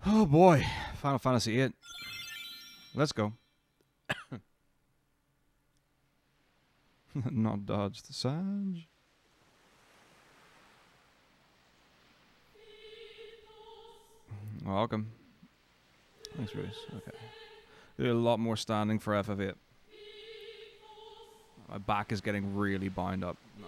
Oh boy, Final Fantasy VIII. Let's go. Not dodge the Sage. Welcome. Thanks, Bruce. Okay. Did a lot more standing for FF8. My back is getting really bound up now.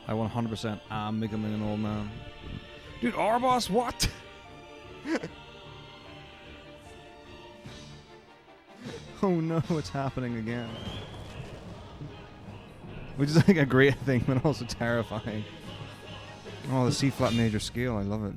I 100% am becoming an old man. Dude, Arbos, what? Oh no, it's happening again. Which is like a great thing, but also terrifying. Oh, the C-flat major scale, I love it.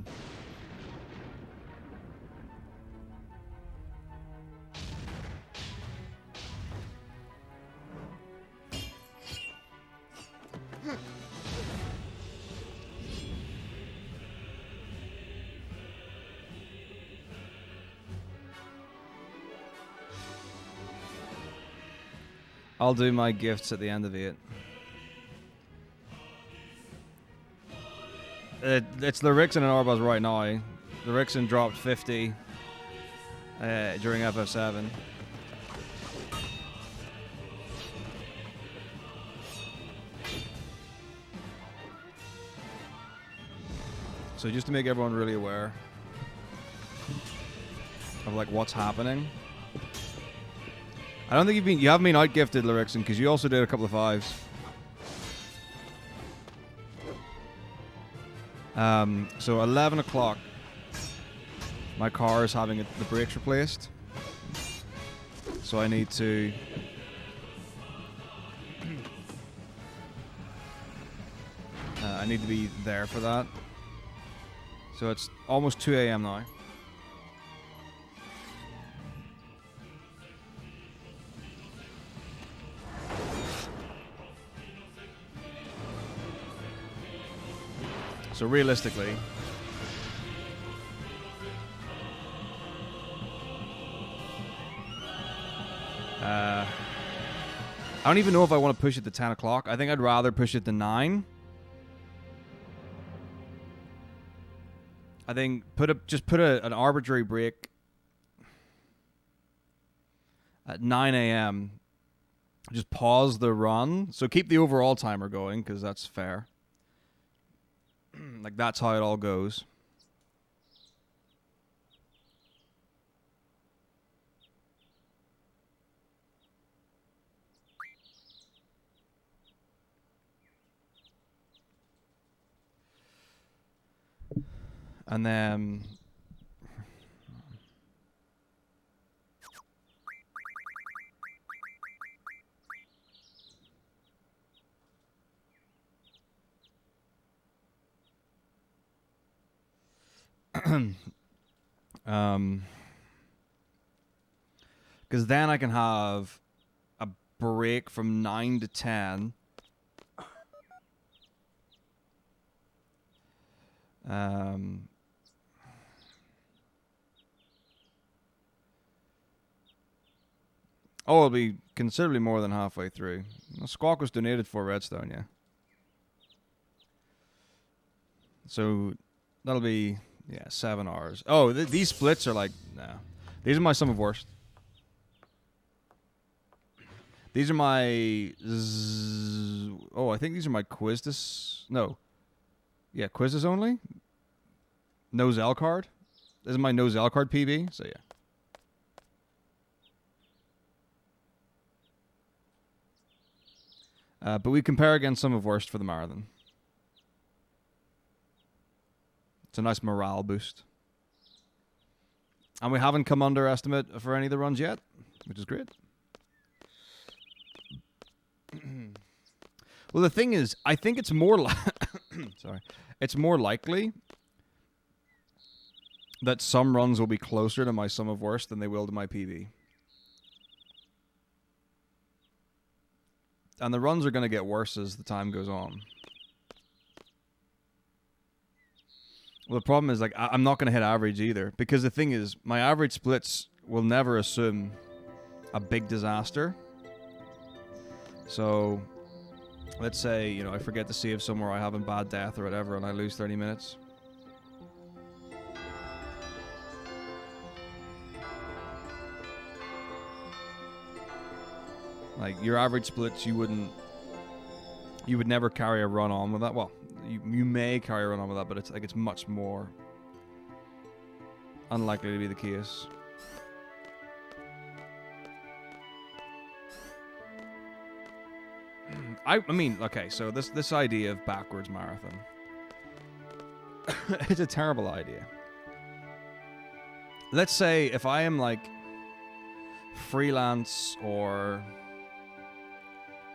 I'll do my gifts at the end of it. It's the Rixen and Arbos right now. The Rixen dropped 50 during FF7. So just to make everyone really aware of like what's happening. I don't think you haven't been out-gifted, Lyrixen, because you also did a couple of 5s. So 11 o'clock, my car is having the brakes replaced. So I need to... I need to be there for that. So it's almost 2 a.m. now. So realistically, I don't even know if I want to push it to 10 o'clock. I think I'd rather push it to 9. I think just put an arbitrary break at 9 a.m. Just pause the run. So keep the overall timer going, because that's fair. Like, that's how it all goes. And then... because then I can have a break from 9 to 10. Oh, it'll be considerably more than halfway through. Squawk was donated for Redstone, yeah. So that'll be, yeah, 7 hours. Oh, these splits are like, no. These are my sum of worst. These are my... Oh, I think these are my Quizdis... No. Yeah, Quizdis only? Nozel card? This is my Nozel card PB, so yeah. But we compare against some of worst for the marathon. It's a nice morale boost. And we haven't come under estimate for any of the runs yet, which is great. Well, the thing is, I think it's more sorry. It's more likely that some runs will be closer to my sum of worst than they will to my PB. And the runs are going to get worse as the time goes on. Well, the problem is, like, I'm not going to hit average either. Because the thing is, my average splits will never assume a big disaster. So, let's say, you know, I forget to save somewhere, I have a bad death or whatever, and I lose 30 minutes. Like, your average splits, you would never carry a run on with that. Well, you may carry a run on with that, but it's like it's much more unlikely to be the case. I mean, okay, so this idea of backwards marathon, it's a terrible idea. Let's say if I am like freelance or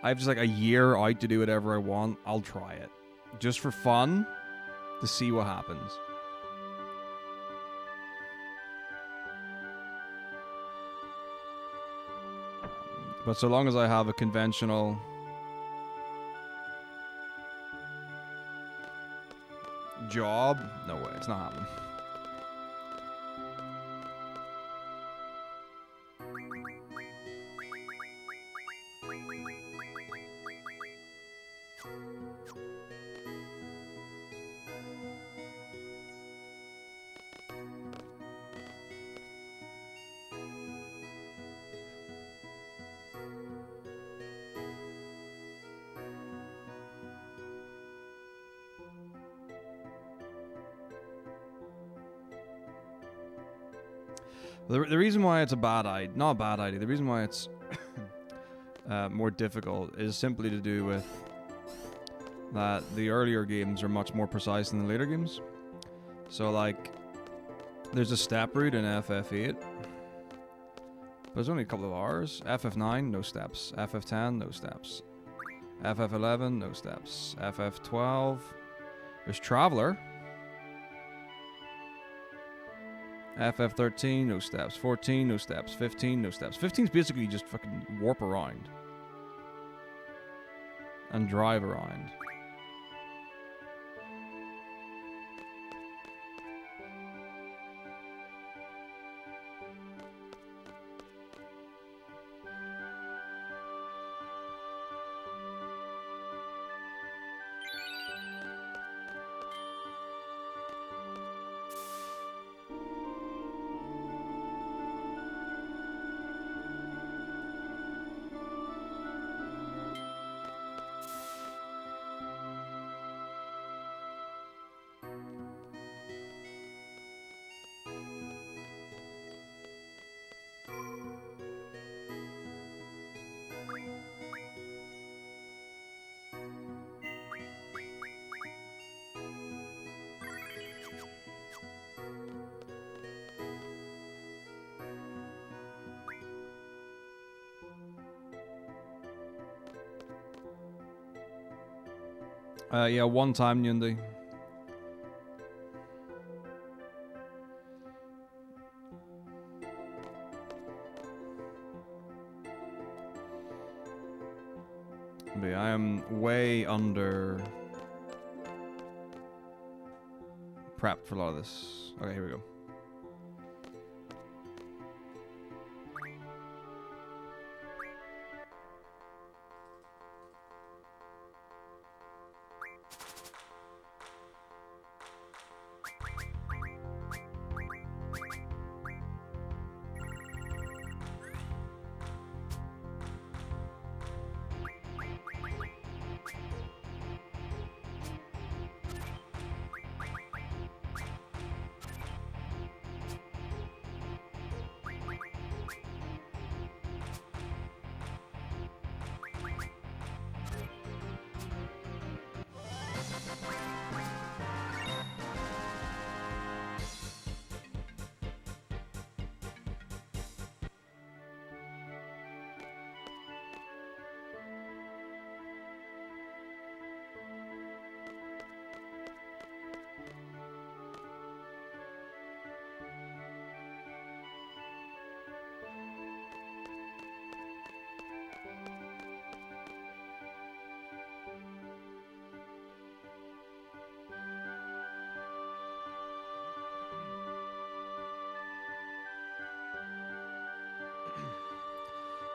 I have just like a year out to do whatever I want, I'll try it. Just for fun, to see what happens. But so long as I have a conventional job, no way, it's not happening. The reason why it's a bad idea, not a bad idea, the reason why it's more difficult is simply to do with that the earlier games are much more precise than the later games. So, like, there's a step route in FF8, but there's only a couple of hours. FF9, no steps. FF10, no steps. FF11, no steps. FF12, there's Traveler. FF13, no steps. 14, no steps. 15, no steps. 15's basically just fucking warp around. And drive around. Yeah, one time, Yundi. But yeah, I am way under prepped for a lot of this. Okay, here we go.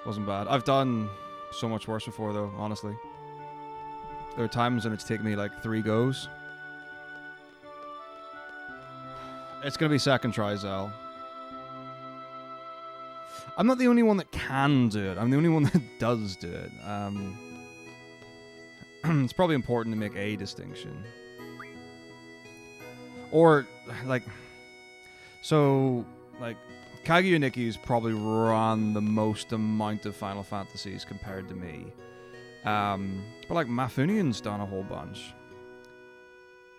Wasn't bad. I've done so much worse before, though, honestly. There are times when it's taken me like 3 goes. It's going to be second try, Zal. I'm not the only one that can do it. I'm the only one that does do it. It's probably important to make a distinction. Or, like... So, like... Kaguya Niki's probably run the most amount of Final Fantasies compared to me. But like Mafunian's done a whole bunch.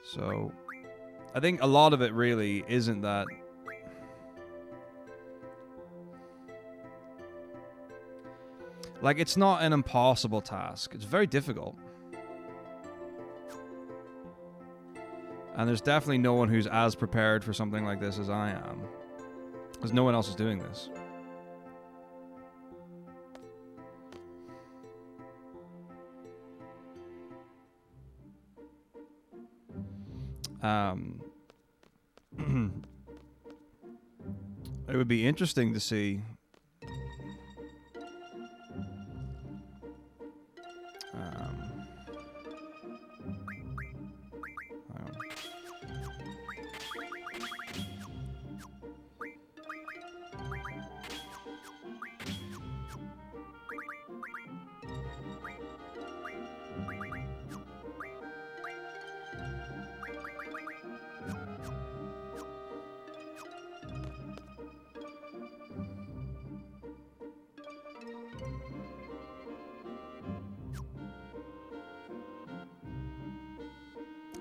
So I think a lot of it really isn't that. Like, it's not an impossible task. It's very difficult. And there's definitely no one who's as prepared for something like this as I am. Because no one else is doing this. It would be interesting to see.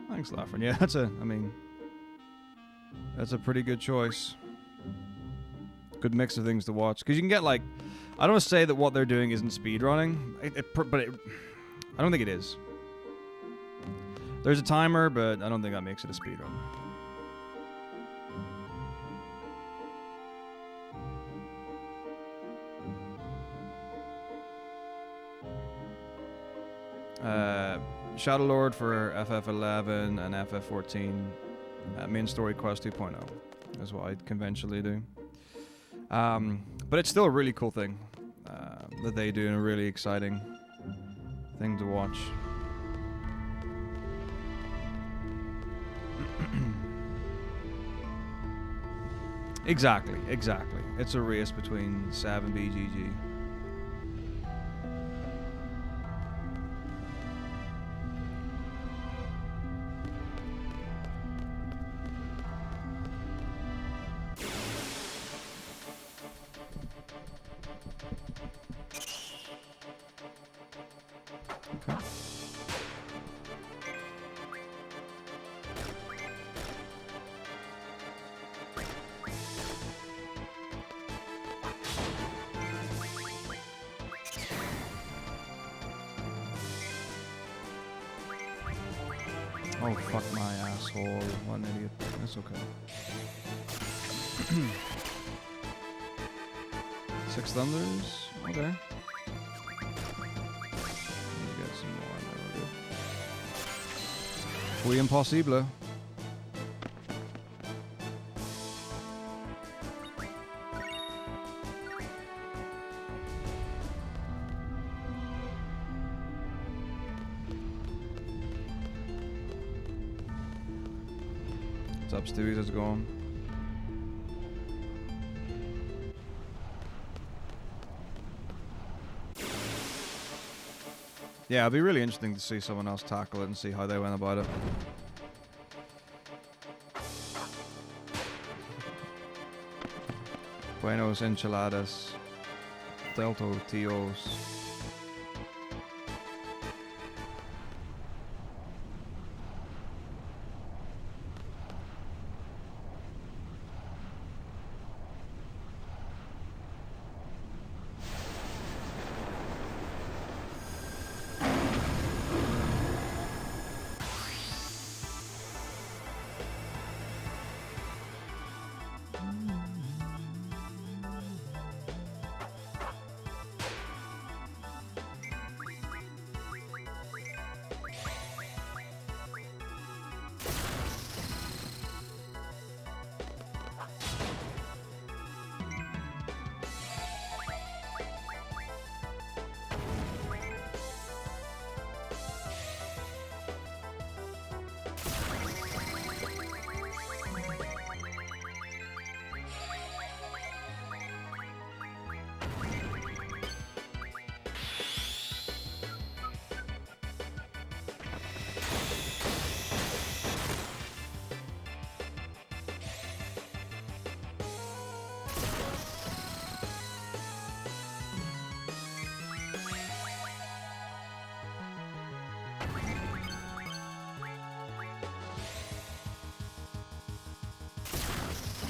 Thanks, Laffron. Yeah, that's a pretty good choice. Good mix of things to watch. Because you can get, like, I don't want to say that what they're doing isn't speedrunning, but I don't think it is. There's a timer, but I don't think that makes it a speedrun. Shadow Lord for FF11 and FF14. Main story quest 2.0 is what I'd conventionally do. But it's still a really cool thing that they do, and a really exciting thing to watch. Exactly. It's a race between Sav and BGG. Oh, fuck my asshole. What an idiot. That's okay. 6 Thunders? Okay. Let me get some more. There we go. Fui impossible. What's up, Stewie? How's it going? Yeah, it'll be really interesting to see someone else tackle it and see how they went about it. Buenos enchiladas. Delto tios.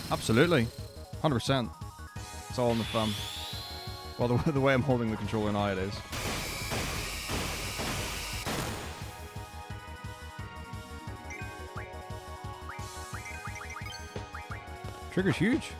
Absolutely. 100%. It's all in the thumb. Well, the way I'm holding the controller now, it is. Trigger's huge.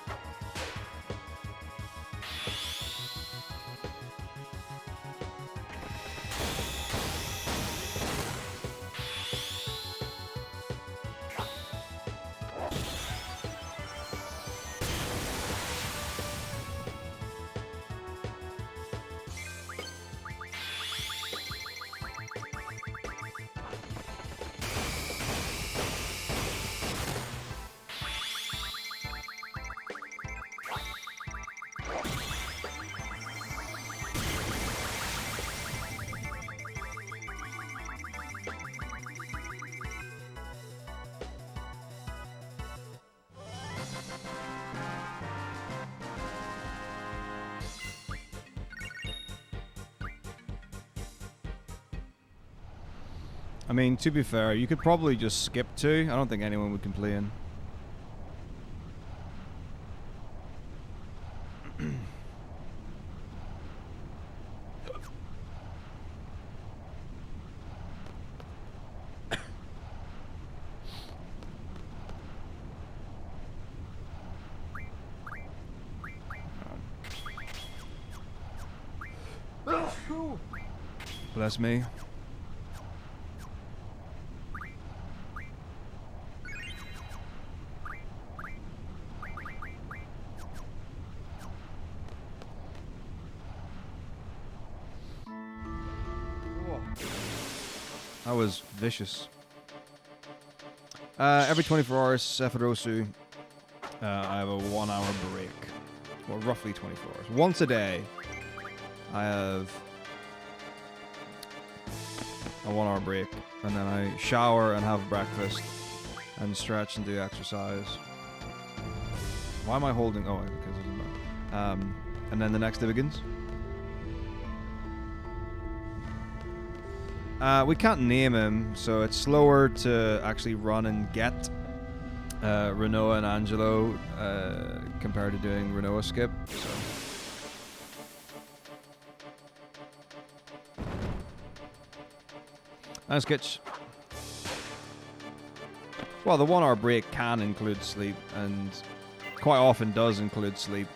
I mean, to be fair, you could probably just skip 2. I don't think anyone would complain. Bless me. That was vicious. Every 24 hours, Sephirosu, I have a 1 hour break. Well, roughly 24 hours. Once a day, I have a 1 hour break. And then I shower and have breakfast and stretch and do exercise. Why am I holding? Oh, because it doesn't matter. And then the next day begins. We can't name him, so it's slower to actually run and get Renoa and Angelo compared to doing Renoa skip. So. Nice catch. Well, the 1 hour break can include sleep, and quite often does include sleep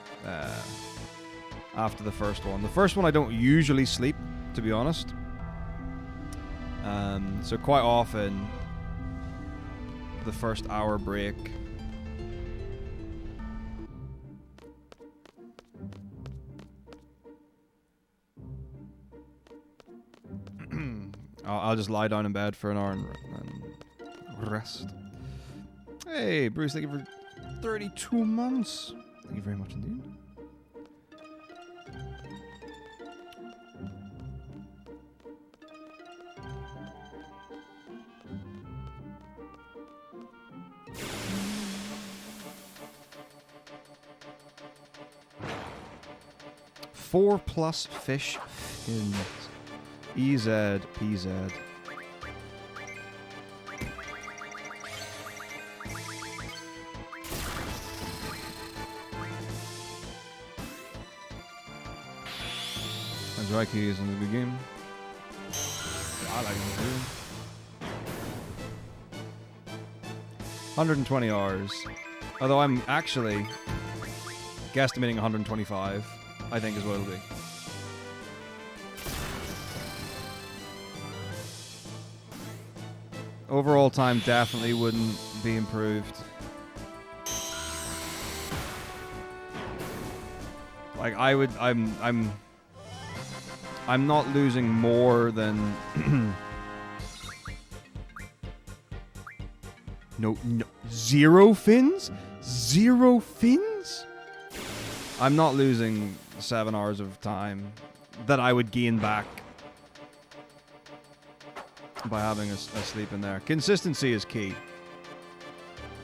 after the first one. The first one I don't usually sleep, to be honest. So quite often, the first hour break I'll just lie down in bed for an hour and rest. Hey, Bruce, thank you for 32 months. Thank you very much indeed. Four plus fish fins. EZ, PZ. And dry keys in the beginning. I like them too. 120 hours. Although I'm actually guesstimating 125, I think is what it'll be. Overall time definitely wouldn't be improved. Like I'm not losing more than no, zero fins? Zero fins? I'm not losing 7 hours of time that I would gain back by having a sleep in there. Consistency is key.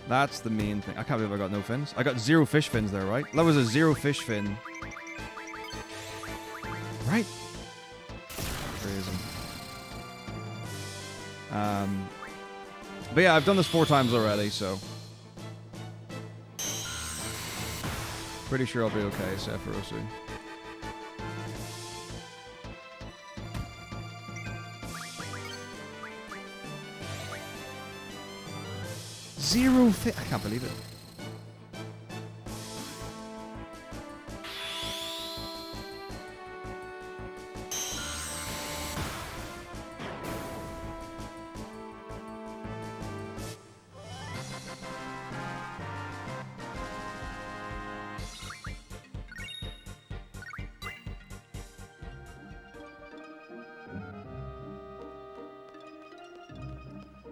That's the main thing. I can't believe I got no fins. I got 0 fish fins there, right? That was a 0 fish fin. Right. Crazy. But yeah, I've done this 4 times already, so. Pretty sure I'll be okay, Sephiroth. Zero fit. I can't believe it.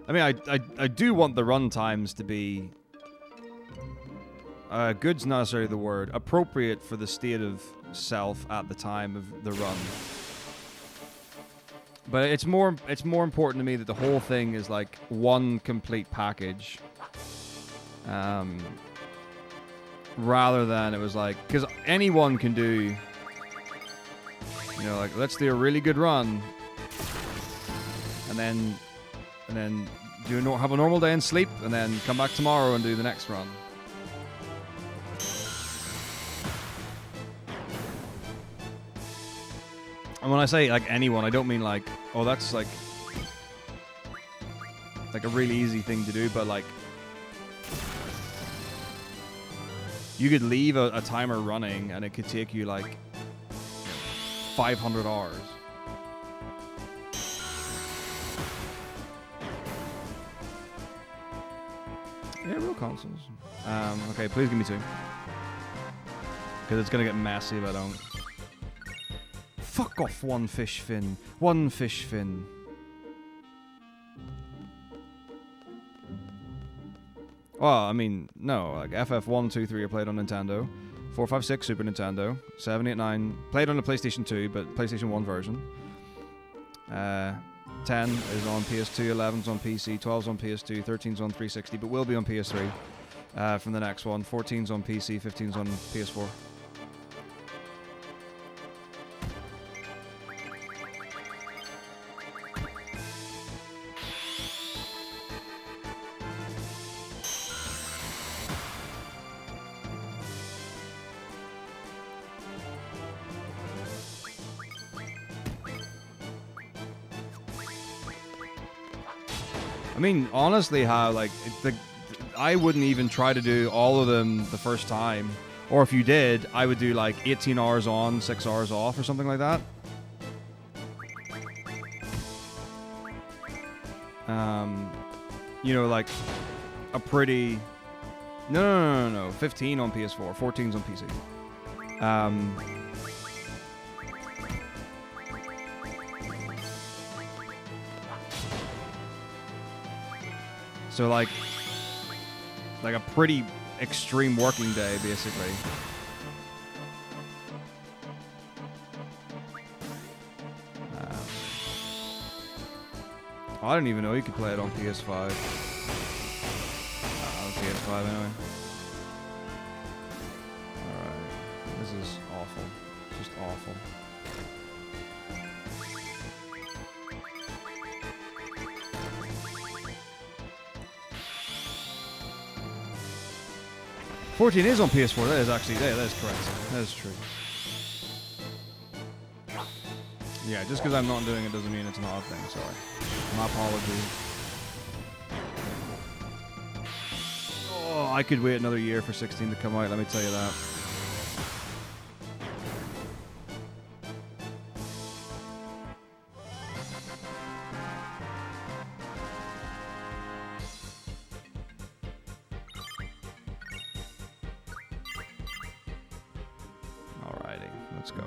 I mean, I do want the run times to be good's not necessarily the word, appropriate for the state of self at the time of the run. But it's more important to me that the whole thing is like one complete package, rather than it was like, because anyone can do, you know, like let's do a really good run, and then have a normal day and sleep, and then come back tomorrow and do the next run. And when I say like anyone, I don't mean like, oh, that's like a really easy thing to do, but like you could leave a timer running and it could take you like 500 hours. Yeah, real consoles. Okay, please give me 2. Because it's going to get messy if I don't. Fuck off, one fish fin. One fish fin. Well, I mean, no. Like FF1, 2, 3 are played on Nintendo. 4, 5, 6, Super Nintendo. 7, 8, 9, played on the PlayStation 2, but PlayStation 1 version. 10 is on PS2, 11's on PC, 12's on PS2, 13's on 360, but will be on PS3 from the next one. 14's on PC, 15's on PS4. I mean, honestly, how, like, I wouldn't even try to do all of them the first time. Or if you did, I would do, like, 18 hours on, 6 hours off, or something like that. You know, like, a pretty... No. 15 on PS4, 14's on PC. So like a pretty extreme working day, basically. I didn't even know you could play it on PS5. On PS5 anyway. Alright. This is awful. Just awful. $14 is on PS4. That is actually, that is correct. That is true. Yeah, just because I'm not doing it doesn't mean it's not a thing. Sorry. My apologies. Oh, I could wait another year for 16 to come out. Let me tell you that. Alrighty, let's go.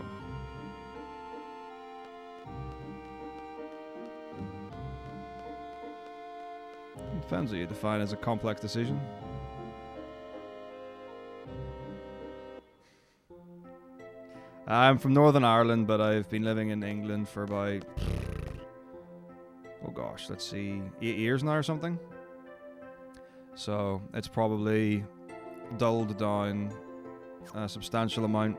Depends what you define as a complex decision. I'm from Northern Ireland, but I've been living in England for about, oh gosh, let's see, 8 years now or something. So it's probably dulled down a substantial amount.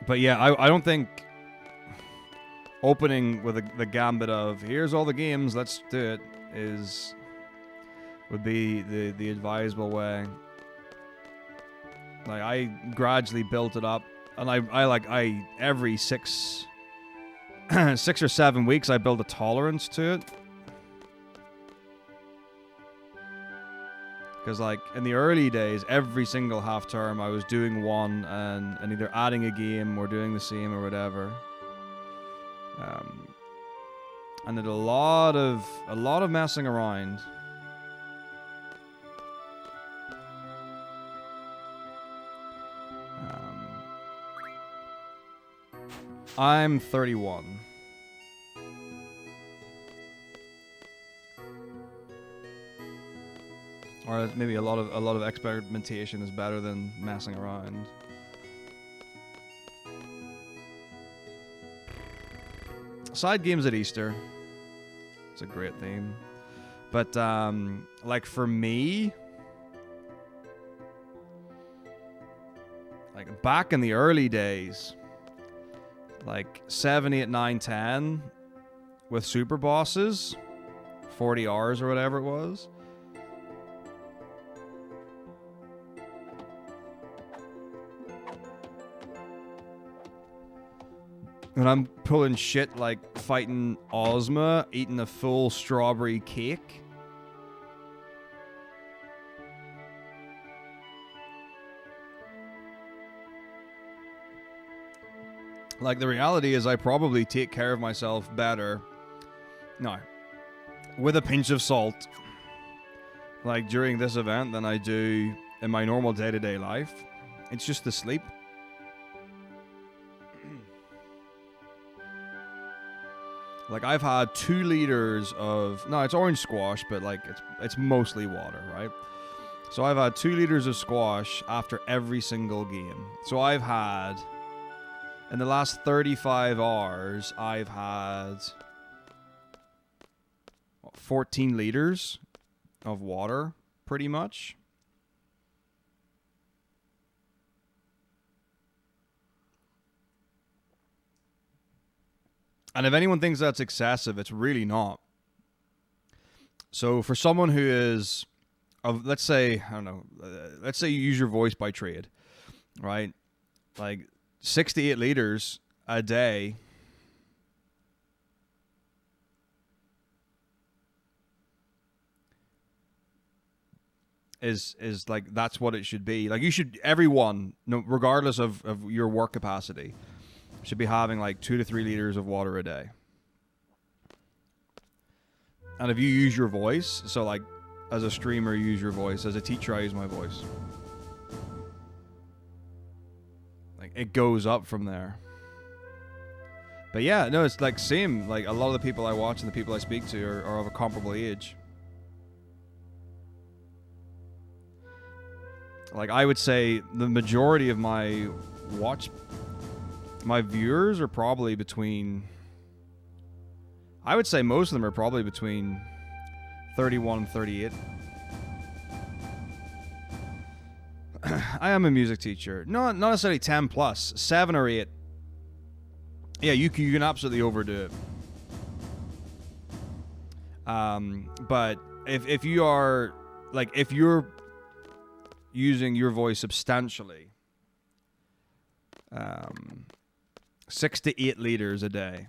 But yeah, I don't think opening with the gambit of here's all the games, let's do it, would be the advisable way. Like, I gradually built it up, and I every 6 or 7 weeks I build a tolerance to it. Because, like, in the early days, every single half term I was doing one and either adding a game or doing the same or whatever. And did a lot of messing around. I'm 31. Or maybe a lot of experimentation is better than messing around. Side games at Easter. It's a great theme. But like for me, like back in the early days, like 7, 8, 9, 10 with super bosses, 40 hours or whatever it was. When I'm pulling shit like fighting Ozma, eating a full strawberry cake. Like, the reality is I probably take care of myself better. No. With a pinch of salt. Like, during this event than I do in my normal day-to-day life. It's just the sleep. Like, I've had 2 liters of... No, it's orange squash, but, like, it's mostly water, right? So I've had 2 liters of squash after every single game. So I've had... In the last 35 hours, I've had... 14 liters of water, pretty much. And if anyone thinks that's excessive, it's really not. So for someone who is, let's say, I don't know, let's say you use your voice by trade, right? Like 6 to 8 liters a day is like, that's what it should be. Like, you should, everyone, no, regardless of your work capacity, should be having like 2 to 3 liters of water a day. And if you use your voice, so like as a streamer, you use your voice. As a teacher, I use my voice. Like, it goes up from there. But yeah, no, it's like same. Like, a lot of the people I watch and the people I speak to are of a comparable age. Like, I would say the majority of my viewers are probably between... I would say most of them are probably between 31 and 38. I am a music teacher. Not necessarily 10 plus. 7 or 8. Yeah, you can absolutely overdo it. But if you are... Like, if you're using your voice substantially... 6 to 8 liters a day.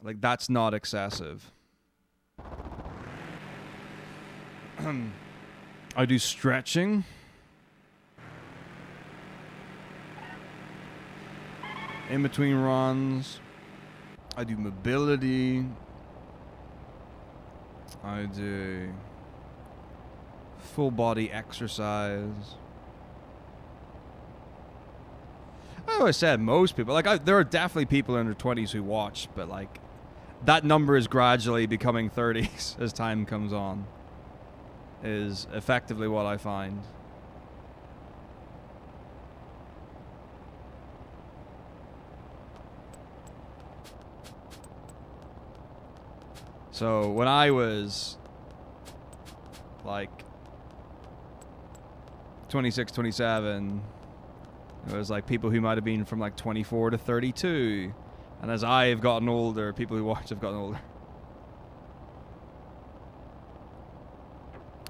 Like, that's not excessive. I do stretching. In between runs. I do mobility. I do full body exercise. I always said most people, like, there are definitely people in their 20s who watch, but like, that number is gradually becoming 30s as time comes on, is effectively what I find. So when I was like 26, 27. It was like people who might have been from like 24 to 32. And as I have gotten older, people who watch have gotten older.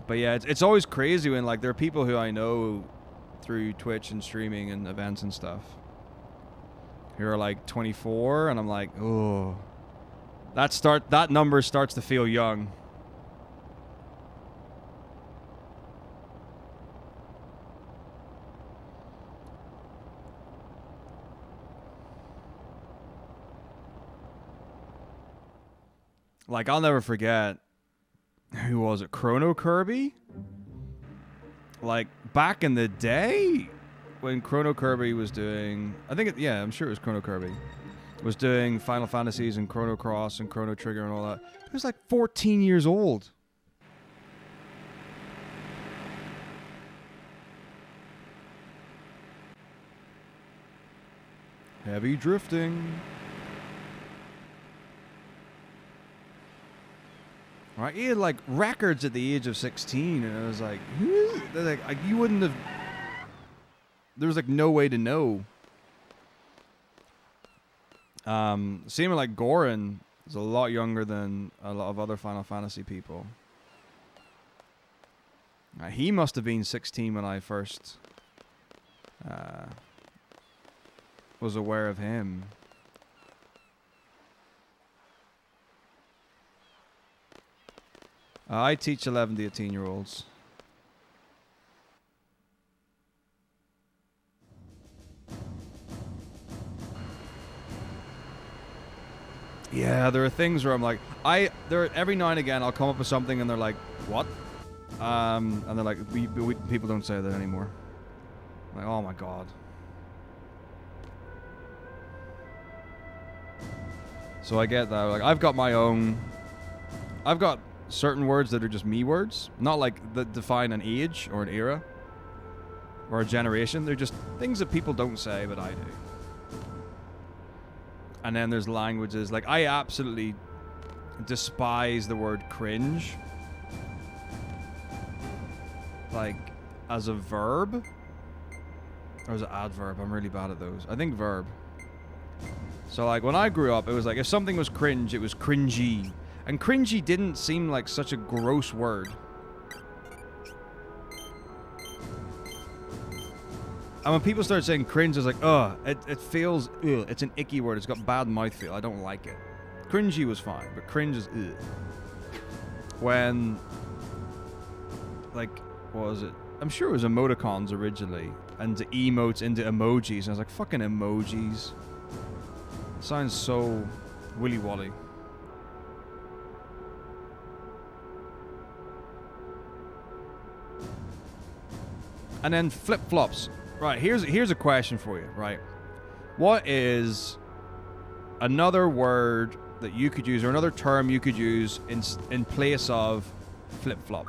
But yeah, it's always crazy when like there are people who I know through Twitch and streaming and events and stuff who are like 24, and I'm like, oh, that number starts to feel young. Like, I'll never forget, who was it? Chrono Kirby? Like, back in the day, when Chrono Kirby was doing... yeah, I'm sure it was Chrono Kirby. Was doing Final Fantasies and Chrono Cross and Chrono Trigger and all that. He was like 14 years old. Heavy drifting. Right, he had like records at the age of 16, and I was like, who is it? Like, you wouldn't have. There was like no way to know. Seeming like Goran is a lot younger than a lot of other Final Fantasy people. He must have been 16 when I first was aware of him. I teach 11 to 18-year-olds. Yeah, there are things where I'm like, every now and again I'll come up with something and they're like, what? And they're like, we people don't say that anymore. I'm like, oh my god. So I get that. Like, I've got certain words that are just me words, not like that define an age or an era or a generation. They're just things that people don't say, but I do. And then there's languages like I absolutely despise the word cringe, like as a verb, or as an adverb. I'm really bad at those. I think verb. So like when I grew up, it was like if something was cringe, it was cringy. And cringy didn't seem like such a gross word. And when people started saying cringe, it's like, ugh, it feels, ugh, it's an icky word. It's got bad mouthfeel. I don't like it. Cringy was fine, but cringe is, ugh. When, like, what was it? I'm sure it was emoticons originally, and the emotes into emojis. And I was like, fucking emojis. It sounds so willy-wally. And then flip-flops. Right, here's a question for you, right? What is another word that you could use, or another term you could use in place of flip-flop?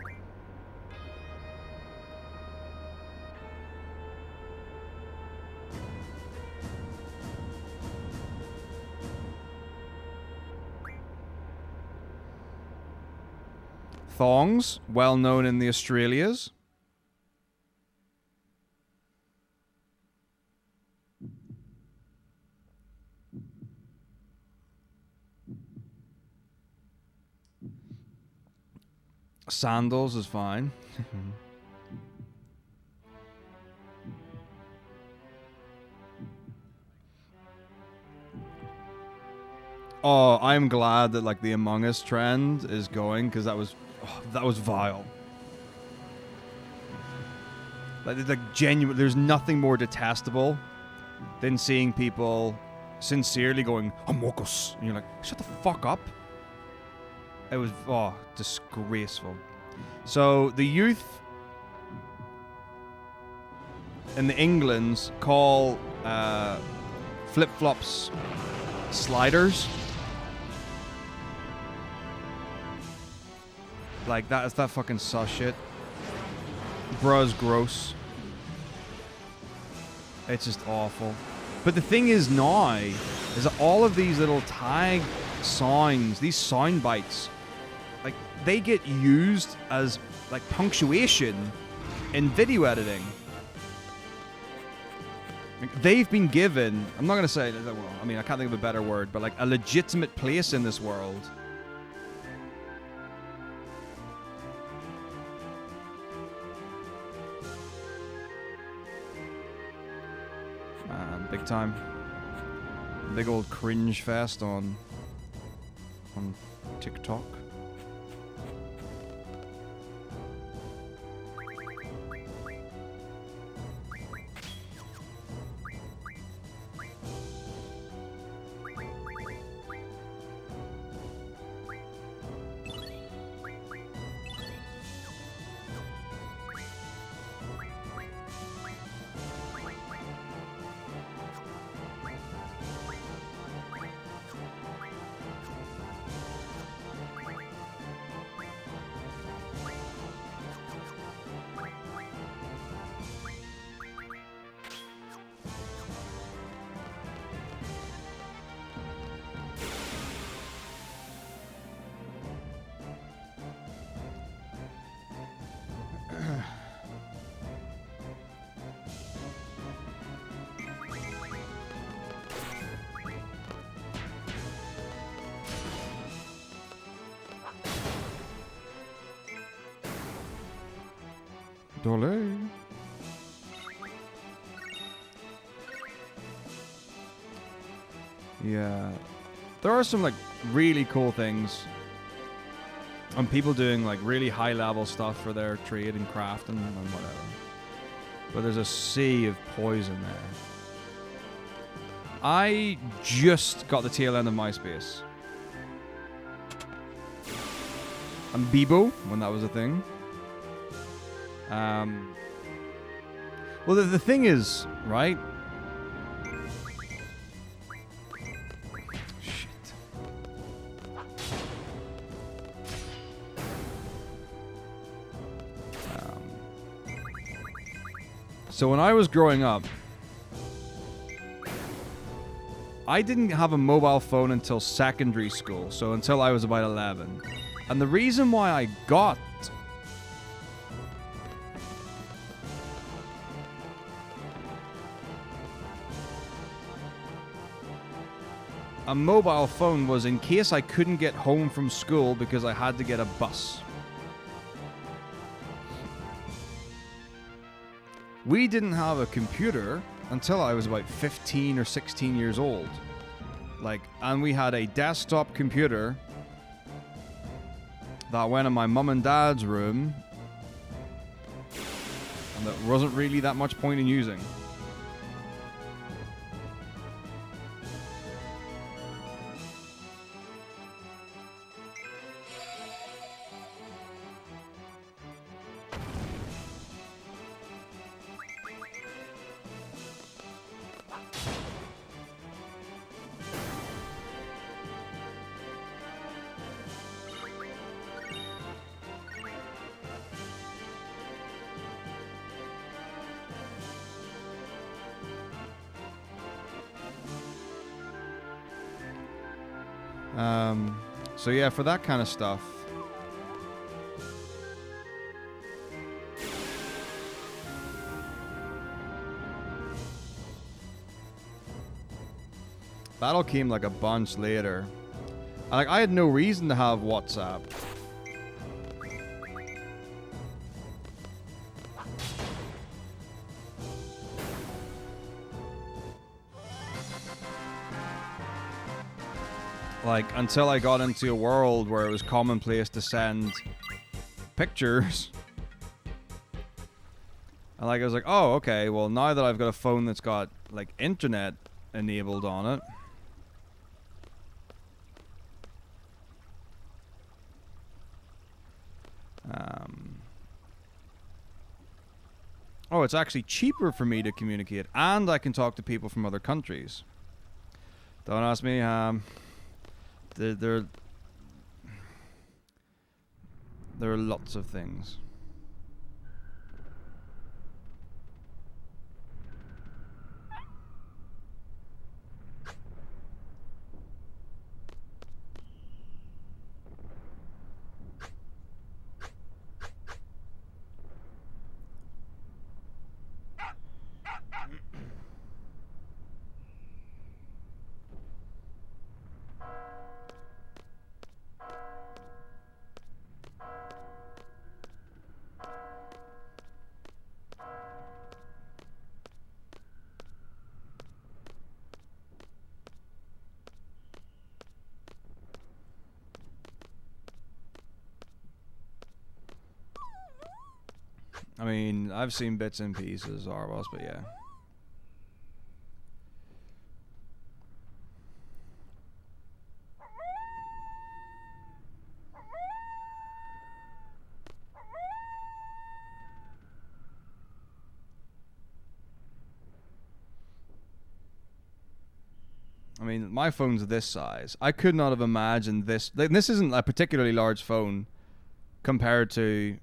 Thongs, well known in the Australias. Sandals is fine. Oh, I'm glad that like the Among Us trend is going, because that was vile. Like genuine. There's nothing more detestable than seeing people sincerely going Among Us, and you're like, shut the fuck up. It was, disgraceful. So the youth in the Englands call flip-flops sliders. Like, that is that fucking sus shit. Bruh's gross. It's just awful. But the thing is now, is that all of these little tag sounds, these sound bites, like, they get used as, like, punctuation in video editing, they've been given, I'm not going to say, well, I mean, I can't think of a better word, but like a legitimate place in this world. Man, big time. Big old cringe fest on TikTok. Dole. Yeah. There are some like really cool things. And people doing like really high level stuff for their trade and craft and whatever. But there's a sea of poison there. I just got the tail end of MySpace. And Bebo, when that was a thing. Well, the thing is, right? Shit. So when I was growing up, I didn't have a mobile phone until secondary school, so until I was about 11. And the reason why I got a mobile phone was in case I couldn't get home from school because I had to get a bus. We didn't have a computer until I was about 15 or 16 years old. Like, and we had a desktop computer that went in my mum and dad's room and that wasn't really that much point in using. So yeah, for that kind of stuff. Battle came like a bunch later. And, like, I had no reason to have WhatsApp. Like, until I got into a world where it was commonplace to send pictures. And, like, I was like, oh, okay, well, now that I've got a phone that's got, like, internet enabled on it. Oh, it's actually cheaper for me to communicate, and I can talk to people from other countries. Don't ask me, there are lots of things. I mean, I've seen bits and pieces, Arbos, but yeah. I mean, my phone's this size. I could not have imagined this. Like, this isn't a particularly large phone compared to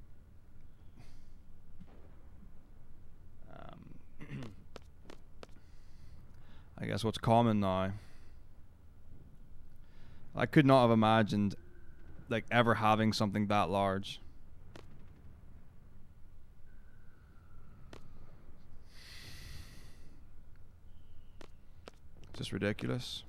I guess what's common now. I could not have imagined like ever having something that large. Just ridiculous.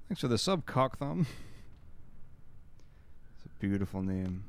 Thanks for the sub, Cock Thumb. It's a beautiful name.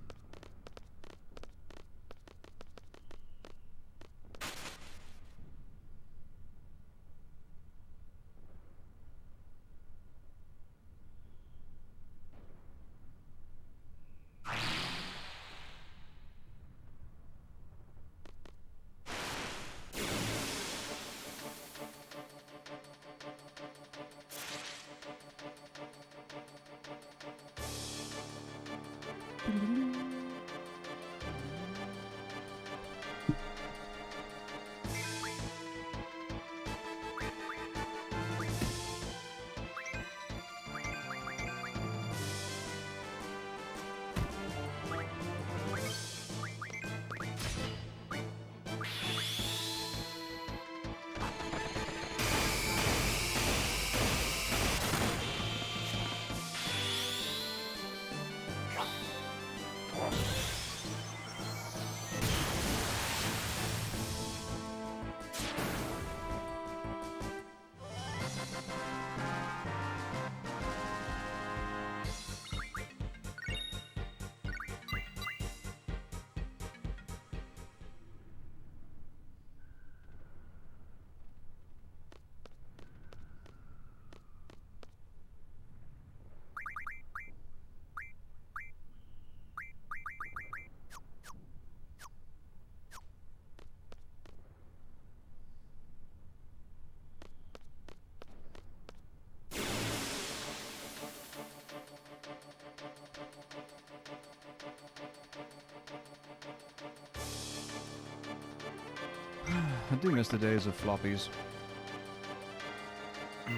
I do miss the days of floppies.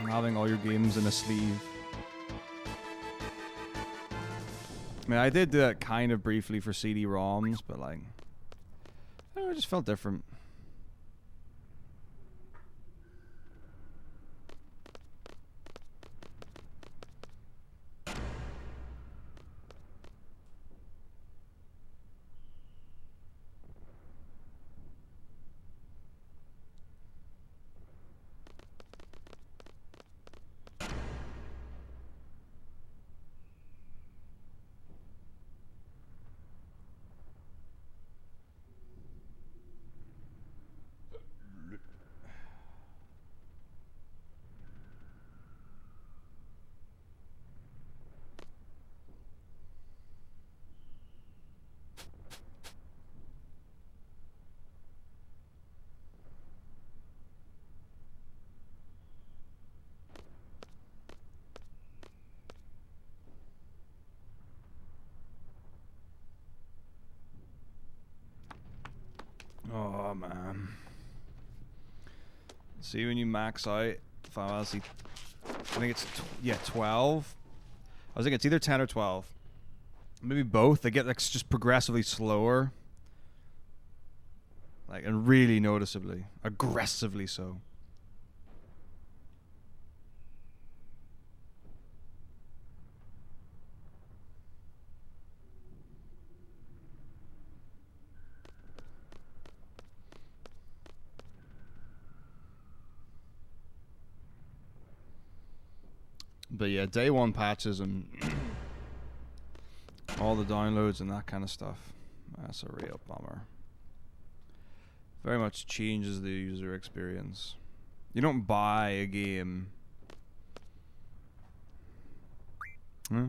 Having all your games in a sleeve. I mean, I did do that kind of briefly for CD-ROMs, but like, I don't know, it just felt different. See, when you max out Final Fantasy, I think it's 12. I was thinking it's either 10 or 12. Maybe both. They get like just progressively slower, like, and really noticeably, aggressively so. But yeah, day one patches and all the downloads and that kind of stuff. That's a real bummer. Very much changes the user experience. You don't buy a game. Huh?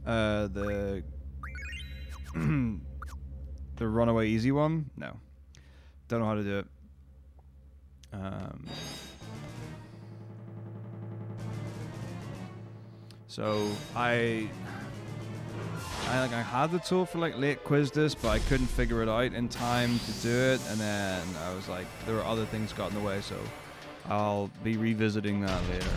The the runaway easy one? No. Don't know how to do it. So I had the tool for like late quiz this, but I couldn't figure it out in time to do it, and then I was like, there were other things got in the way, so I'll be revisiting that later.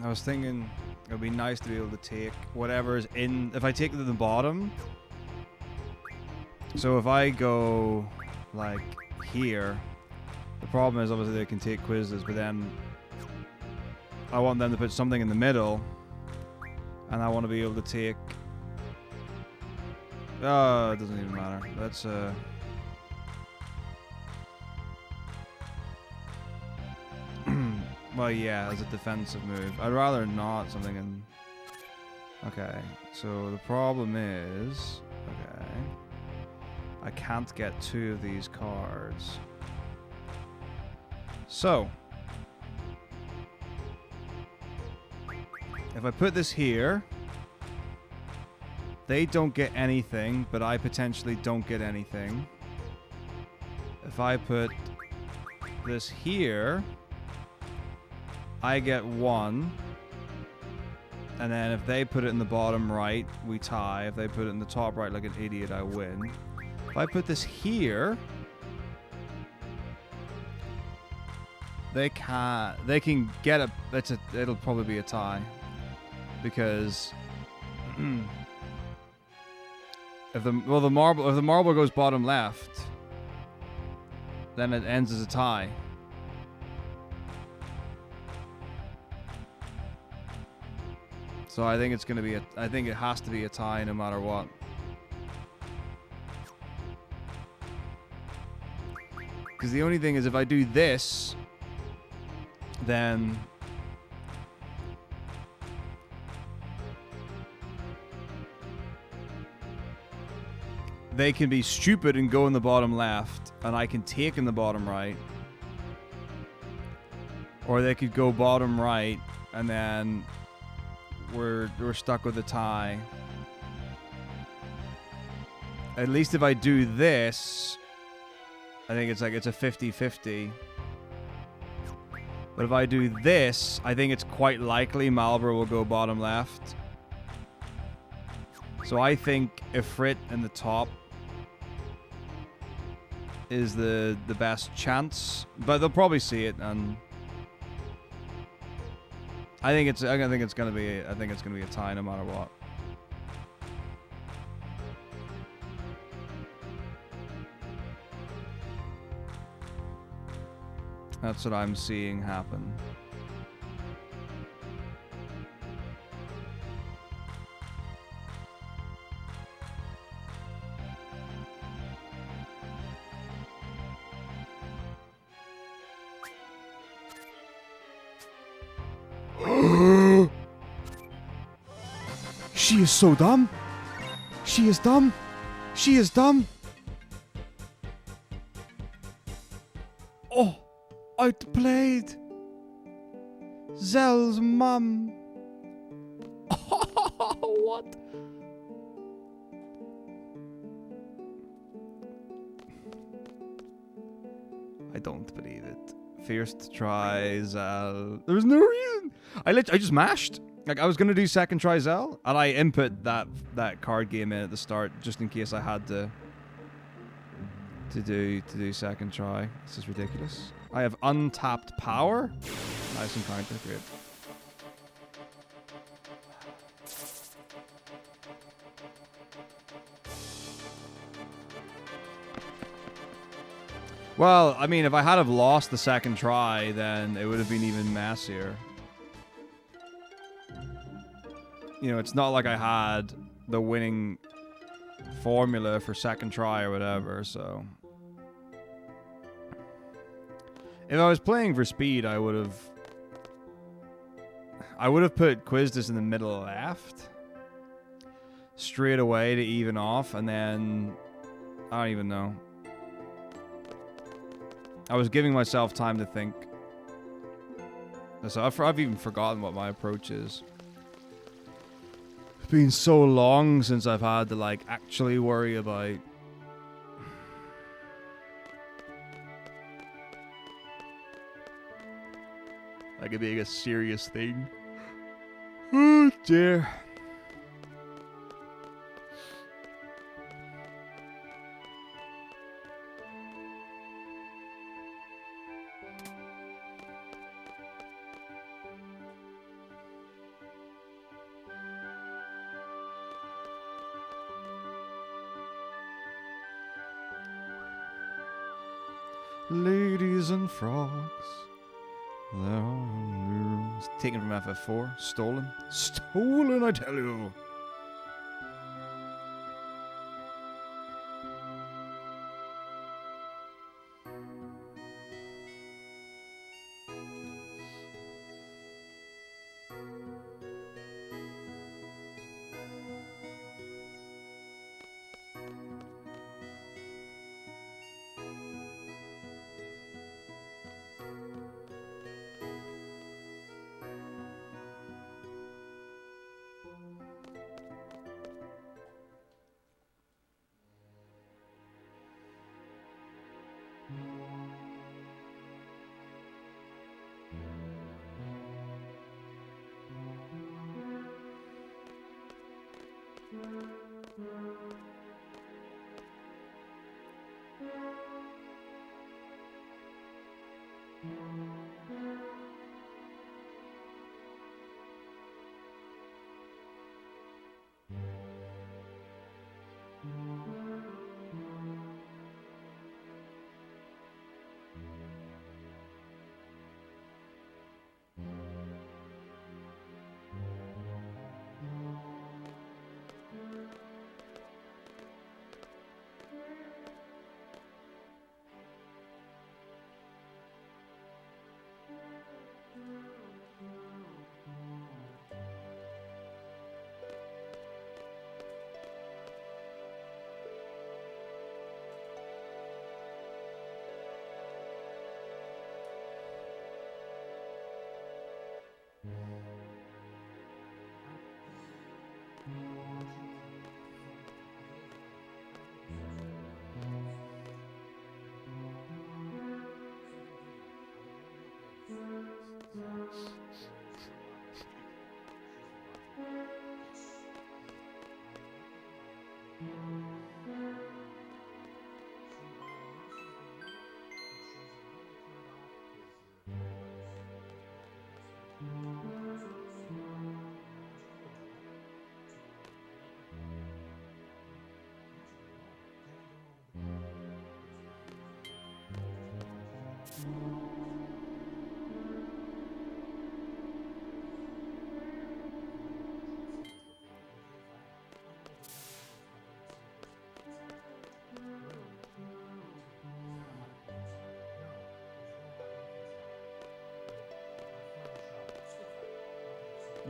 I was thinking it would be nice to be able to take whatever's in... If I take it to the bottom... So if I go, like, here... The problem is, obviously, they can take quizzes, but then... I want them to put something in the middle. And I want to be able to take... Oh, it doesn't even matter. Let's, well, yeah, as a defensive move. I'd rather not something in... Okay, so the problem is... Okay... I can't get 2 of these cards. So... If I put this here... They don't get anything, but I potentially don't get anything. If I put this here... I get 1. And then if they put it in the bottom right, we tie. If they put it in the top right like an idiot, I win. If I put this here... They can get a... It'll probably be a tie. Because... if the marble goes bottom left, then it ends as a tie. So I think it's gonna be I think it has to be a tie no matter what. Because the only thing is, if I do this, then they can be stupid and go in the bottom left, and I can take in the bottom right. Or they could go bottom right, and then we're stuck with a tie. At least if I do this, I think it's like it's a 50-50. But if I do this, I think it's quite likely Marlboro will go bottom left. So I think Ifrit in the top is the best chance, but they'll probably see it, and I think it's gonna be a tie no matter what. That's what I'm seeing happen. She is so dumb. She is dumb. She is dumb. Oh, outplayed. Zell's mum. What? I don't believe it. First try, Zell. There was no reason. I just mashed. Like, I was gonna do second try Zell, and I input that card game in at the start just in case I had to do second try. This is ridiculous. I have untapped power. Nice encounter, great. Well, I mean, if I had have lost the second try, then it would have been even messier. You know, it's not like I had the winning formula for second try or whatever, so... If I was playing for speed, I would have put Quizdus in the middle left straight away to even off, and then... I don't even know. I was giving myself time to think. So I've even forgotten what my approach is. It's been so long since I've had to, like, actually worry about... Like it being a serious thing. Oh, dear. Ladies and frogs. There are taken from FF4. Stolen. Stolen, I tell you.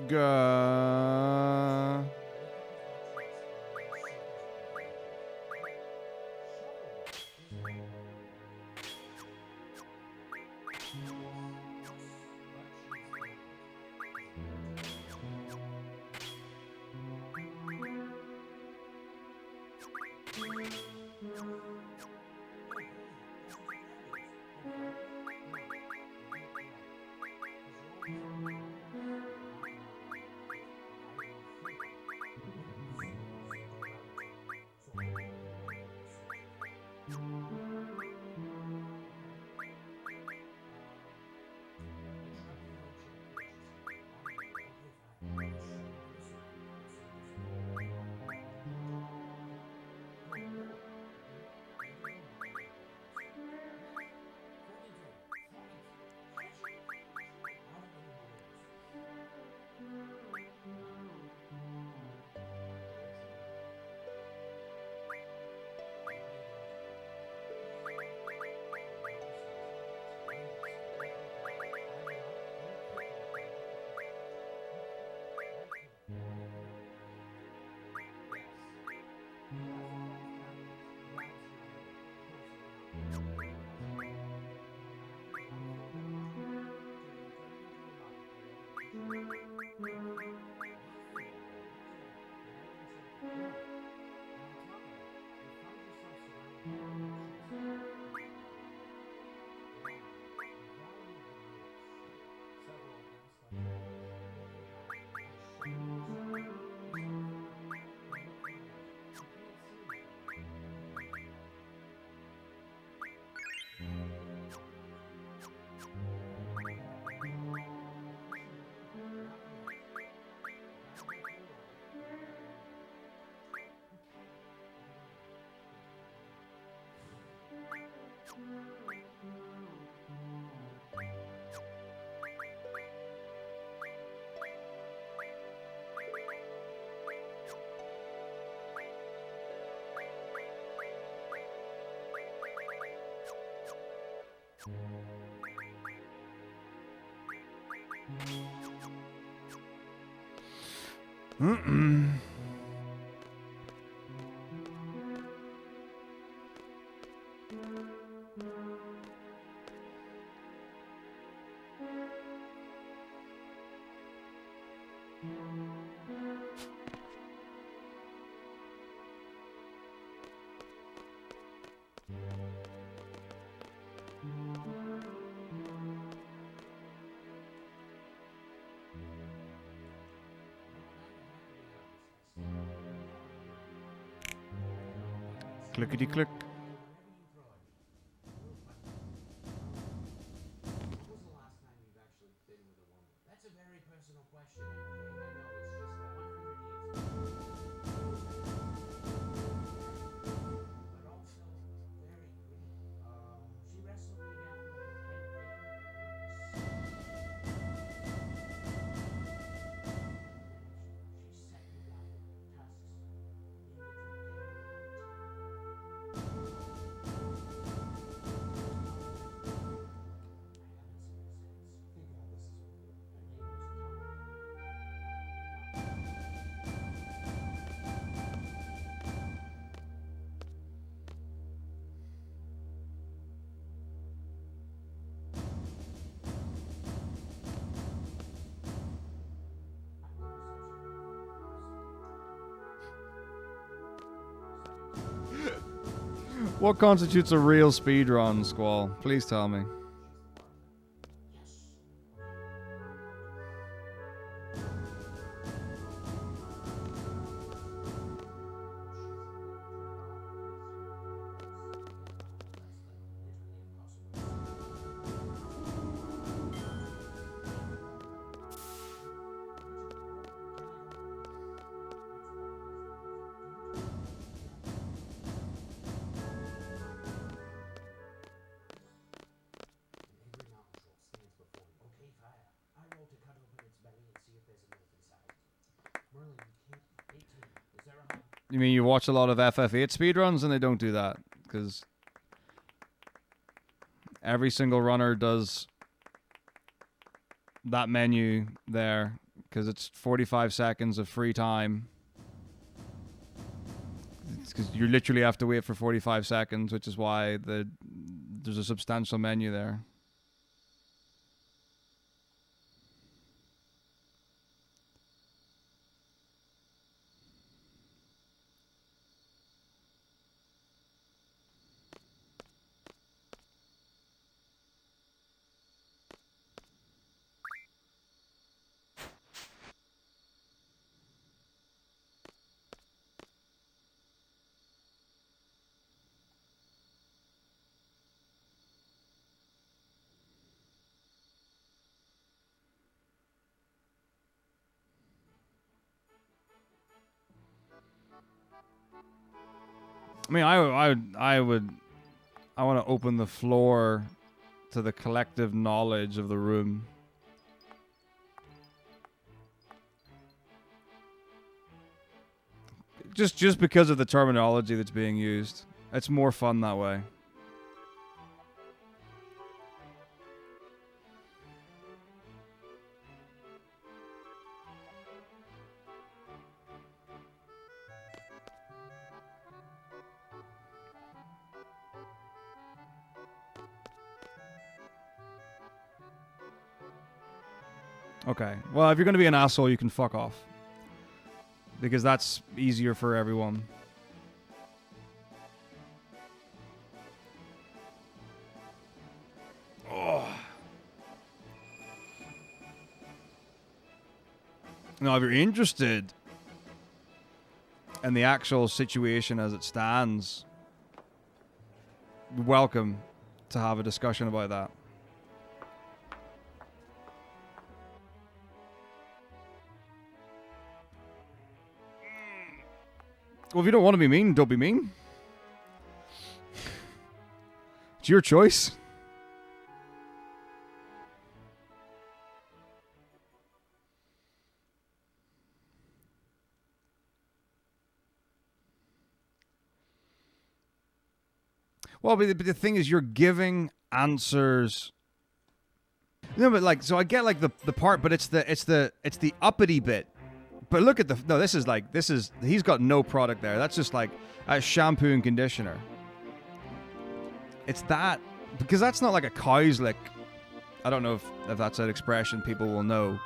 Gah. Clickety click. What constitutes a real speedrun, Squall? Please tell me. You mean you watch a lot of FF8 speedruns and they don't do that? Because every single runner does that menu there because it's 45 seconds of free time. Because you literally have to wait for 45 seconds, which is why there's a substantial menu there. I mean, I want to open the floor to the collective knowledge of the room. Just because of the terminology that's being used. It's more fun that way. Okay. Well, if you're going to be an asshole, you can fuck off. Because that's easier for everyone. Oh. Now, if you're interested in the actual situation as it stands, welcome to have a discussion about that. Well, if you don't want to be mean, don't be mean. It's your choice. Well, but the thing is, you're giving answers. No, but like, so I get like the part, but it's the uppity bit. But look at this is he's got no product there. That's just like a shampoo and conditioner. It's that, because that's not like a cow's lick. I don't know if that's an expression people will know,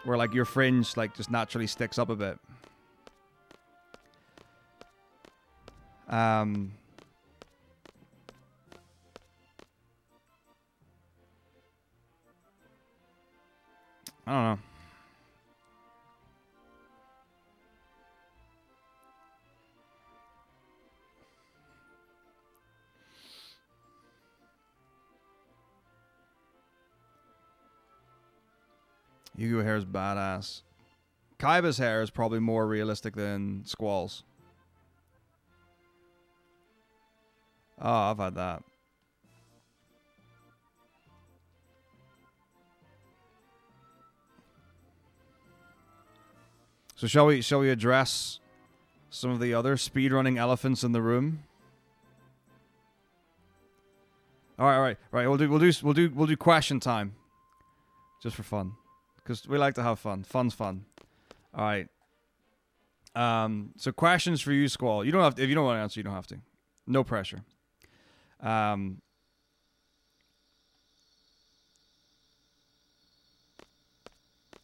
where like your fringe like just naturally sticks up a bit. I don't know. Yugo hair is badass. Kaiba's hair is probably more realistic than Squall's. Oh, I've had that. So shall we address some of the other speedrunning elephants in the room? All right. We'll do question time, just for fun, because we like to have fun. Fun's fun. All right. So questions for you, Squall. You don't have to, if you don't want to answer, you don't have to. No pressure. I'm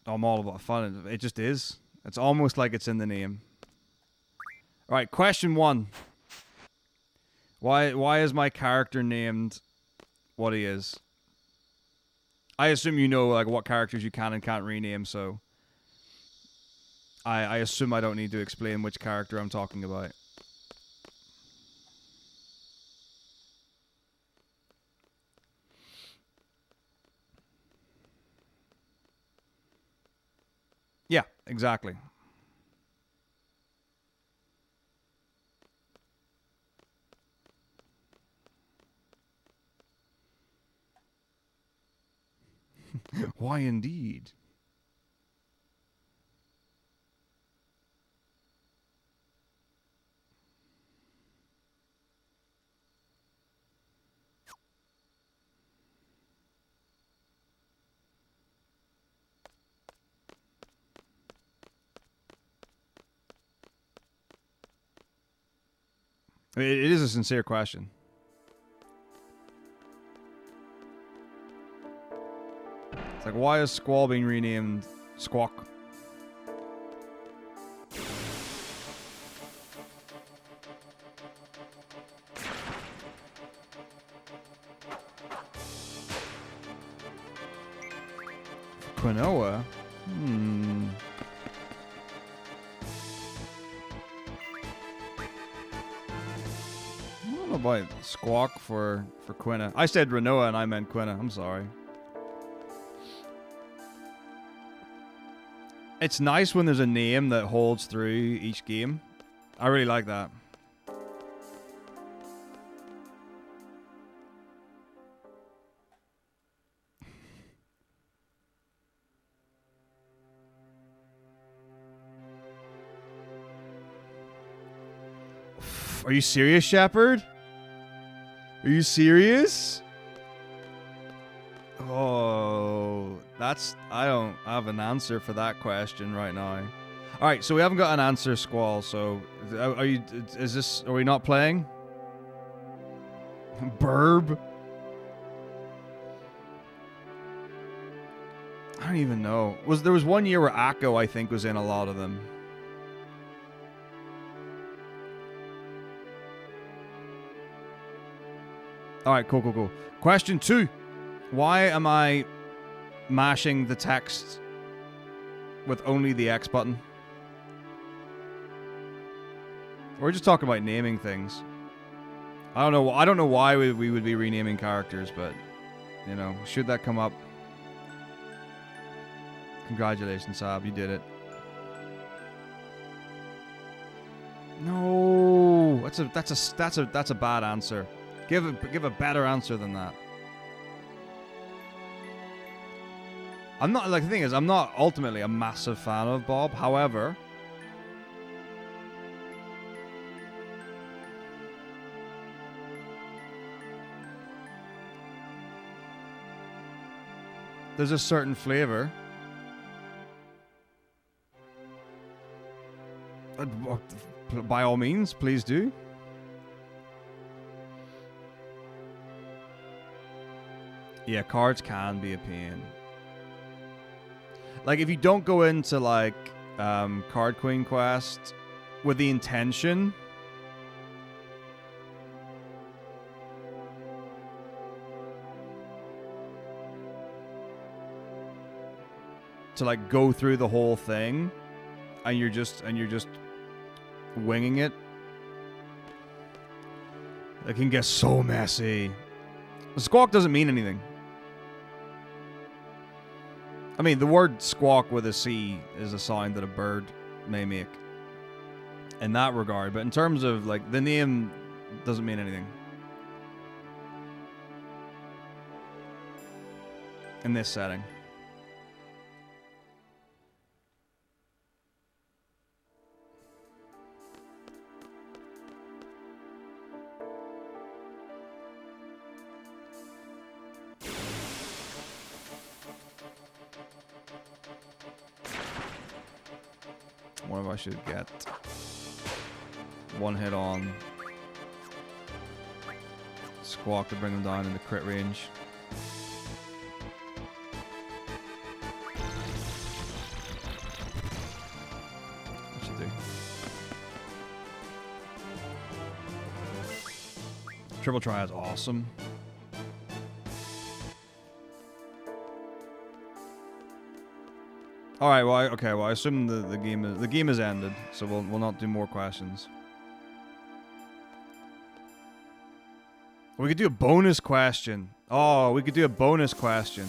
all about fun. It just is. It's almost like it's in the name. All right, question 1. Why is my character named what he is? I assume you know like what characters you can and can't rename, so I assume I don't need to explain which character I'm talking about. Yeah, exactly. Why indeed? I mean, it is a sincere question. It's like, why is Squall being renamed Squawk? Quinoa? I don't know about Squawk for Quina. I said Renoa and I meant Quina. I'm sorry. It's nice when there's a name that holds through each game. I really like that. Are you serious, Shepard? Are you serious? Oh, I don't have an answer for that question right now. All right, so we haven't got an answer, Squall. So, are we not playing? Burb? I don't even know. There was one year where Akko, I think, was in a lot of them. All right, cool. Question 2. Why am I mashing the text with only the X button? We're just talking about naming things. I don't know why we would be renaming characters, but, you know, should that come up, congratulations, Sab, you did it. No, that's a bad answer. Give a better answer than that. I'm not, like, the thing is, I'm not ultimately a massive fan of Bob. However, there's a certain flavor. By all means, please do. Yeah, cards can be a pain. Like, if you don't go into, like, Card Queen Quest with the intention to, like, go through the whole thing, and you're just winging it, it can get so messy. Squawk doesn't mean anything. I mean, the word squawk with a C is a sound that a bird may make in that regard, but in terms of, like, the name doesn't mean anything in this setting. What if I should get one hit on Squawk to bring them down in the crit range? What should do? Triple try is awesome. All right. Well, okay. Well, I assume the game is ended, so we'll not do more questions. We could do a bonus question. Oh, we could do a bonus question.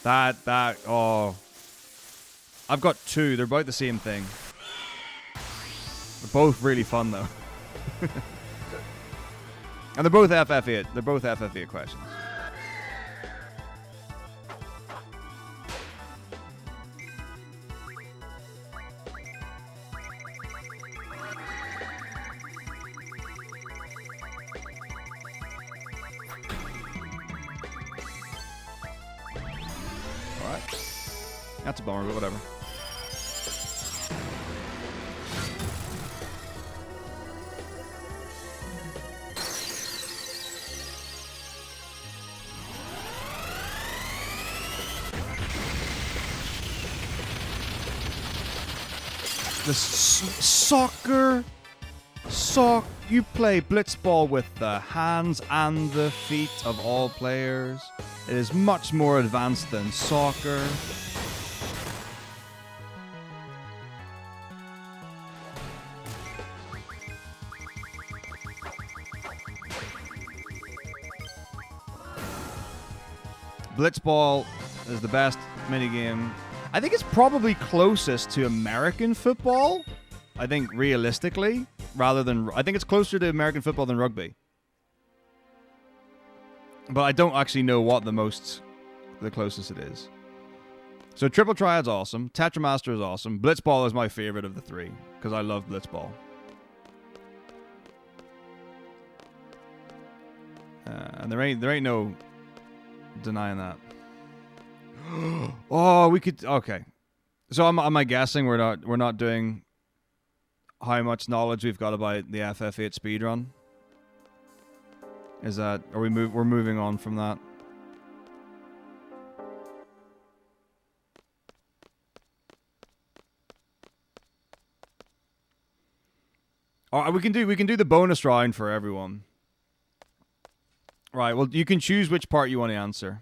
Oh, I've got two. They're about the same thing. They're both really fun though, and they're both FF8. They're both FF8 questions. That's a bummer, but whatever. The you play blitzball with the hands and the feet of all players. It is much more advanced than soccer. Blitzball is the best minigame. I think it's probably closest to American football. I think realistically, I think it's closer to American football than rugby. But I don't actually know what the closest it is. So Triple Triad's awesome. Tetramaster is awesome. Blitzball is my favorite of the three because I love Blitzball. And there ain't no denying that. Oh, we could. Okay, so am I guessing we're not doing how much knowledge we've got about the FF8 speedrun? Is that we're moving on from that? All right, we can do the bonus round for everyone. Right. Well, you can choose which part you want to answer.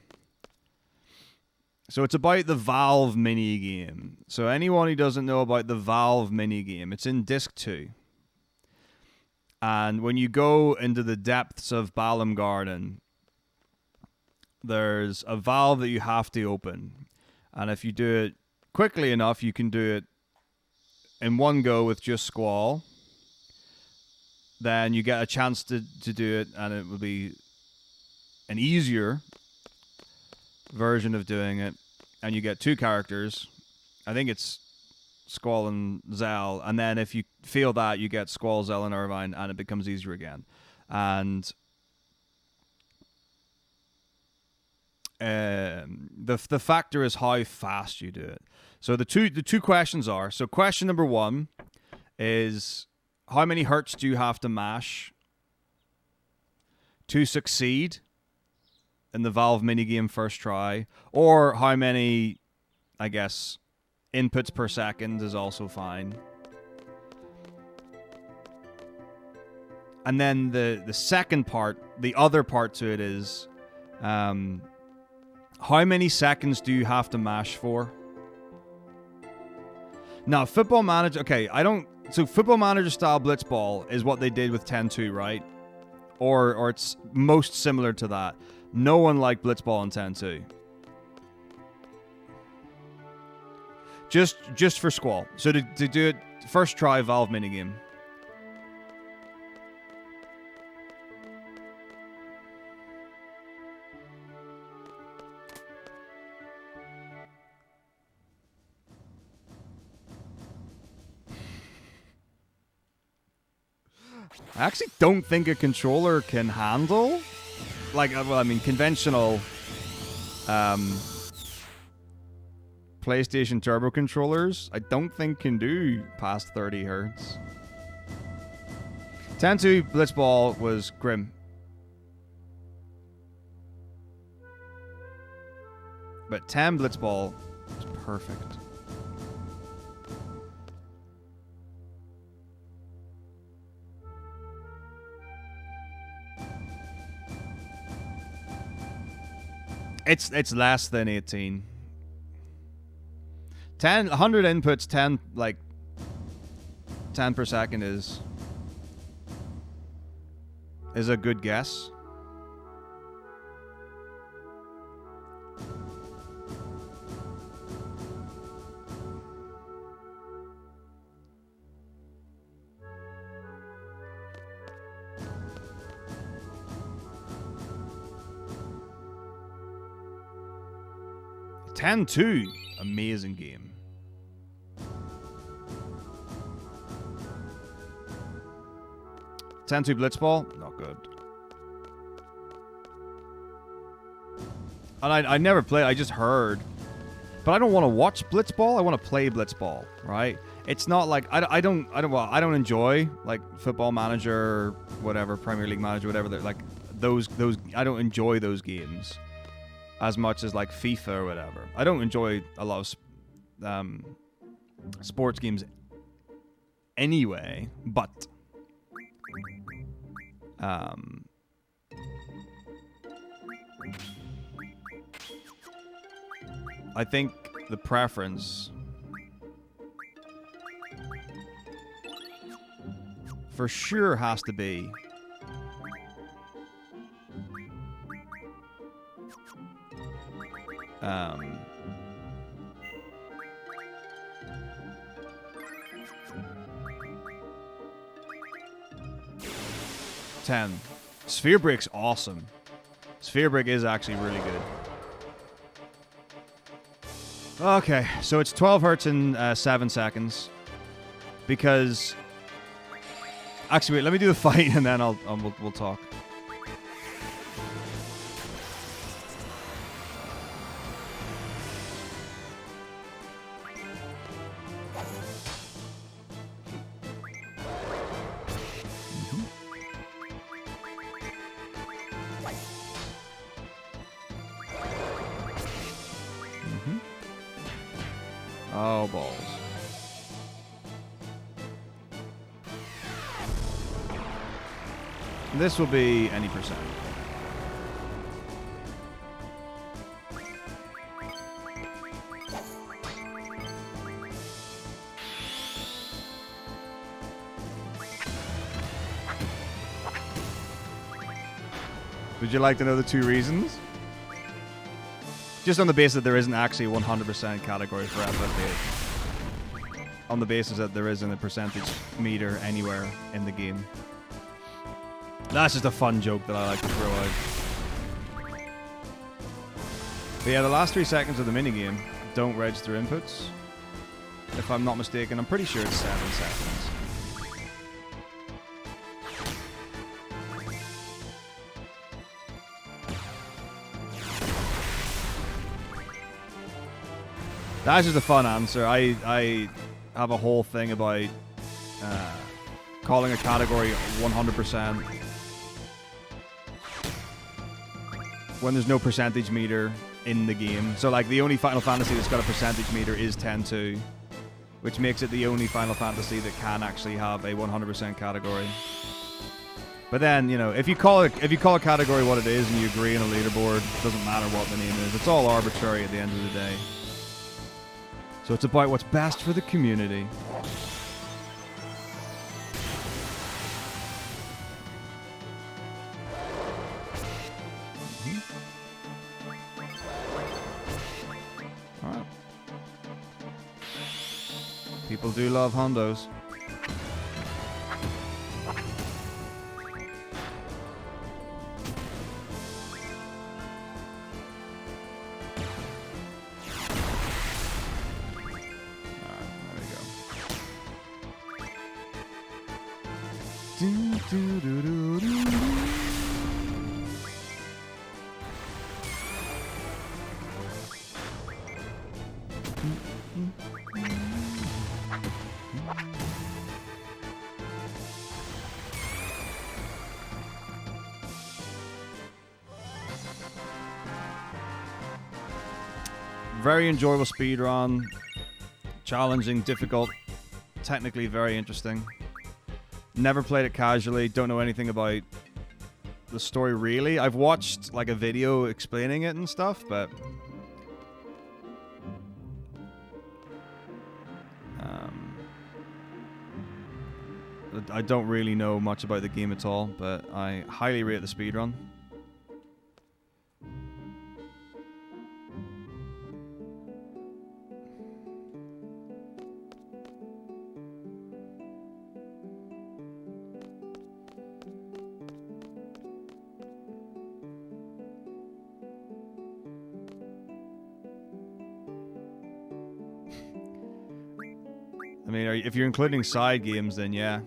So it's about the Valve minigame. So anyone who doesn't know about the Valve minigame, it's in Disc 2. And when you go into the depths of Balam Garden, there's a valve that you have to open. And if you do it quickly enough, you can do it in one go with just Squall. Then you get a chance to do it, and it will be an easier version of doing it, and you get two characters. I think it's Squall and Zell, and then if you fail that, you get Squall, Zell, and Irvine, and it becomes easier again. And the factor is how fast you do it. So the two questions are, so question number 1 is how many hertz do you have to mash to succeed in the Valve minigame first try, or how many, I guess, inputs per second is also fine. And then the second part, the other part to it is, how many seconds do you have to mash for? Now, Football Manager, okay, so Football Manager style Blitzball is what they did with 10-2, right? Or it's most similar to that. No one liked Blitzball in 10-2. Just for Squall. So to do it, first try Valve minigame. I actually don't think a controller can handle, like, well, I mean, conventional PlayStation Turbo controllers, I don't think can do past 30 hertz. 10-2 Blitzball was grim. But 10 Blitzball was perfect. It's less than 18. 100 inputs, 10 per second is a good guess. Ten-2, amazing game. Ten-2 Blitzball, not good. And I never played, I just heard. But I don't want to watch Blitzball, I want to play Blitzball, right? It's not like, I don't enjoy, like, Football Manager, whatever, Premier League Manager, whatever, like, those, I don't enjoy those games as much as, like, FIFA or whatever. I don't enjoy a lot of sports games anyway, but I think the preference for sure has to be ten. Sphere Break's awesome. Sphere Break is actually really good. Okay, so it's 12 hertz in 7 seconds. Because actually, wait, let me do the fight and then we'll talk. Oh, balls. This will be any percent. Would you like to know the 2 reasons? Just on the basis that there isn't actually a 100% category for FFA. On the basis that there isn't a percentage meter anywhere in the game. That's just a fun joke that I like to throw out. But yeah, the last 3 seconds of the minigame don't register inputs. If I'm not mistaken, I'm pretty sure it's 7 seconds. That's just a fun answer. I have a whole thing about calling a category 100% when there's no percentage meter in the game. So like the only Final Fantasy that's got a percentage meter is 10-2, which makes it the only Final Fantasy that can actually have a 100% category. But then, you know, if you call a category what it is and you agree on a leaderboard, it doesn't matter what the name is. It's all arbitrary at the end of the day. So it's about what's best for the community. Alright. People do love Hondos. Very enjoyable speedrun. Challenging, difficult, technically very interesting. Never played it casually, don't know anything about the story really. I've watched like a video explaining it and stuff, but I don't really know much about the game at all, but I highly rate the speedrun. I mean, if you're including side games, then yeah.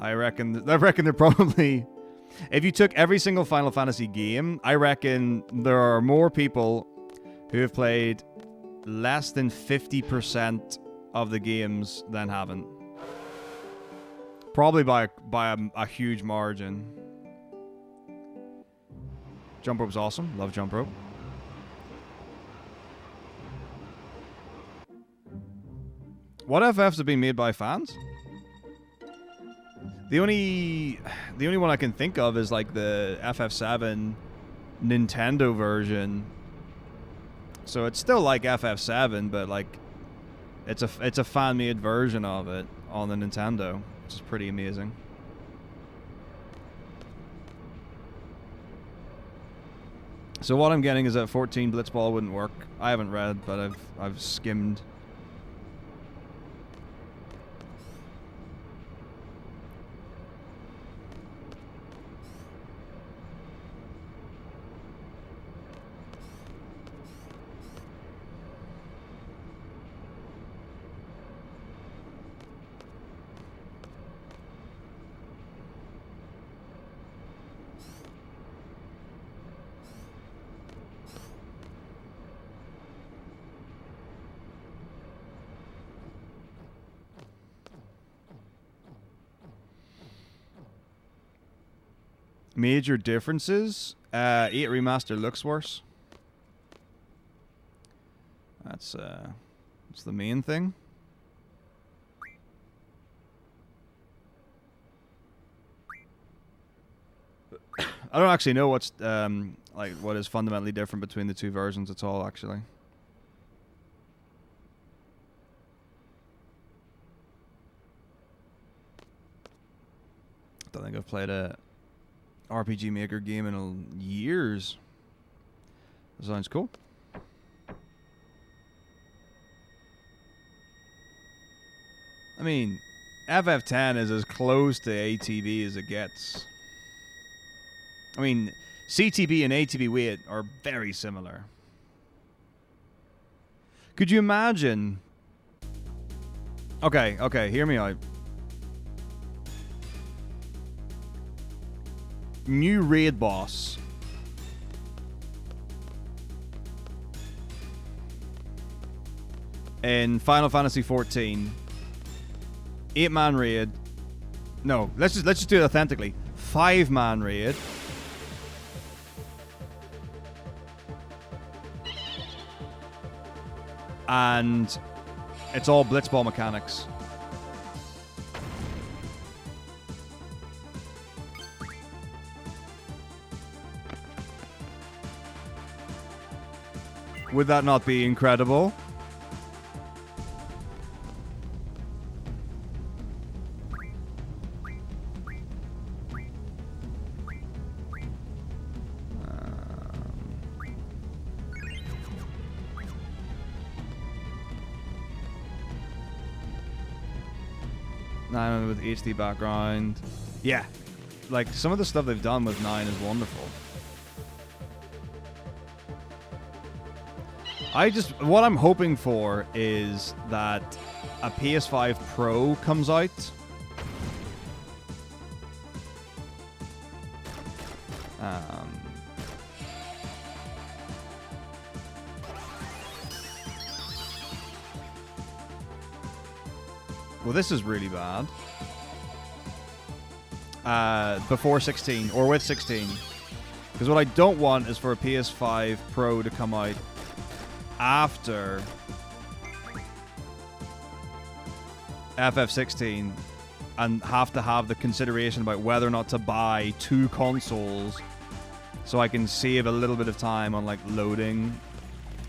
I reckon they're probably... If you took every single Final Fantasy game, I reckon there are more people who have played less than 50% of the games than haven't. Probably by a huge margin. Jump rope's awesome. Love jump rope. What FFs have been made by fans? The only one I can think of is like the FF7 Nintendo version. So it's still like FF7, but like it's a fan-made version of it on the Nintendo, which is pretty amazing. So what I'm getting is that 14 Blitzball wouldn't work. I haven't read, but I've skimmed. Major differences. 8 Remaster looks worse. That's the main thing. I don't actually know what's like what is fundamentally different between the two versions at all, actually. Don't think I've played a RPG Maker game in years. That sounds cool. I mean, FF10 is as close to ATV as it gets. I mean, CTB and ATB weight are very similar. Could you imagine? Okay, hear me out. New raid boss. In Final Fantasy 14. 8-man raid. No, let's just do it authentically. 5-man raid. And it's all blitzball mechanics. Would that not be incredible? With HD background. Yeah. Like, some of the stuff they've done with 9 is wonderful. What I'm hoping for is that a PS5 Pro comes out. Well, this is really bad. Before 16, or with 16. Because what I don't want is for a PS5 Pro to come out after FF16 and have to have the consideration about whether or not to buy 2 consoles so I can save a little bit of time on, like, loading.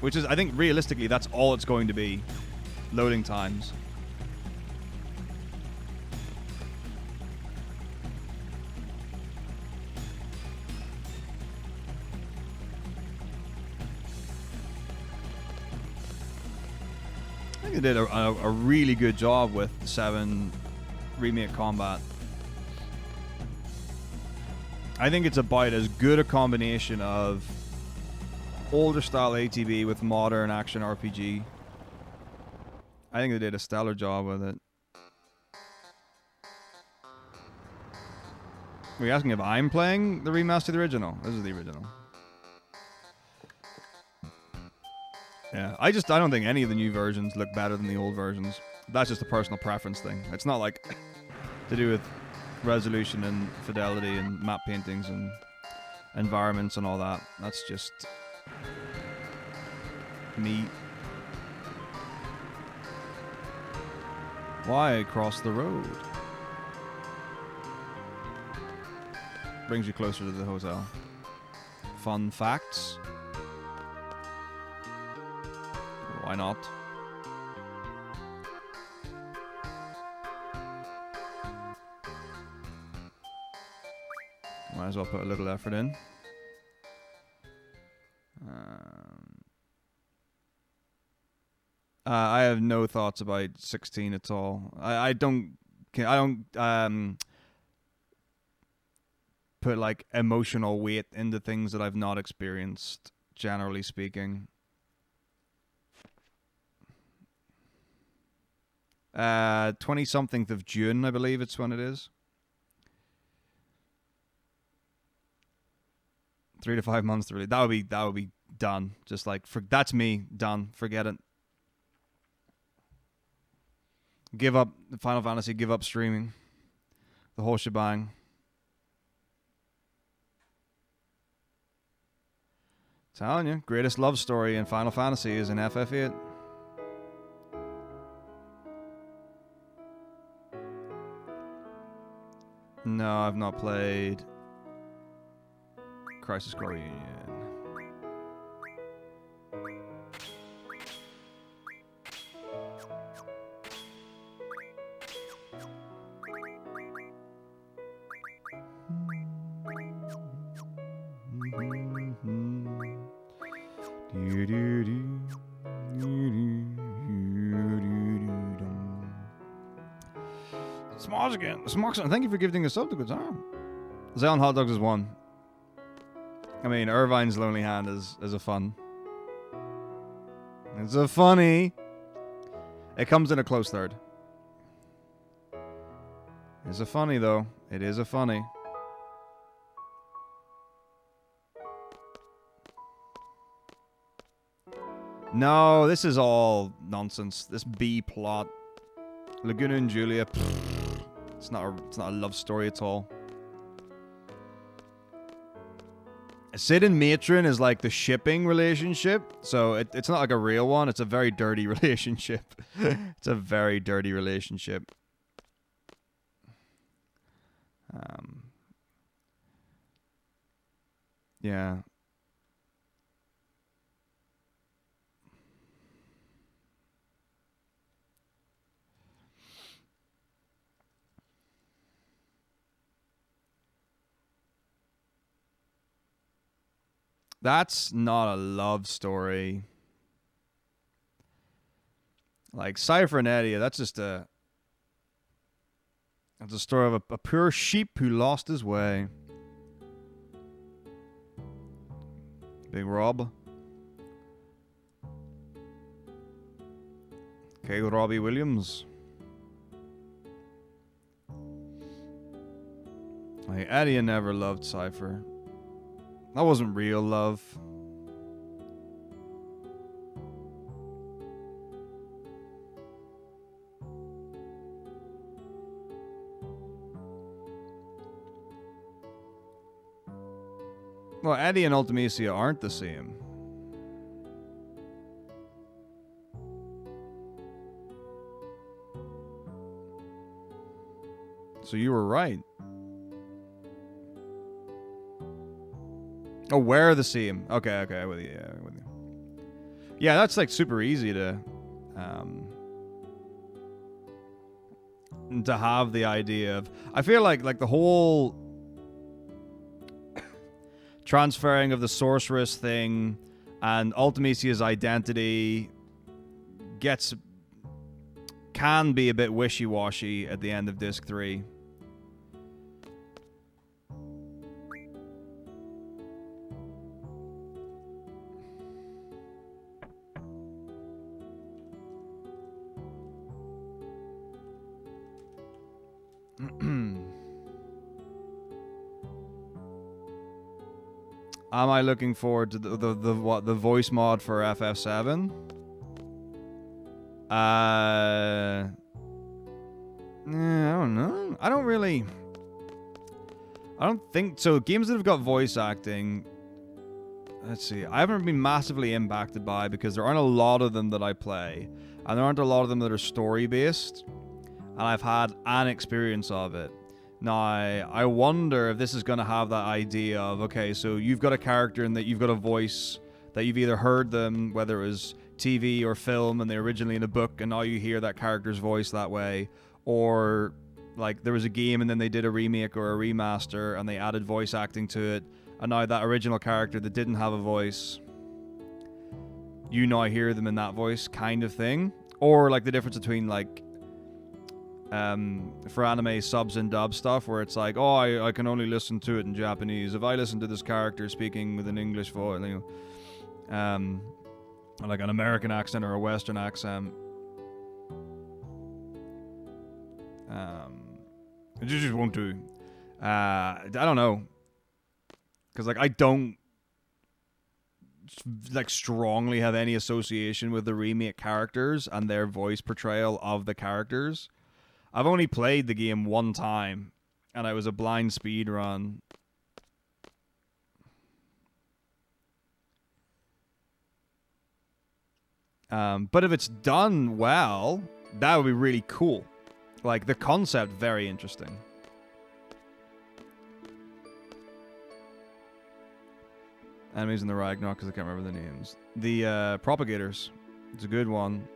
Which is, I think, realistically, that's all it's going to be. Loading times. I think they did a really good job with 7 Remake Combat. I think it's about as good a combination of older style ATB with modern action RPG. I think they did a stellar job with it. Are you asking if I'm playing the remastered original? This is the original. Yeah, I don't think any of the new versions look better than the old versions. That's just a personal preference thing. It's not like to do with resolution and fidelity and map paintings and environments and all that. That's just me. Why cross the road? Brings you closer to the hotel. Fun facts. Why not? Might as well put a little effort in. I have no thoughts about 16 at all. I don't put like emotional weight into things that I've not experienced, generally speaking. 20-something of June, I believe it's when it is. 3 to 5 months to release. That would be done. Just like that's me done. Forget it. Give up Final Fantasy. Give up streaming. The whole shebang. Telling you, greatest love story in Final Fantasy is in FF8. No, I've not played Crisis Core Reunion. Smosh again. Smosh, thank you for gifting a sub to good time. Zelon Hot Dogs is one. I mean, Irvine's Lonely Hand is a fun. It's a funny. It comes in a close third. It's a funny, though. It is a funny. No, this is all nonsense. This B plot. Laguna and Julia. Pfft, it's not a love story at all. Sid and Matron is like the shipping relationship, so it's not like a real one. It's a very dirty relationship. It's a very dirty relationship. Yeah. That's not a love story. Like Cypher and Eddie, that's just a story of a poor sheep who lost his way. Big Rob. Okay, Robbie Williams. Like, Eddie never loved Cypher. That wasn't real love. Well, Eddie and Ultimecia aren't the same. So you were right. Oh, where the same? Okay, with you. Yeah, with you. Yeah, that's like super easy to have the idea of. I feel like the whole transferring of the sorceress thing and Ultimecia's identity can be a bit wishy-washy at the end of Disc 3. Am I looking forward to the voice mod for FF7? I don't know. I don't think so. Games that have got voice acting, let's see. I haven't been massively impacted by because there aren't a lot of them that I play, and there aren't a lot of them that are story based, and I've had an experience of it. Now, I wonder if this is going to have that idea of, okay, so you've got a character and that you've got a voice that you've either heard them, whether it was TV or film, and they're originally in a book, and now you hear that character's voice that way, or like there was a game and then they did a remake or a remaster and they added voice acting to it, and now that original character that didn't have a voice, you now hear them in that voice kind of thing. Or like the difference between like for anime subs and dub stuff, where it's like, oh, I can only listen to it in Japanese. If I listen to this character speaking with an English voice, you know, like an American accent or a Western accent, it just won't do. I don't know, because like I don't like strongly have any association with the remake characters and their voice portrayal of the characters. I've only played the game one time, and it was a blind speed run. But if it's done well, that would be really cool. Like, the concept, very interesting. Enemies in the Ragnarok, because I can't remember the names. The Propagators. It's a good one.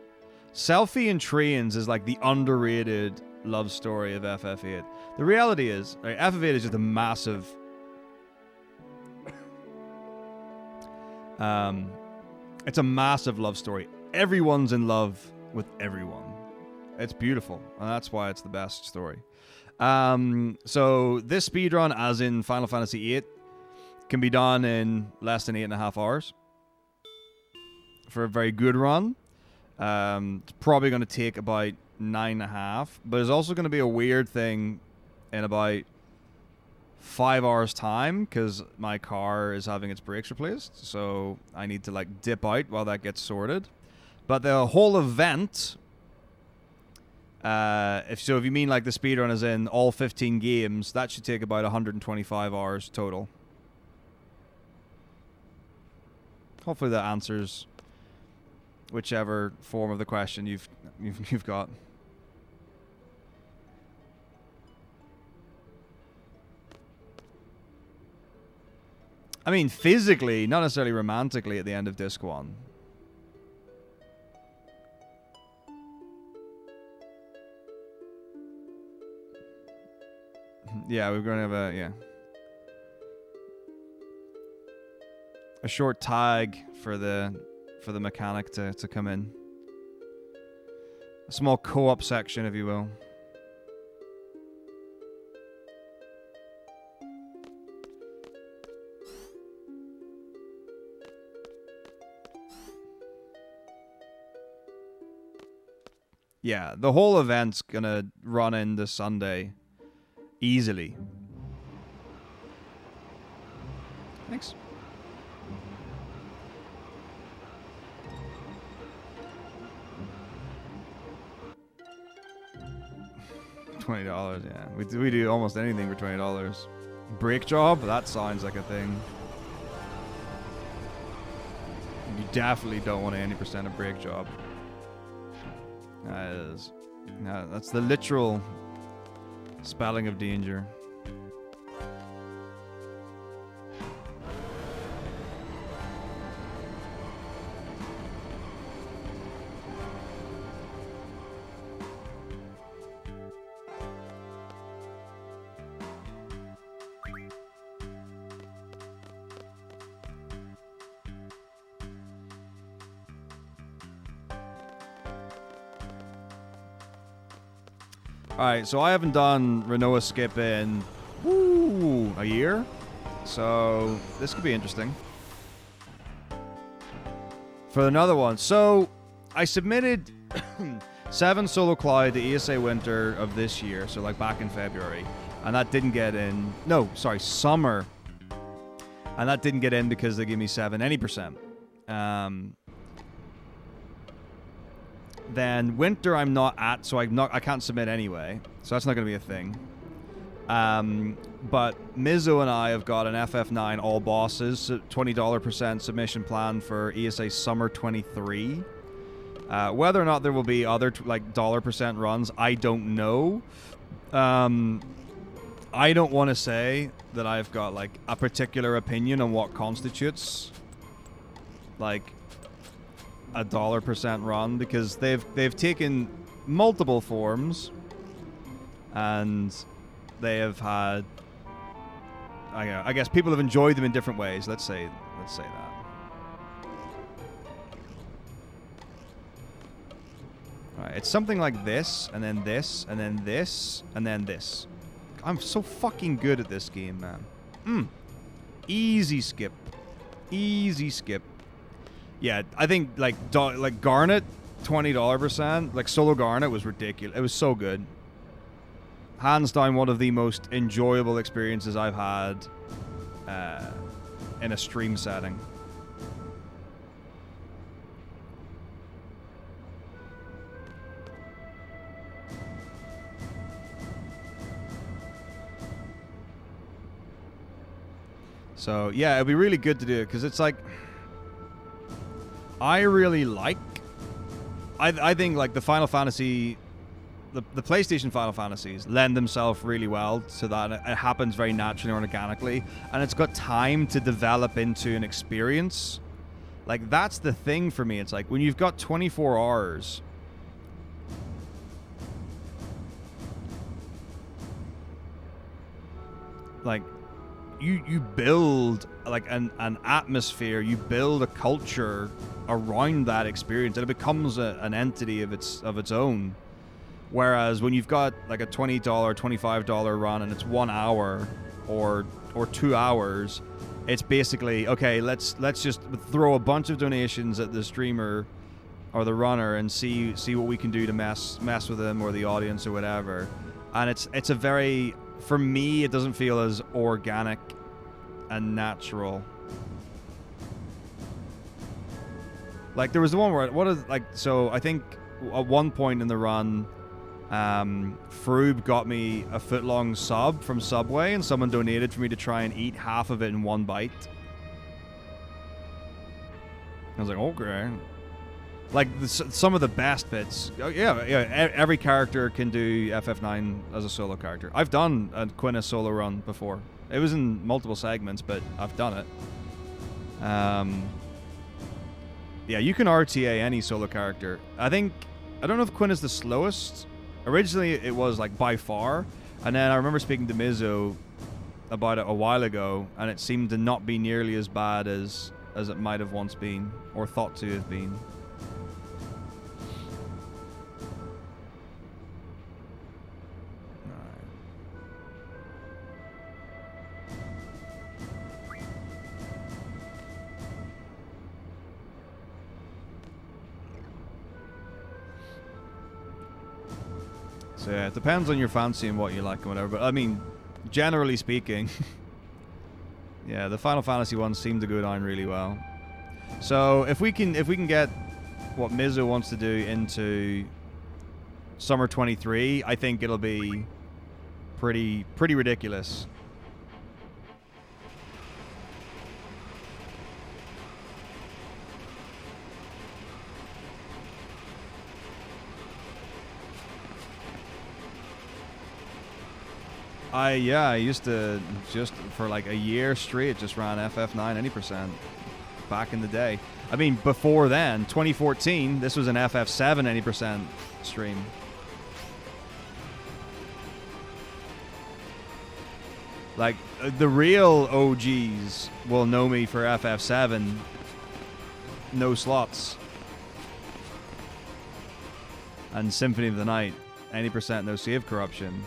Selphie and Trains is like the underrated love story of FF8. The reality is, right, FF8 is just a massive... it's a massive love story. Everyone's in love with everyone. It's beautiful, and that's why it's the best story. So this speedrun, as in Final Fantasy VIII, can be done in less than 8.5 hours for a very good run. It's probably going to take about 9.5, but there's also going to be a weird thing in about 5 hours time because my car is having its brakes replaced, so I need to like dip out while that gets sorted. But the whole event, if you mean like the speedrun is in all 15 games, that should take about 125 hours total. Hopefully that answers whichever form of the question you've got. I mean, physically, not necessarily romantically at the end of Disc 1. Yeah, we're going to have a short tag for the mechanic to come in. A small co-op section, if you will. Yeah, the whole event's gonna run into Sunday easily. Thanks. $20, yeah. We do almost anything for $20. Brake job? That sounds like a thing. You definitely don't want 80% of brake job. That is. No, that's the literal spelling of danger. Alright, so I haven't done Renoa Skip in a year. So this could be interesting. For another one. So I submitted 7 Solo Cloud to ESA Winter of this year, so like back in February. And that didn't get in. No, sorry, summer. And that didn't get in because they gave me 7 any percent. Then winter I'm not at, so I can't submit anyway. So that's not going to be a thing. But Mizzo and I have got an FF9 all bosses $20% submission plan for ESA Summer 23. Whether or not there will be other like $% runs, I don't know. I don't want to say that I've got like a particular opinion on what constitutes like a $% run, because they've taken multiple forms and they have had, I guess people have enjoyed them in different ways. Let's say that. All right, it's something like this, and then this, and then this, and then this. I'm so fucking good at this game, man. Easy skip. Easy skip. Yeah, I think like Garnet, $20%. Like Solo Garnet was ridiculous. It was so good. Hands down, one of the most enjoyable experiences I've had in a stream setting. So yeah, it'd be really good to do it because it's like I really like. I think like the Final Fantasy, the PlayStation Final Fantasies lend themselves really well to that. It happens very naturally and organically, and it's got time to develop into an experience. Like that's the thing for me. It's like when you've got 24 hours. Like you build like an atmosphere, you build a culture around that experience, and it becomes an entity of its own. Whereas when you've got like a $20, $25 run and it's 1 hour or 2 hours, it's basically okay. Let's just throw a bunch of donations at the streamer or the runner and see what we can do to mess with them or the audience or whatever. And it's a very, for me, it doesn't feel as organic and natural. Like there was the one where so I think at one point in the run, Froob got me a foot-long sub from Subway, and someone donated for me to try and eat half of it in one bite. I was like, okay. Like some of the best bits. Yeah. Every character can do FF9 as a solo character. I've done a Quina solo run before. It was in multiple segments, but I've done it. Yeah, you can RTA any solo character. I don't know if Quinn is the slowest. Originally, it was like by far, and then I remember speaking to Mizo about it a while ago, and it seemed to not be nearly as bad as it might have once been, or thought to have been. So yeah, it depends on your fancy and what you like and whatever. But I mean, generally speaking, yeah, the Final Fantasy ones seem to go down really well. So if we can get what Mizo wants to do into Summer 23, I think it'll be pretty ridiculous. I used to just for like a year straight just ran FF9 any percent back in the day. I mean, before then, 2014, this was an FF7 any percent stream. Like the real OGs will know me for FF7. No slots. And Symphony of the Night, any percent no save corruption.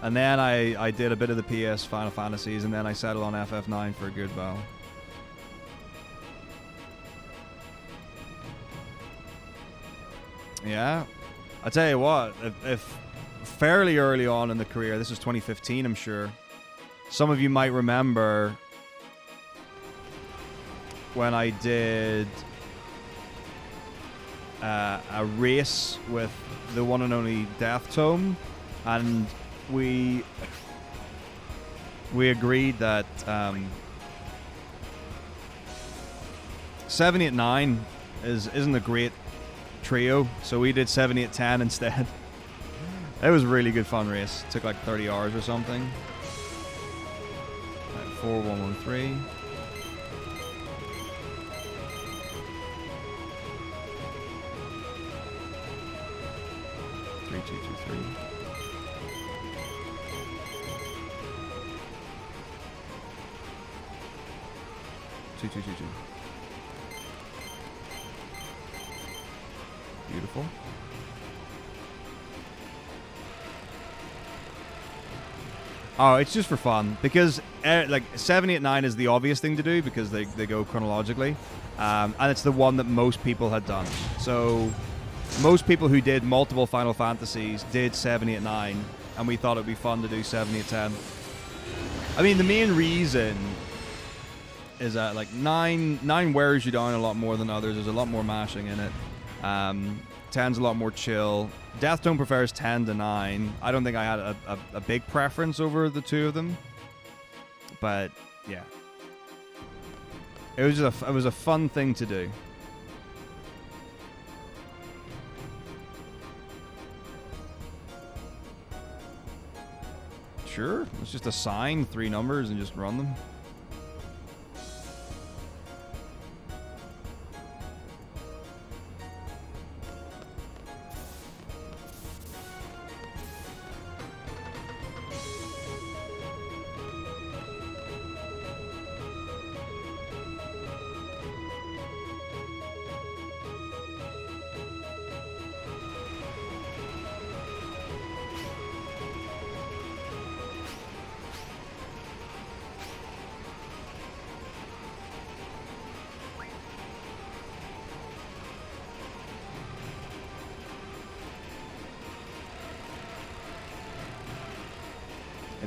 And then I did a bit of the PS Final Fantasies, and then I settled on FF9 for a good while. Yeah. I tell you what, if fairly early on in the career, this was 2015, I'm sure, some of you might remember when I did a race with the one and only Death Tome, and we agreed that 789 isn't a great trio, so we did 7810 instead. It was a really good fun race. It took like 30 hours or something. Right, 4113. Three, two, two, three. 2222. Beautiful. Oh, it's just for fun because like 789 is the obvious thing to do because they go chronologically, and it's the one that most people had done. So most people who did multiple Final Fantasies did 789, and we thought it'd be fun to do 7810. I mean, the main reason is that like 9 wears you down a lot more than others. There's a lot more mashing in it. 10's a lot more chill. Death Tone prefers 10 to 9. I don't think I had a big preference over the two of them, but yeah, it was a fun thing to do. Sure, let's just assign 3 numbers and just run them.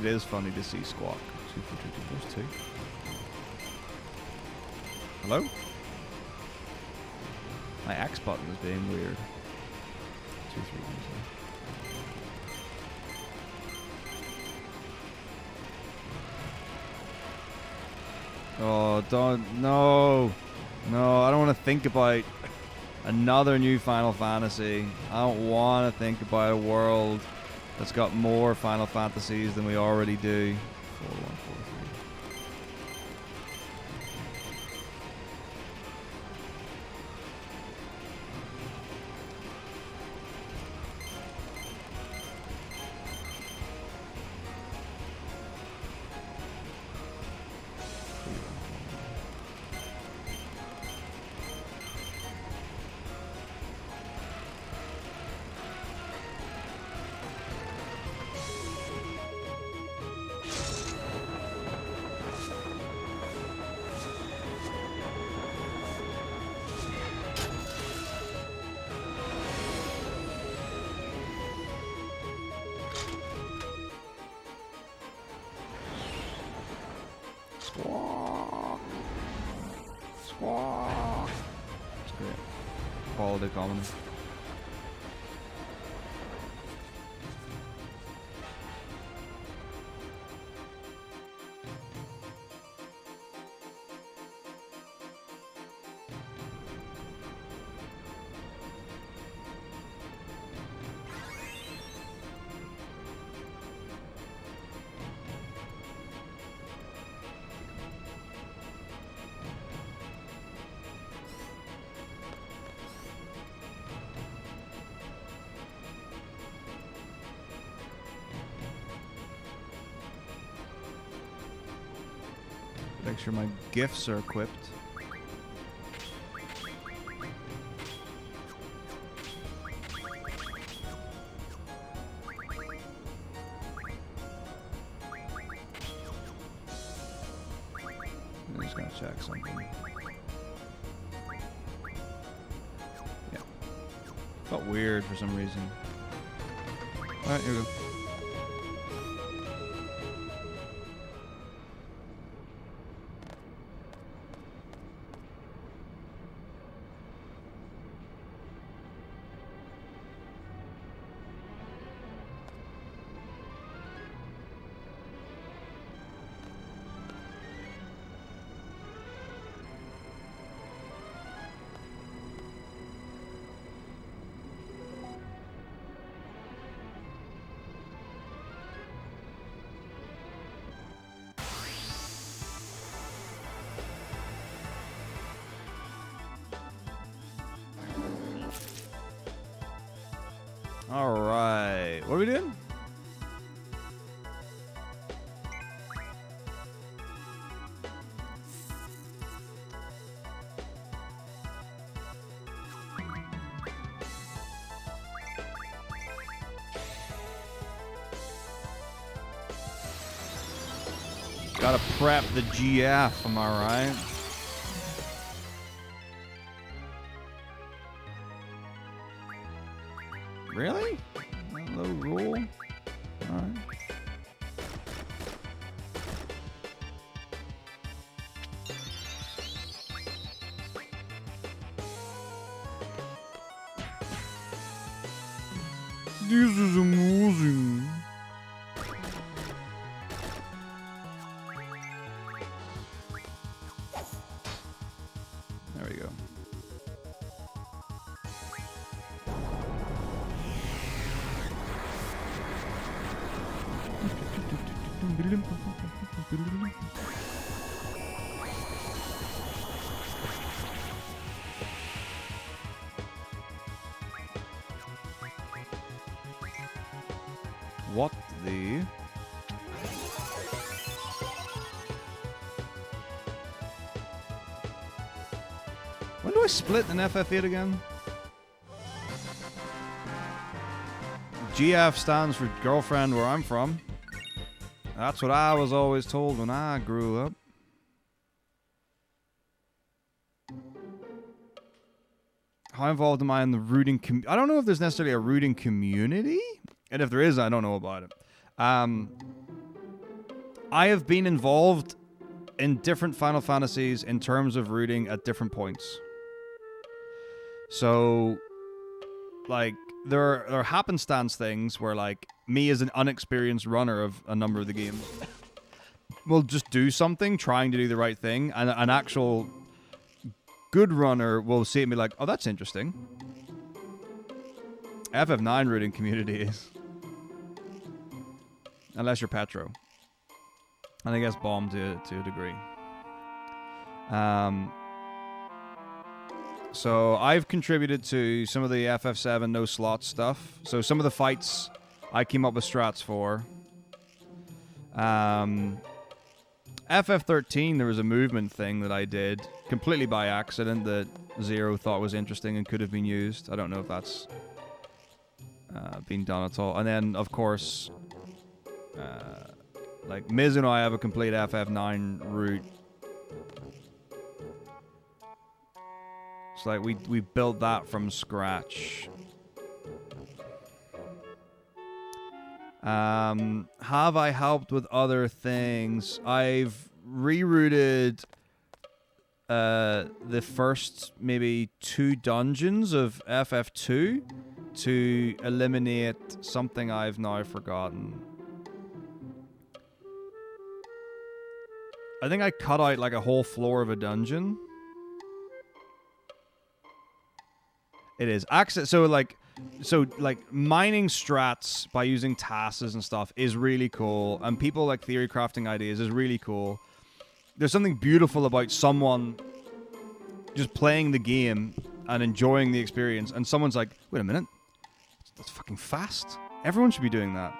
is funny to see Squawk. 2, 4, 2, 2, there's 2. Hello? My X button is being weird. 2, 3, 1, 2. Oh, don't. No. No, I don't want to think about another new Final Fantasy. I don't want to think about a world that's got more Final Fantasies than we already do. 4, 1, 4, 3. Squawk. Squawk. It's great. Quality comedy. Make sure my gifts are equipped. I'm just gonna check something. Yeah. Felt weird for some reason. Alright, here we go. All right, what are we doing? Gotta prep the GF, am I right? Really? Low roll? Alright. This is amazing. There we go. What the? When do I split an FF8 again? GF stands for girlfriend where I'm from. That's what I was always told when I grew up. How involved am I in the rooting community? I don't know if there's necessarily a rooting community. And if there is, I don't know about it. I have been involved in different Final Fantasies in terms of rooting at different points. So, like, there are happenstance things where, like, me as an unexperienced runner of a number of the games will just do something, trying to do the right thing, and an actual good runner will see it and be like, oh, that's interesting. FF9 rooting community is. Unless you're Petro. And I guess Bomb to a degree. So I've contributed to some of the FF7 no slot stuff. So some of the fights I came up with strats for. FF13, there was a movement thing that I did completely by accident that Zero thought was interesting and could have been used. I don't know if that's been done at all. And then, of course, like Miz and I have a complete FF9 route. It's like we built that from scratch. Have I helped with other things? I've rerouted the first maybe 2 dungeons of FF2 to eliminate something I've now forgotten. I think I cut out like a whole floor of a dungeon. It is access. So like mining strats by using tasks and stuff is really cool, and people like theory crafting ideas is really cool. There's something beautiful about someone just playing the game and enjoying the experience, and someone's like, wait a minute, that's fucking fast. Everyone should be doing that.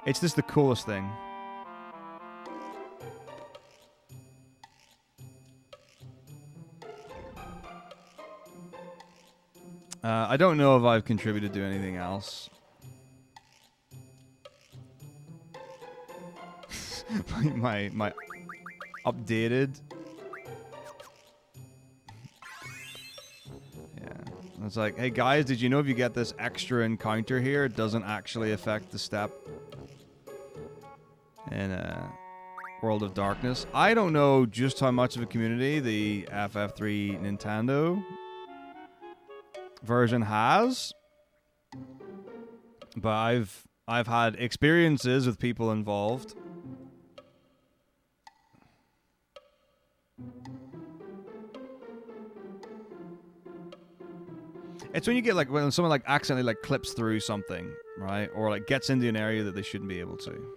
It's just the coolest thing. I don't know if I've contributed to anything else. my updated. Yeah, it's like, hey guys, did you know if you get this extra encounter here, it doesn't actually affect the step in World of Darkness. I don't know just how much of a community the FF3 Nintendo version has, but I've had experiences with people involved. It's when you get like when someone like accidentally like clips through something, right? Or like gets into an area that they shouldn't be able to.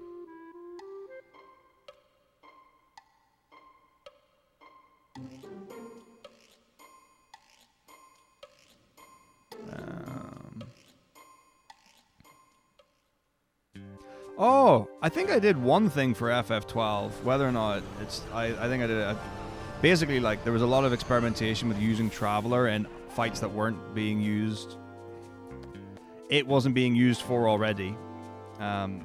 Oh, I think I did one thing for FF12. Whether or not it's, I think I did it. Basically, like there was a lot of experimentation with using Traveler and fights that weren't being used. It wasn't being used for already. So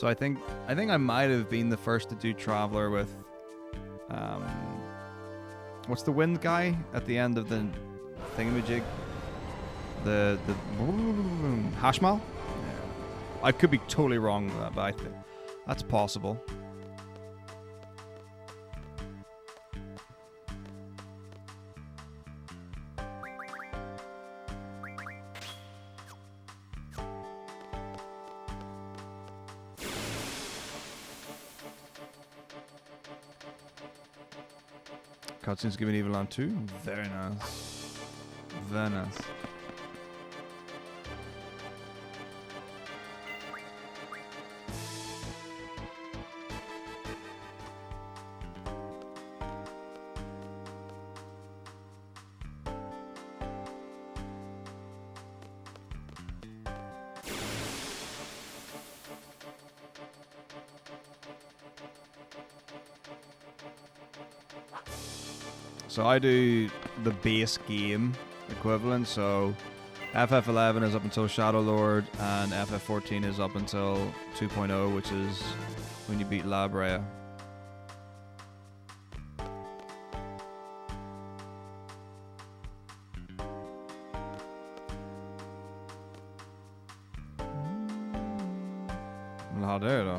I think I might have been the first to do Traveler with. What's the wind guy at the end of the thingamajig? The Hashmal? I could be totally wrong with that, but I think that's possible. Cutscenes giving Evil on 2? Very nice. Very nice. So I do the base game equivalent, so FF11 is up until Shadow Lord, and FF14 is up until 2.0, which is when you beat La Brea. La da da.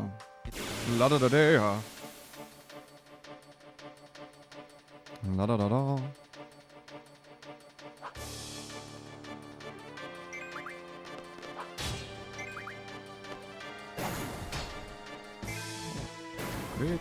La da da da. La da da da. Great.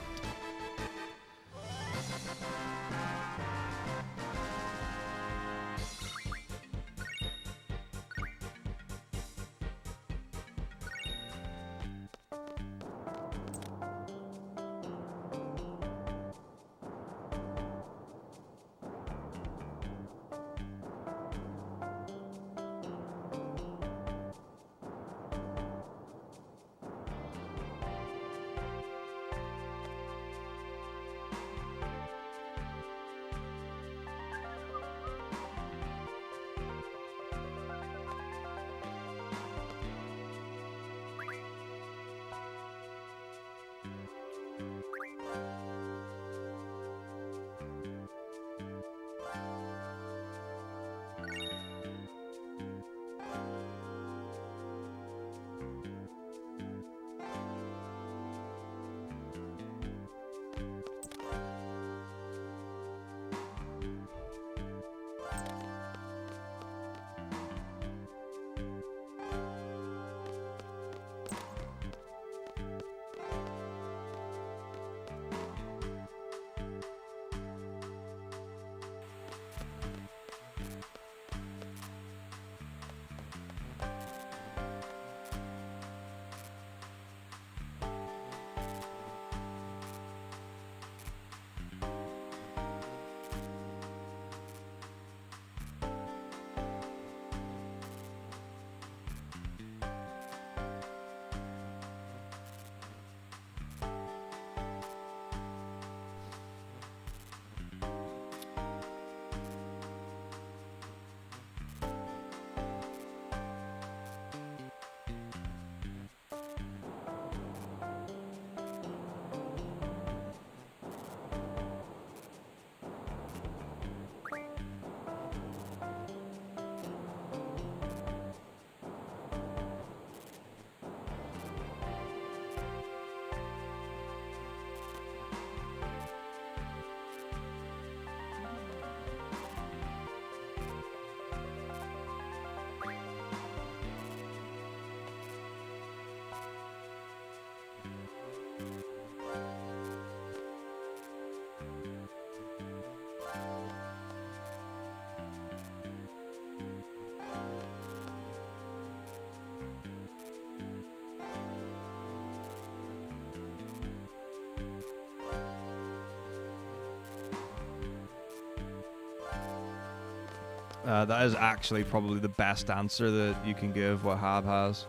That is actually probably the best answer that you can give what Hab has.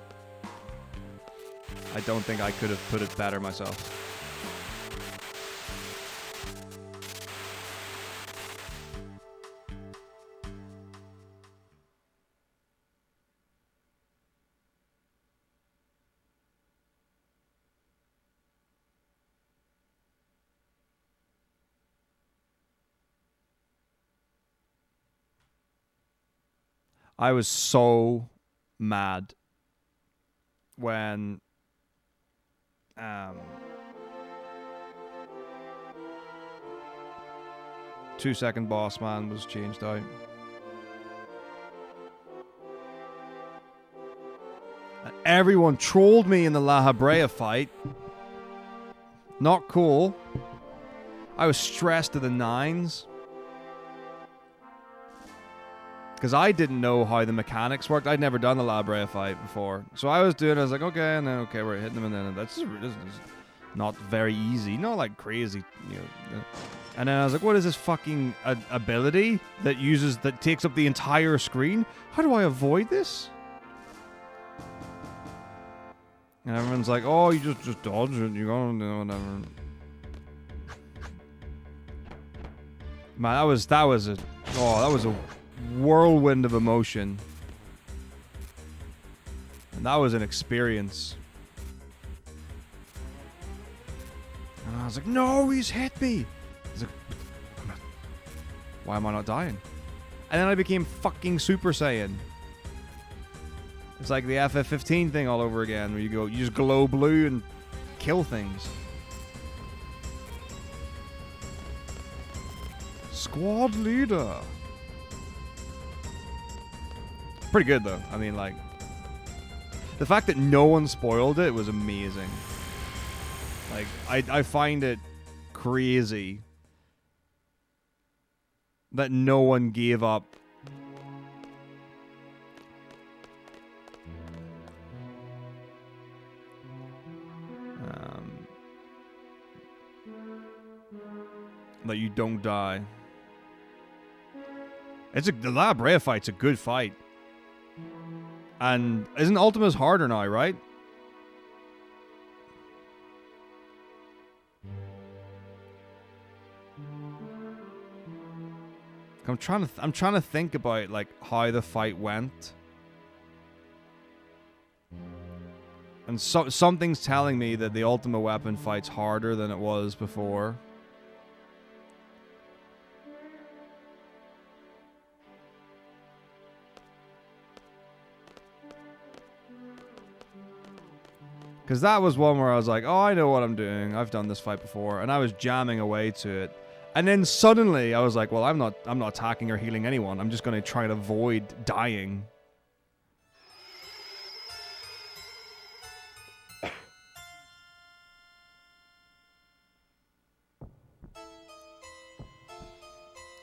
I don't think I could have put it better myself. I was so mad when 2-second boss man was changed out. And everyone trolled me in the La Habrea fight. Not cool. I was stressed to the nines. Because I didn't know how the mechanics worked. I'd never done the La Habrea fight before. So I was like, okay, and then, okay, we're hitting them, and then this is not very easy. Not like crazy, you know. And then I was like, what is this fucking ability that takes up the entire screen? How do I avoid this? And everyone's like, oh, you just dodge it, you go, whatever. Man, that was a whirlwind of emotion. And that was an experience. And I was like, no, he's hit me. I was like, why am I not dying? And then I became fucking Super Saiyan. It's like the FF15 thing all over again, where you just glow blue and kill things. Squad leader. Pretty good though. I mean, like, the fact that no one spoiled it was amazing. Like, I find it crazy that no one gave up. That you don't die. The La Brea fight's a good fight. And isn't Ultima's harder now, right? I'm trying to think about like how the fight went. And something's telling me that the Ultima weapon fight's harder than it was before. Because that was one where I was like, oh, I know what I'm doing. I've done this fight before. And I was jamming away to it. And then suddenly I was like, well, I'm not attacking or healing anyone. I'm just going to try and avoid dying.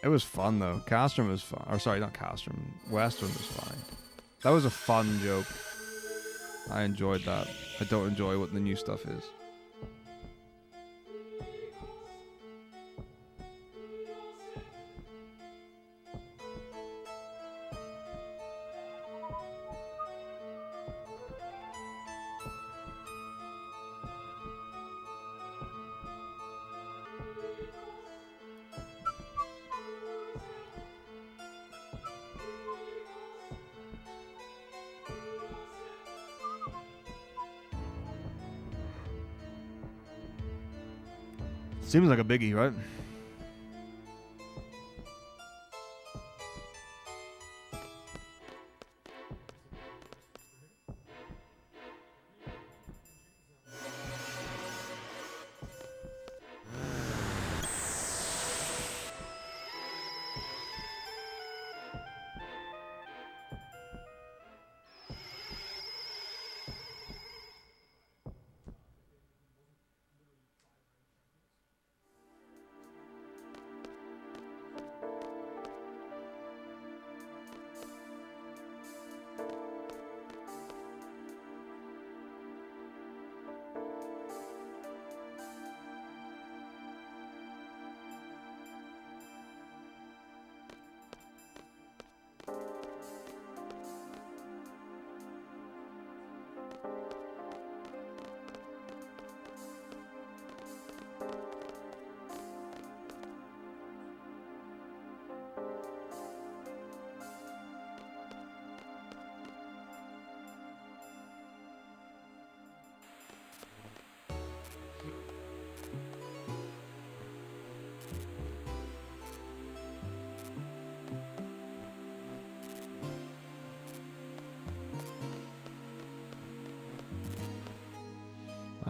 It was fun, though. Castrum was fun. Or sorry, not Castrum. Western was fine. That was a fun joke. I enjoyed that. I don't enjoy what the new stuff is. Seems like a biggie, right?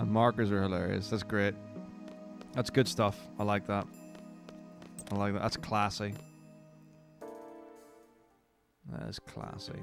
Markers are hilarious. That's great. That's good stuff. I like that. I like that. That's classy. That is classy.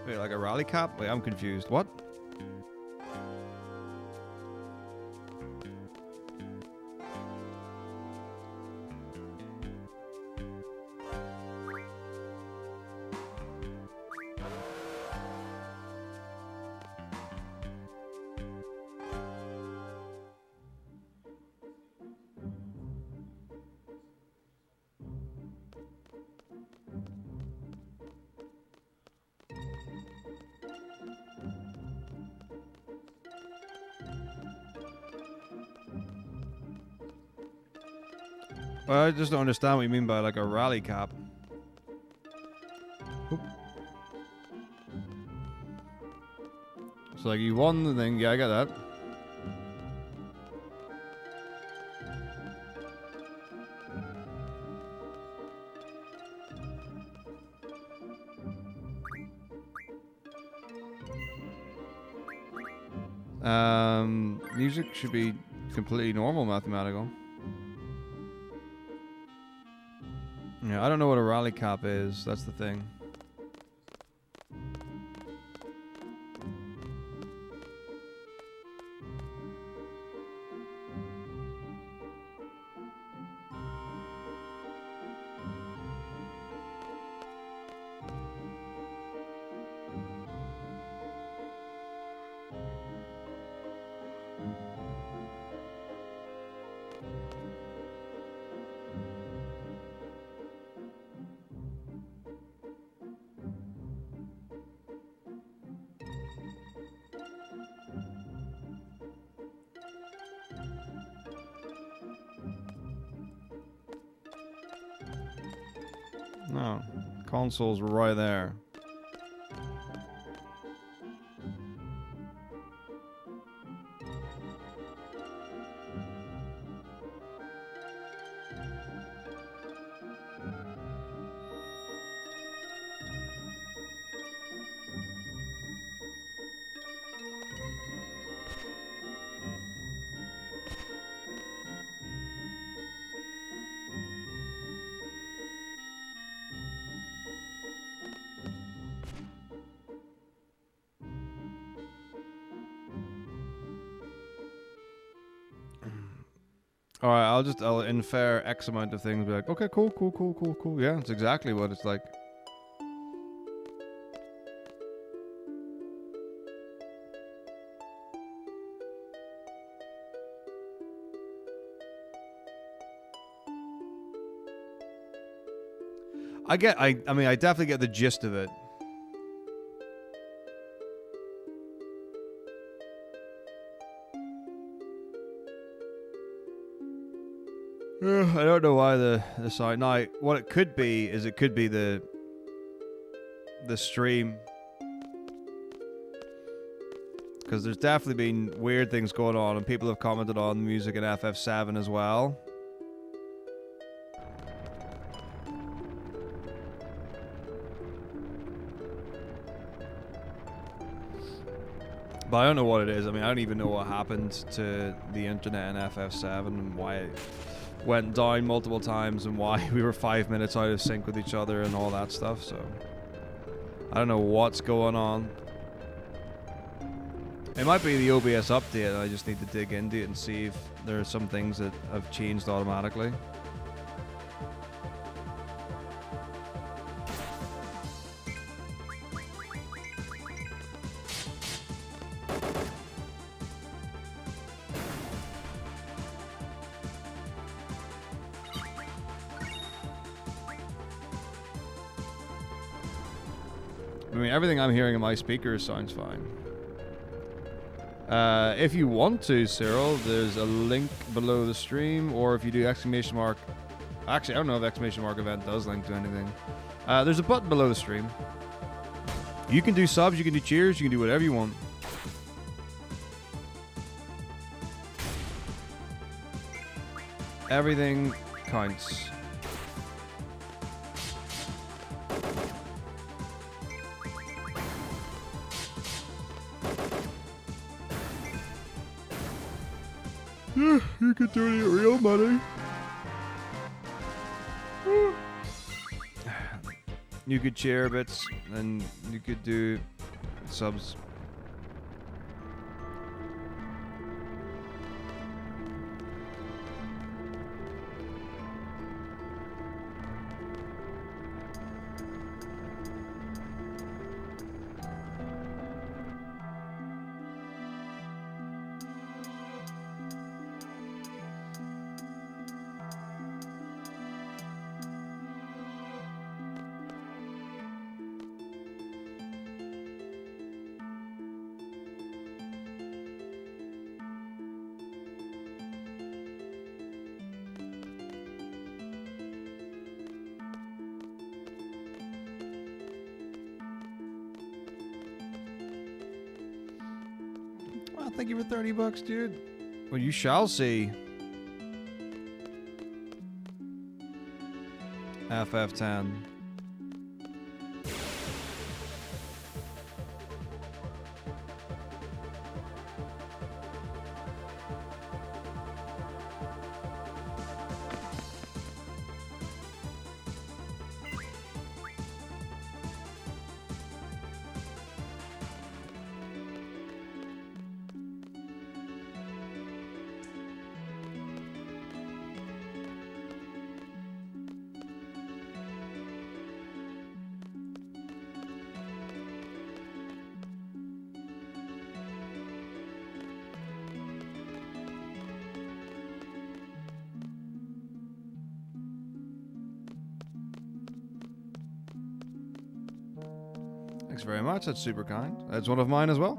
Wait, like a rally cap? Wait, I'm confused. What? Well, I just don't understand what you mean by like a rally cap. Oop. So like you won the thing, yeah, I got that. Music should be completely normal mathematical. Yeah, I don't know what a rally cap is. That's the thing. No, console's right there. All right, I'll infer X amount of things. Be like, okay, cool. Yeah, it's exactly what it's like. I mean, I definitely get the gist of it. I don't know why the side. Now, what it could be is it could be the stream, because there's definitely been weird things going on, and people have commented on music in FF7 as well. But I don't know what it is. I mean, I don't even know what happened to the internet in FF7 and why it went down multiple times and why we were 5 minutes out of sync with each other and all that stuff. So I don't know what's going on. It might be the OBS update. I just need to dig into it and see if there are some things that have changed automatically. I mean, everything I'm hearing in my speakers sounds fine. If you want to, Cyril, there's a link below the stream, or if you do exclamation mark... Actually, I don't know if exclamation mark event does link to anything. There's a button below the stream. You can do subs, you can do cheers, you can do whatever you want. Everything counts. You could donate real money. You could share bits, and you could do subs. Well, thank you for $30, dude. Well, you shall see. FF10. Thanks very much. That's super kind. That's one of mine as well.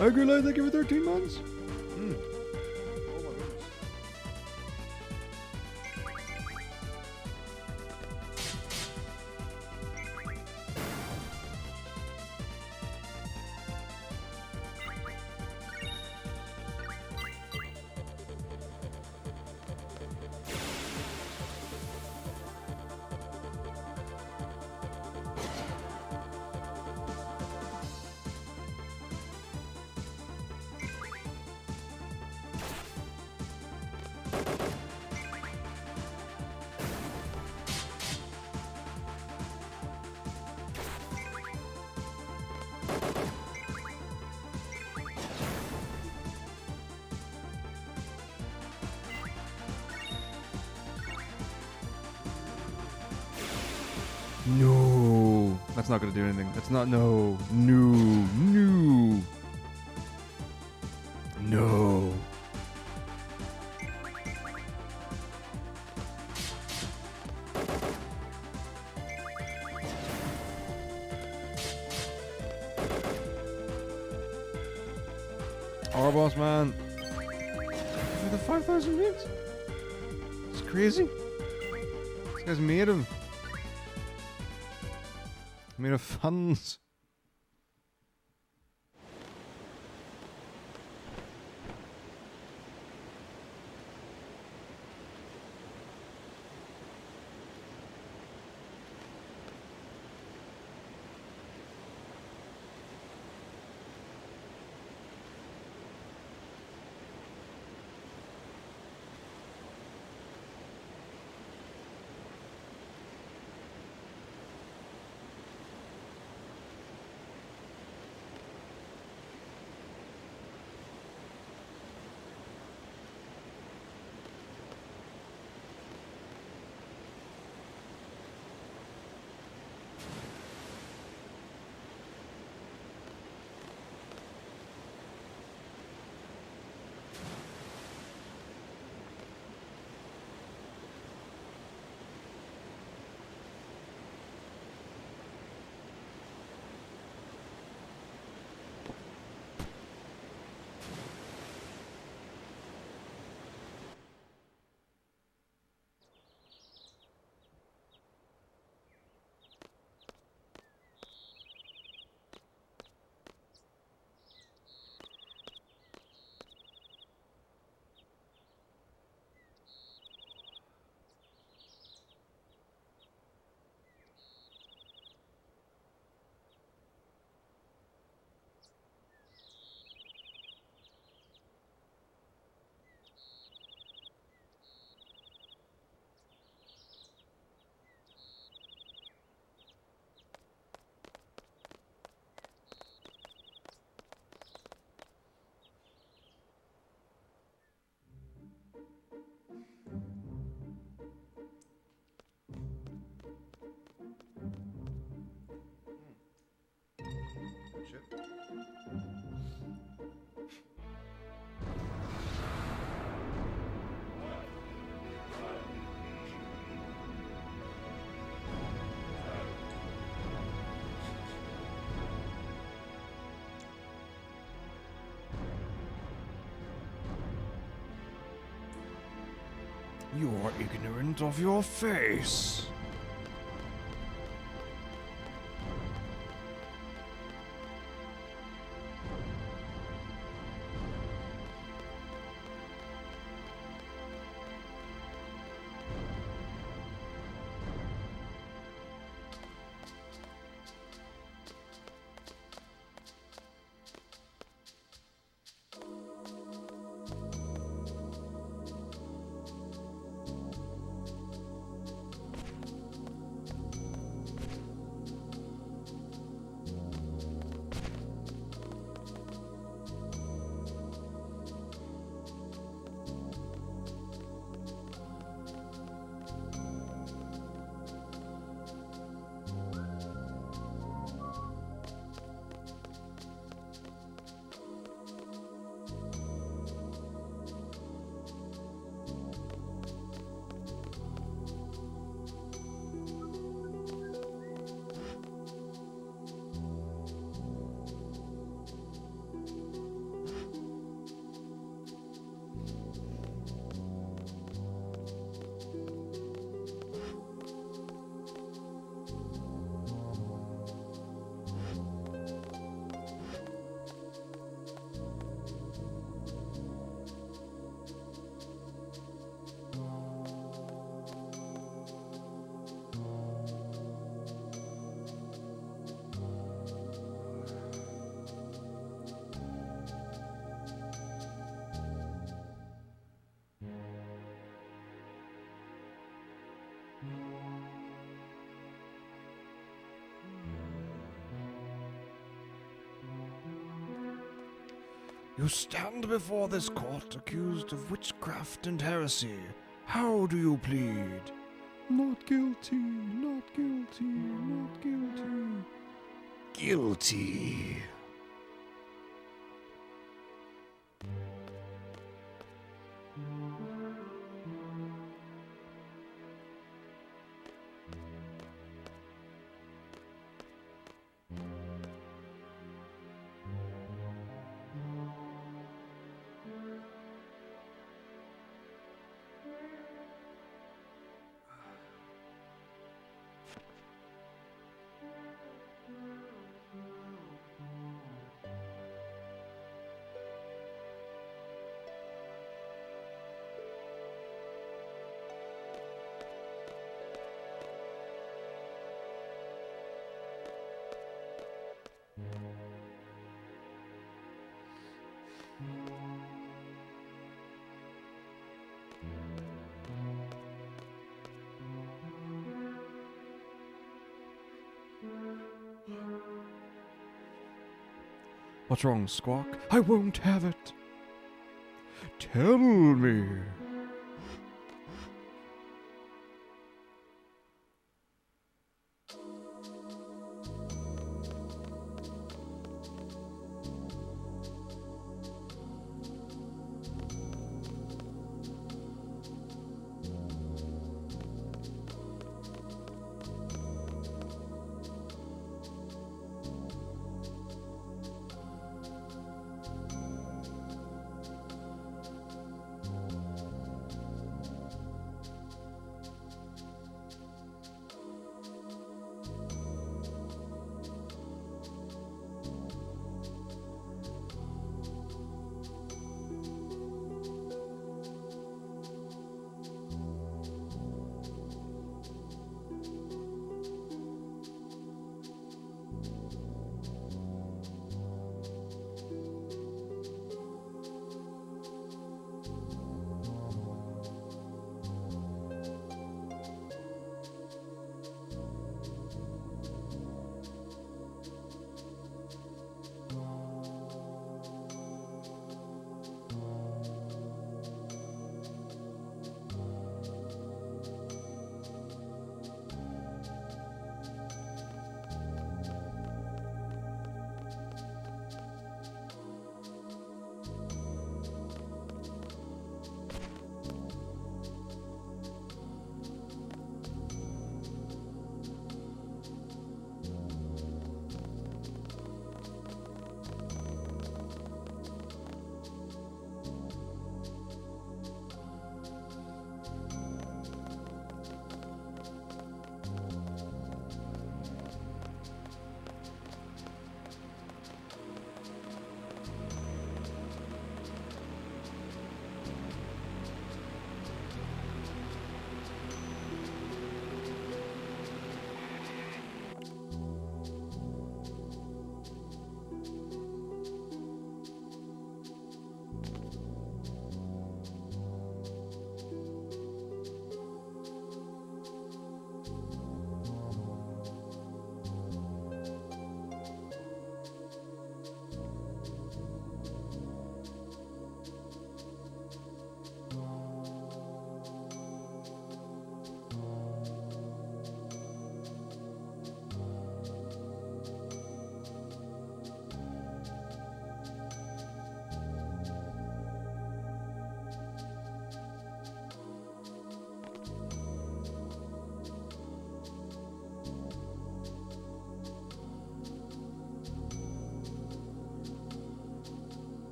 Agrilight, thank you for 13 months. Oh my goodness. No, that's not gonna do anything. That's not. No. Our boss man. For the 5,000 views. It's crazy. This guy's made of funds. You are ignorant of your face. You stand before this court accused of witchcraft and heresy. How do you plead? Not guilty, not guilty, not guilty. Guilty. What's wrong, Squawk? I won't have it. Tell me.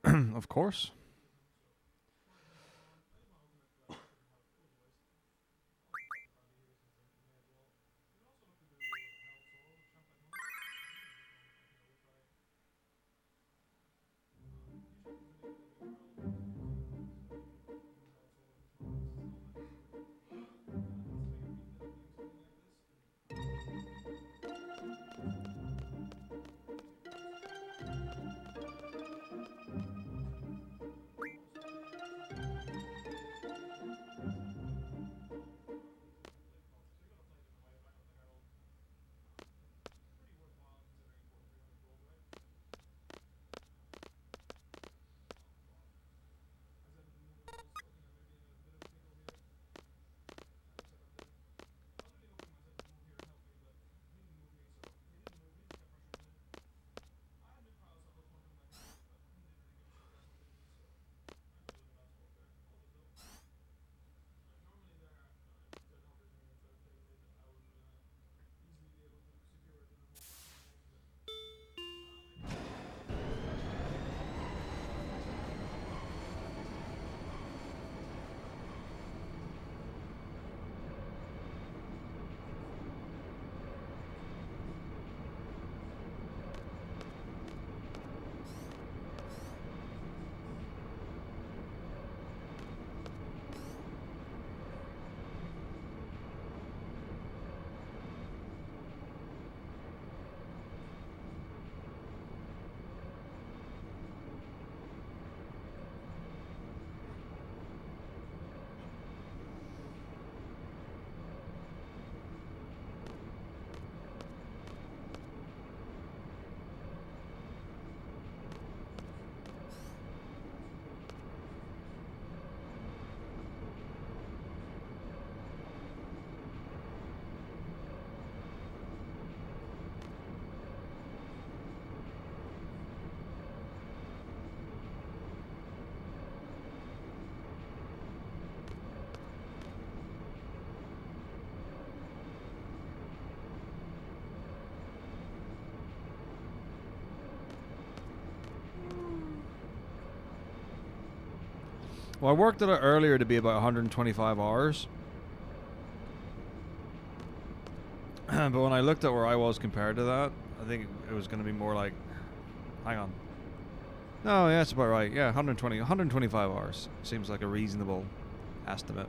Of course. Well, I worked it out earlier to be about 125 hours. But when I looked at where I was compared to that, I think it was going to be more like... Hang on. No, yeah, that's about right. Yeah, 125 hours. Seems like a reasonable estimate.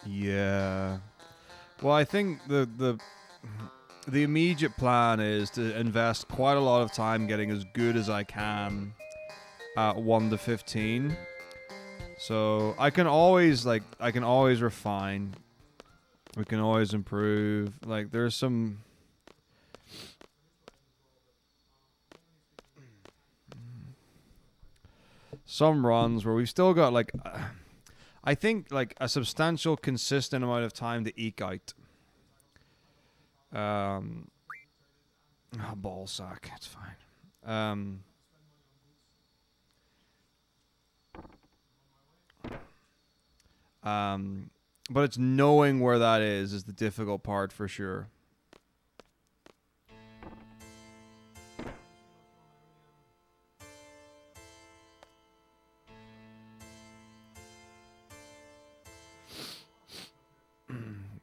Yeah. Well, I think the immediate plan is to invest quite a lot of time getting as good as I can at 1 to 15. So I can always refine. We can always improve. Like there's some runs where we've still got like I think like a substantial consistent amount of time to eke out. Ball sack, it's fine. But it's knowing where that is the difficult part for sure.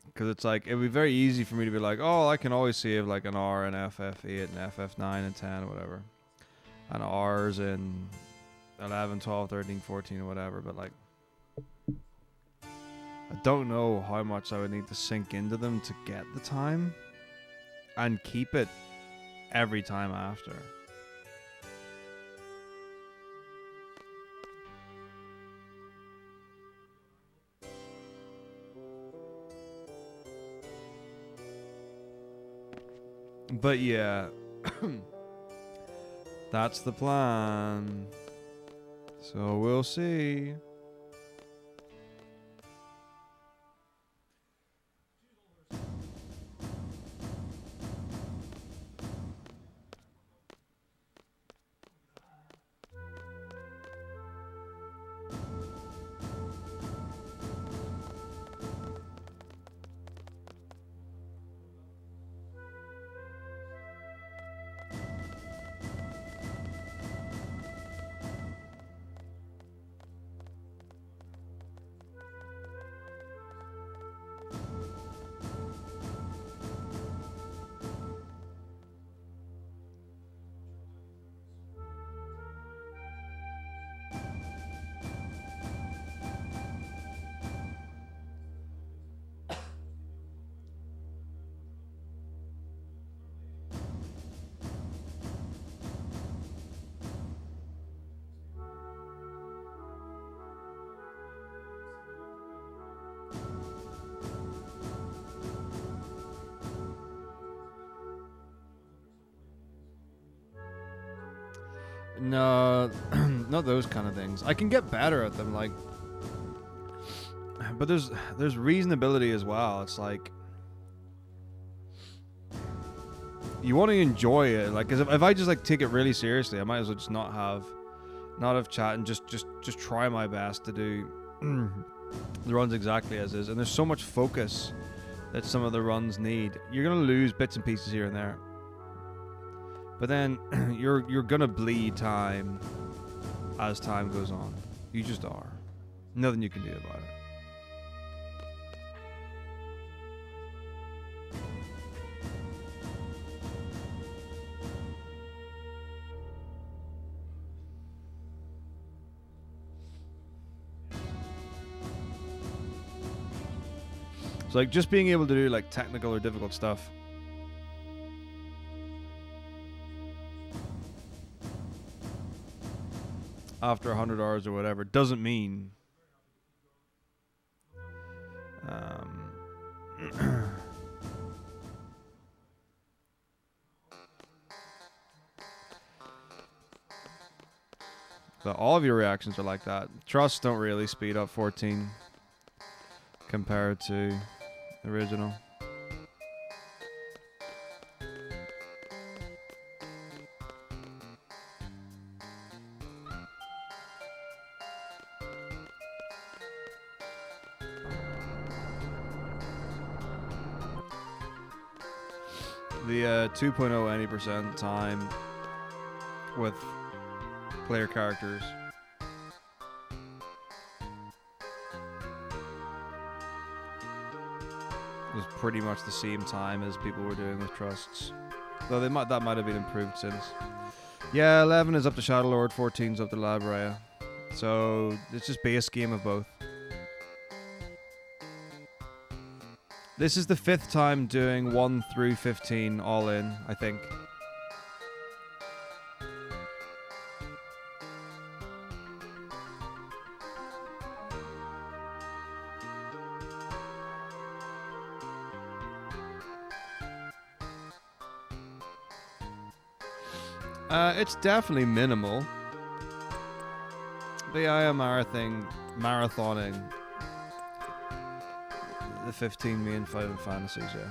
Because it's like, it'd be very easy for me to be like, oh, I can always save like an R in FF8 and FF9 and 10 or whatever. And R's in 11, 12, 13, 14 or whatever. But like, I don't know how much I would need to sink into them to get the time and keep it every time after. But yeah, that's the plan. So we'll see. No, not those kind of things. I can get better at them, like, but there's reasonability as well. It's like you want to enjoy it, like, 'cause if I just like take it really seriously, I might as well just not have chat and just try my best to do the runs exactly as is. And there's so much focus that some of the runs need. You're gonna lose bits and pieces here and there. But then you're gonna bleed time as time goes on. You just are. Nothing you can do about it. So like just being able to do like technical or difficult stuff after 100 hours or whatever doesn't mean that all of your reactions are like that. Trusts don't really speed up 14 compared to the original. The 2.0 any percent time with player characters was pretty much the same time as people were doing with trusts. Though that might have been improved since. Yeah, 11 is up to Shadowlord, 14 is up to Labrea. So it's just base game of both. This is the 5th time doing 1 through 15 all in, I think. It's definitely minimal. But yeah, I am marathoning the 15 main Final Fantasies, yeah.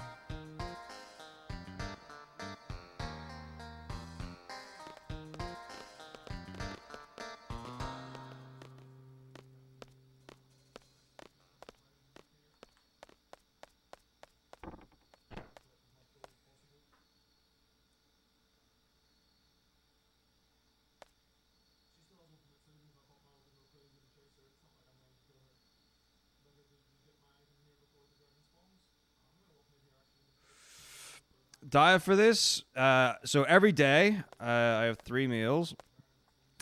Diet for this. So every day, I have 3 meals.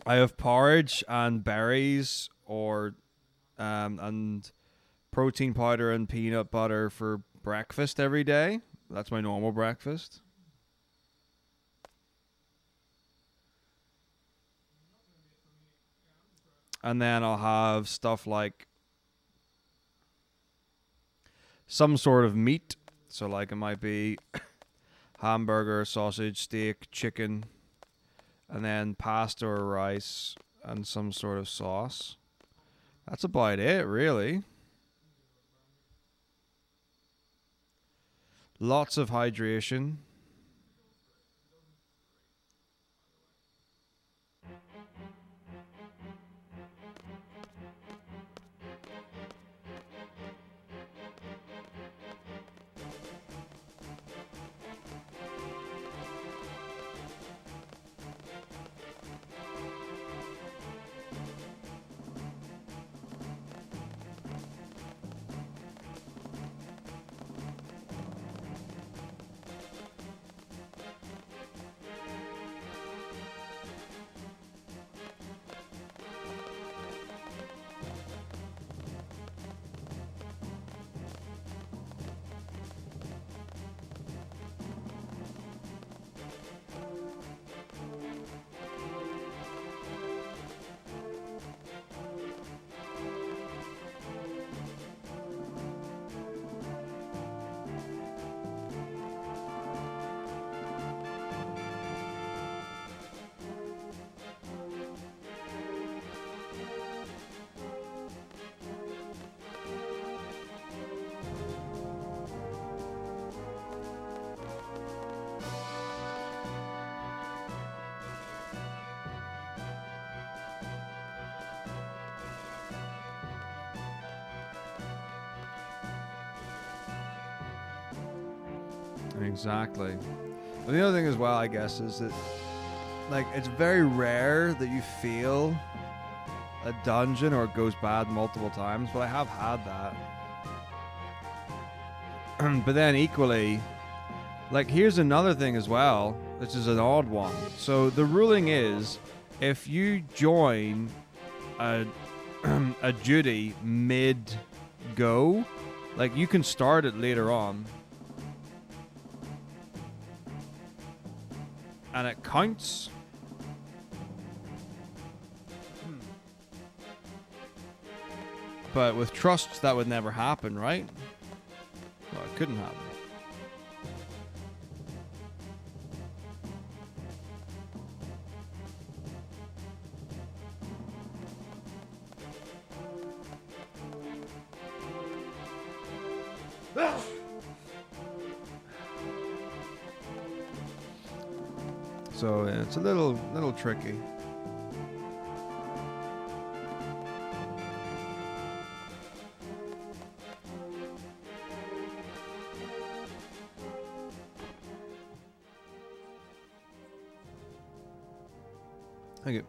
I have porridge and berries, or and protein powder and peanut butter for breakfast every day. That's my normal breakfast. And then I'll have stuff like some sort of meat. So like it might be hamburger, sausage, steak, chicken, and then pasta or rice and some sort of sauce. That's about it, really. Lots of hydration. Exactly. And the other thing as well, I guess, is that like it's very rare that you feel a dungeon or it goes bad multiple times, but I have had that. But then equally, like here's another thing as well, which is an odd one. So the ruling is if you join a a duty mid go, like you can start it later on. And it counts. But with trust, that would never happen, right? Well, it couldn't happen. So yeah, it's a little tricky. Thank you.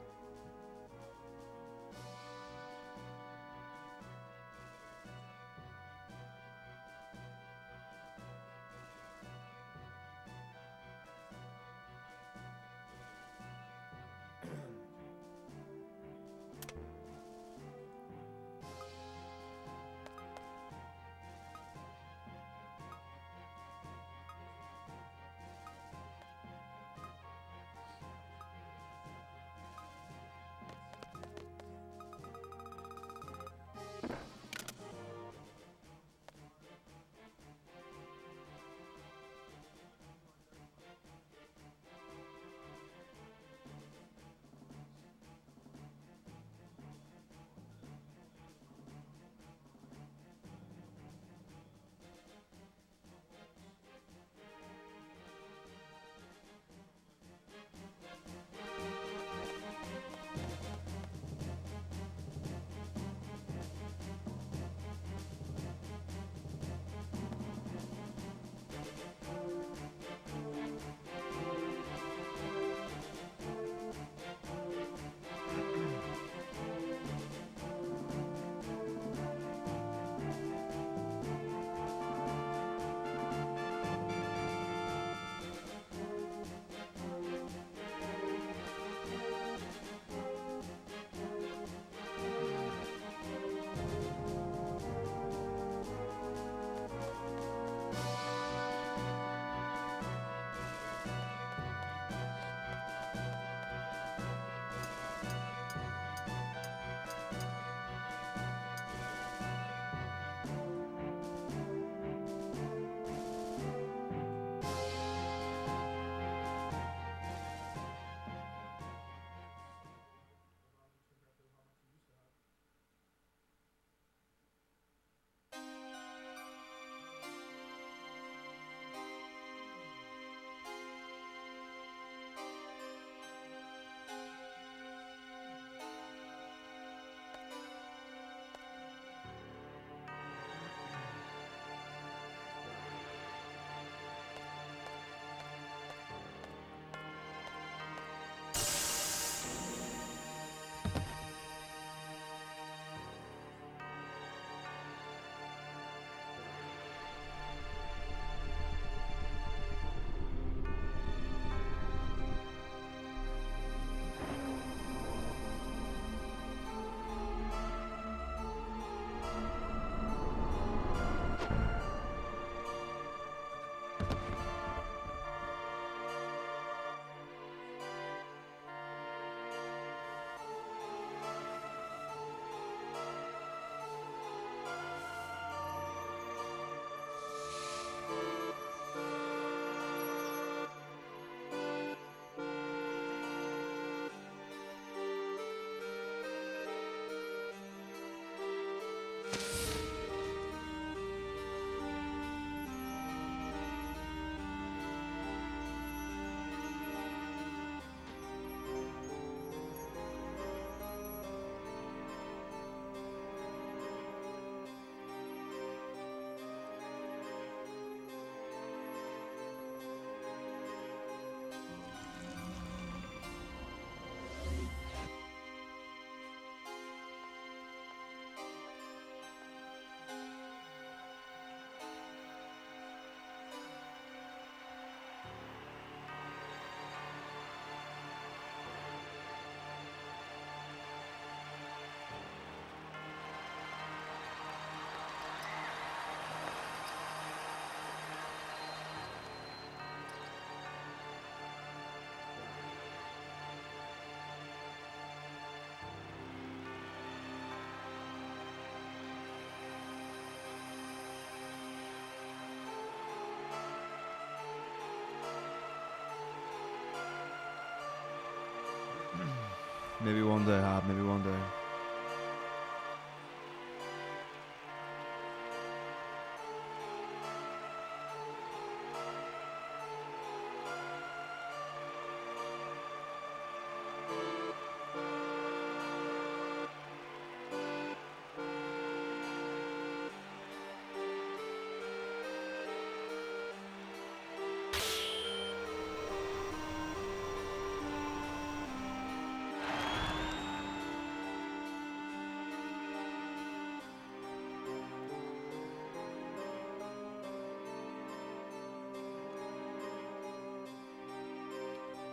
Maybe one day, Hab. Maybe one day.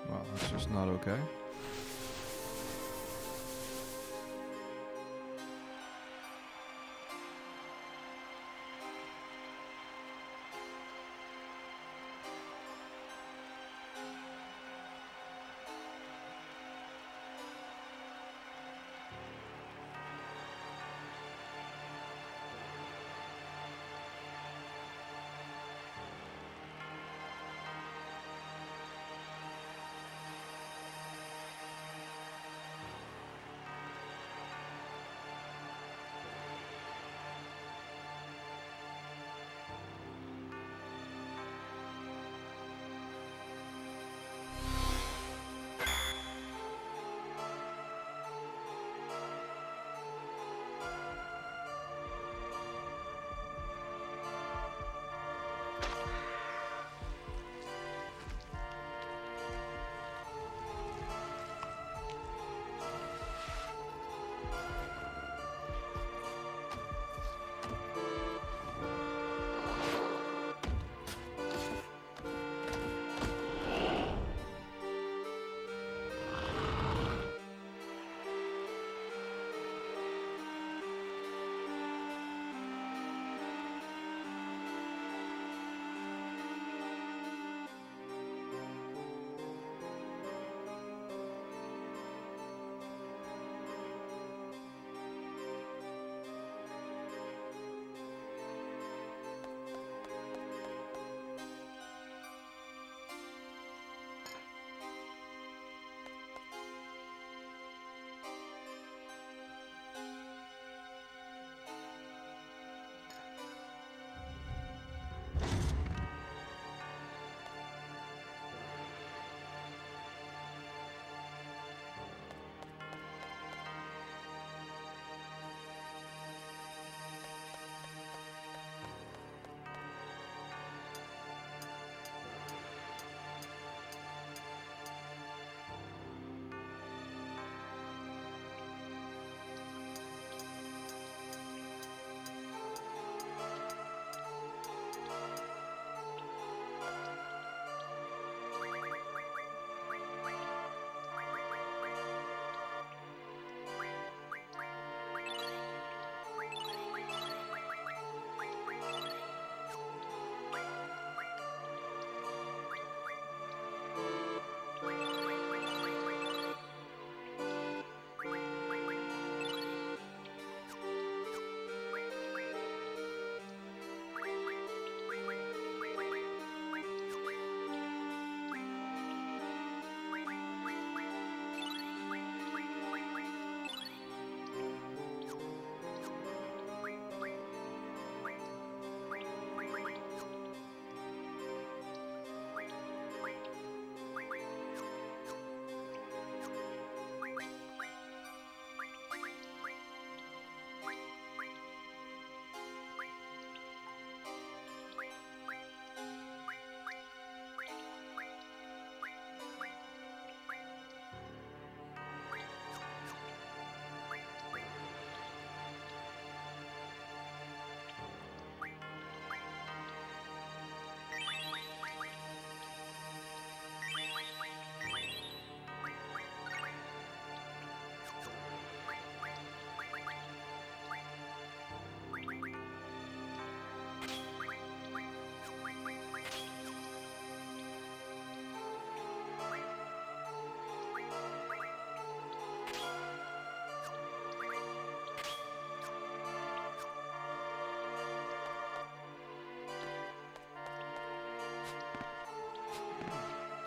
Well, that's just not okay.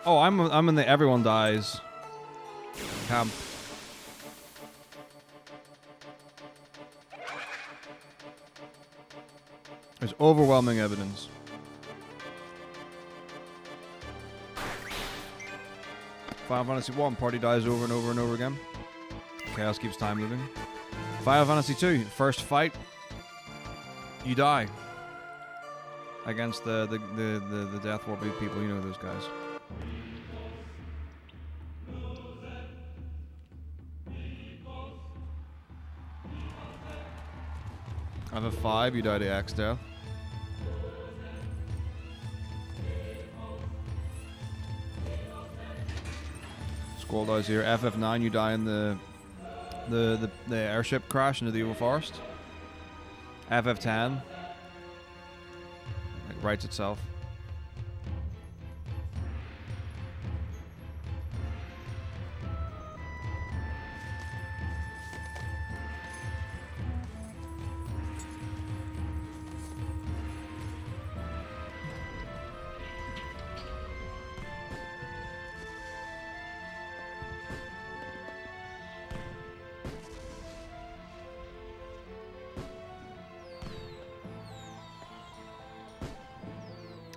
Oh, I'm in the everyone dies camp. There's overwhelming evidence. Final Fantasy 1, party dies over and over and over again. Chaos keeps time moving. Final Fantasy 2, first fight, you die. Against the Death Warp people, you know those guys. FF5, you die to X Death. Squall dies here. FF9, you die in the airship crash into the Evil Forest. FF10, like writes itself.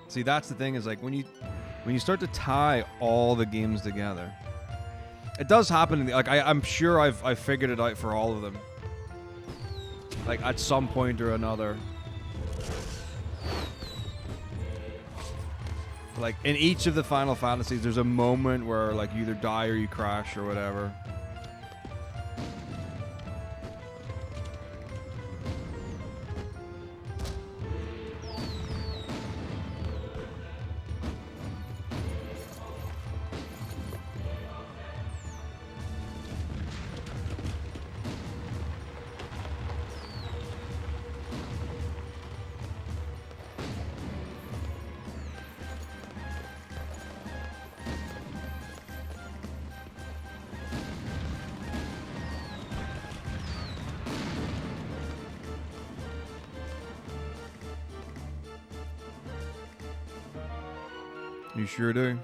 See, that's the thing, is like when you start to tie all the games together, it does happen. In the, like I'm sure I've figured it out for all of them. Like at some point or another. Like in each of the Final Fantasies, there's a moment where like you either die or you crash or whatever. You sure do.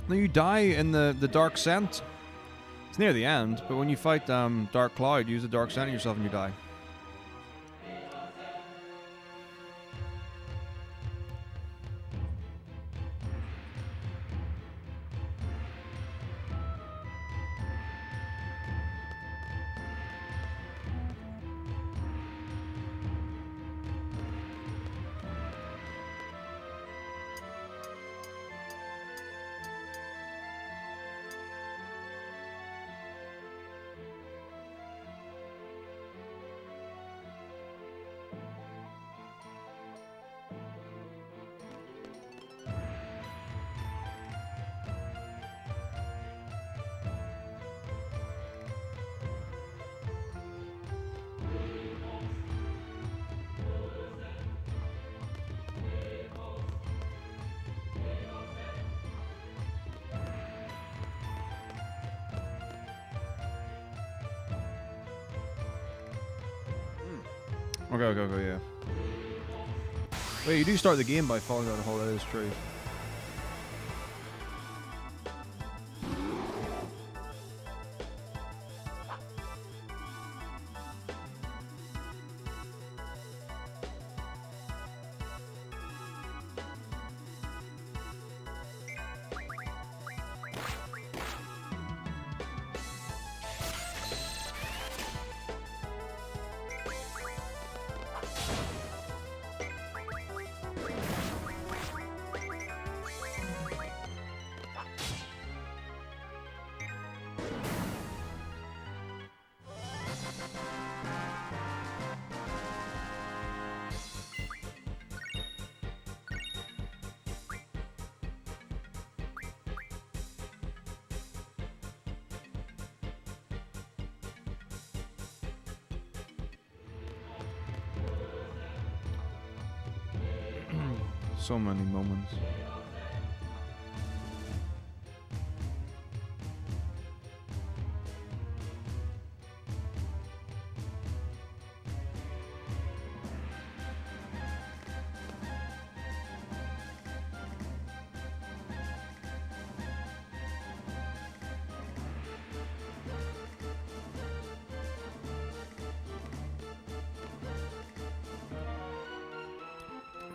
No, you die in the Dark Scent. It's near the end, but when you fight Dark Cloud, use the Dark Scent on yourself and you die. Okay, yeah. Wait, you do start the game by falling down a hole, that is true. So many moments.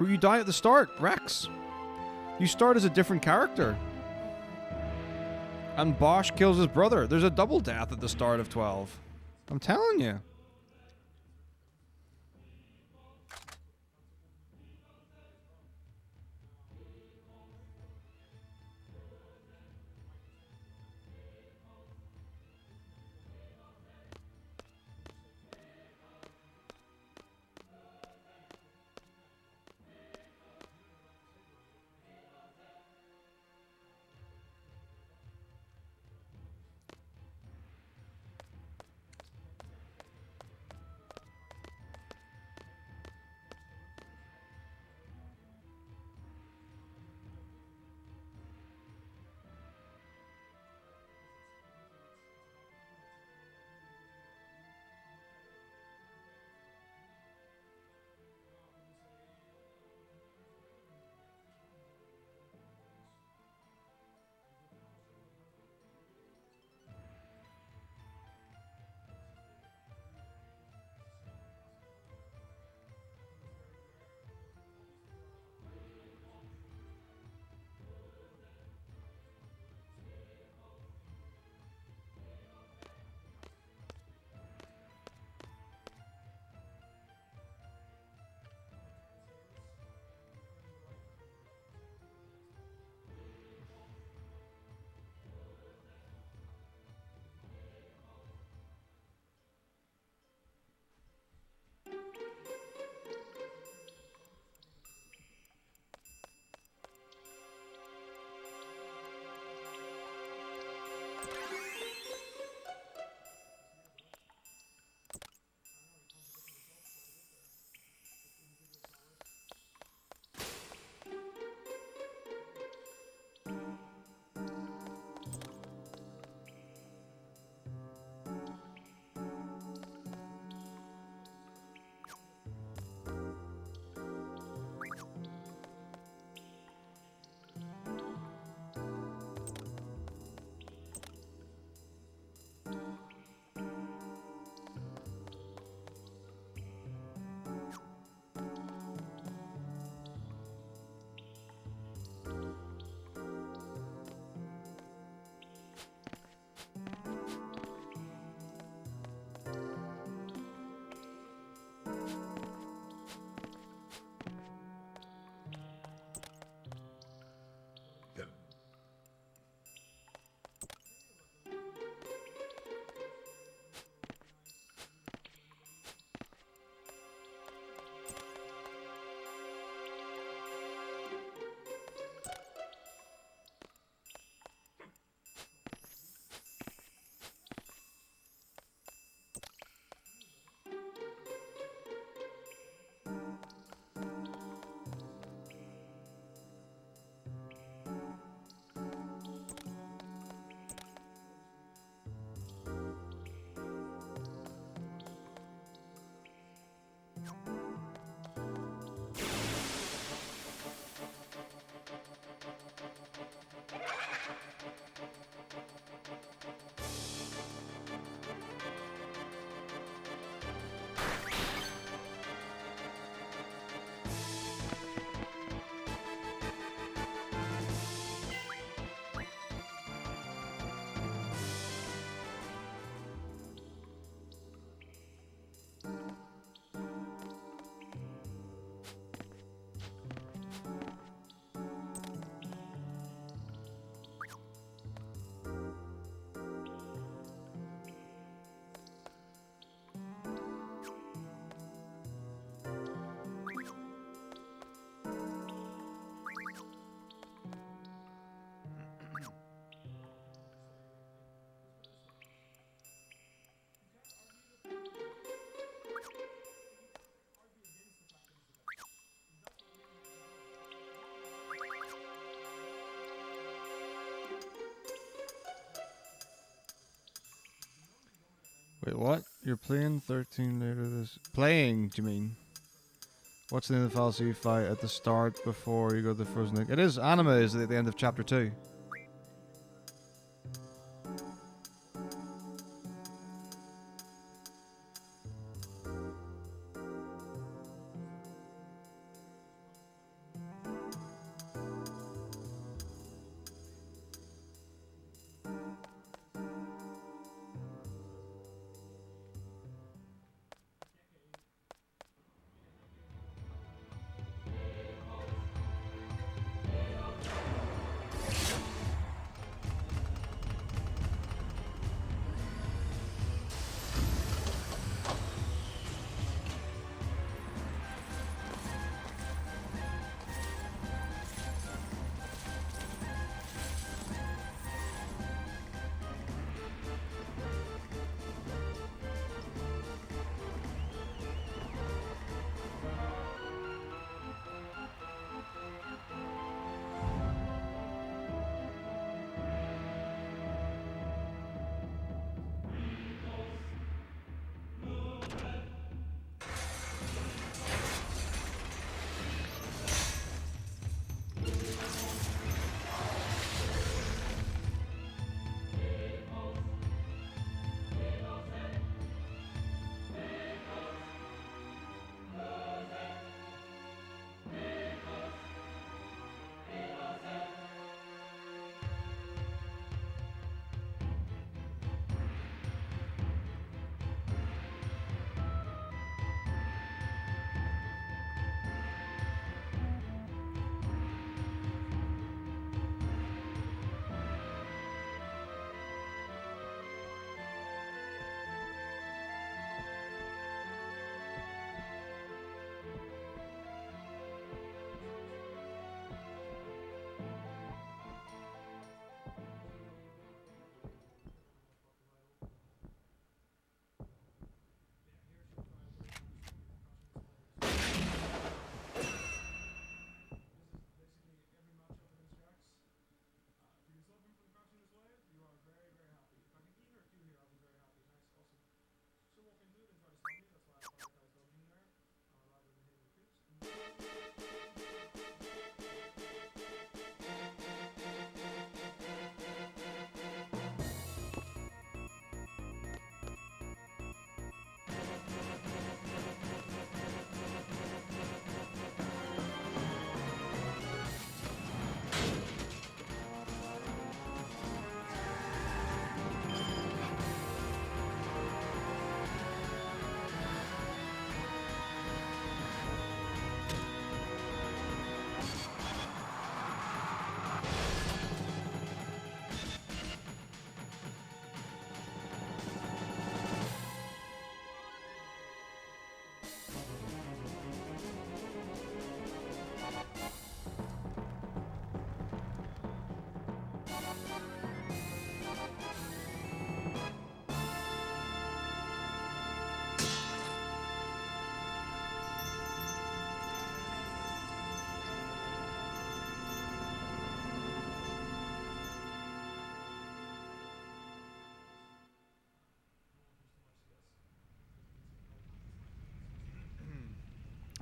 Or you die at the start, Rex. You start as a different character. And Bosch kills his brother. There's a double death at the start of 12. I'm telling you. Wait, what? You're playing 13 later this... Playing, do you mean? What's the name of the fallacy you fight at the start before you go to the frozen lake? It is anime is at the end of chapter 2.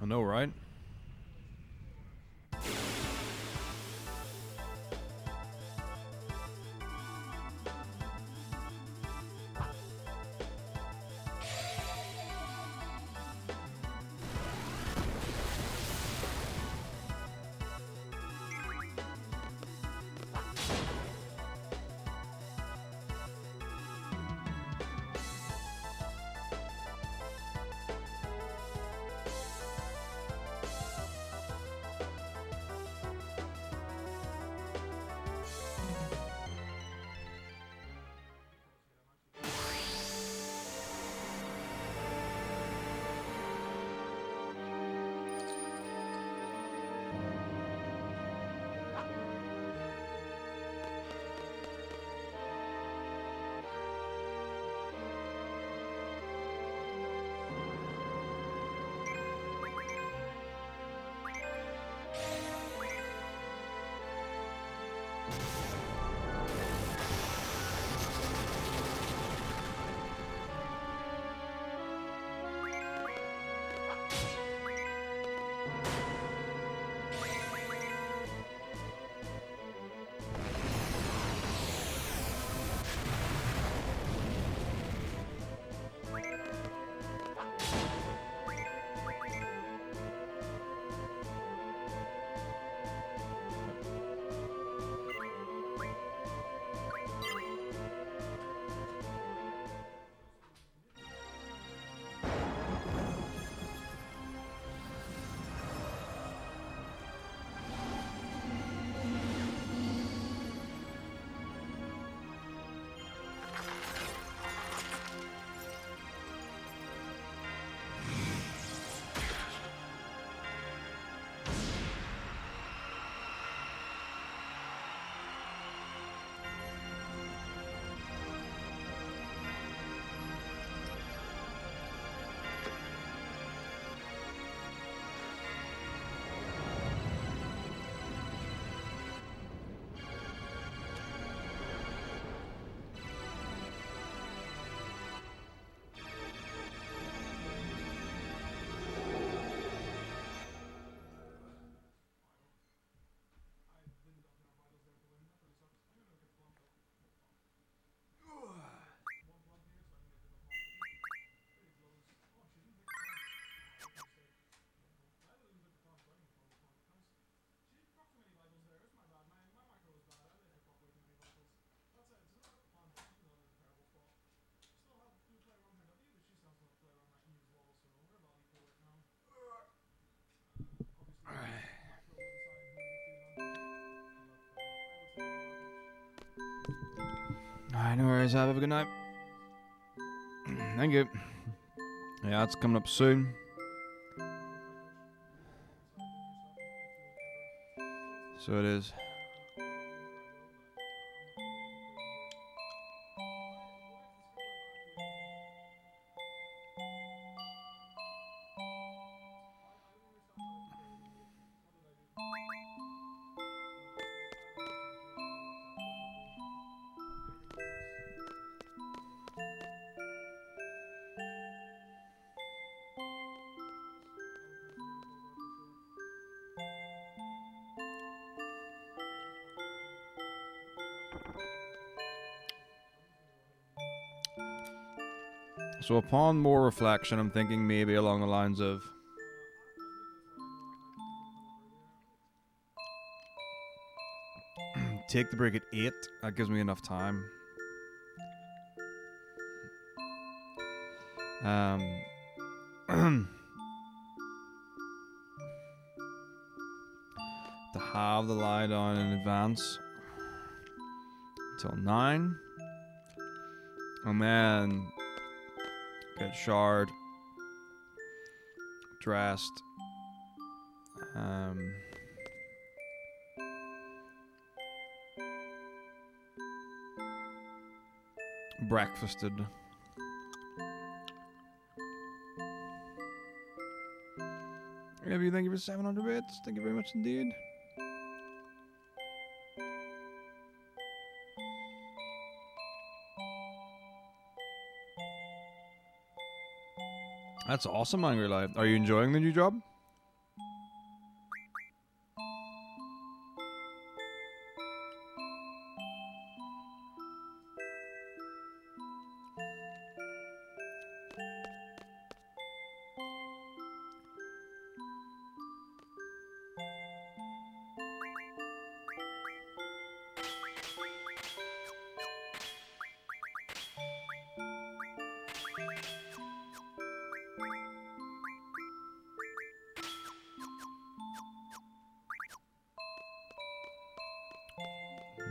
I know, right? Alright, no worries. Have a good night. Thank you. Yeah, it's coming up soon. So it is. So upon more reflection, I'm thinking maybe along the lines of take the break at 8. That gives me enough time. To have the lie down in advance till 9. And then get showered. dressed, breakfasted. Maybe thank you for 700 bits. Thank you very much indeed. That's awesome, Angry Life. Are you enjoying the new job?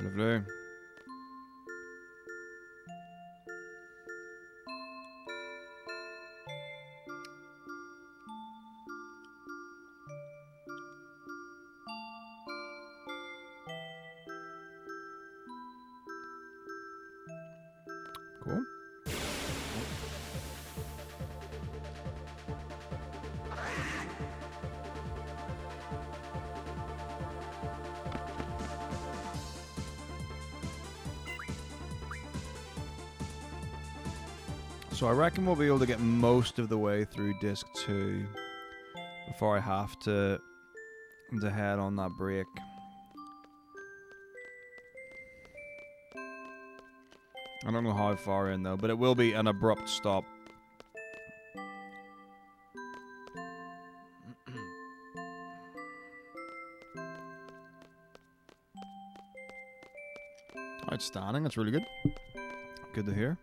Lovely. Cool. So I reckon we'll be able to get most of the way through disc 2 before I have to head on that break. I don't know how far in though, but it will be an abrupt stop. Outstanding, that's really good. Good to hear.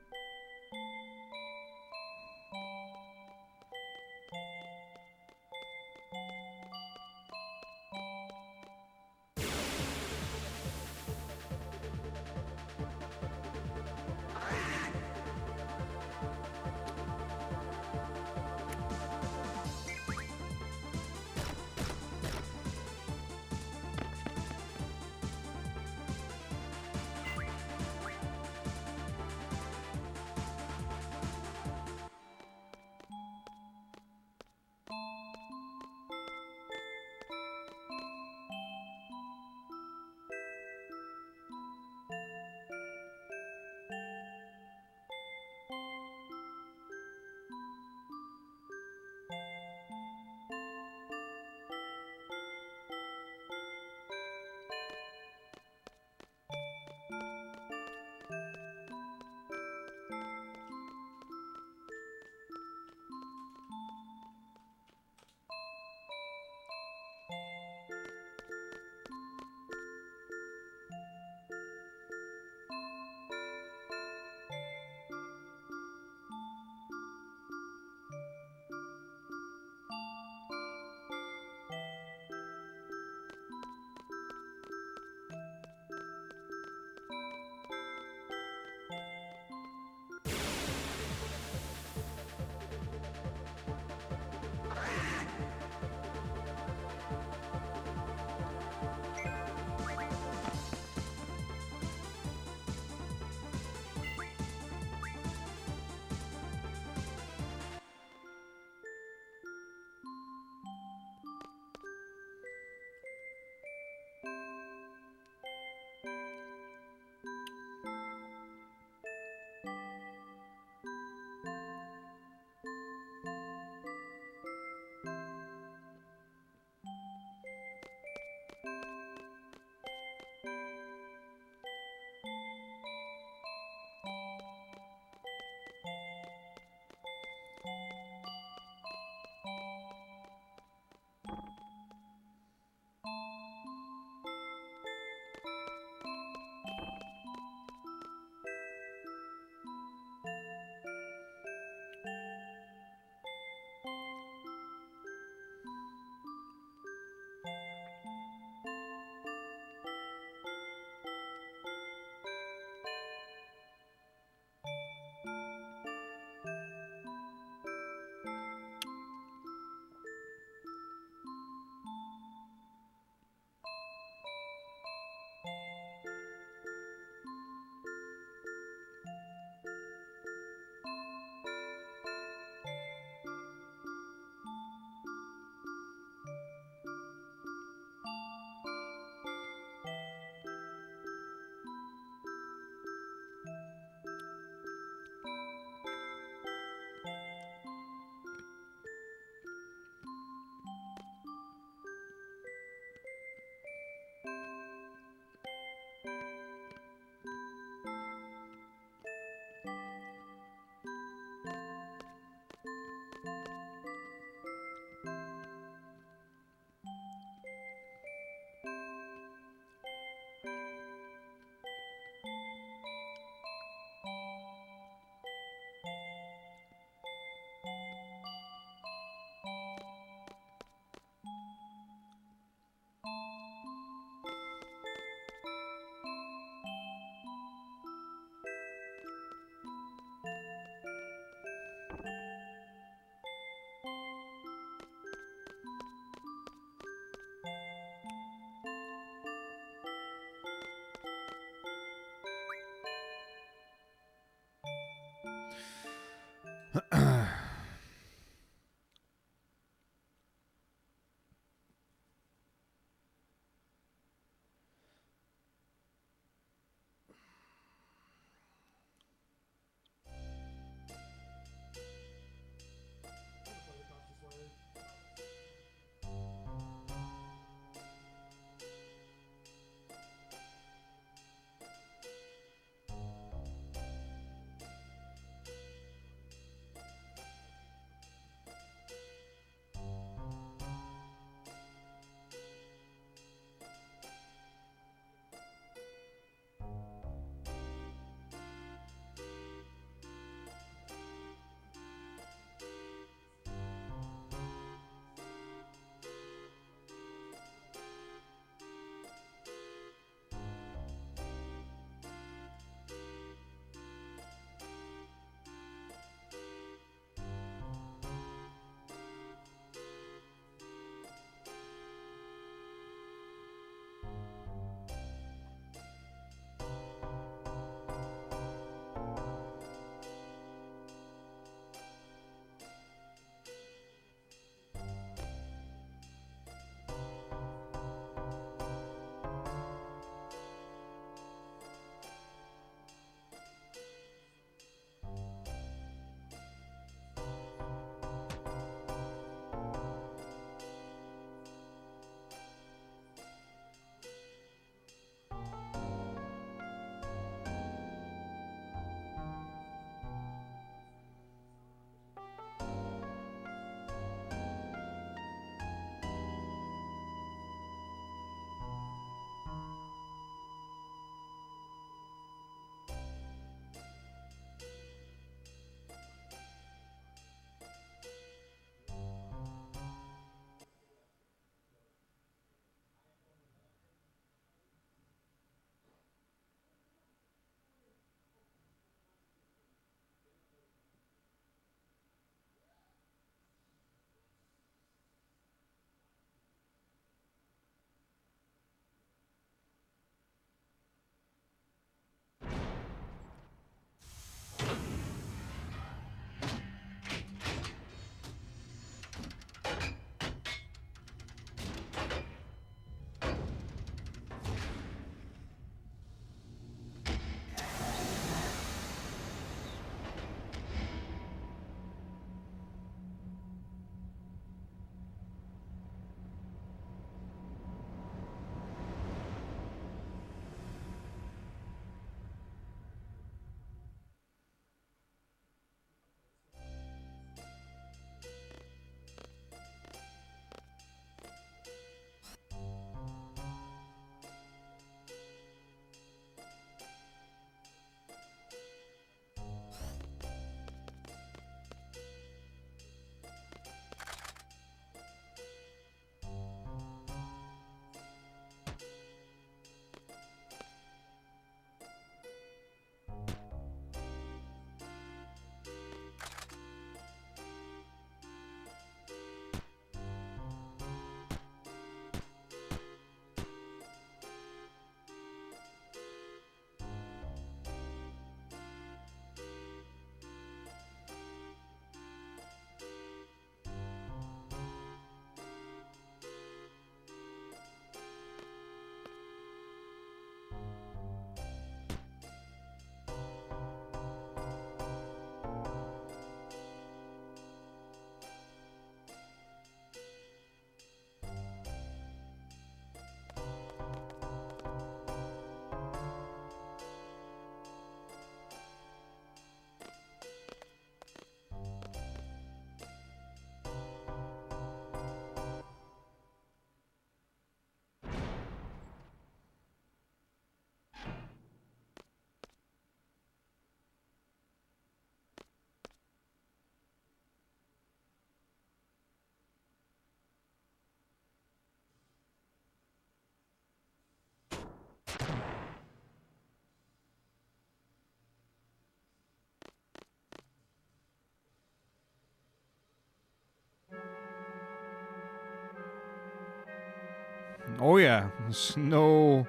Oh yeah, snow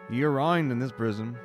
year-round in this prison.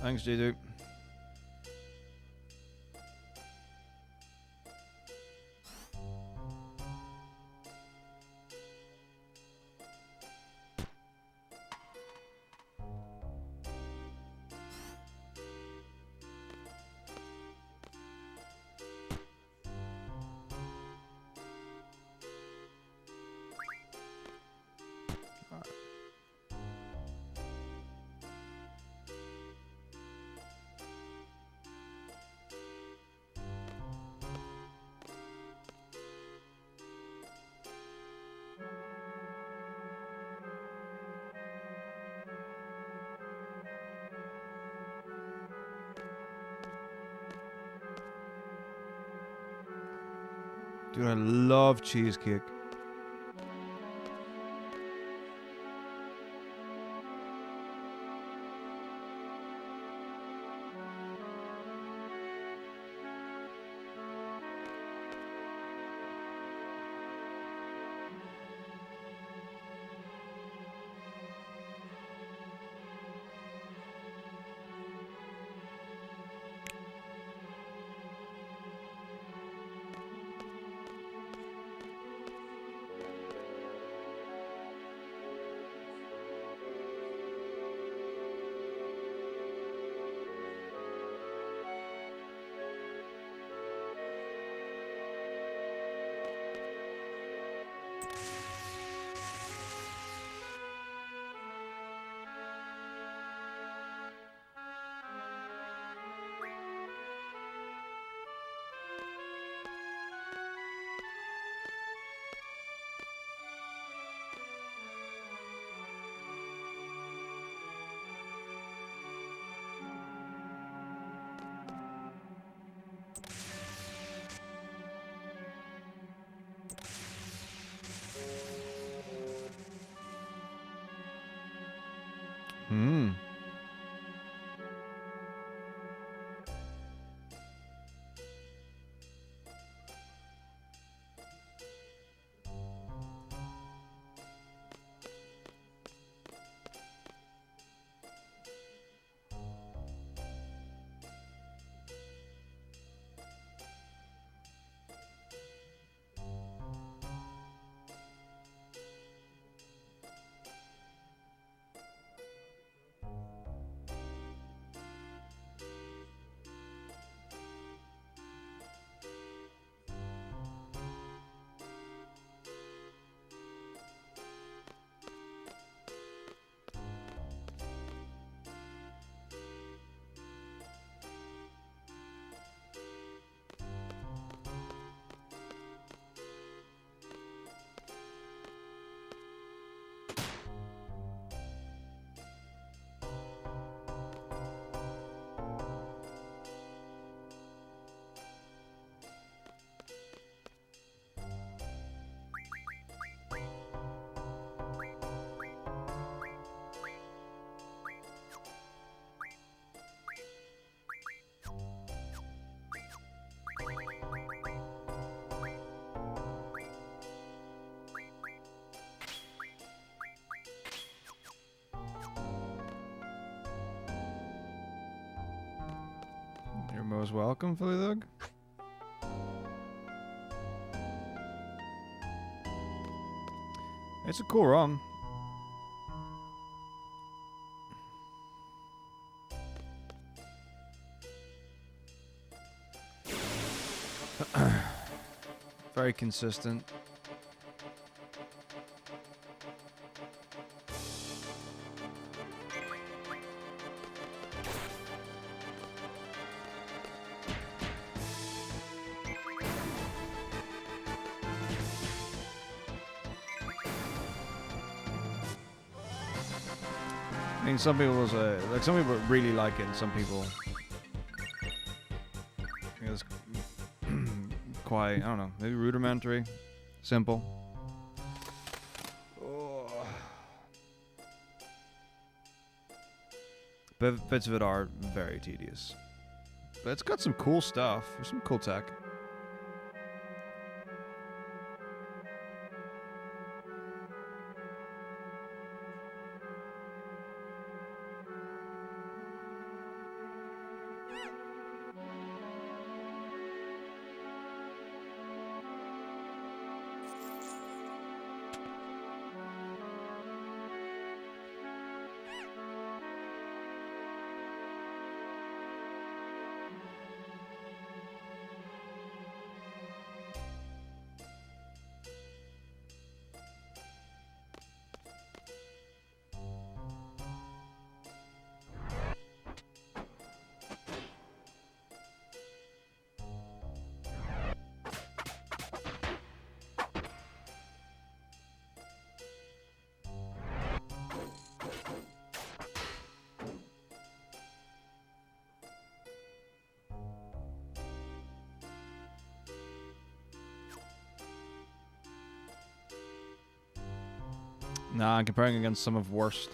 Thanks, J2. Dude, I love cheesecake. Hmm. You're most welcome, Philly Thug. It's a cool rum. Very consistent. I mean, some people say, like, some people really like it, and some people, it's quite, I don't know, maybe rudimentary, simple. Oh. But bits of it are very tedious. But it's got some cool stuff. There's some cool tech. Nah, I'm comparing against some of worst.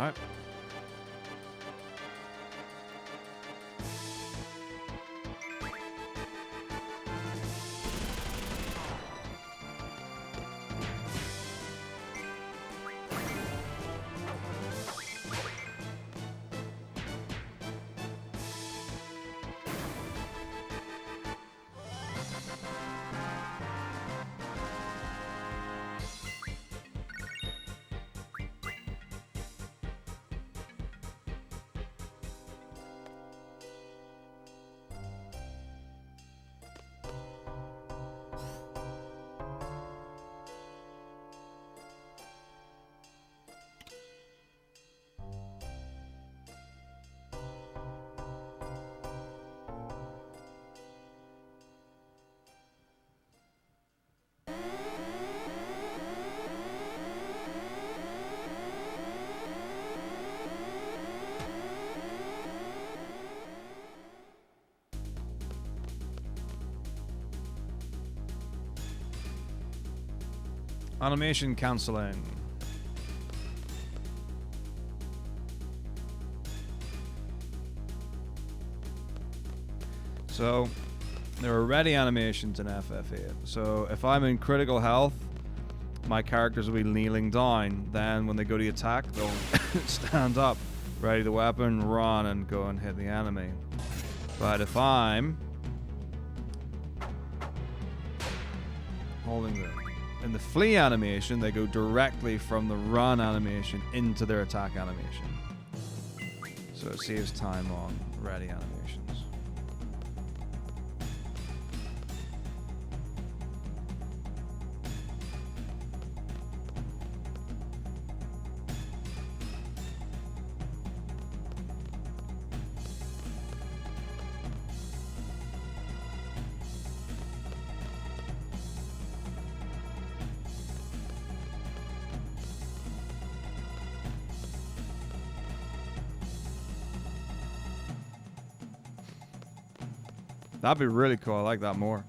Alright. Animation cancelling. So, there are ready animations in FF8. So, if I'm in critical health, my characters will be kneeling down. Then, when they go to attack, they'll stand up, ready the weapon, run, and go and hit the enemy. But if I'm holding in the flee animation, they go directly from the run animation into their attack animation. So it saves time on ready animations. That'd be really cool. I like that more.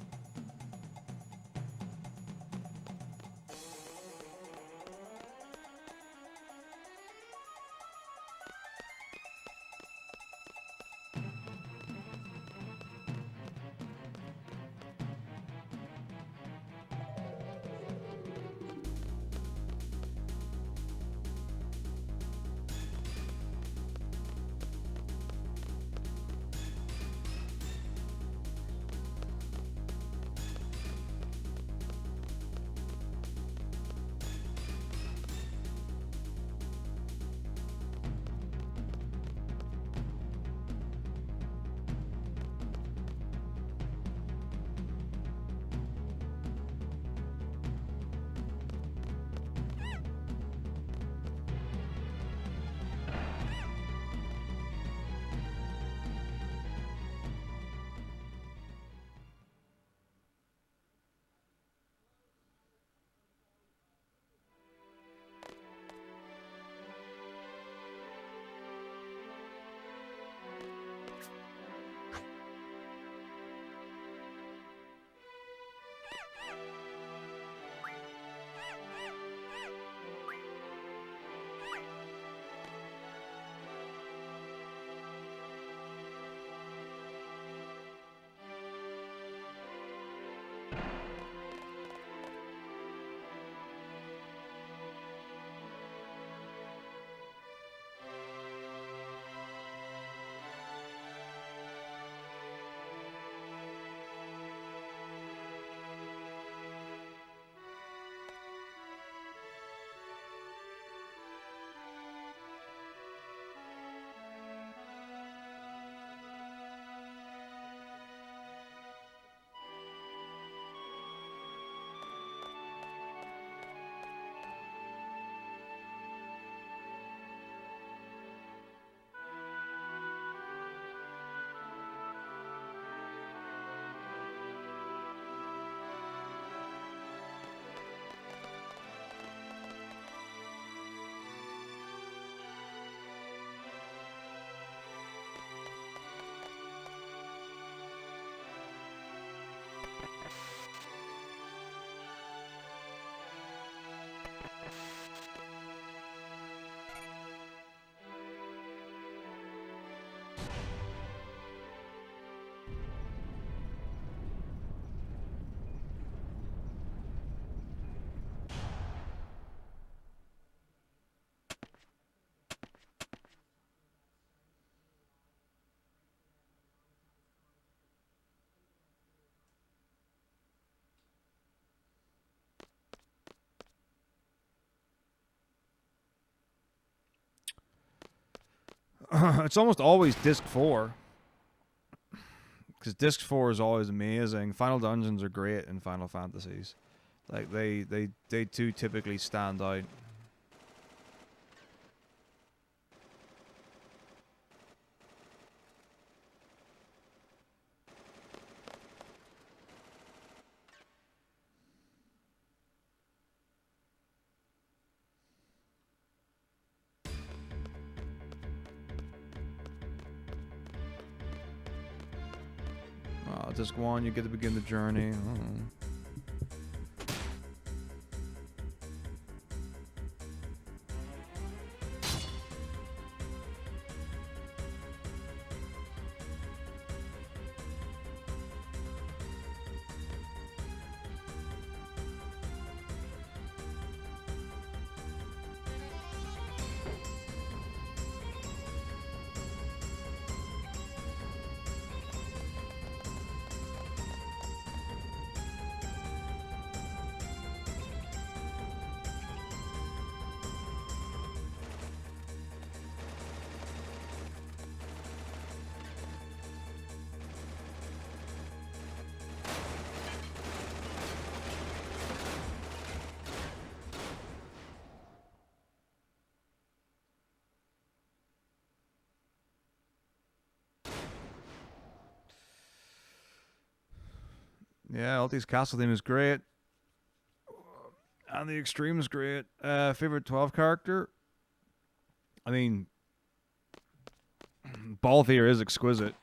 it's almost always disc 4. Because disc 4 is always amazing. Final Dungeons are great in Final Fantasies. Like, they do typically stand out. Disc 1, you get to begin the journey. Yeah, Alti's Castle theme is great. And the Extreme is great. Favorite 12 character? I mean, Balthier is exquisite.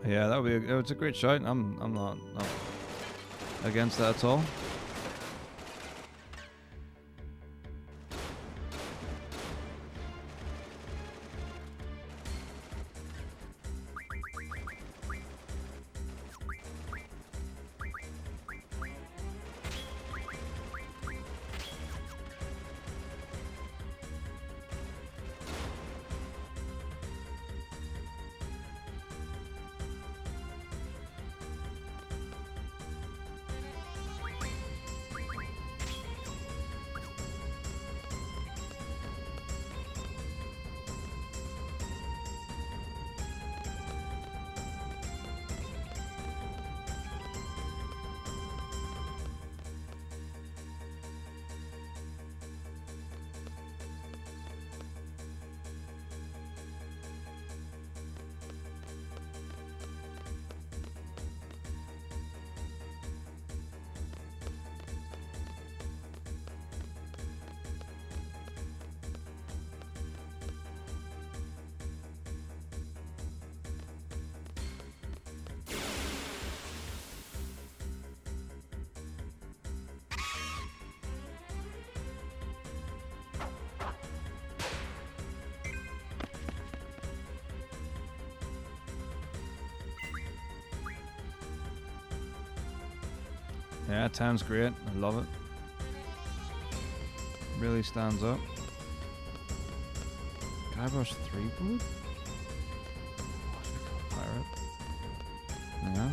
Yeah, that would be. It's a great shot. I'm not against that at all. Yeah, town's great. I love it. Really stands up. Guybrush 3 wood? Pirate. Yeah.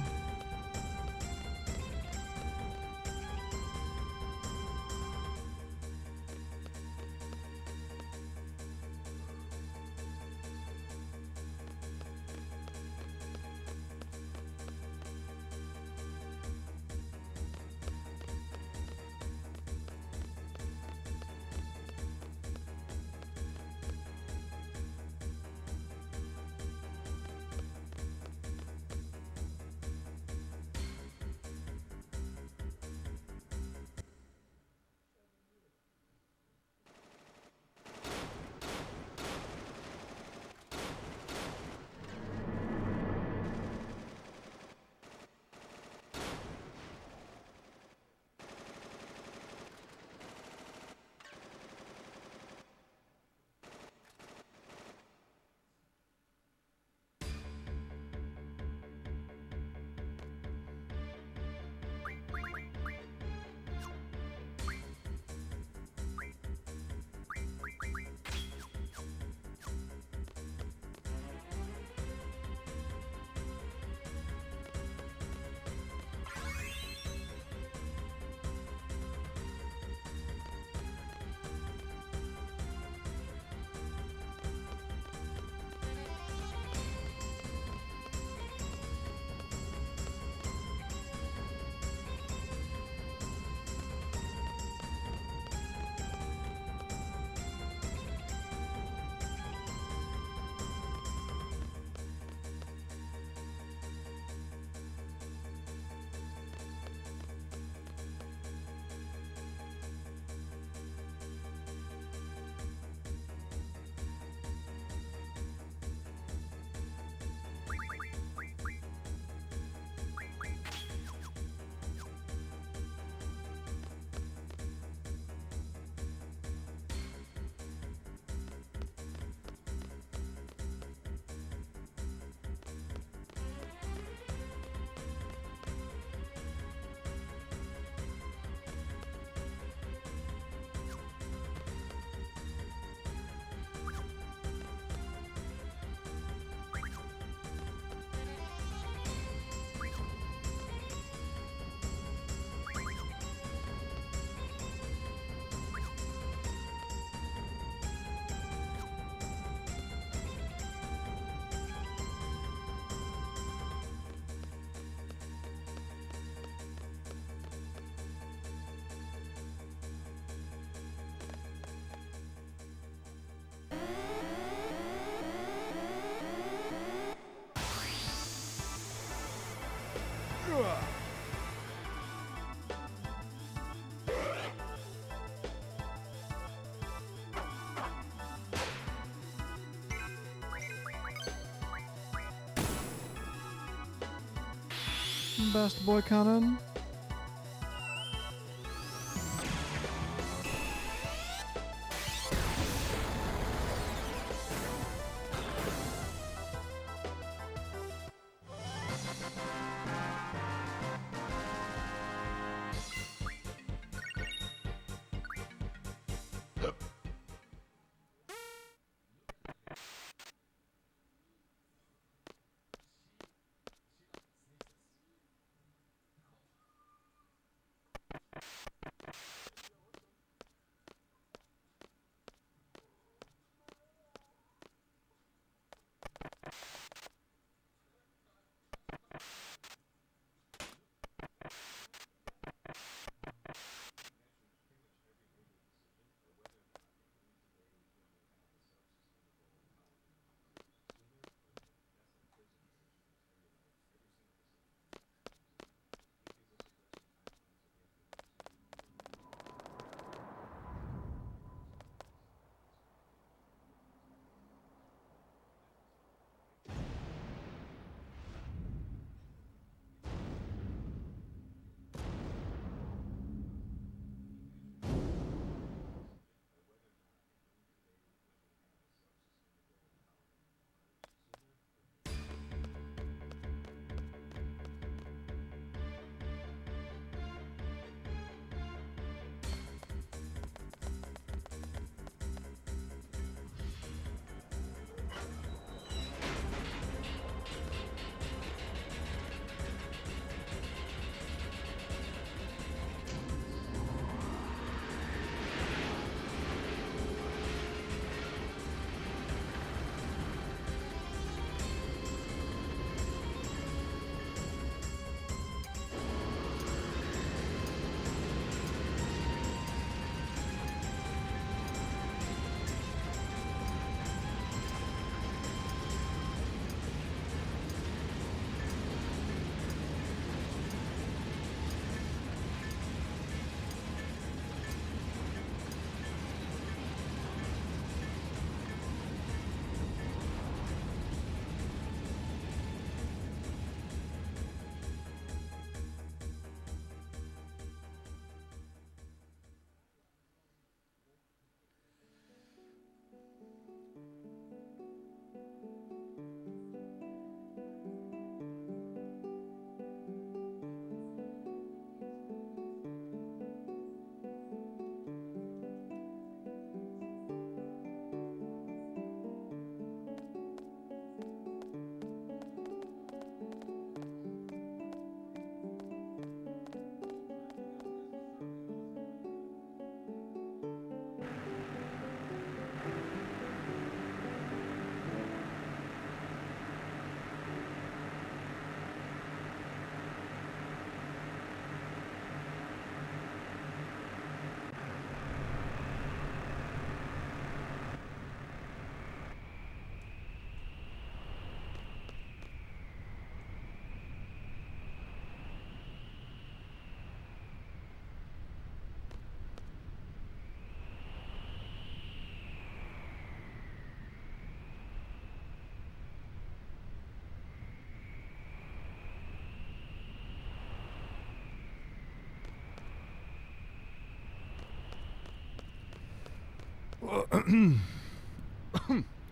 bastard boy cannon.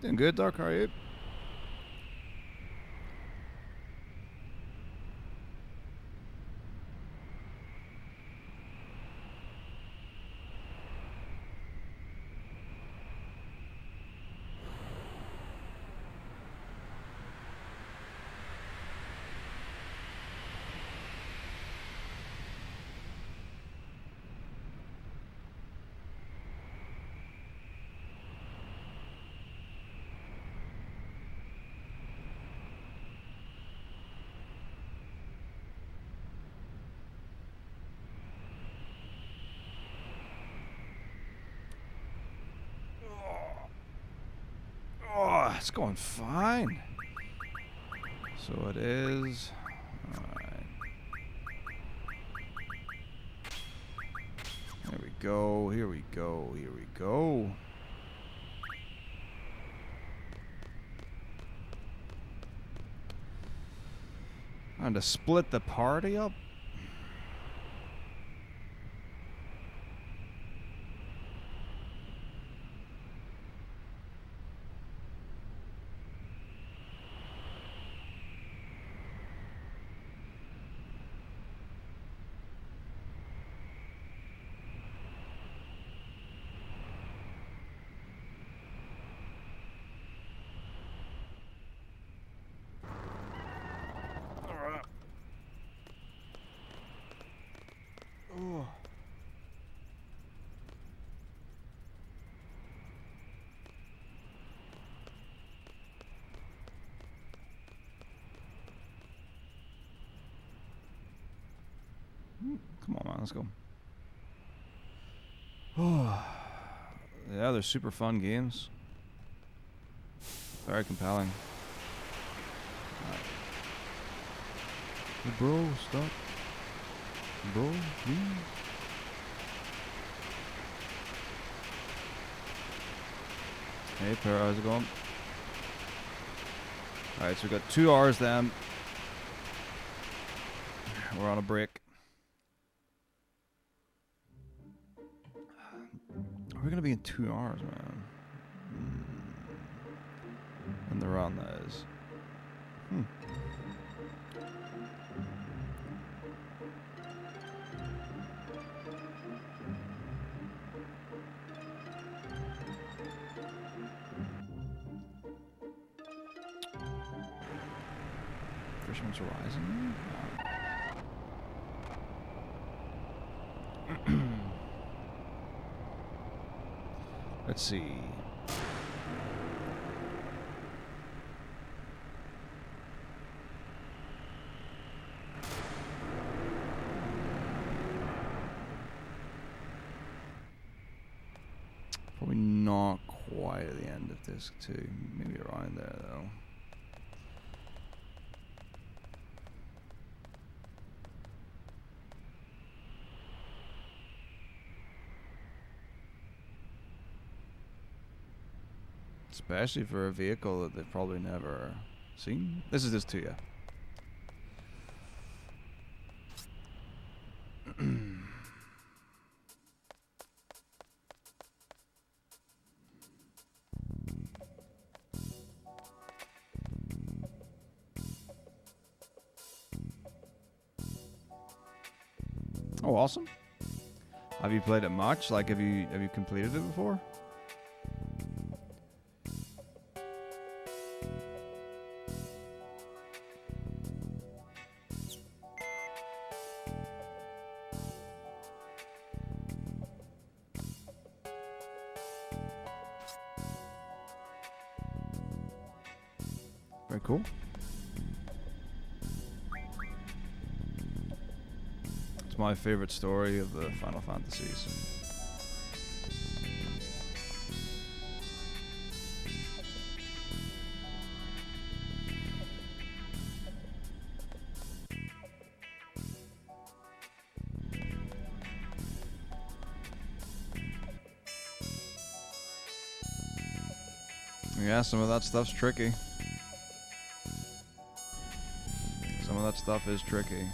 Doing good, Doc. How are you? Oh, it's going fine. So it is. Alright. There we go. Here we go. Here we go. I Trying to split the party up? Oh. Come on, man, let's go. Oh. Yeah, they're super fun games. Very compelling. Right. Hey, bro, stop. Bro, please. Hey, Para, how's it going? Alright, so we got 2 hours then. We're on a break. Are we gonna be in 2 hours, man? And the run, that is. Fisherman's Horizon? Let's see. Probably not quite at the end of disc 2. Maybe around there, though. Especially for a vehicle that they've probably never seen. This is disc 2, yeah. Oh, awesome. Have you played it much? Like, have you completed it before? Very cool. It's my favorite story of the Final Fantasies. Yeah, some of that stuff's tricky. Some of that stuff is tricky.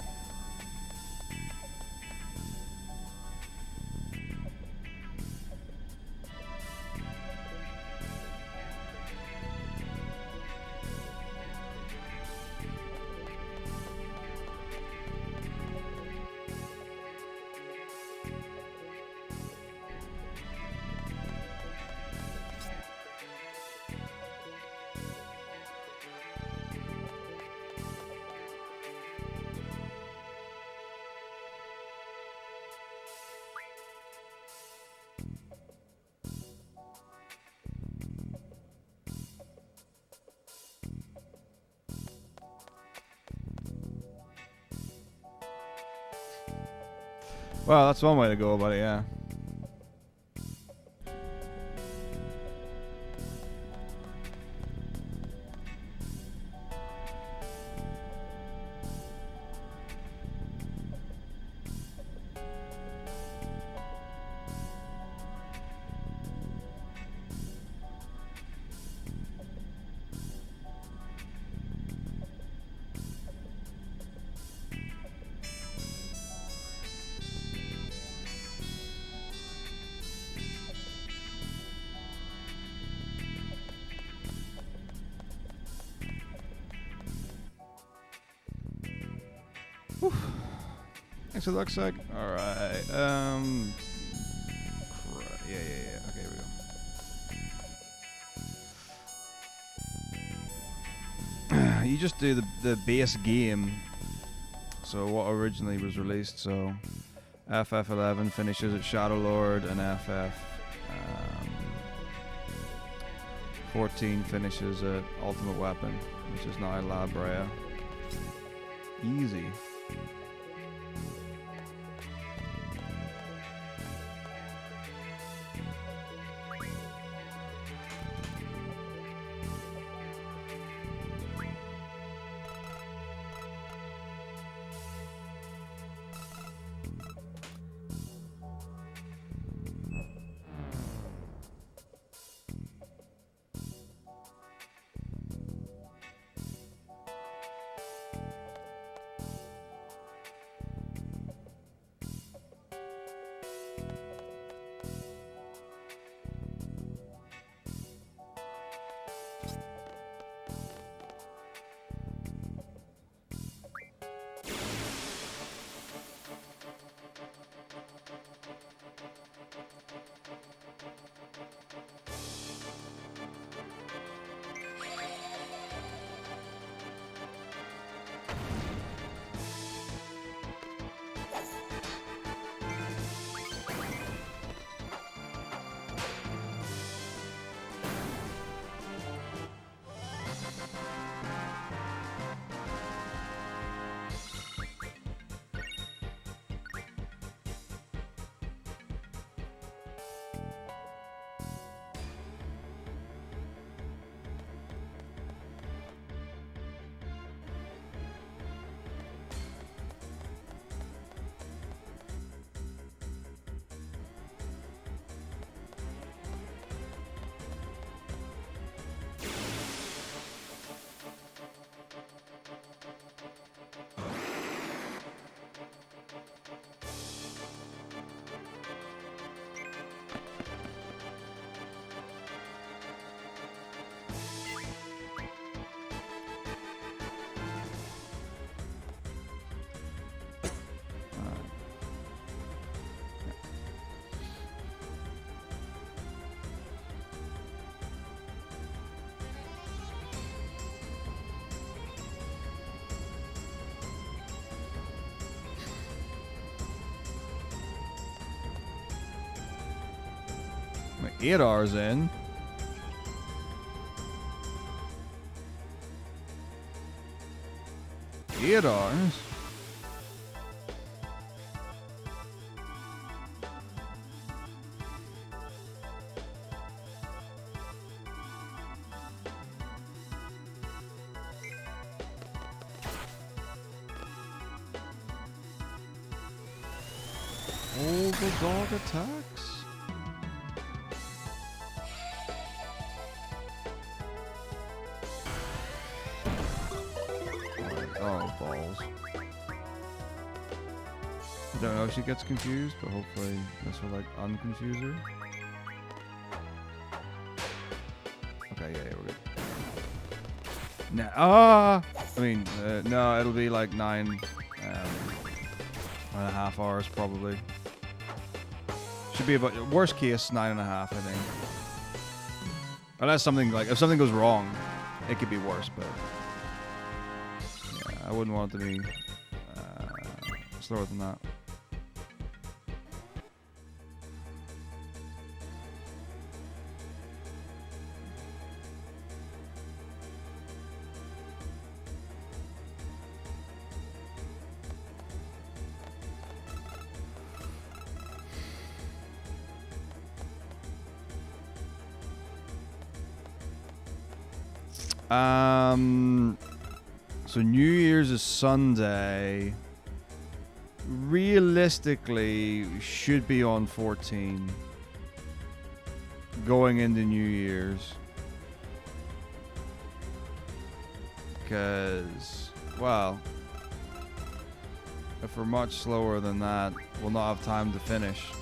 Well, that's one way to go about it, yeah. Thanks for the luck sec. Alright. Yeah. Okay, here we go. You just do the base game. So what originally was released. So FF11 finishes at Shadow Lord, and FF14 finishes at Ultimate Weapon, which is now La Brea. Easy. My 8 hours in. Eight hours. All the dog attacks. Oh, balls. I don't know if she gets confused, but hopefully this will like unconfuse her. Okay, yeah, we're good. Nah, no, it'll be like 9.5 hours probably. Should be about, worst case, 9.5, I think. Unless something like, if something goes wrong, it could be worse, but yeah, I wouldn't want it to be slower than that. So New Year's is Sunday. Realistically, we should be on 14. Going into New Year's. Because, well, if we're much slower than that, we'll not have time to finish.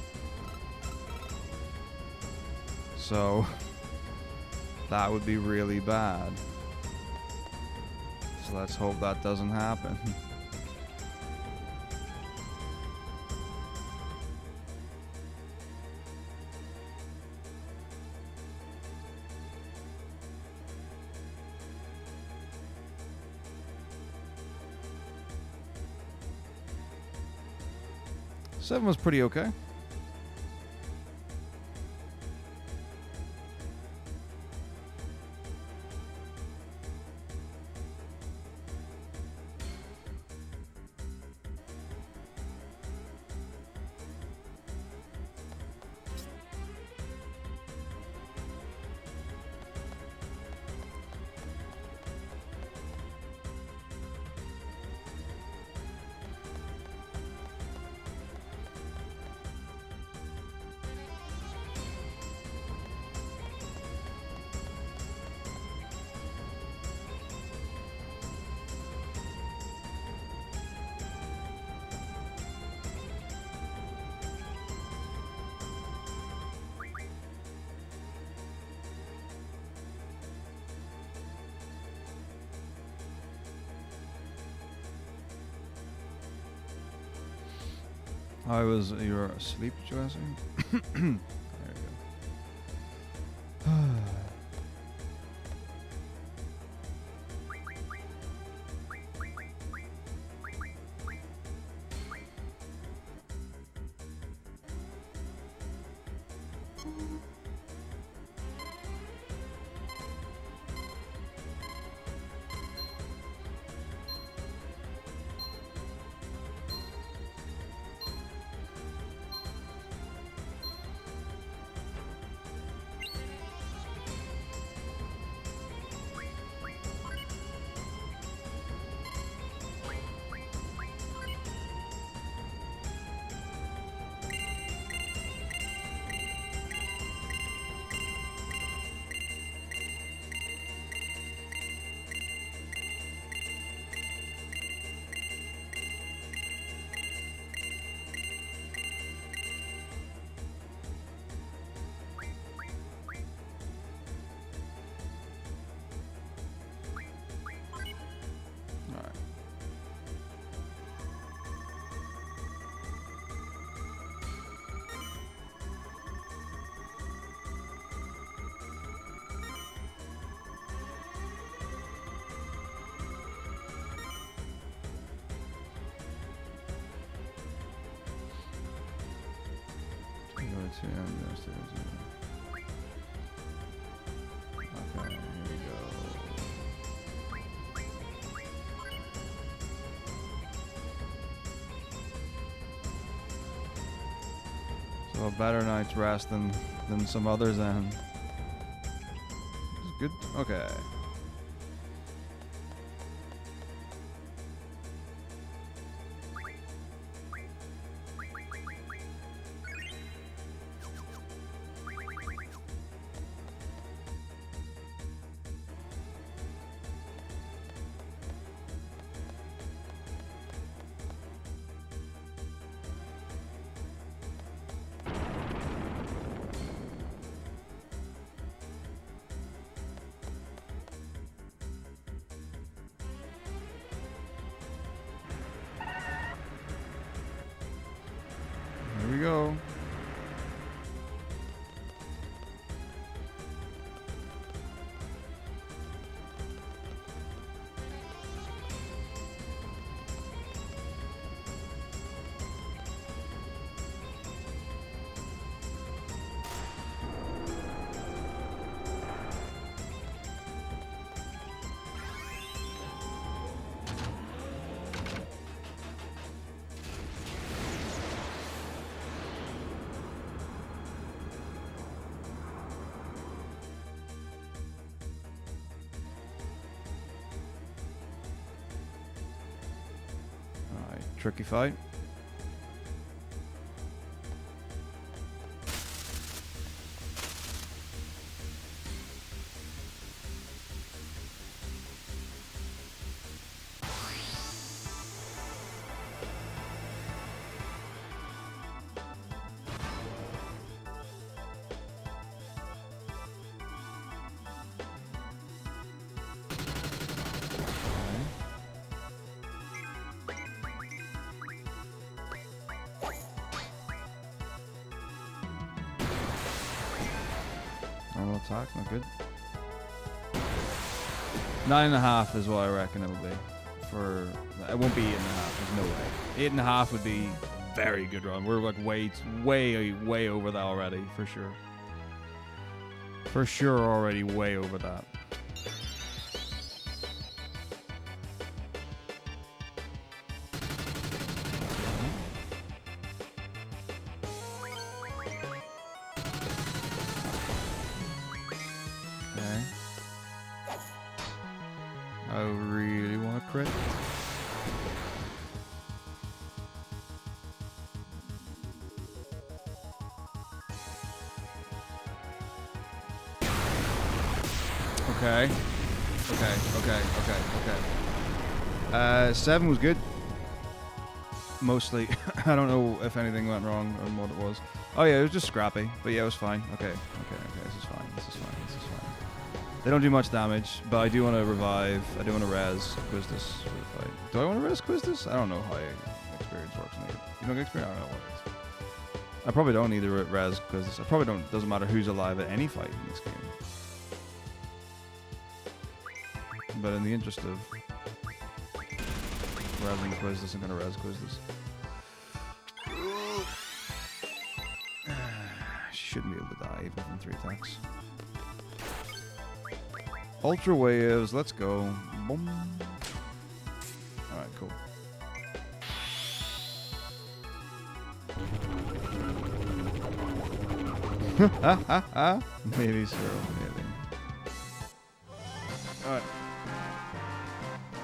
So, that would be really bad. So let's hope that doesn't happen. 7 was pretty okay. You were asleep, did you ask me? There you go. Okay, here we go. So a better night's rest than some others, and it's good. Okay. Here we go. Tricky fight. Normal attack, not good. 9.5 is what I reckon it'll be. It won't be 8.5. There's no way. 8.5 would be very good run. We're like way over that already, for sure. For sure, already way over that. Okay. I really want to crit. Okay. Okay. 7 was good. Mostly. I don't know if anything went wrong or what it was. Oh yeah, it was just scrappy. But yeah, it was fine. Okay. This is fine. They don't do much damage, but I do want to revive. I do want to res Quistis for the fight. Do I want to res Quistis? I don't know how experience works. Maybe. You don't get experience? I don't know what it is. I probably don't need to res Quistis. I probably don't. Doesn't matter who's alive at any fight in this game. But in the interest of resing Quistis, I'm gonna res Quistis. Shouldn't be able to die even from 3 attacks. Ultra waves, let's go. Boom. Alright, cool. Maybe so, maybe. Alright.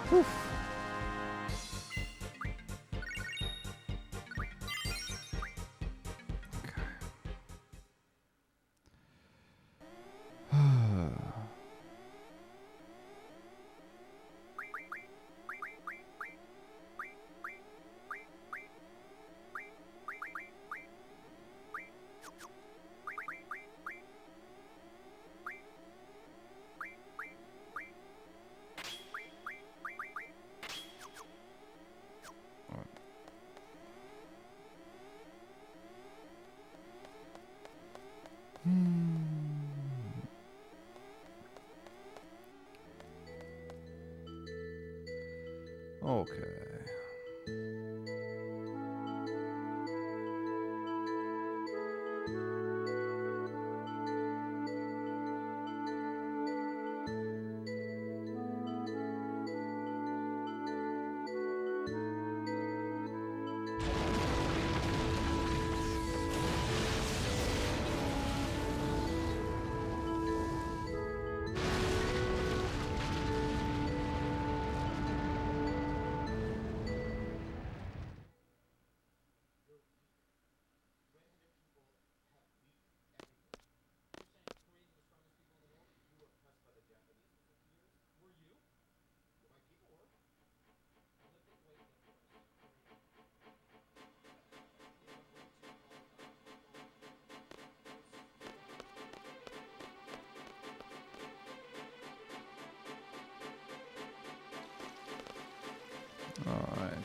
Whew. Okay. Alright.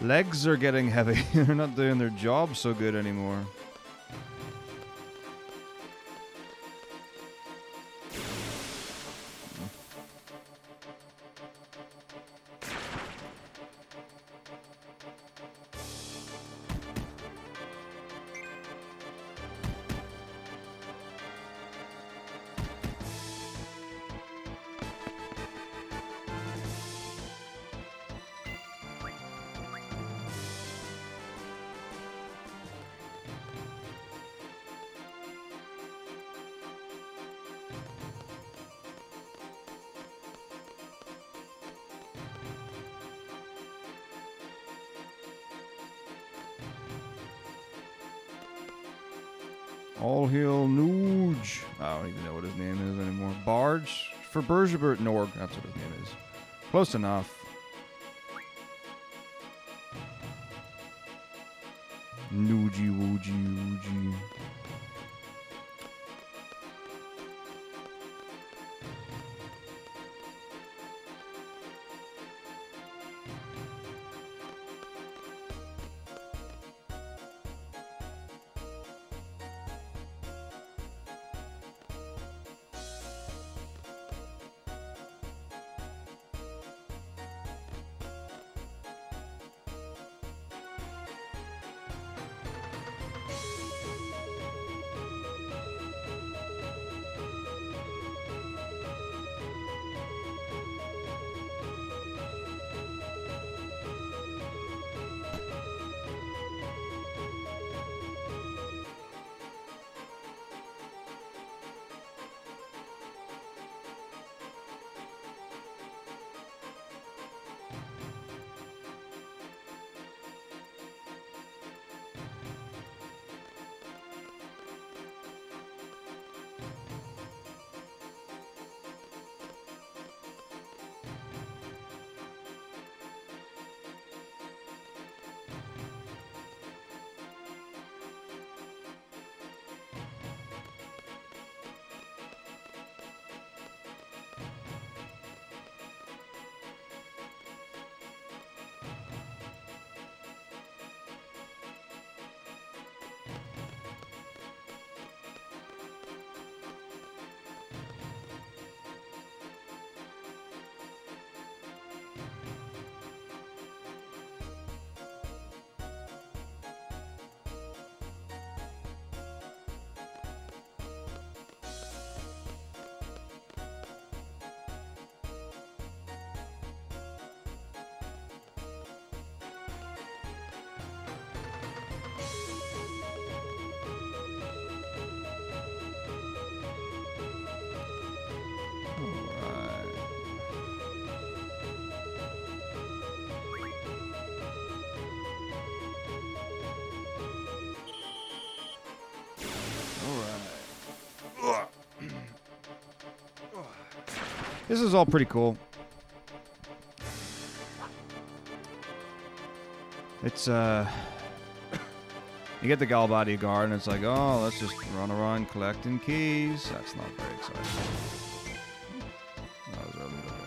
Legs are getting heavy. They're not doing their job so good anymore. All hail Nuge. I don't even know what his name is anymore. Barge for Bergebert Norg. That's what his name is. Close enough. Nuji wooji wooji. This is all pretty cool. It's you get the Galbadia guard, and it's like, oh, let's just run around collecting keys. That's not very exciting. That was early, but good.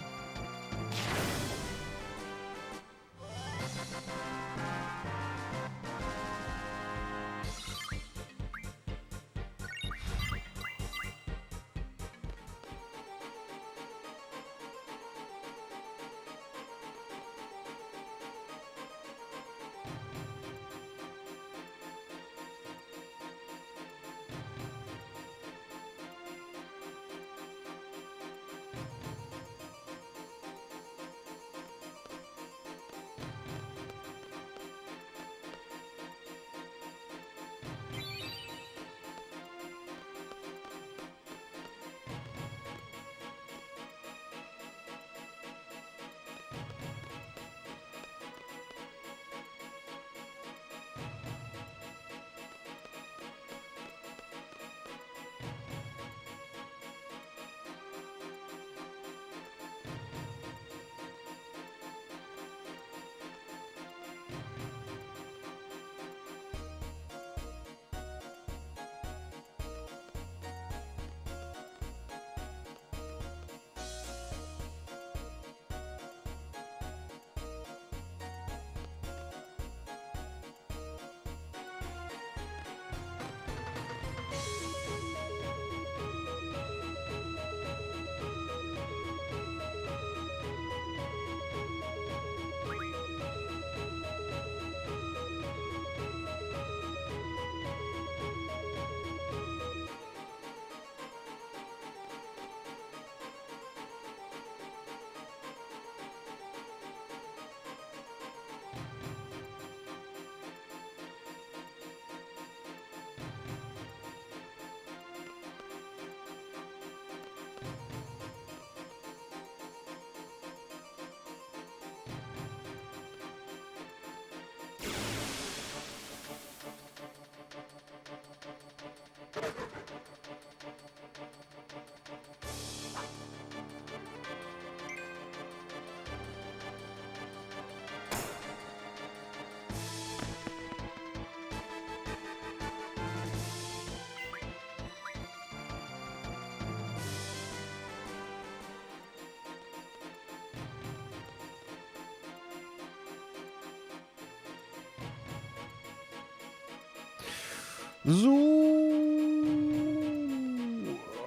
Zoo.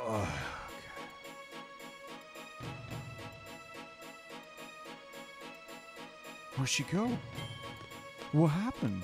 Okay. Where'd she go? What happened?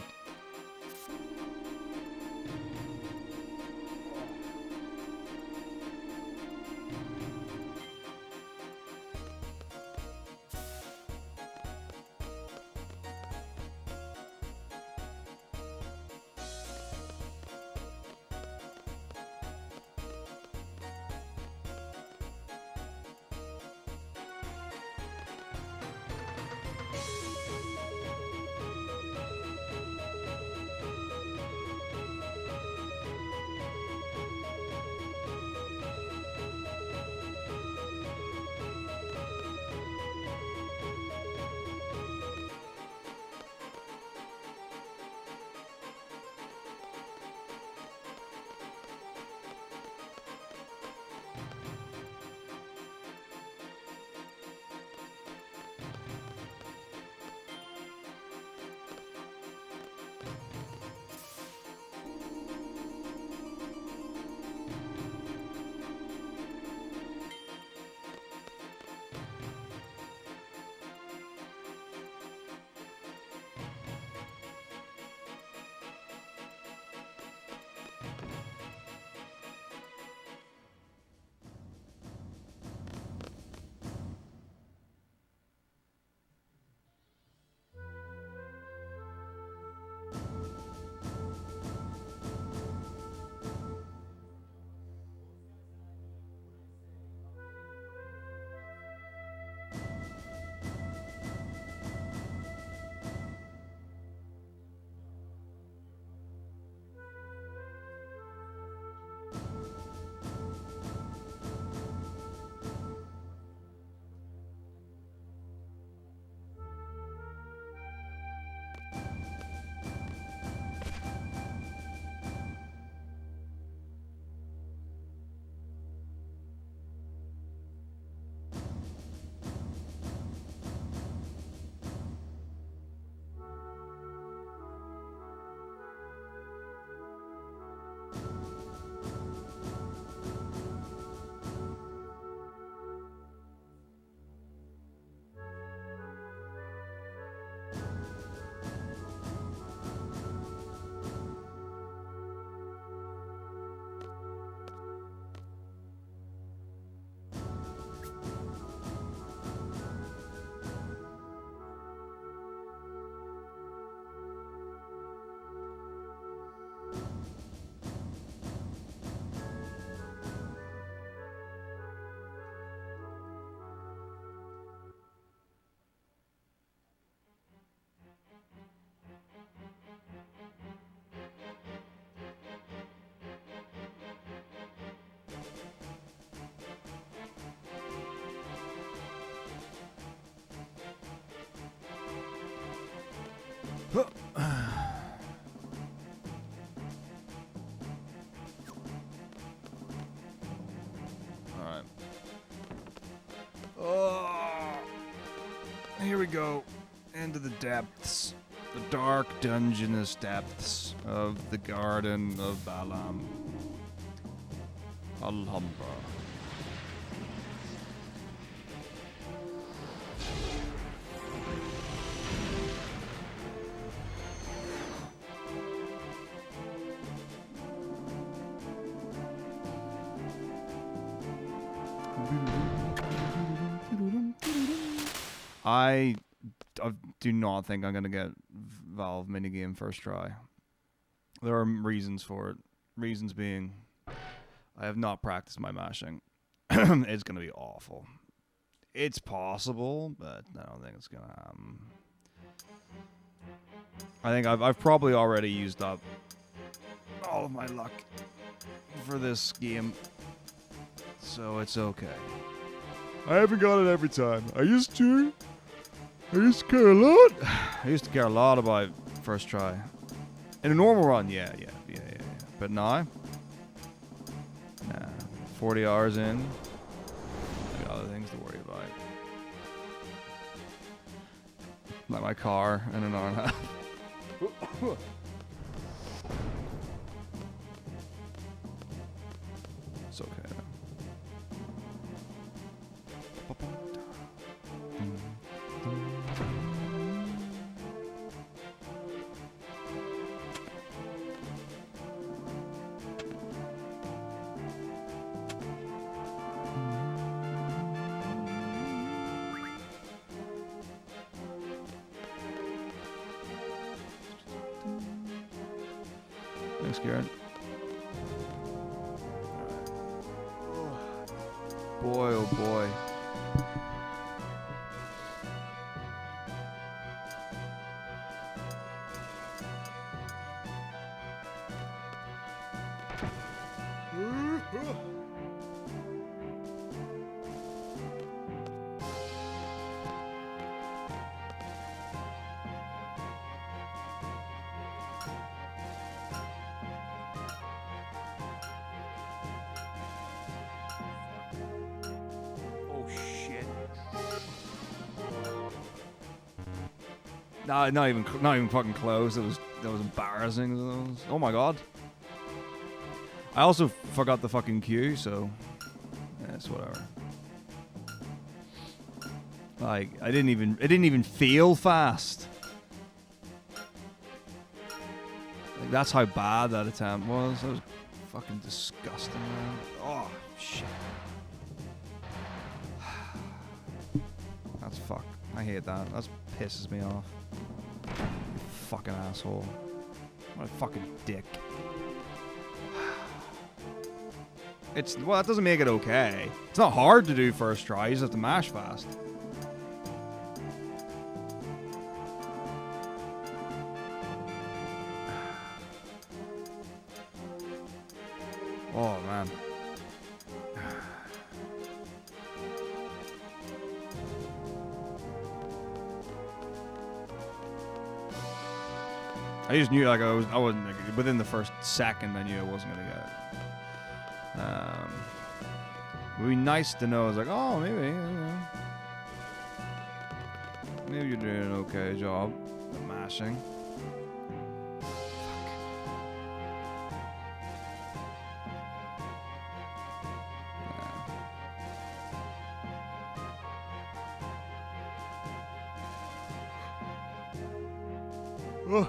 Alright. Oh, here we go. Into the depths. The dark, dungeonous depths of the Garden of Balam. Alhambra. I do not think I'm going to get Valve minigame first try. There are reasons for it. Reasons being, I have not practiced my mashing. It's going to be awful. It's possible, but I don't think it's going to happen. I think I've probably already used up all of my luck for this game, so it's okay. I haven't got it every time. I used to care a lot. I used to care a lot about first try. In a normal run, yeah. But now, nah. 40 hours in, I got other things to worry about. Like my car in an hour and a half. It's okay. Thanks, Garrett. Boy, oh boy. No, not even fucking close. That was embarrassing. Oh my god. I also forgot the fucking queue, so yeah, it's whatever. Like it didn't even feel fast. Like that's how bad that attempt was. That was fucking disgusting, man. Oh shit. That's fuck. I hate that. That pisses me off. You fucking asshole. What a fucking dick. Well, that doesn't make it okay. It's not hard to do first try. You just have to mash fast. Oh, man. I just knew, like, I wasn't, like, within the first second, I knew I wasn't going to get it. It would be nice to know. I was like, oh, maybe, you know, maybe you're doing an okay job at mashing. Fuck. Oh.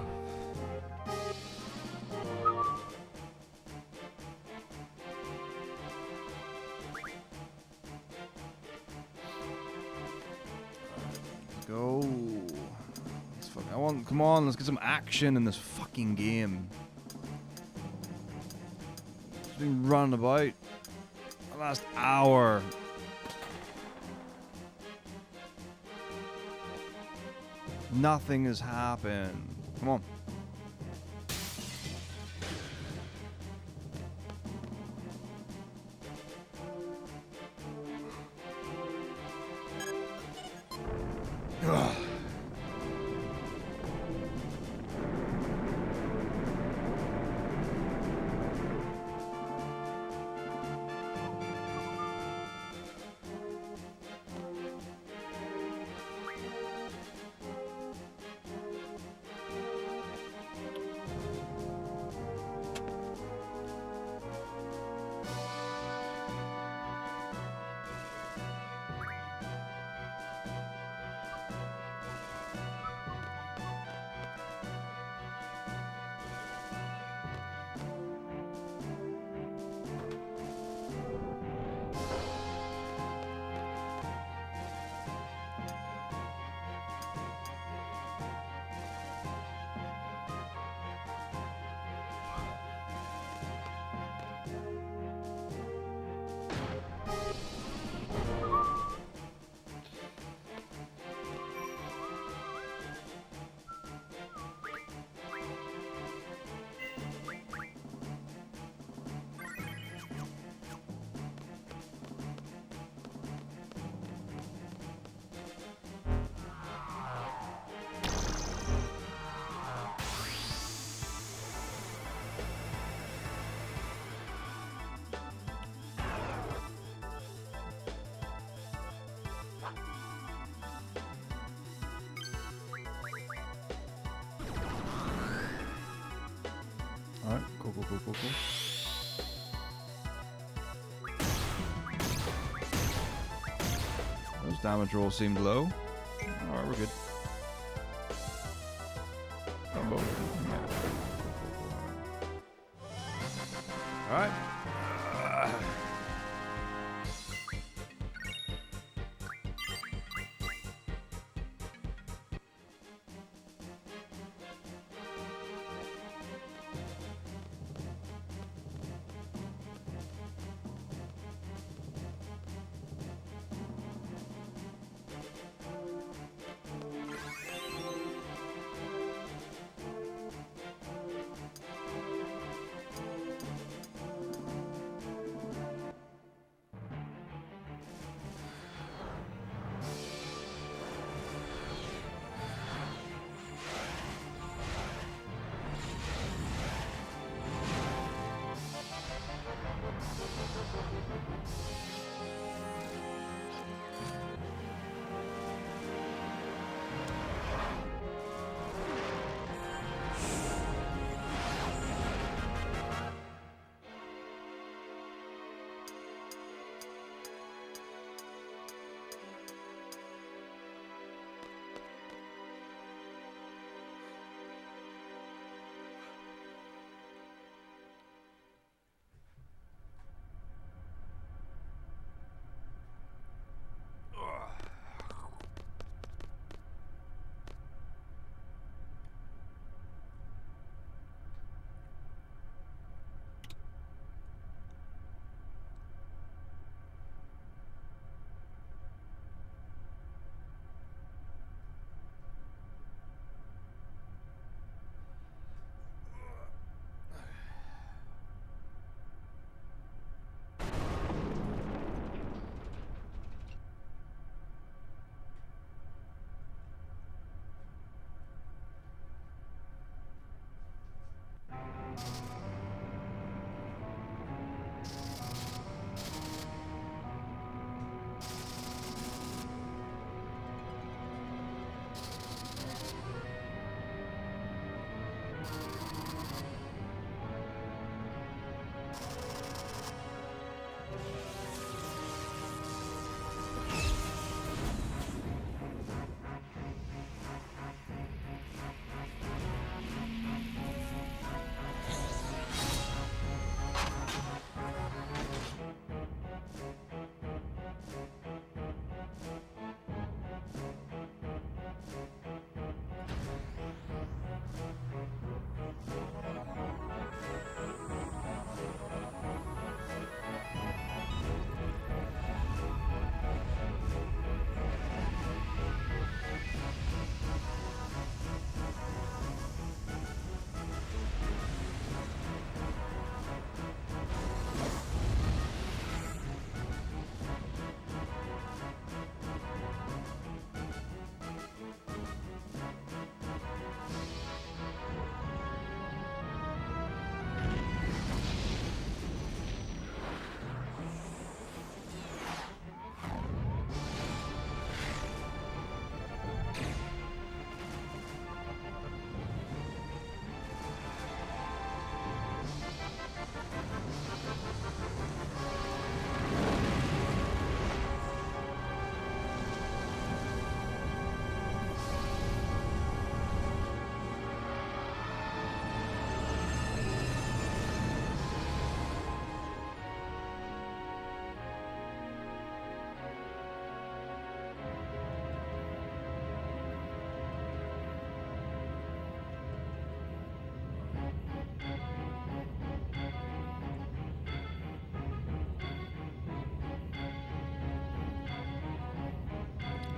Go. Come on, let's get some action in this fucking game. It's been running about the last hour. Nothing has happened. Come on. cool. Those damage rolls seemed low. Alright, we're good. Oh, boom. Yeah. Alright.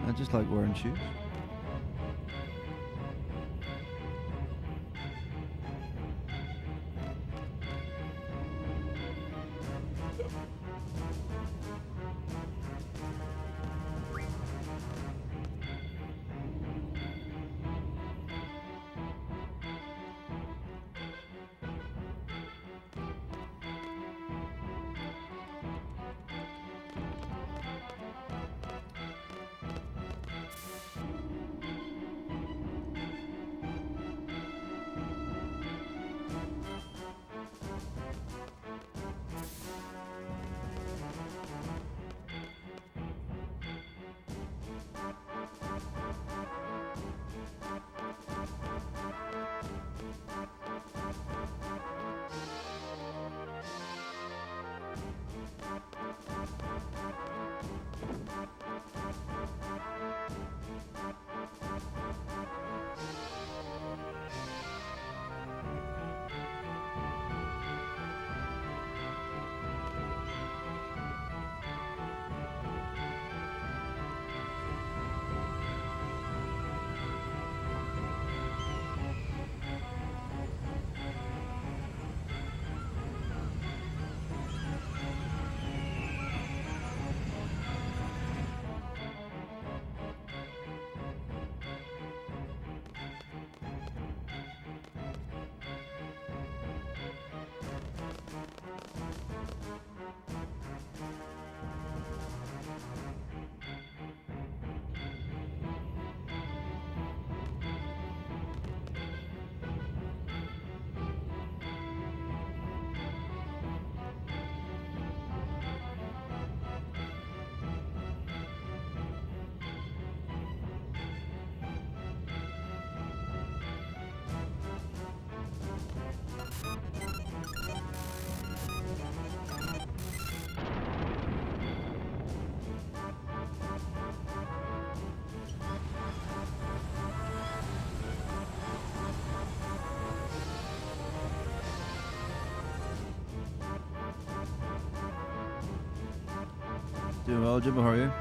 I just like wearing shoes. Doing well, Jim. How are you?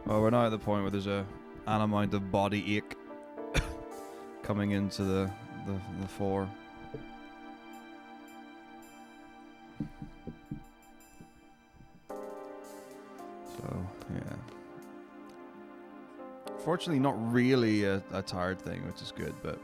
Well, we're now at the point where there's an amount of body ache coming into the fore. So, yeah. Fortunately, not really a tired thing, which is good, but...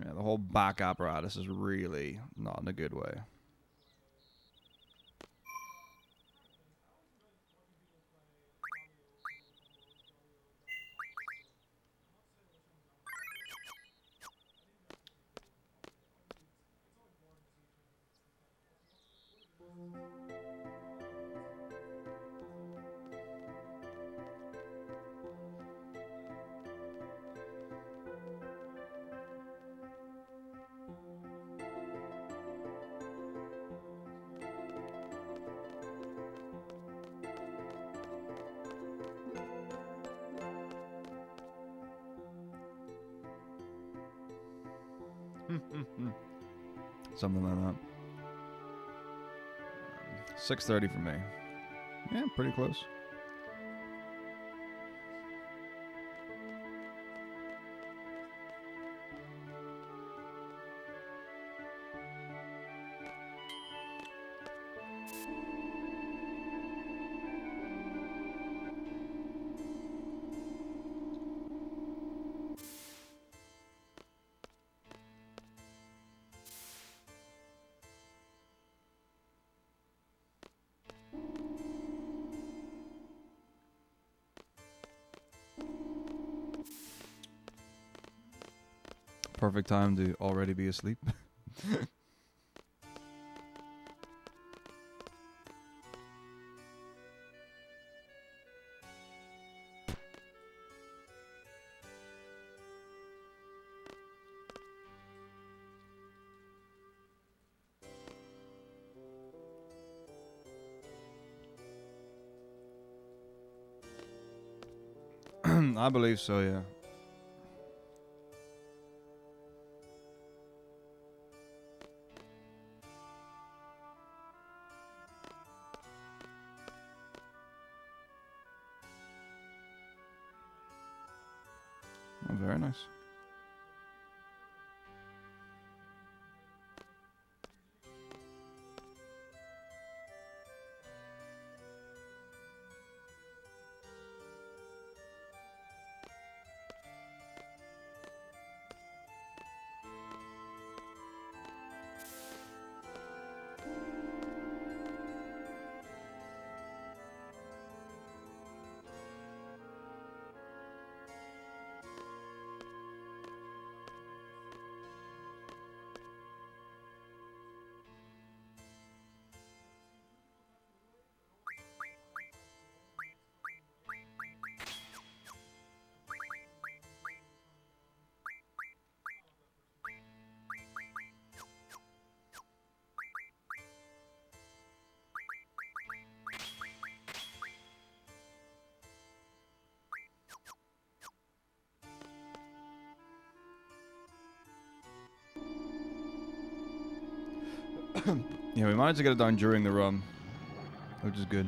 yeah, the whole back apparatus is really not in a good way. Something like that. 6:30 for me. Yeah, pretty close. Perfect time to already be asleep. I believe so, yeah. Oh, very nice. Yeah, we managed to get it down during the run, which is good.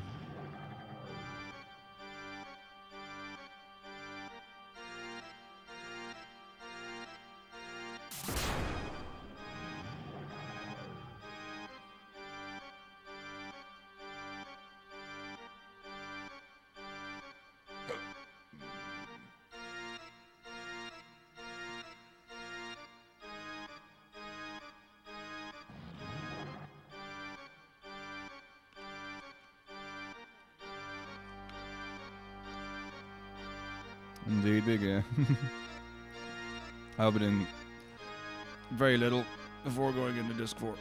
Indeed, big, yeah. I've been in very little before going into Disc 4.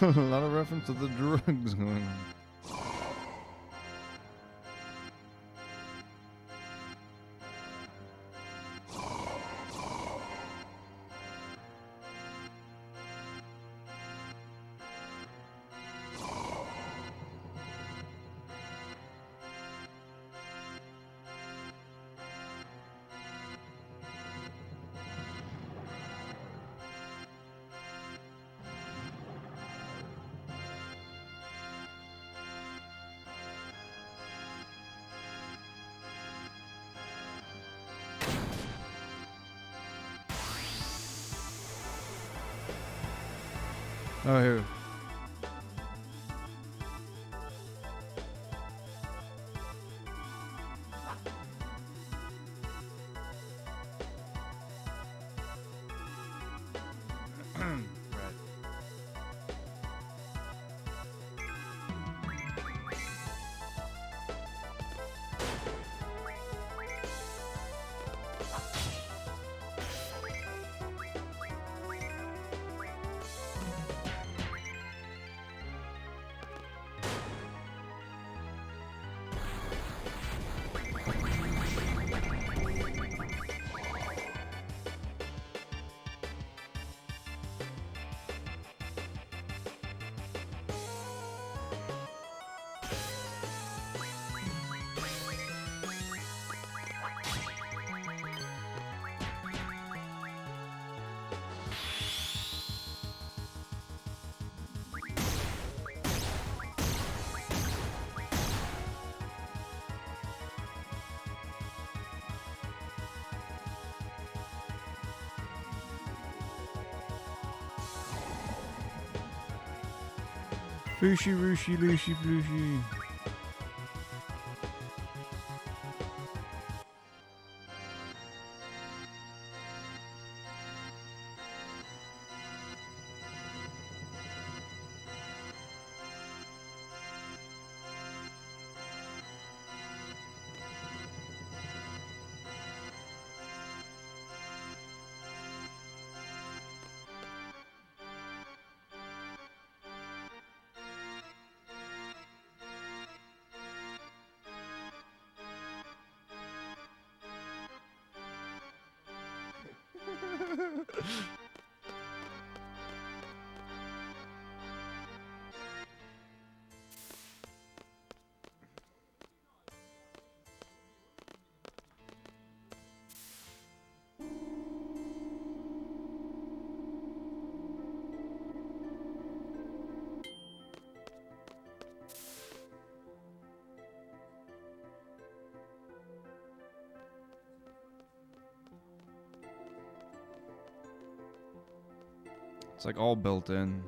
A lot of reference to the drugs going on. Oh, here. Right. Fooshy, rooshy, looshy, blooshy. It's like all built in.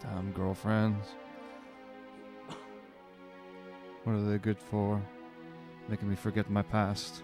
Damn girlfriends. What are they good for? Making me forget my past.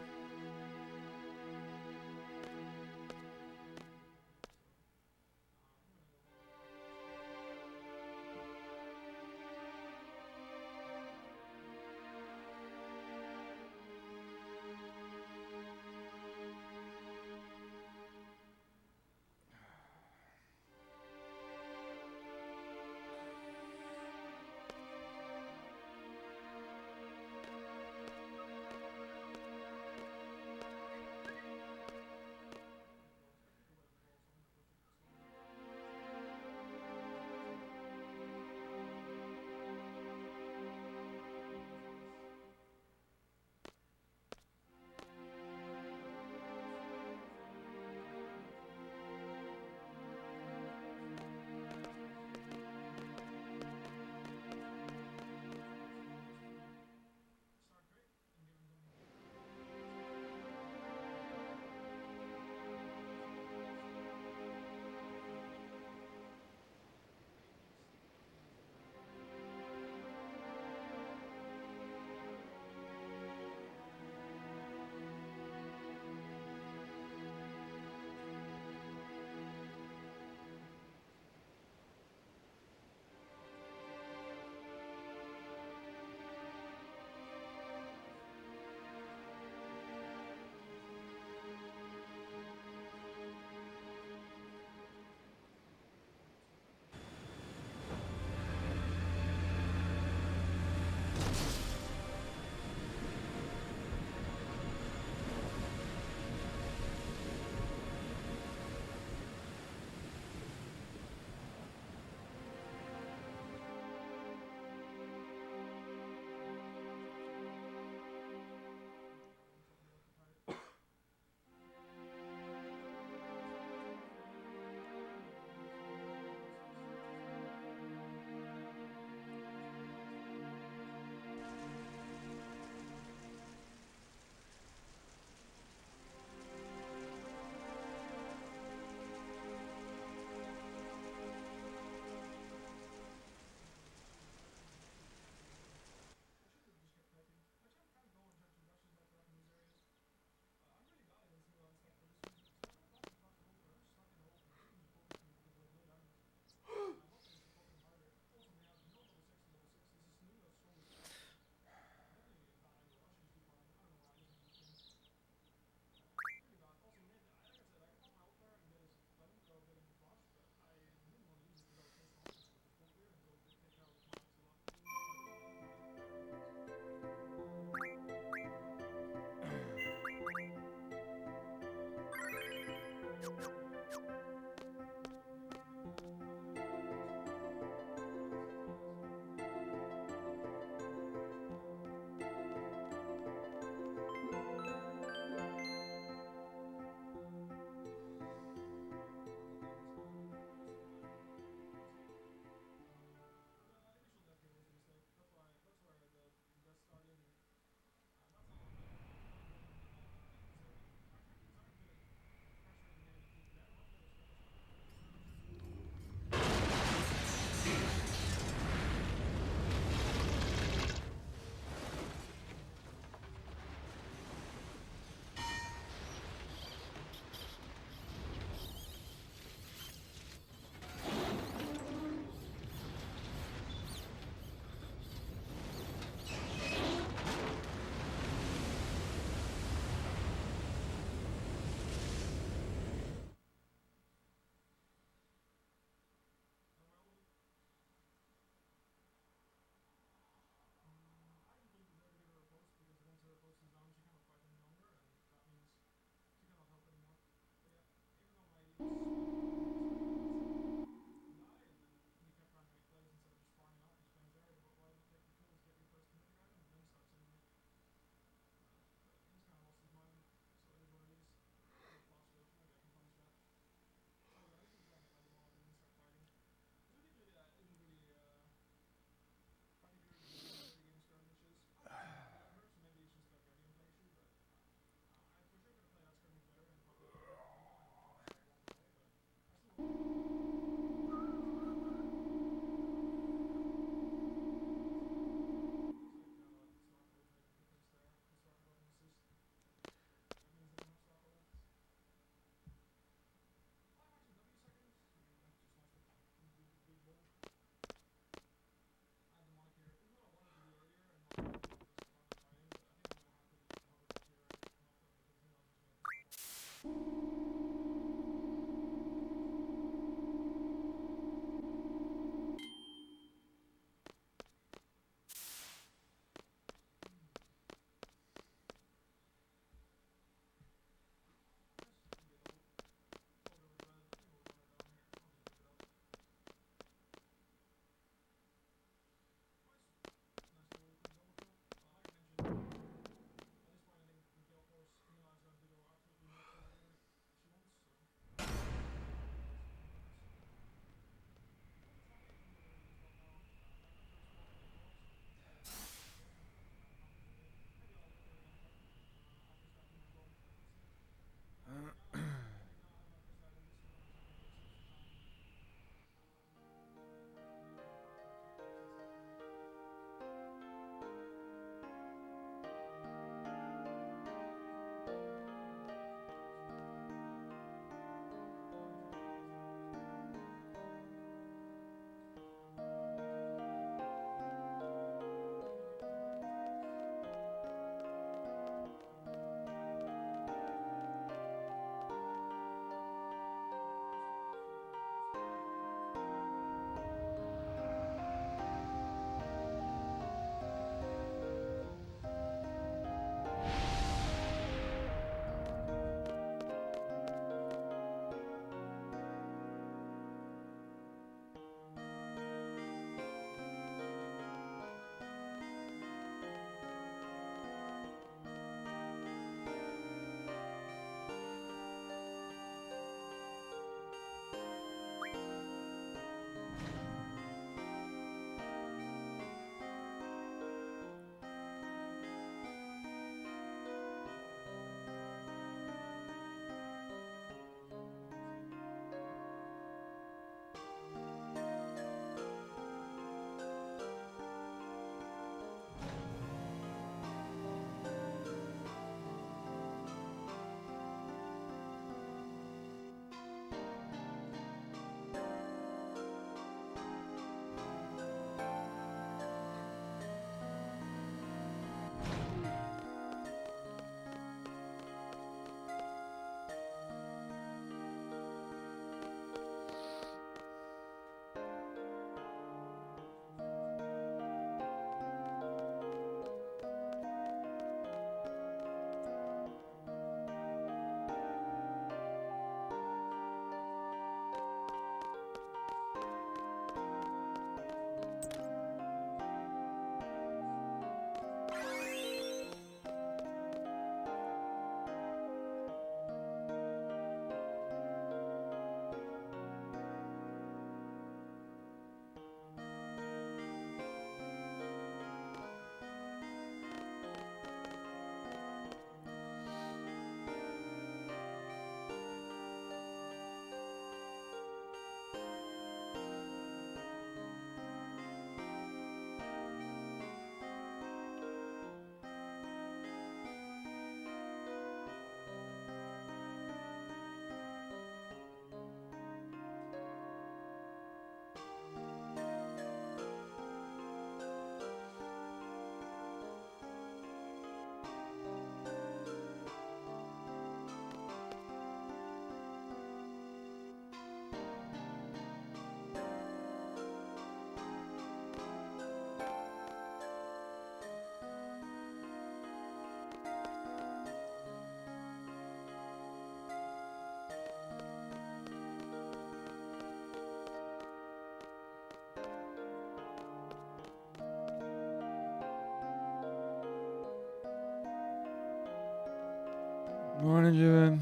Morning, Jim.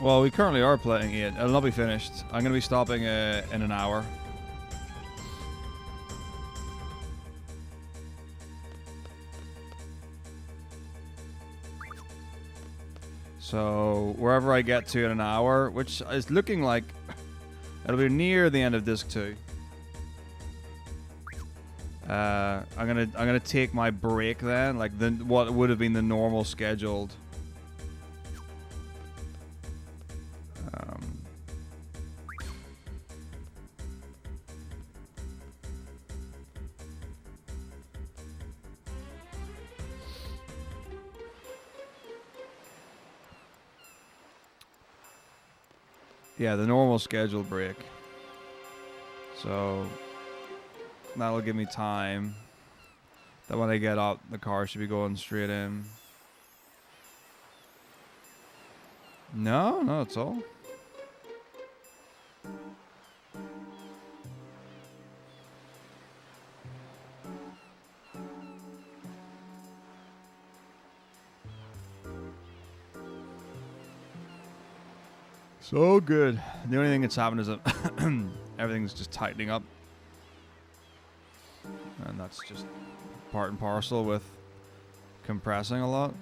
Well, we currently are playing it. It'll not be finished. I'm going to be stopping in an hour. So, wherever I get to in an hour, which is looking like it'll be near the end of disc 2. I'm gonna take my break then, like what would have been the normal scheduled. Yeah, the normal scheduled break. So that'll give me time. That when I get up, the car should be going straight in. No, it's all. So good. The only thing that's happened is that everything's just tightening up. And that's just part and parcel with compressing a lot.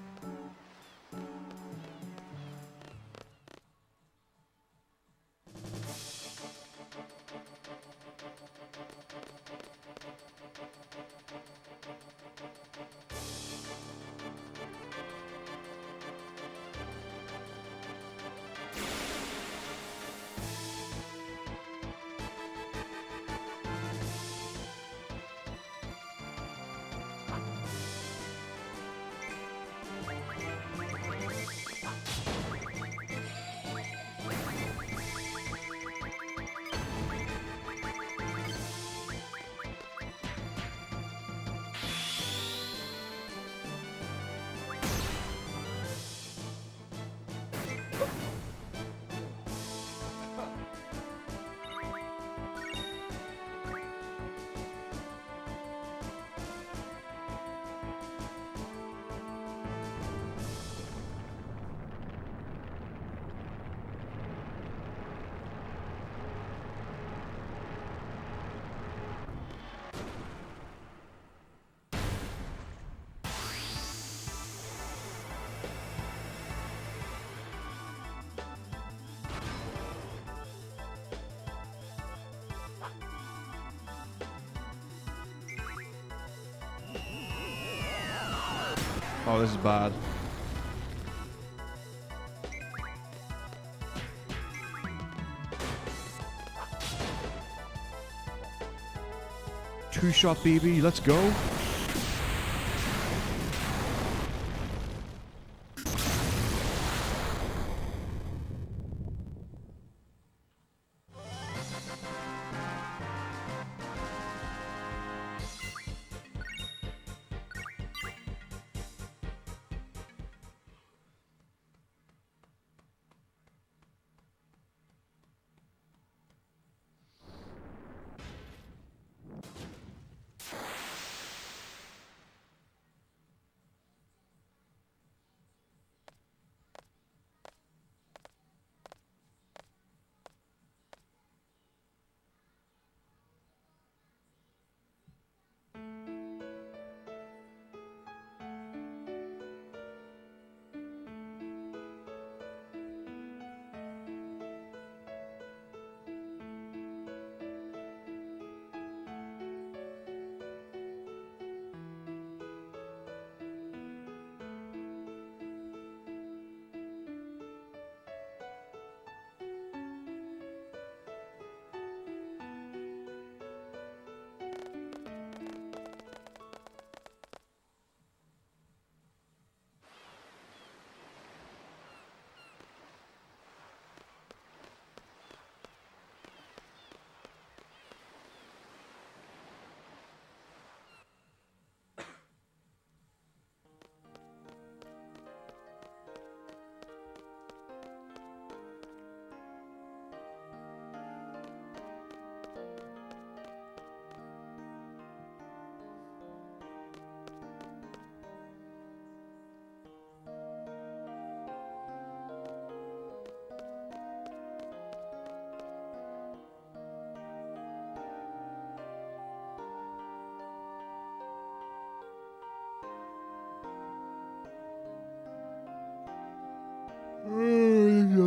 Oh, this is bad. Two-shot, baby. Let's go.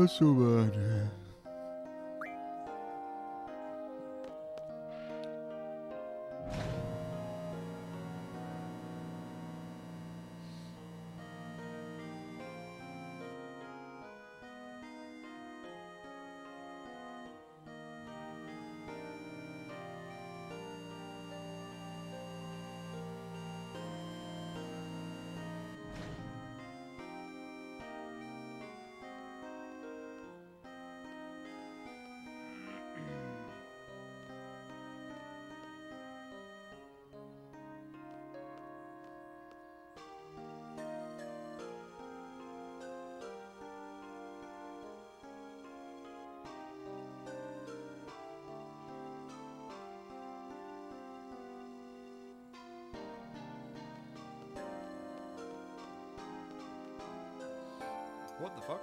so bad. What the fuck?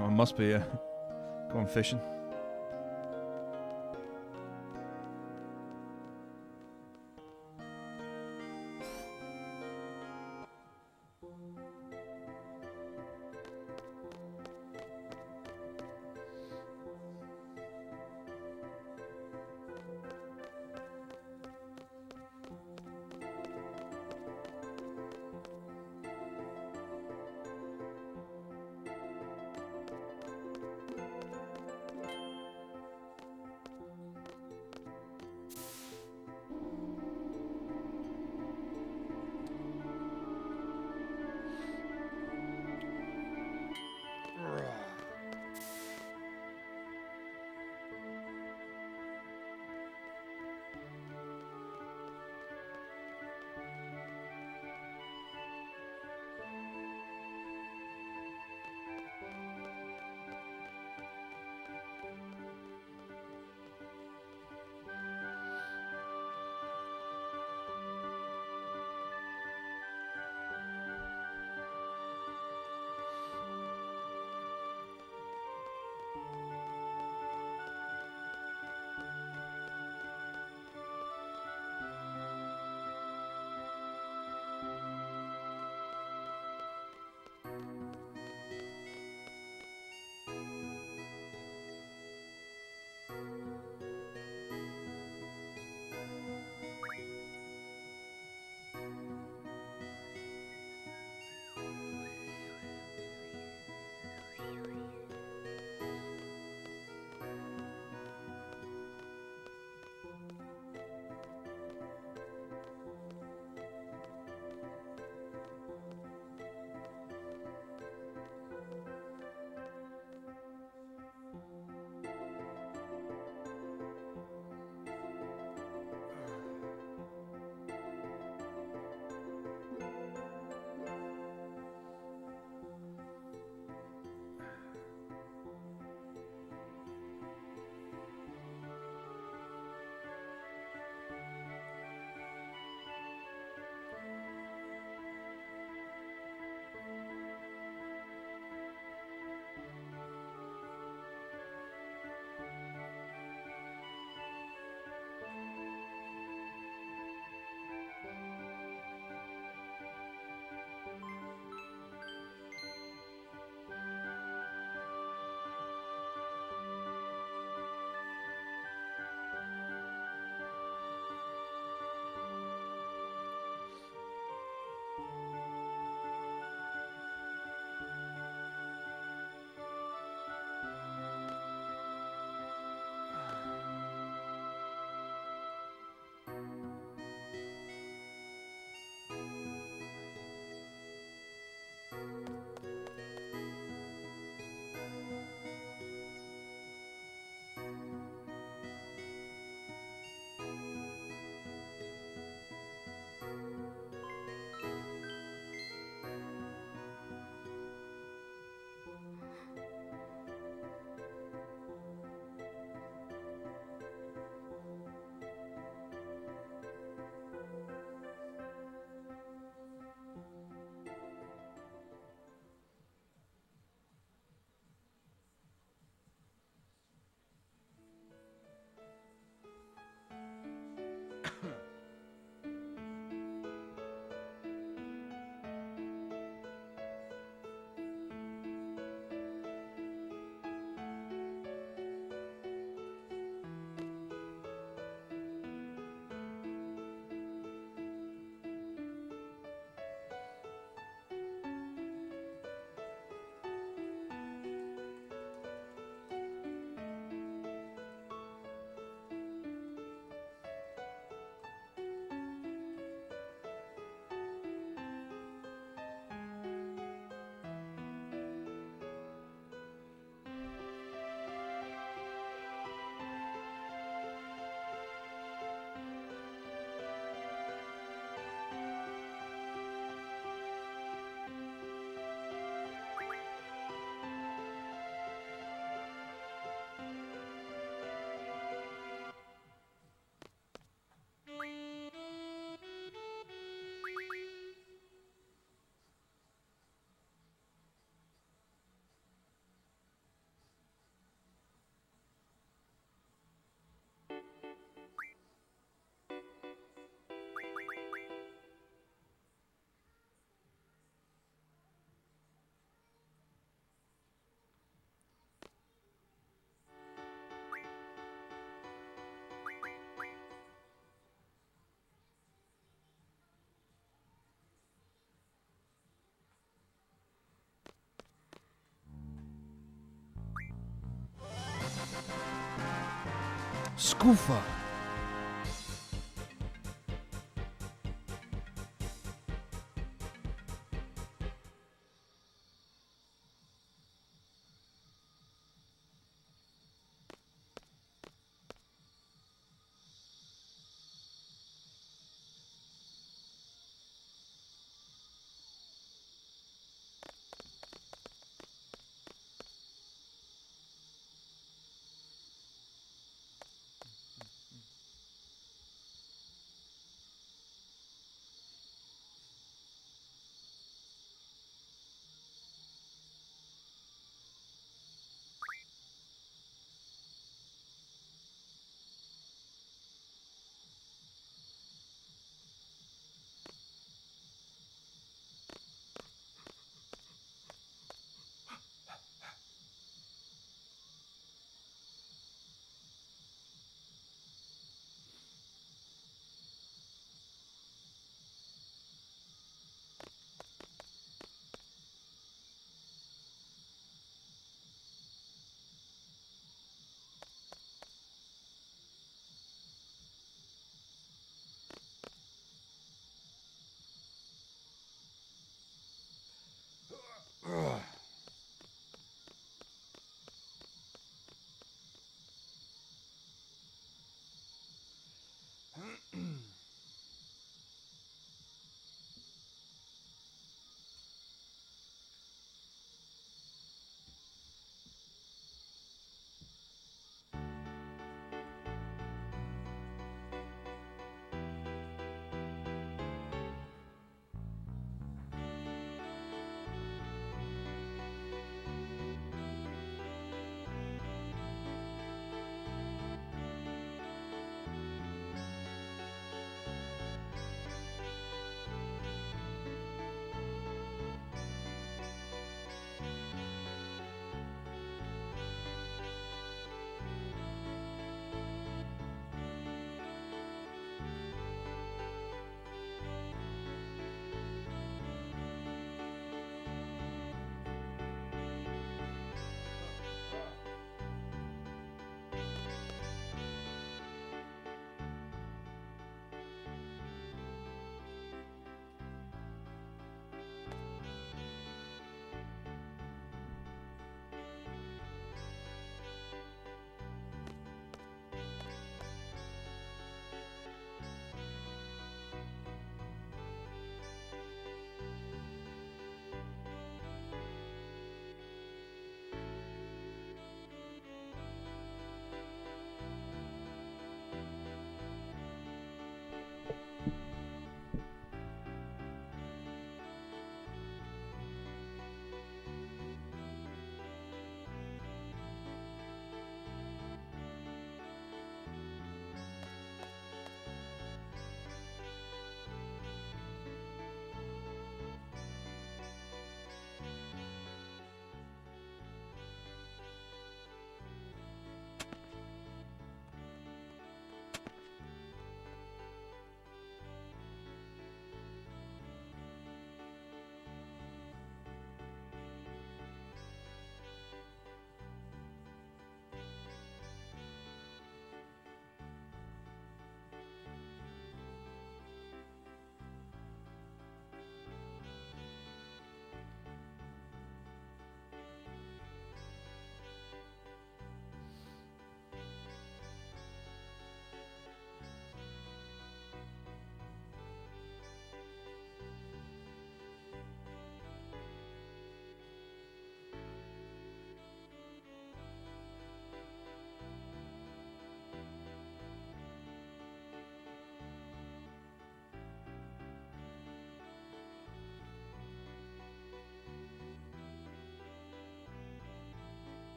Oh, it must be going fishing. Scoofa.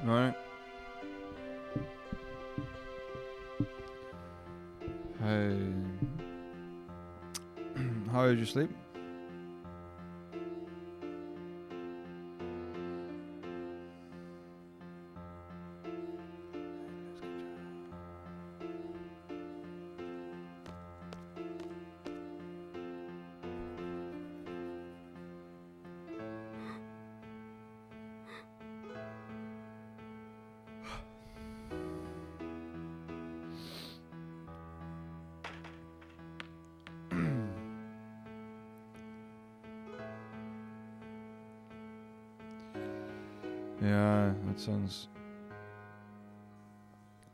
Right. Hey. How did you sleep? Yeah, that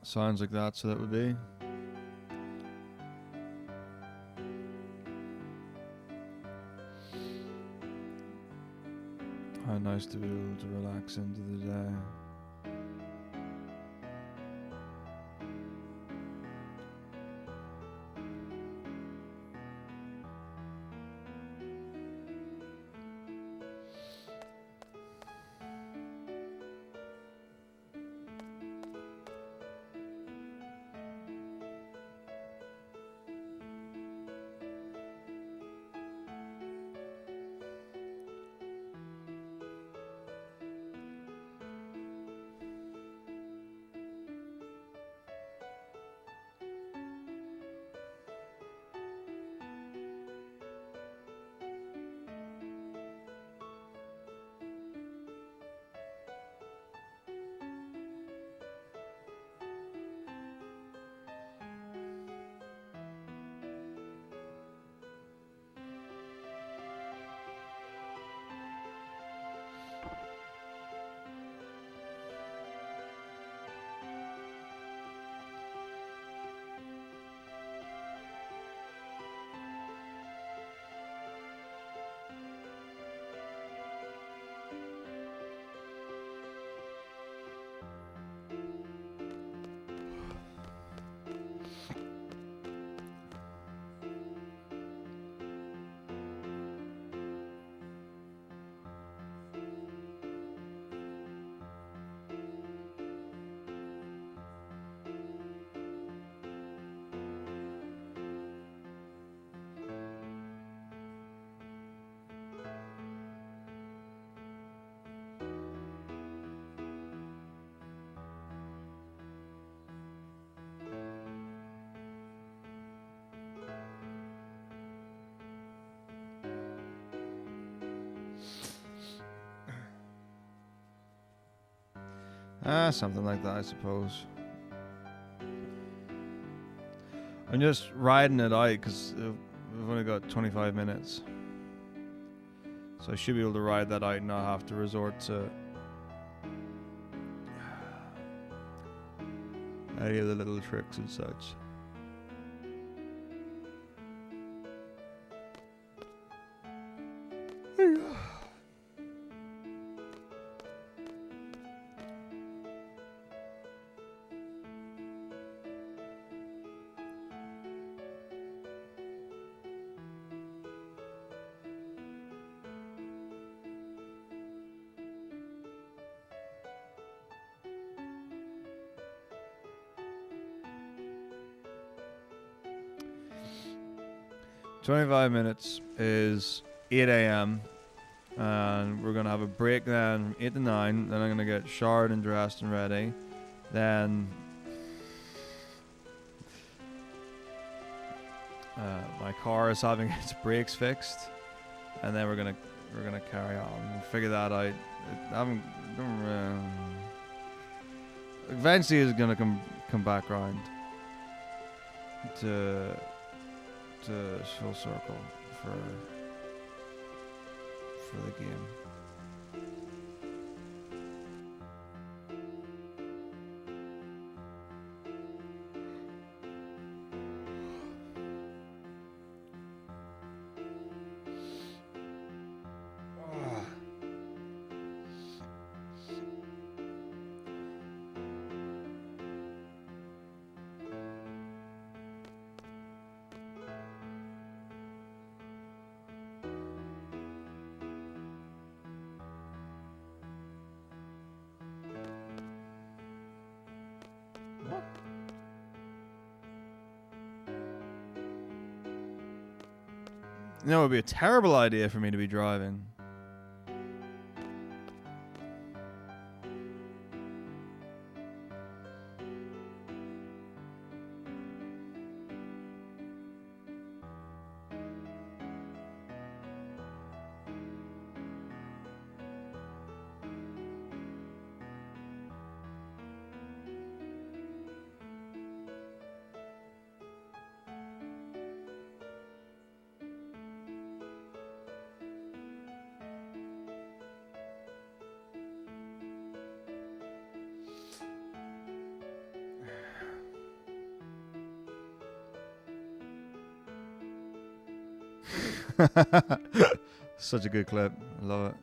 sounds like that. So that would be. How nice to be able to relax into the day. Something like that, I suppose. I'm just riding it out because we've only got 25 minutes. So I should be able to ride that out and not have to resort to any of the little tricks and such. "25 minutes is 8 a.m. and we're gonna have a break then from 8 to 9. Then I'm gonna get showered and dressed and ready. Then my car is having its brakes fixed, and then we're gonna carry on. We'll figure that out. Eventually, it's gonna come back round to full circle for the game." You know, it would be a terrible idea for me to be driving. Such a good clip. I love it.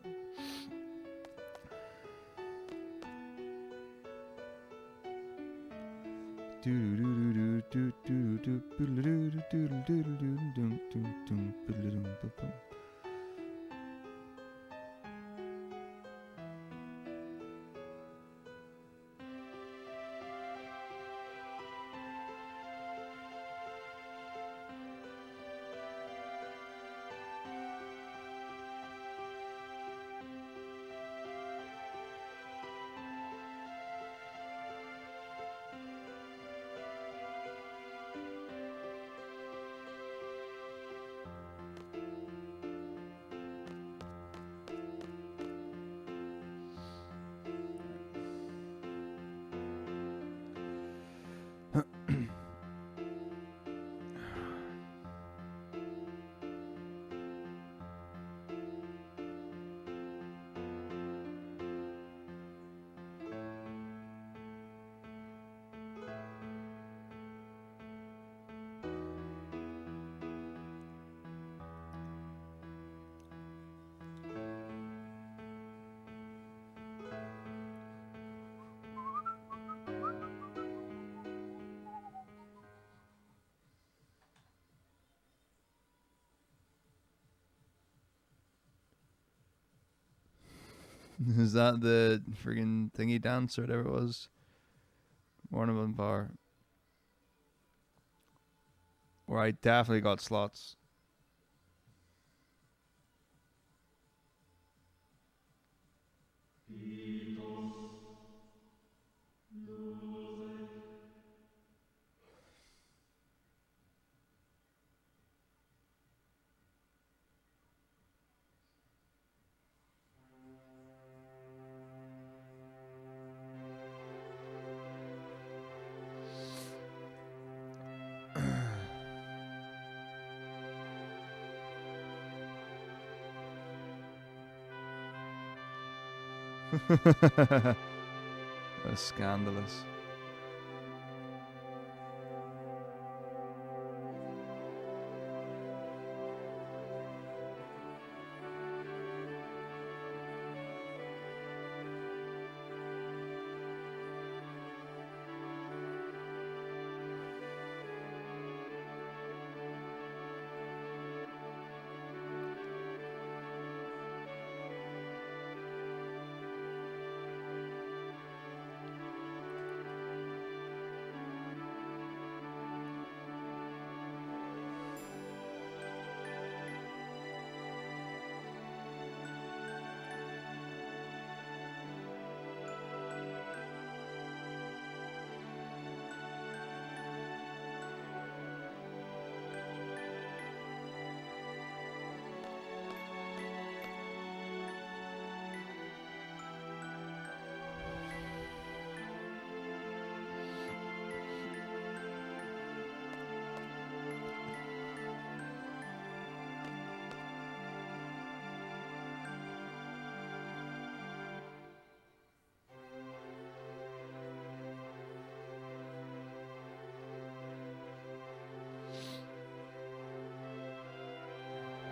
Is that the friggin' thingy dance or whatever it was? One of them bar. Where I definitely got slots. That was scandalous.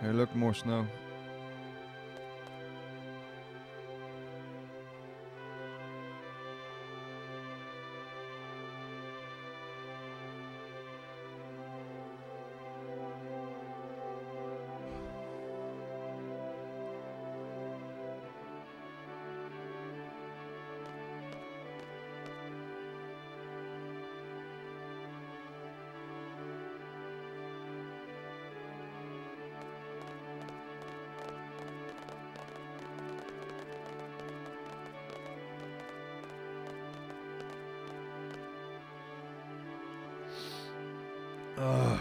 Here, look, more snow. Ugh.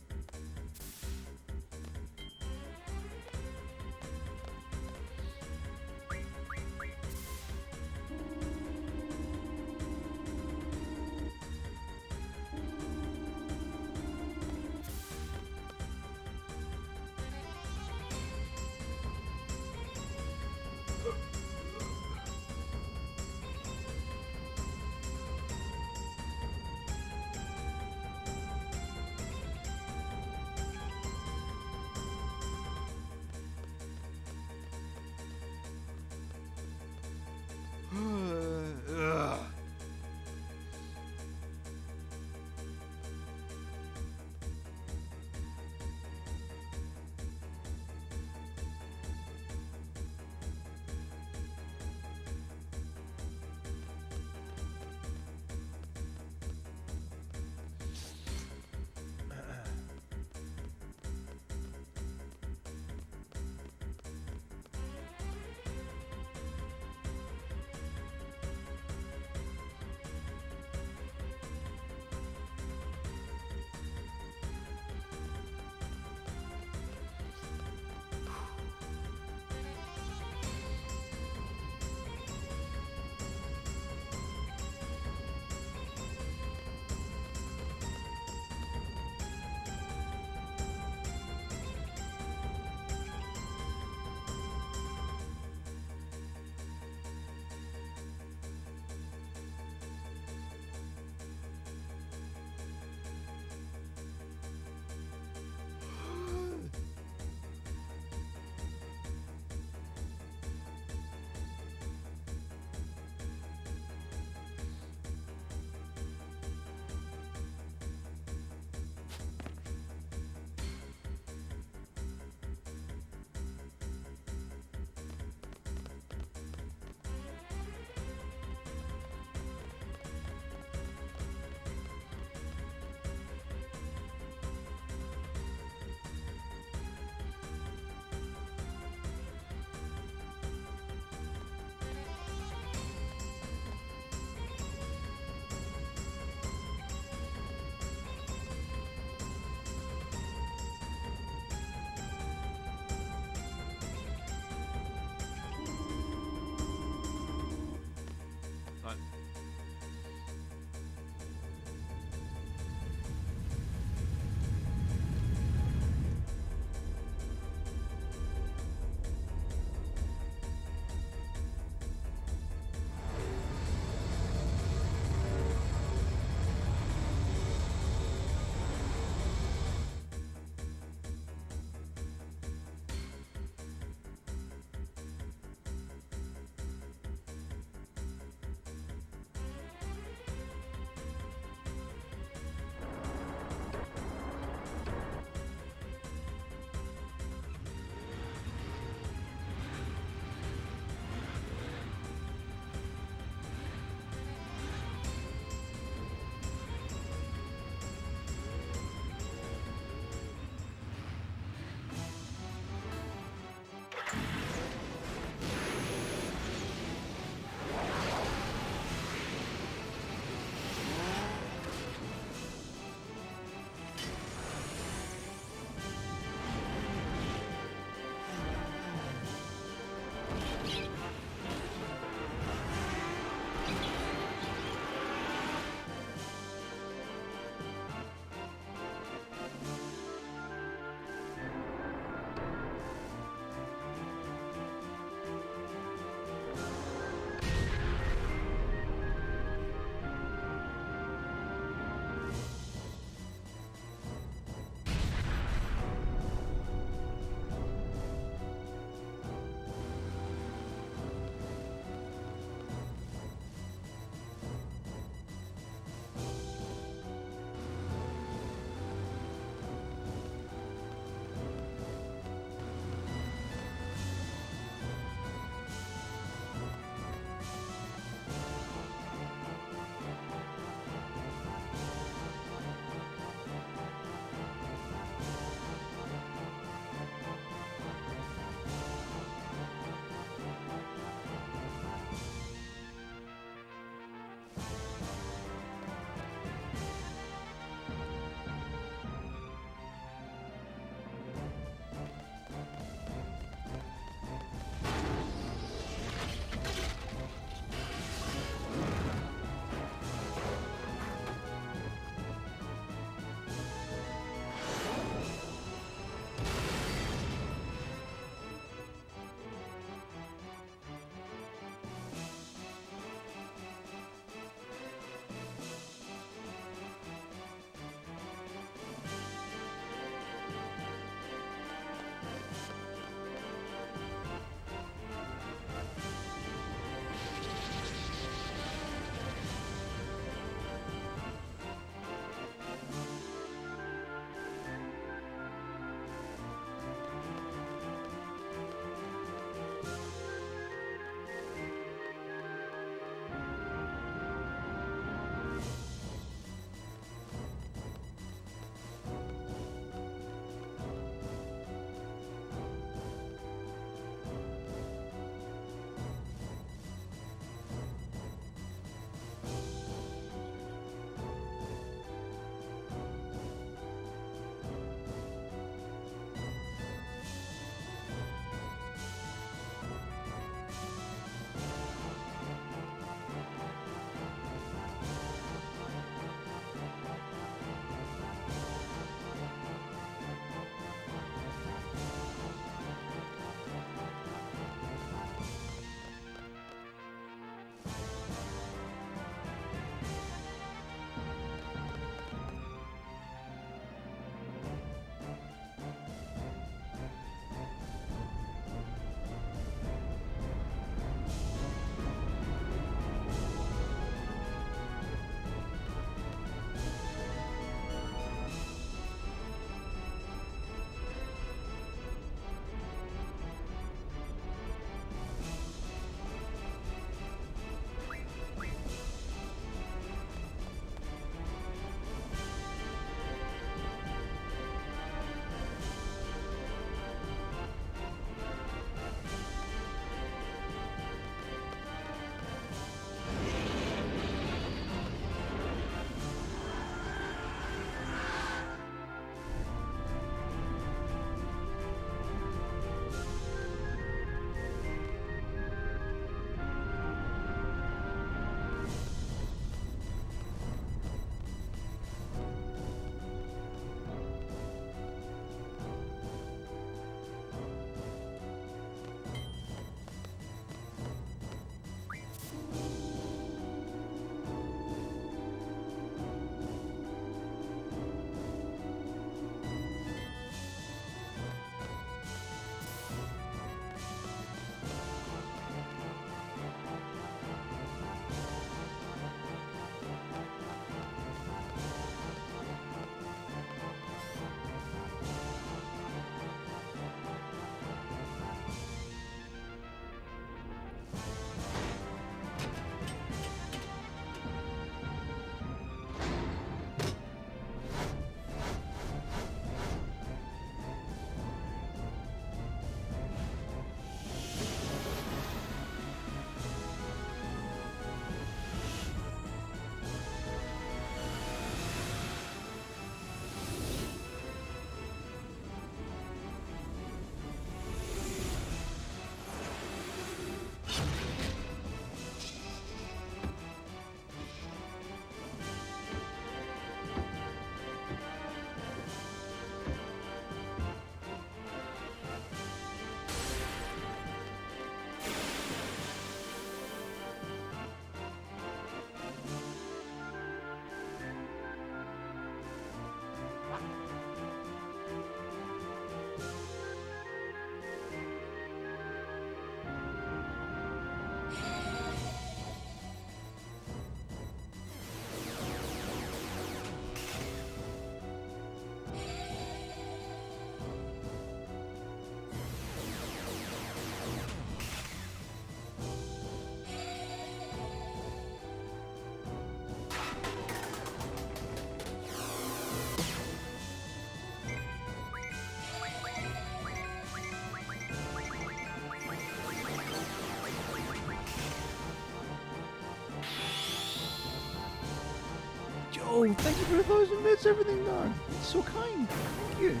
Yo, thank you for the 1,000 bits, everything done. It's so kind. Thank you.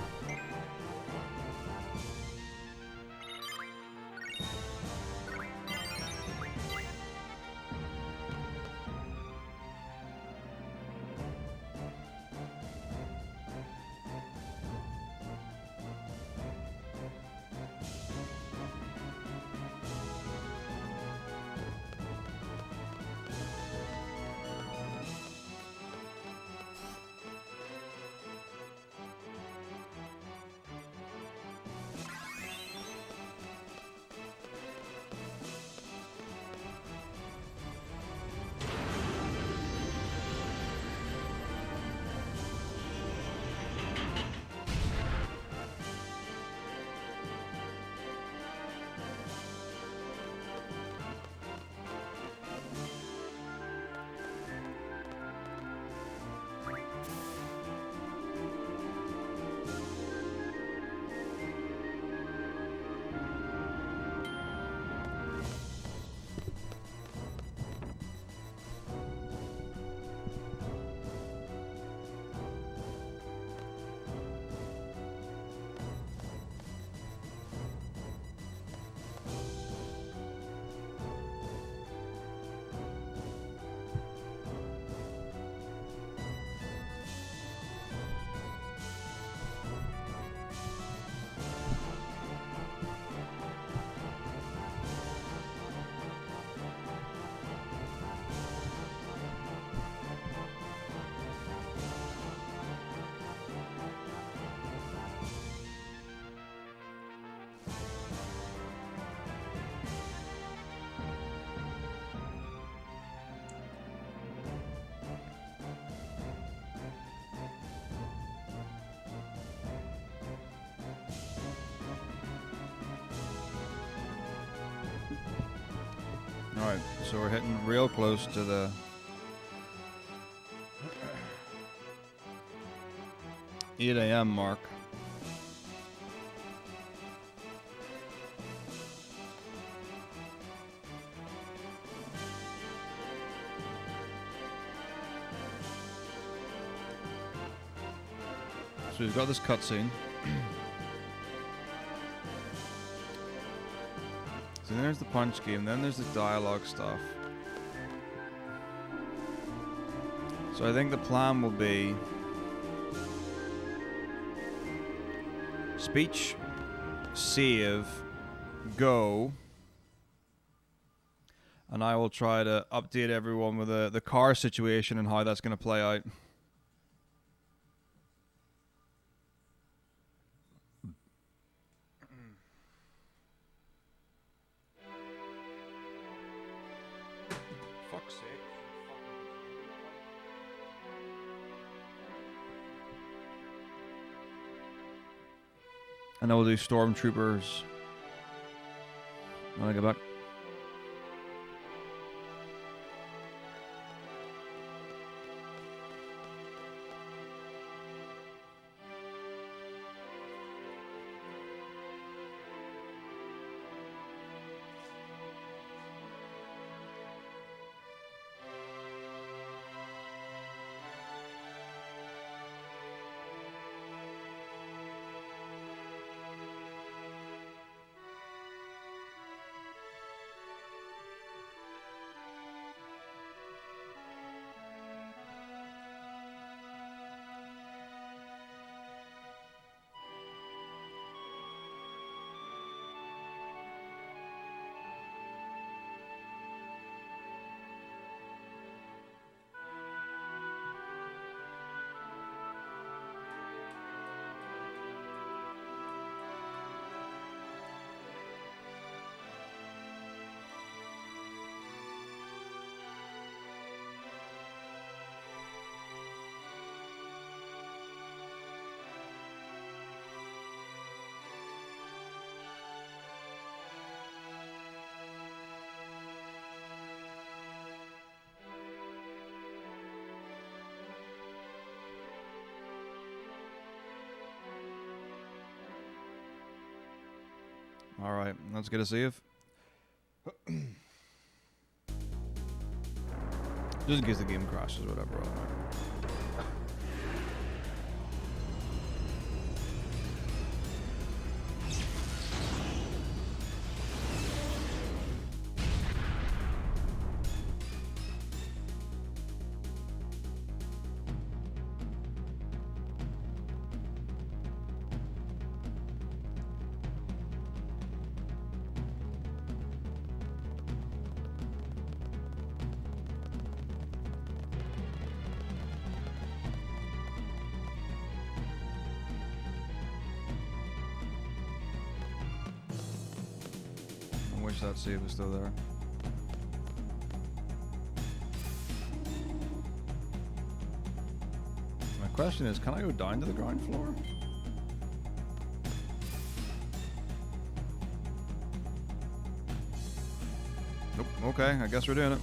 Alright, so we're hitting real close to the 8 a.m. mark. So we've got this cutscene. So there's the punch game, then there's the dialogue stuff. So I think the plan will be speech, save, go, and I will try to update everyone with the car situation and how that's going to play out. Fuck's sake. And I will do stormtroopers when I get back. All right, let's get a save. Just in case the game crashes or whatever. wish that save was still there. My question is, can I go down to the ground floor? Nope. Okay, I guess we're doing it.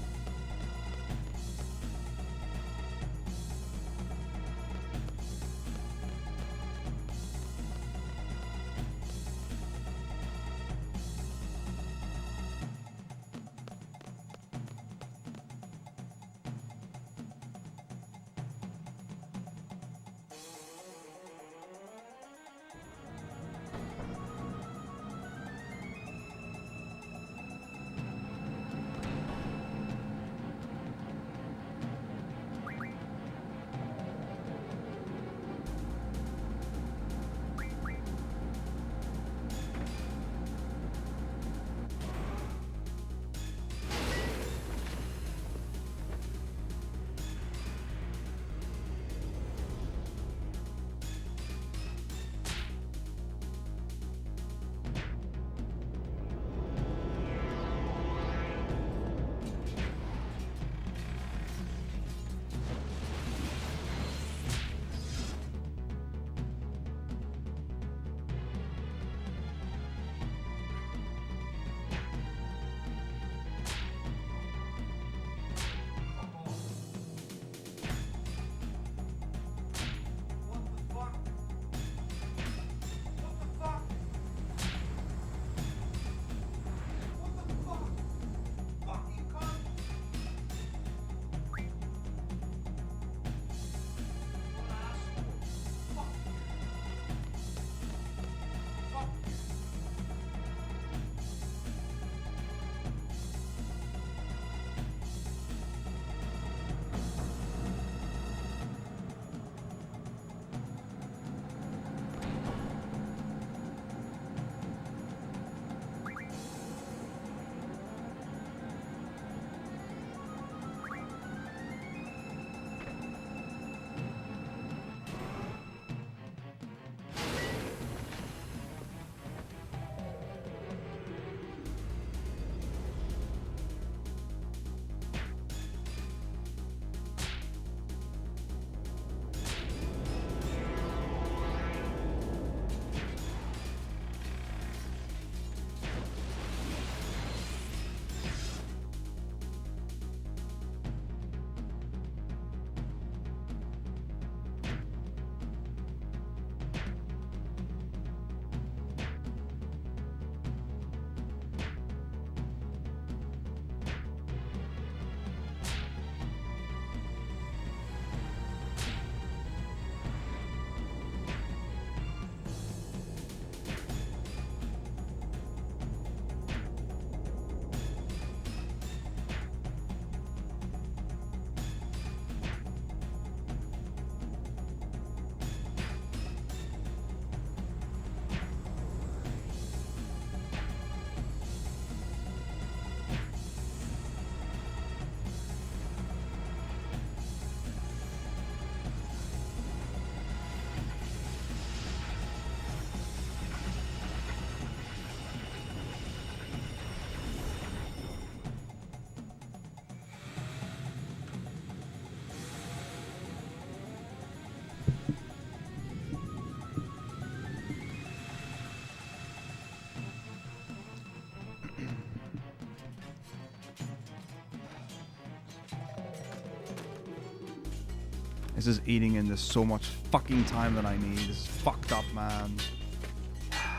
This is eating into so much fucking time that I need. This is fucked up, man.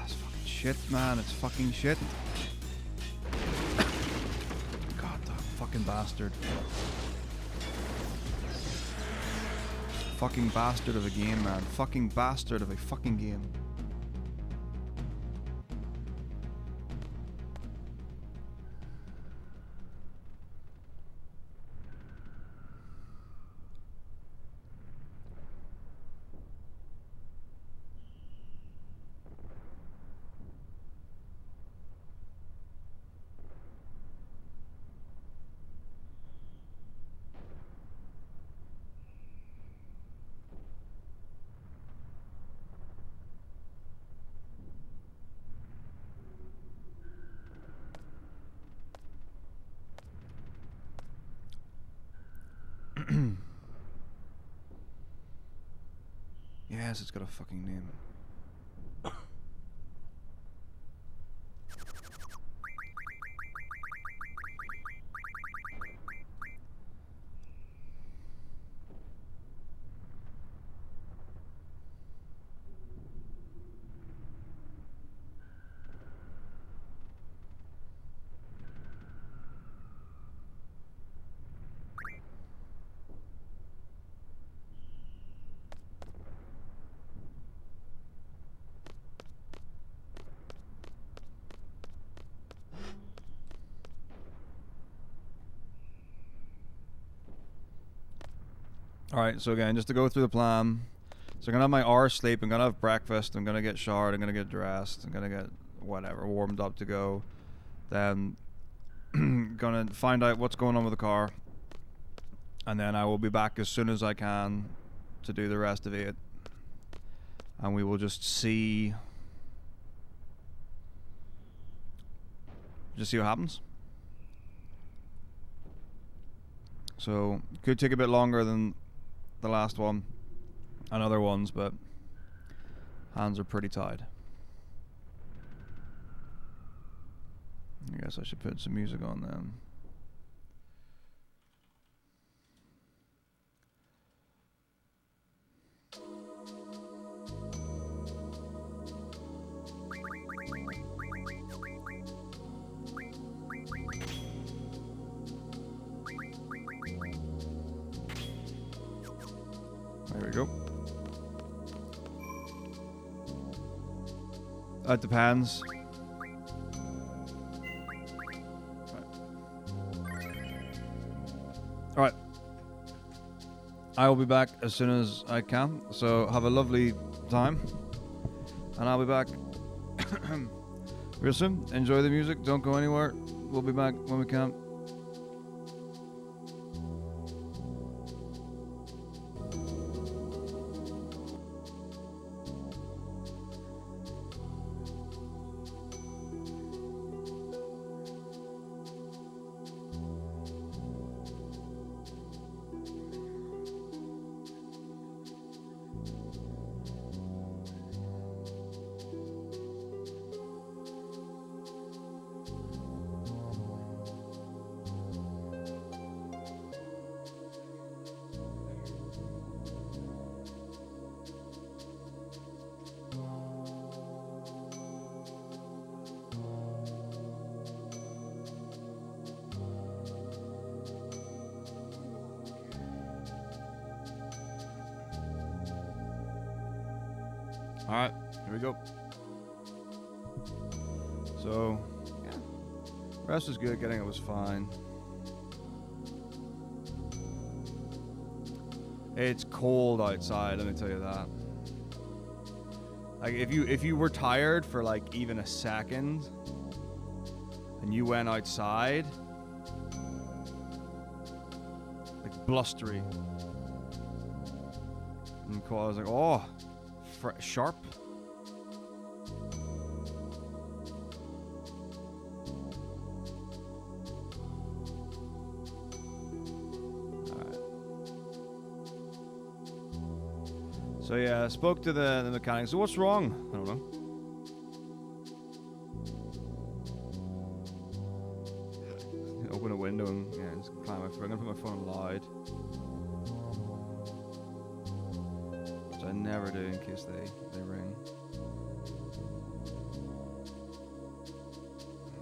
It's fucking shit, man. It's fucking shit. God, that fucking bastard. Fucking bastard of a game, man. Fucking bastard of a fucking game. Yes, it's got a fucking name. Alright, so again, just to go through the plan. So I'm gonna have my hour sleep, I'm gonna have breakfast, I'm gonna get showered, I'm gonna get dressed, I'm gonna get whatever, warmed up to go. Then gonna find out what's going on with the car. And then I will be back as soon as I can to do the rest of it. And we will just see what happens. So could take a bit longer than the last one and other ones, but hands are pretty tied. I guess I should put some music on them. There we go. It depends. Alright. I will be back as soon as I can. So have a lovely time. And I'll be back real soon. Enjoy the music. Don't go anywhere. We'll be back when we can. Alright, here we go. So, yeah. Rest was good, getting it was fine. It's cold outside, let me tell you that. Like if you were tired for like even a second and you went outside, like blustery. And cool, I was like, oh, sharp. So yeah, I spoke to the mechanic. So what's wrong? I don't know. Open a window and yeah, just climb my phone. I'm gonna put my phone on loud, which I never do in case they ring.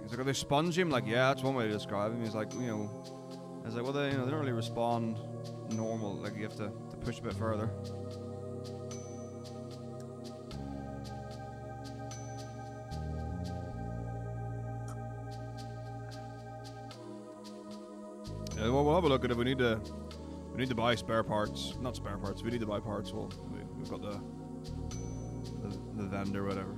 He's like, are they spongy? I'm like, yeah, that's one way to describe him. He's like, you know, I was like, well, they don't really respond normal. Like you have to push a bit further. Yeah, well, we'll have a look at it. We need to buy spare parts. Not spare parts. We need to buy parts. Well, we've got the vendor, whatever.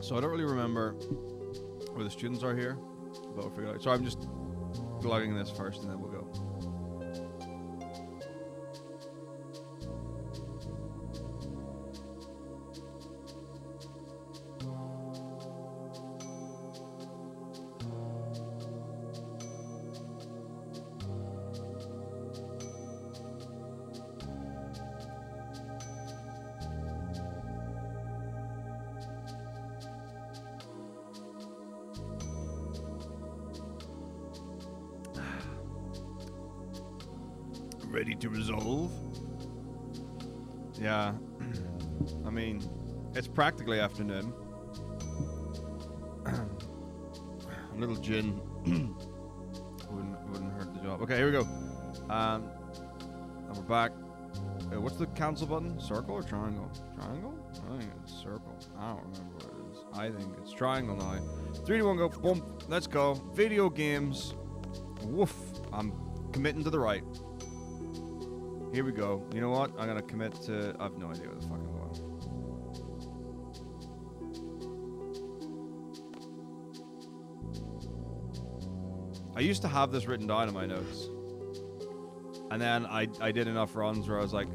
So I don't really remember where the students are here, but we'll figure it out. So I'm just logging this first and then we'll go. Ready to resolve? Yeah. I mean, it's practically afternoon. A little gin wouldn't hurt the job. Okay, here we go. And we're back. What's the cancel button? Circle or triangle? Triangle? I think it's circle. I don't remember what it is. I think it's triangle now. 3, 2, 1, go. Boom. Let's go. Video games. Woof. I'm committing to the right. Here we go. You know what? I'm gonna commit to. I have no idea where the fuck I'm going. I used to have this written down in my notes, and then I did enough runs where I was like,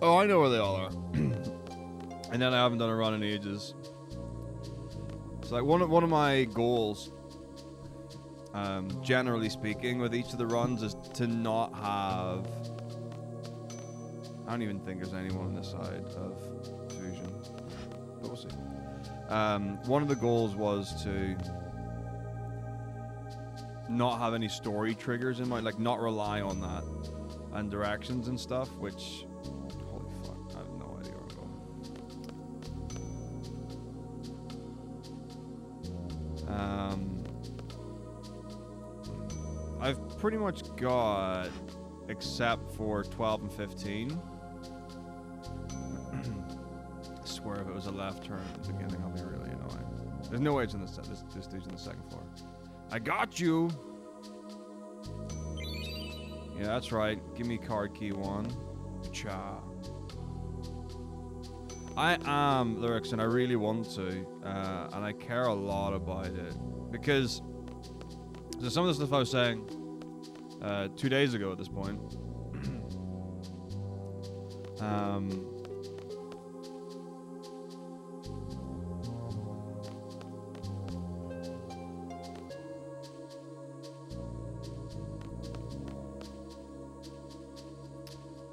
oh, I know where they all are, and then I haven't done a run in ages. So like one of my goals, generally speaking, with each of the runs is to not have. I don't even think there's anyone on this side of Fusion, but we'll see. One of the goals was to not have any story triggers in mind, like not rely on that and directions and stuff, which, holy fuck, I have no idea where I'm going. I've pretty much got, except for 12 and 15. I swear if it was a left turn at the beginning, I'll be really annoying. There's no way it's in this dude's on the second floor. I got you! Yeah, that's right. Give me card key 1. Cha. I am Lyrics, and I really want to, and I care a lot about it. Because so some of the stuff I was saying 2 days ago at this point,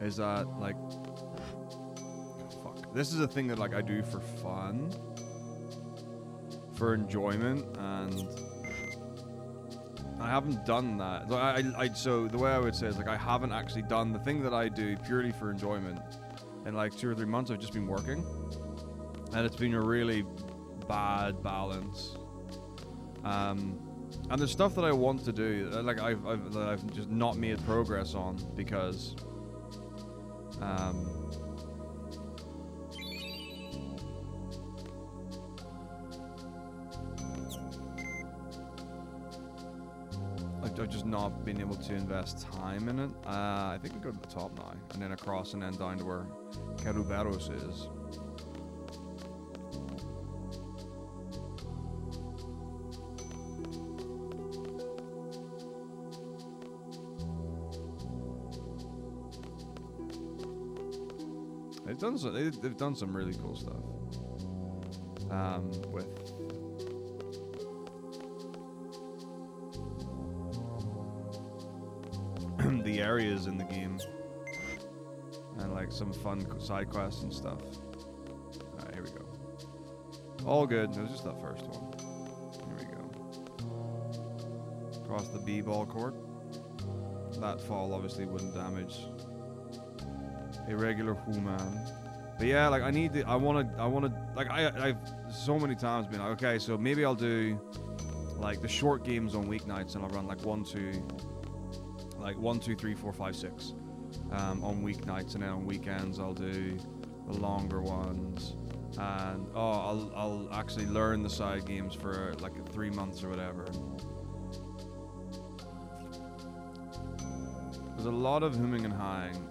is that like, fuck, this is a thing that like I do for fun, for enjoyment, and I haven't done that. So the way I would say is like I haven't actually done the thing that I do purely for enjoyment. In like 2 or 3 months, I've just been working, and it's been a really bad balance. And there's stuff that I want to do, like I've just not made progress on because. I've just not been able to invest time in it. I think we go to the top now, and then across, and then down to where Keruberos is. They've done some really cool stuff with the areas in the game and like some fun side quests and stuff. Alright, here we go. All good. It was just that first one. Here we go. Across the B-ball court. That fall obviously wouldn't damage irregular human. But yeah, like I wanna like I've so many times been like, okay, so maybe I'll do like the short games on weeknights, and I'll run like 1, 2, 3, 4, 5, 6 on weeknights, and then on weekends I'll do the longer ones, and I'll actually learn the side games for like 3 months or whatever. There's a lot of humming and hawing.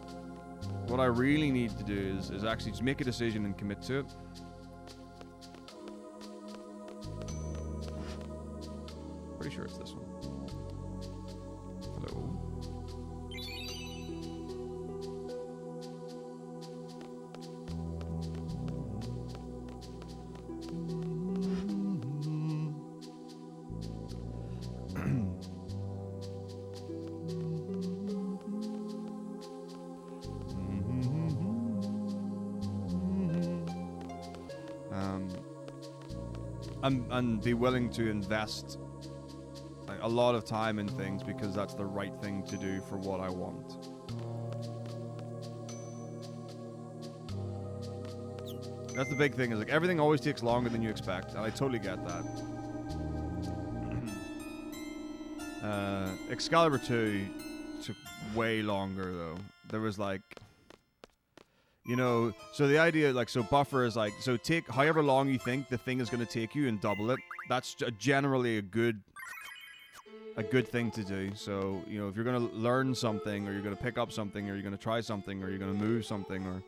What I really need to do is actually just make a decision and commit to it. and be willing to invest like, a lot of time in things because that's the right thing to do for what I want. That's the big thing, is like everything always takes longer than you expect, and I totally get that. Excalibur 2 took way longer though. There was like, you know, so the idea, like, so buffer is like, so take however long you think the thing is going to take you and double it. That's generally a good thing to do. So, you know, if you're going to learn something, or you're going to pick up something, or you're going to try something, or you're going to move something, or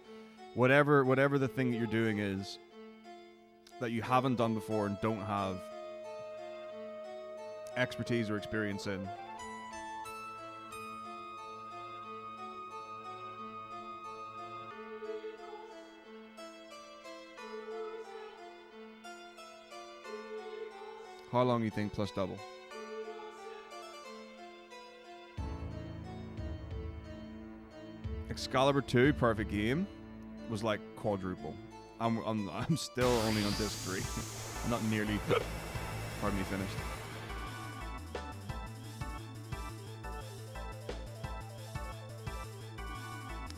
whatever the thing that you're doing is that you haven't done before and don't have expertise or experience in. How long you think plus double? Excalibur 2, perfect game, was like quadruple. I'm still only on disc 3. I'm not nearly, pardon me, finished.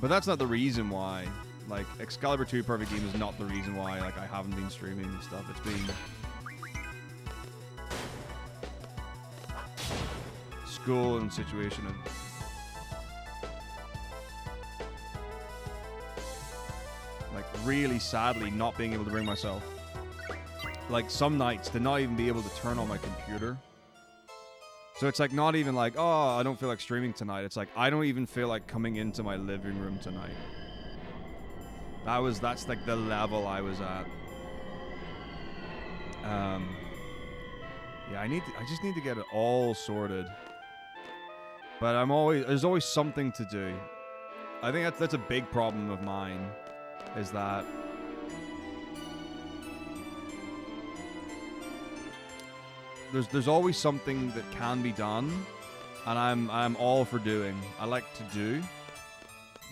But that's not the reason why. Like, Excalibur 2 perfect game is not the reason why, like, I haven't been streaming and stuff. It's been school and situation and like really sadly not being able to bring myself, like some nights, to not even be able to turn on my computer. So it's like not even like, oh, I don't feel like streaming tonight. It's like I don't even feel like coming into my living room tonight. That's like the level I was at. Yeah, I just need to get it all sorted. But there's always something to do. I think that's a big problem of mine, is that there's always something that can be done, and I'm all for doing. I like to do,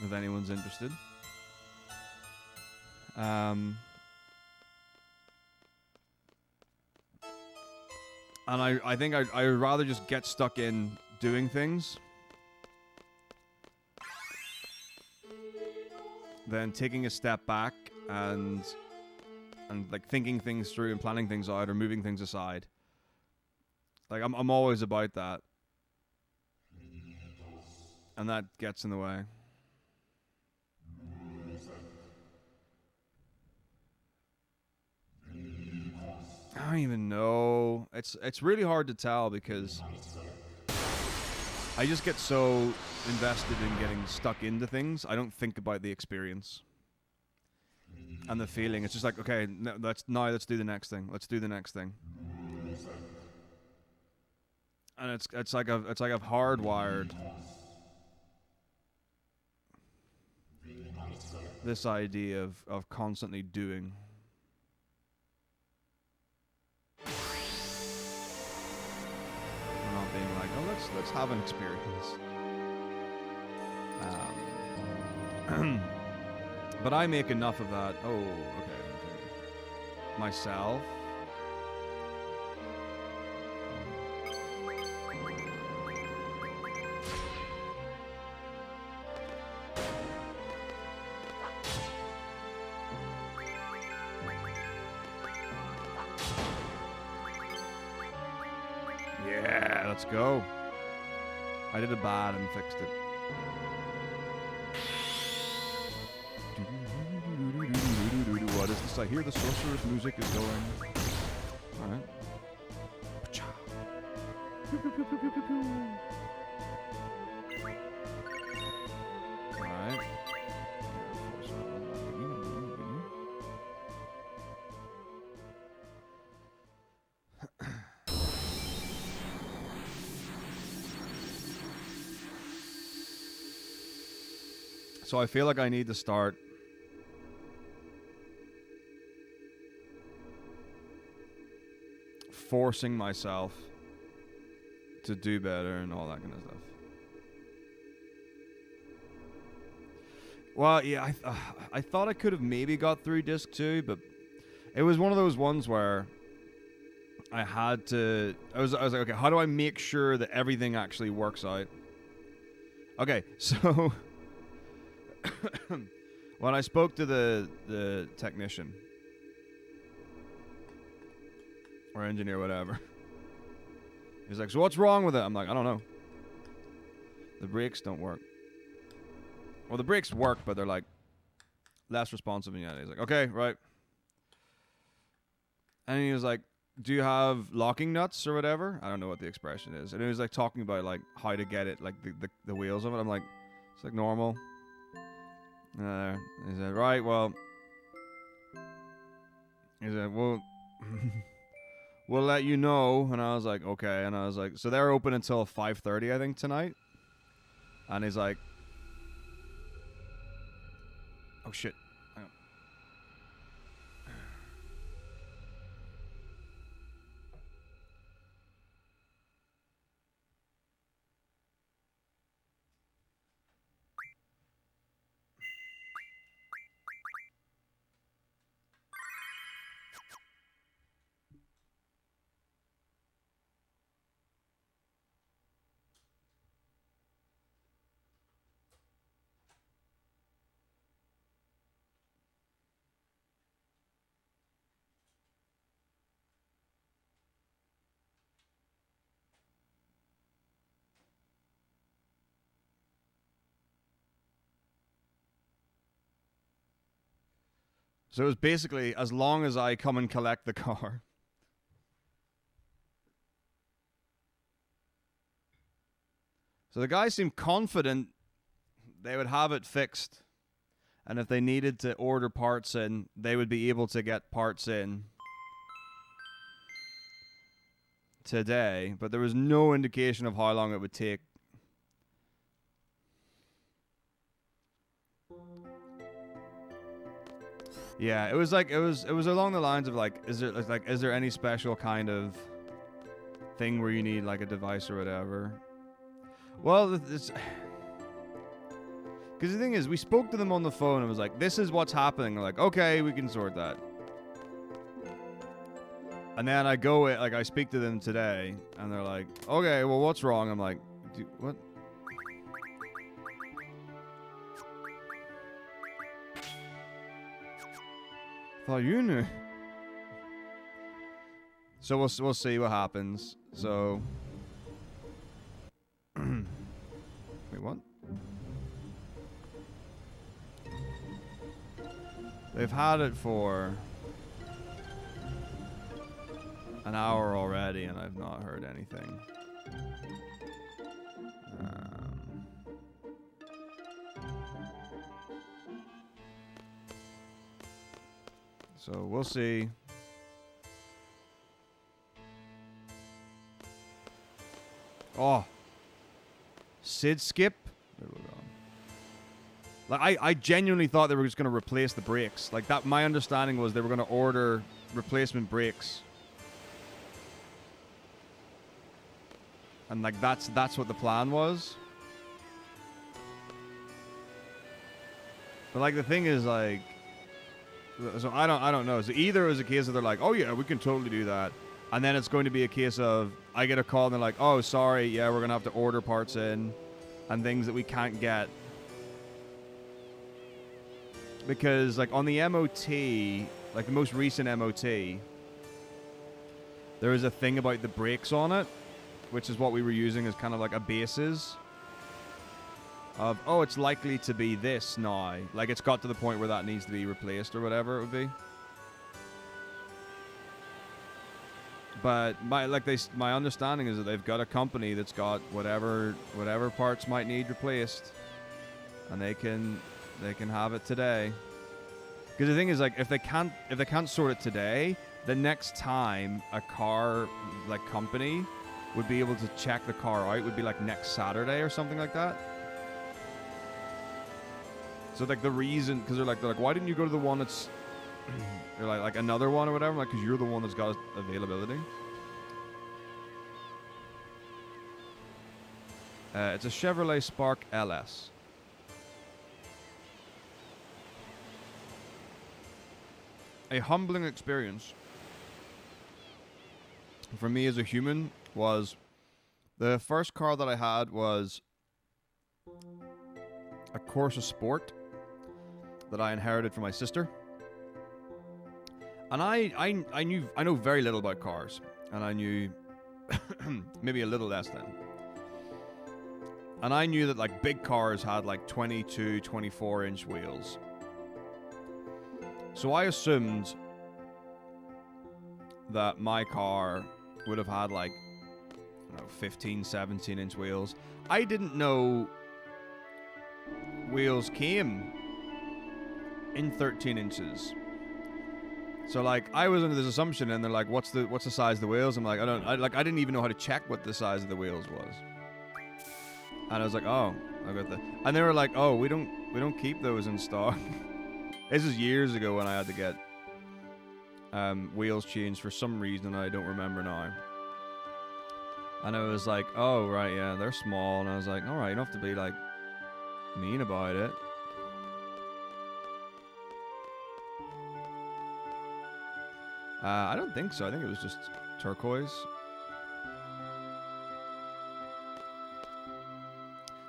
if anyone's interested. And I think I'd rather just get stuck in doing things than taking a step back and like thinking things through and planning things out or moving things aside. Like I'm always about that, and that gets in the way. I don't even know. It's really hard to tell because I just get so invested in getting stuck into things. I don't think about the experience and the feeling. It's just like, okay, let's do the next thing. Let's do the next thing. And it's like I've hardwired this idea of constantly doing. Not being like, oh, let's have an experience. But I make enough of that. Oh, okay. Myself. Yeah, let's go. I did a bad and fixed it. What is this? I hear the sorcerer's music is going. Alright. Alright. So I feel like I need to start forcing myself to do better and all that kind of stuff. Well, yeah, I thought I could have maybe got through disc 2, but it was one of those ones where I had to. I was like, okay, how do I make sure that everything actually works out? Okay, so when I spoke to the technician or engineer, whatever, he's like, so what's wrong with it? I'm like, I don't know. The brakes don't work. Well, the brakes work, but they're like less responsive than yet. He's like, okay, right. And he was like, do you have locking nuts or whatever? I don't know what the expression is. And he was like talking about like how to get it, like the wheels of it. I'm like, it's like normal. He said, right, well. He said, well, we'll let you know. And I was like, okay. And I was like, so they're open until 5:30, I think, tonight. And he's like, oh shit. Hang on. So it was basically as long as I come and collect the car. So the guys seemed confident they would have it fixed. And if they needed to order parts in, they would be able to get parts in today. But there was no indication of how long it would take. Yeah, it was like it was along the lines of like, is there any special kind of thing where you need like a device or whatever? Well, it's because the thing is, we spoke to them on the phone and was like, this is what's happening. They're like, okay, we can sort that. And then I speak to them today, and they're like, okay, well, what's wrong? I'm like, what? Thought you knew. So we'll see what happens. So, wait, what? They've had it for an hour already, and I've not heard anything. So we'll see. Oh, Sid skip. Like I genuinely thought they were just going to replace the brakes. Like that, my understanding was they were going to order replacement brakes, and like that's what the plan was. But like the thing is like, so I don't know. So either it was a case of they're like, oh yeah, we can totally do that, and then it's going to be a case of I get a call and they're like, oh sorry, yeah, we're gonna have to order parts in, and things that we can't get. Because, like, on the MOT, like the most recent MOT, there was a thing about the brakes on it, which is what we were using as kind of like a basis of, oh, it's likely to be this now. Like, it's got to the point where that needs to be replaced or whatever it would be. But my understanding is that they've got a company that's got whatever parts might need replaced, and they can have it today. Because the thing is, like, if they can't sort it today, the next time a car like company would be able to check the car out would be like next Saturday or something like that. So like the reason, because they're like, why didn't you go to the one that's they're like another one or whatever? I'm like, because you're the one that's got availability. It's a Chevrolet Spark LS. A humbling experience. for me as a human was the first car that I had was a Corsa Sport that I inherited from my sister. And I know very little about cars, and I knew maybe a little less then. And I knew that like big cars had like 22, 24-inch wheels. So I assumed that my car would have had like, I don't know, 15, 17-inch wheels. I didn't know wheels came in 13 inches. So like I was under this assumption, and they're like, "What's the size of the wheels?" I'm like, I didn't even know how to check what the size of the wheels was. And I was like, "Oh, I got that." And they were like, "Oh, we don't keep those in stock." This is years ago when I had to get wheels changed for some reason I don't remember now. And I was like, "Oh, right, yeah, they're small." And I was like, "All right, you don't have to be like mean about it." I don't think so. I think it was just turquoise.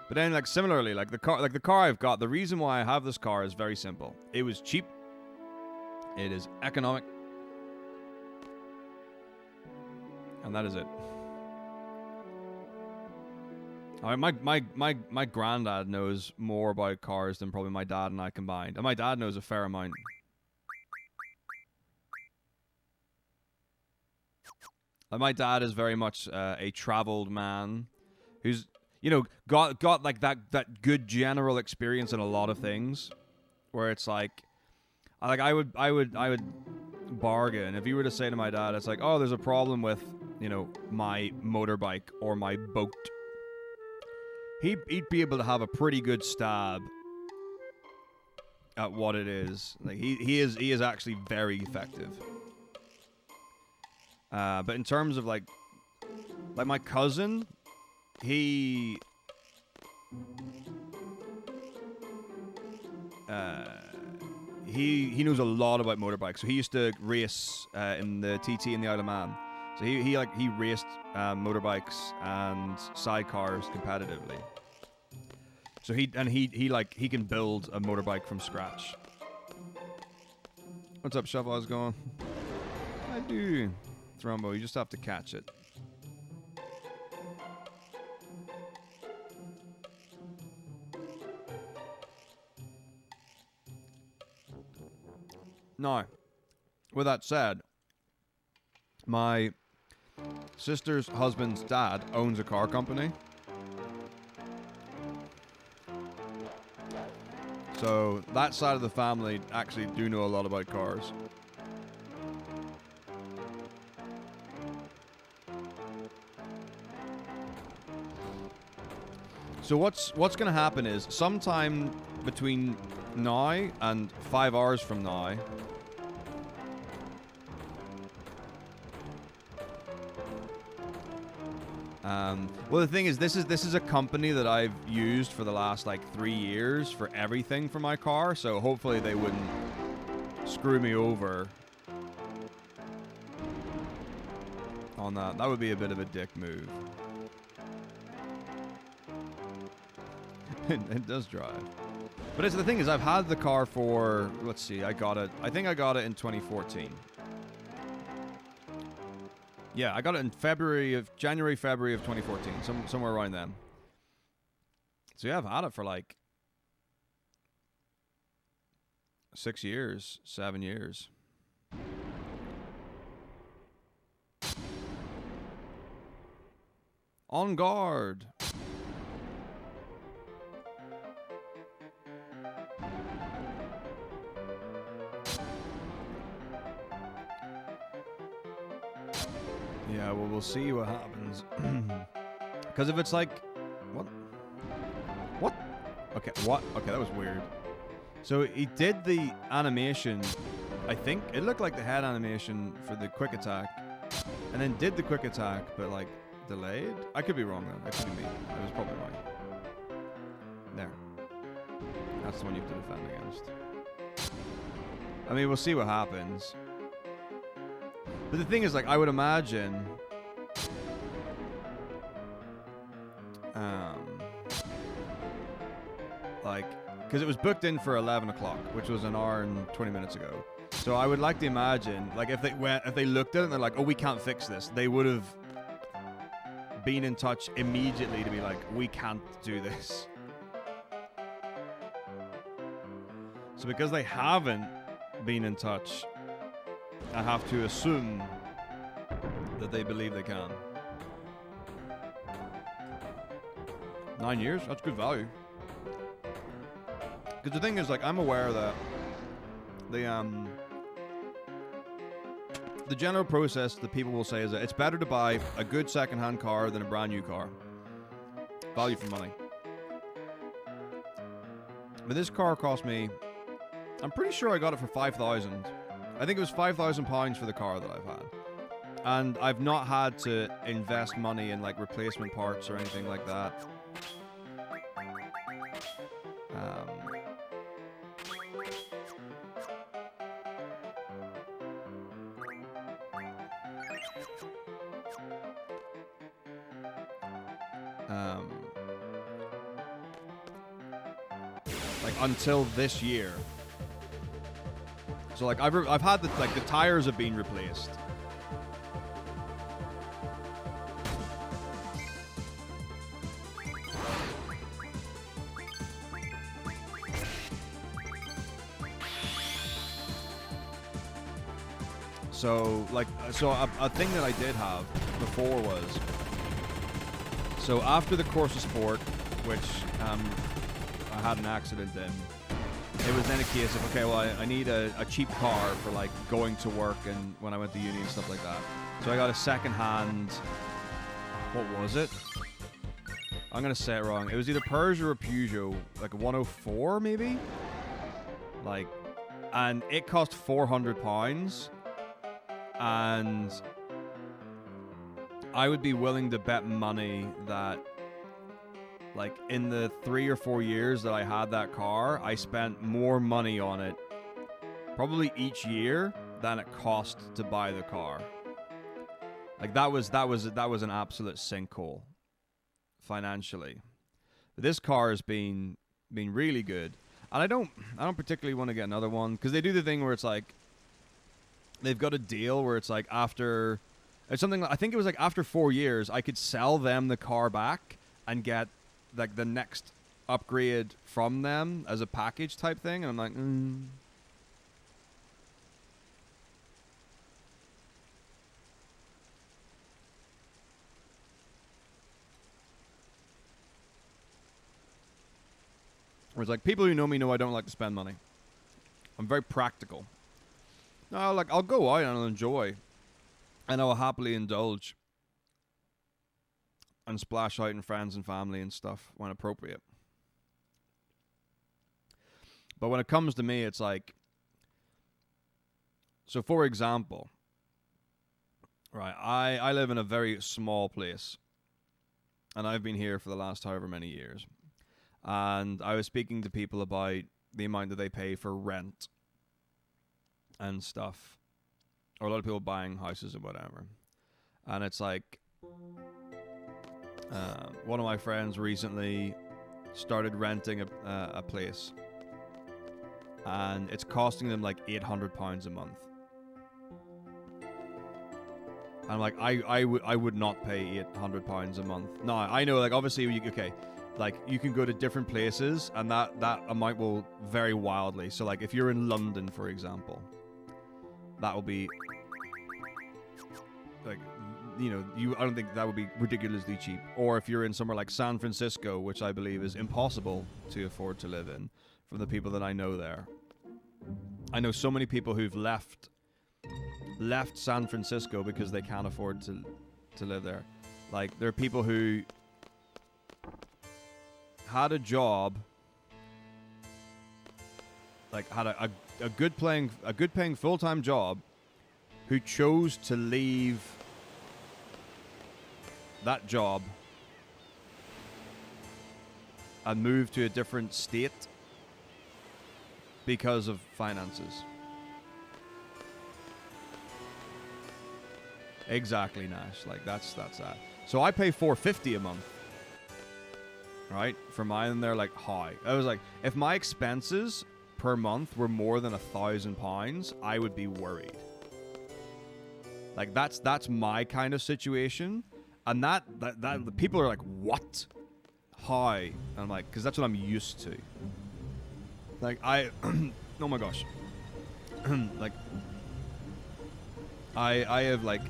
But then, like, similarly, like the car I've got, the reason why I have this car is very simple. It was cheap. It is economic. And that is it. All right, my granddad knows more about cars than probably my dad and I combined. And my dad knows a fair amount. My dad is very much a traveled man who's, you know, got like that good general experience in a lot of things, where it's like I would bargain if you were to say to my dad, it's like, "Oh, there's a problem with, you know, my motorbike or my boat." He'd be able to have a pretty good stab at what it is. Like he is actually very effective. But in terms of like my cousin, he knows a lot about motorbikes. So he used to race in the TT in the Isle of Man. So he raced motorbikes and sidecars competitively. So he can build a motorbike from scratch. What's up, Shuffle? How's it going? I do. Thrombo, you just have to catch it. Now, with that said, my sister's husband's dad owns a car company. So that side of the family actually do know a lot about cars. So what's going to happen is sometime between now and 5 hours from now, well, the thing is, this is a company that I've used for the last like 3 years for everything for my car. So hopefully they wouldn't screw me over on that. That would be a bit of a dick move. It does drive. But it's the thing is, I've had the car for, let's see, I think I got it in 2014. Yeah, I got it in January, February of 2014, somewhere around then. So yeah, I've had it for like 6 years, 7 years. On guard. Yeah, well, we'll see what happens. Because if it's like... What? Okay, what? Okay, that was weird. So he did the animation, I think. It looked like the head animation for the quick attack. And then did the quick attack, but like delayed? I could be wrong then. That could be me. I was probably right. There. That's the one you have to defend against. I mean, we'll see what happens. But the thing is, like, I would imagine Like, because it was booked in for 11 o'clock, which was an hour and 20 minutes ago. So I would like to imagine, like, if they looked at it and they're like, oh, we can't fix this, they would have been in touch immediately to be like, we can't do this. So because they haven't been in touch, I have to assume that they believe they can. 9 years? That's good value. Because the thing is, like, I'm aware that the general process that people will say is that it's better to buy a good second-hand car than a brand new car. Value for money. But this car cost me, I'm pretty sure I got it for 5,000. I think it was £5,000 for the car that I've had. And I've not had to invest money in, like, replacement parts or anything like that. Like, until this year. So, like, I've had the tires have been replaced. So, like, a thing that I did have before was, so after the course of sport, which I had an accident in, it was then a case of, okay, well, I need a cheap car for, like, going to work and when I went to uni and stuff like that. So I got a second-hand, what was it? I'm going to say it wrong. It was either Peugeot or Peugeot, like a 104 maybe? Like, and it cost £400. And I would be willing to bet money that, like, in the 3 or 4 years that I had that car, I spent more money on it, probably each year, than it cost to buy the car. Like, that was an absolute sinkhole financially. But this car has been really good, and I don't particularly want to get another one because they do the thing where it's like, they've got a deal where it's like after, it's something, I think it was like after 4 years, I could sell them the car back and get, like, the next upgrade from them as a package type thing. And I'm like, Whereas, like, people who know me know I don't like to spend money. I'm very practical. No, like, I'll go out and I'll enjoy. And I will happily indulge and splash out in friends and family and stuff when appropriate. But when it comes to me, it's like, so for example, right, I live in a very small place. And I've been here for the last however many years. And I was speaking to people about the amount that they pay for rent and stuff, or a lot of people buying houses or whatever. And it's like, one of my friends recently started renting a place, and it's costing them like £800 a month. And I'm like, I would not pay £800 a month. No, I know, like, obviously, okay, like, you can go to different places, and that amount will vary wildly. So, like, if you're in London, for example, that will be, like, you know, I don't think that would be ridiculously cheap. Or if you're in somewhere like San Francisco, which I believe is impossible to afford to live in, from the people that I know there. I know so many people who've left San Francisco because they can't afford to live there. Like, there are people who had a job, like, had a good paying full-time job, who chose to leave that job and move to a different state because of finances. Exactly, Nash. Like, that's that. So I pay $450 a month right? For mine, and they're like, how? I was like, if my expenses per month were more than £1,000, I would be worried. Like that's my kind of situation, and that the people are like, what? How? And I'm like, because that's what I'm used to. Like oh my gosh, like I have like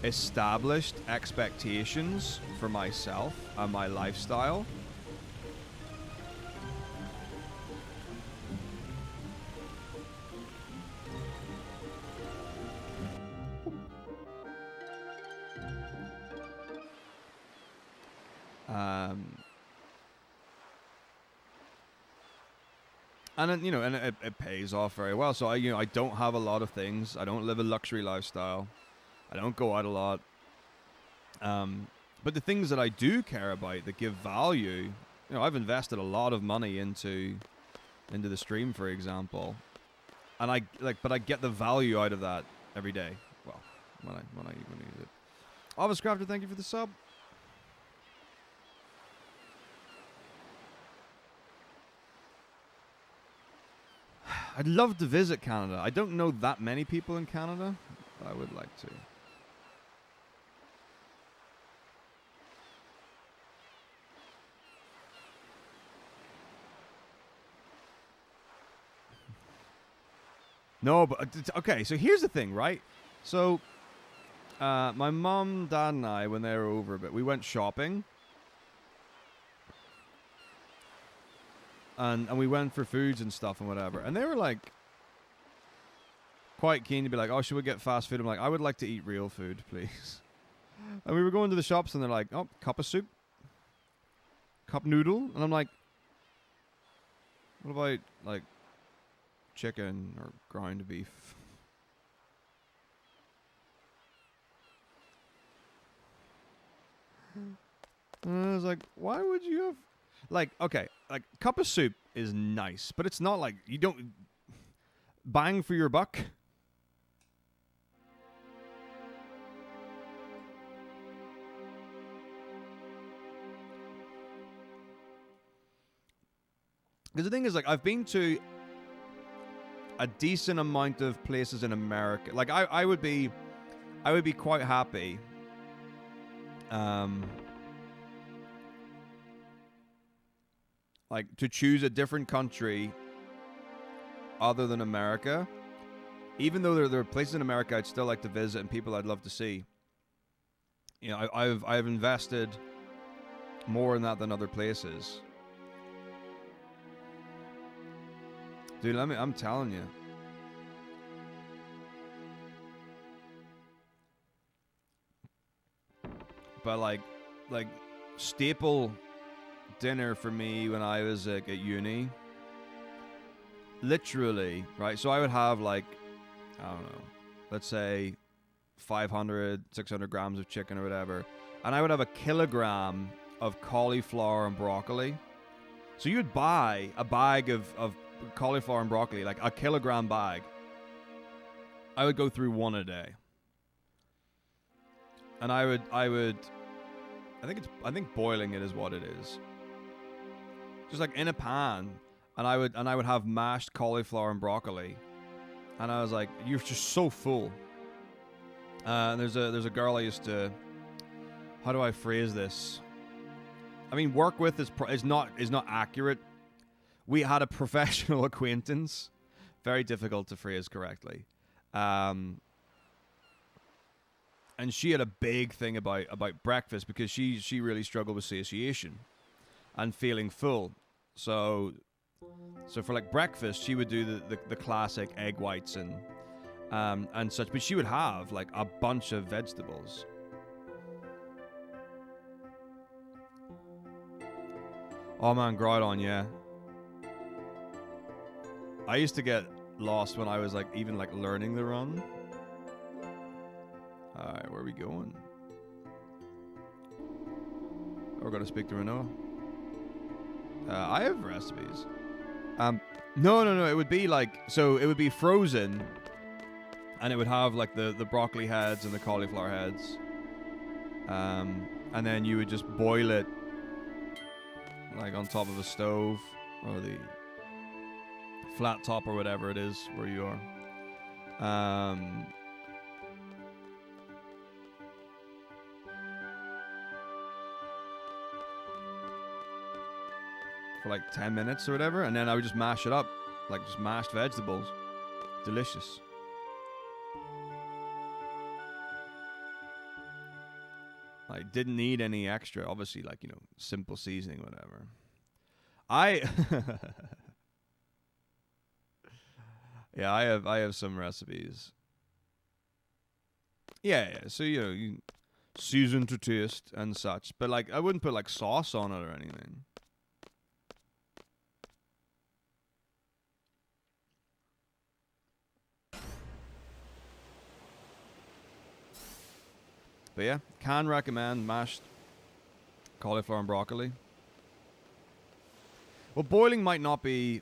established expectations for myself and my lifestyle. And then, you know, and it pays off very well. So I don't have a lot of things. I don't live a luxury lifestyle. I don't go out a lot. But the things that I do care about that give value, you know, I've invested a lot of money into the stream, for example, and but I get the value out of that every day. Well, when I use it. Office Crafter, thank you for the sub. I'd love to visit Canada. I don't know that many people in Canada, but I would like to. No, but okay, so here's the thing, right? So my mom, dad, and I, when they were over a bit, we went shopping. And we went for foods and stuff and whatever. And they were like quite keen to be like, oh, should we get fast food? I'm like, I would like to eat real food, please. And we were going to the shops and they're like, oh, cup of soup, cup noodle. And I'm like, what about like chicken or ground beef? And I was like, why would you have... Like, okay, like, cup of soup is nice, but it's not like, you don't... Bang for your buck. Because the thing is, like, I've been to a decent amount of places in America. Like, I would be quite happy... like, to choose a different country other than America, even though there are places in America I'd still like to visit and people I'd love to see. You know, I've invested more in that than other places. Dude, I'm telling you. But like staple dinner for me when I was like at uni, literally, right? So I would have like, I don't know, let's say 500, 600 grams of chicken or whatever, and I would have a kilogram of cauliflower and broccoli. So you would buy a bag of cauliflower and broccoli, like a kilogram bag. I would go through one a day. And I think boiling it is what it is. Just like in a pan, and I would have mashed cauliflower and broccoli, and I was like, you're just so full. And there's a girl I used to, how do I phrase this? I mean, work with is not accurate. We had a professional acquaintance, very difficult to phrase correctly, and she had a big thing about breakfast because she really struggled with satiation and feeling full. So for like breakfast, she would do the classic egg whites and such, but she would have like a bunch of vegetables. Oh man, Groudon, yeah. I used to get lost when I was like even like learning the run. Alright, where are we going? We're gonna speak to Renault. I have recipes. No. It would be like, so it would be frozen, and it would have like the broccoli heads and the cauliflower heads. and then you would just boil it like on top of a stove or the flat top or whatever it is where you are. For like 10 minutes or whatever, and then I would just mash it up, like just mashed vegetables. Delicious. I didn't need any extra, obviously, like, you know, simple seasoning, whatever. Yeah, I have some recipes. Yeah, so you know, you season to taste and such, but like I wouldn't put like sauce on it or anything. But yeah, can recommend mashed cauliflower and broccoli. Well, boiling might not be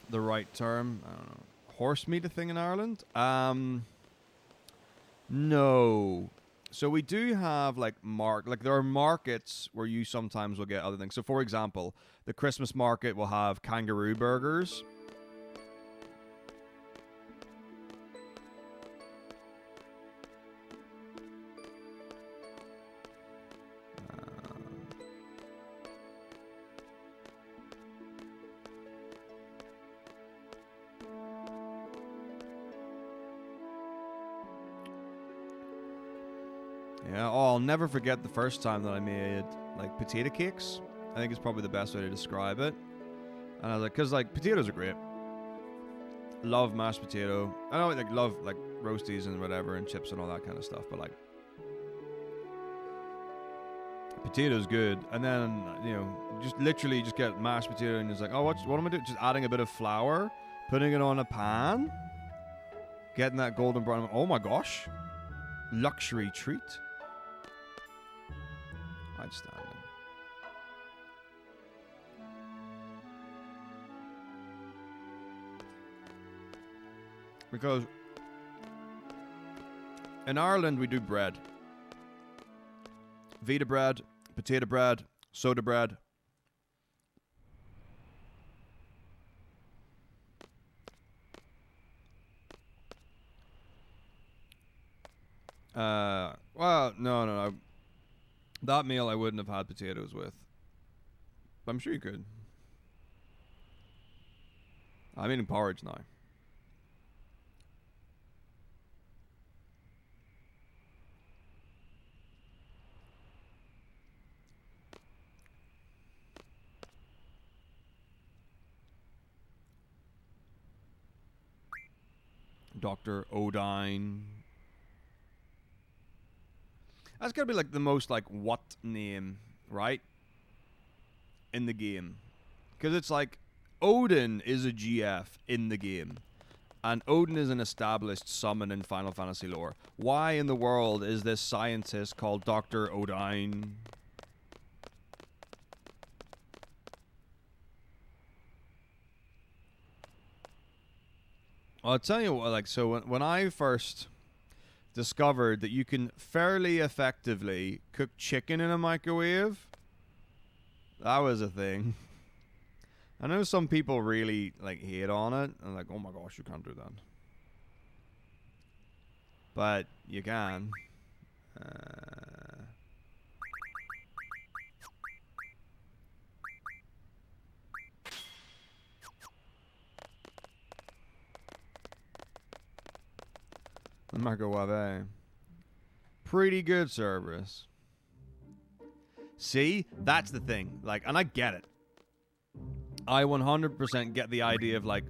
the right term. I don't know. Horse meat a thing in Ireland? No. So we do have like there are markets where you sometimes will get other things. So for example, the Christmas market will have kangaroo burgers. Yeah, oh, I'll never forget the first time that I made like potato cakes. I think it's probably the best way to describe it. And I was like, because like potatoes are great. Love mashed potato. I don't like love like roasties and whatever and chips and all that kind of stuff, but like potatoes good. And then you know, just literally just get mashed potato and it's like, oh, what am I doing? Just adding a bit of flour, putting it on a pan, getting that golden brown. Oh my gosh, luxury treat. Outstanding. Because in Ireland we do bread. Vita bread, potato bread, soda bread. Well, no. That meal I wouldn't have had potatoes with. But I'm sure you could. I'm eating porridge now. Dr. Odine. That's gotta be like the most like what name, right? In the game. Because it's like Odin is a GF in the game. And Odin is an established summon in Final Fantasy lore. Why in the world is this scientist called Dr. Odine? Well, I'll tell you what, like, so when I first discovered that you can fairly effectively cook chicken in a microwave, that was a thing. I know some people really like hate on it and like, oh my gosh, you can't do that. But you can. Microwave. Pretty good service. See? That's the thing. Like, and I get it. I 100% get the idea of like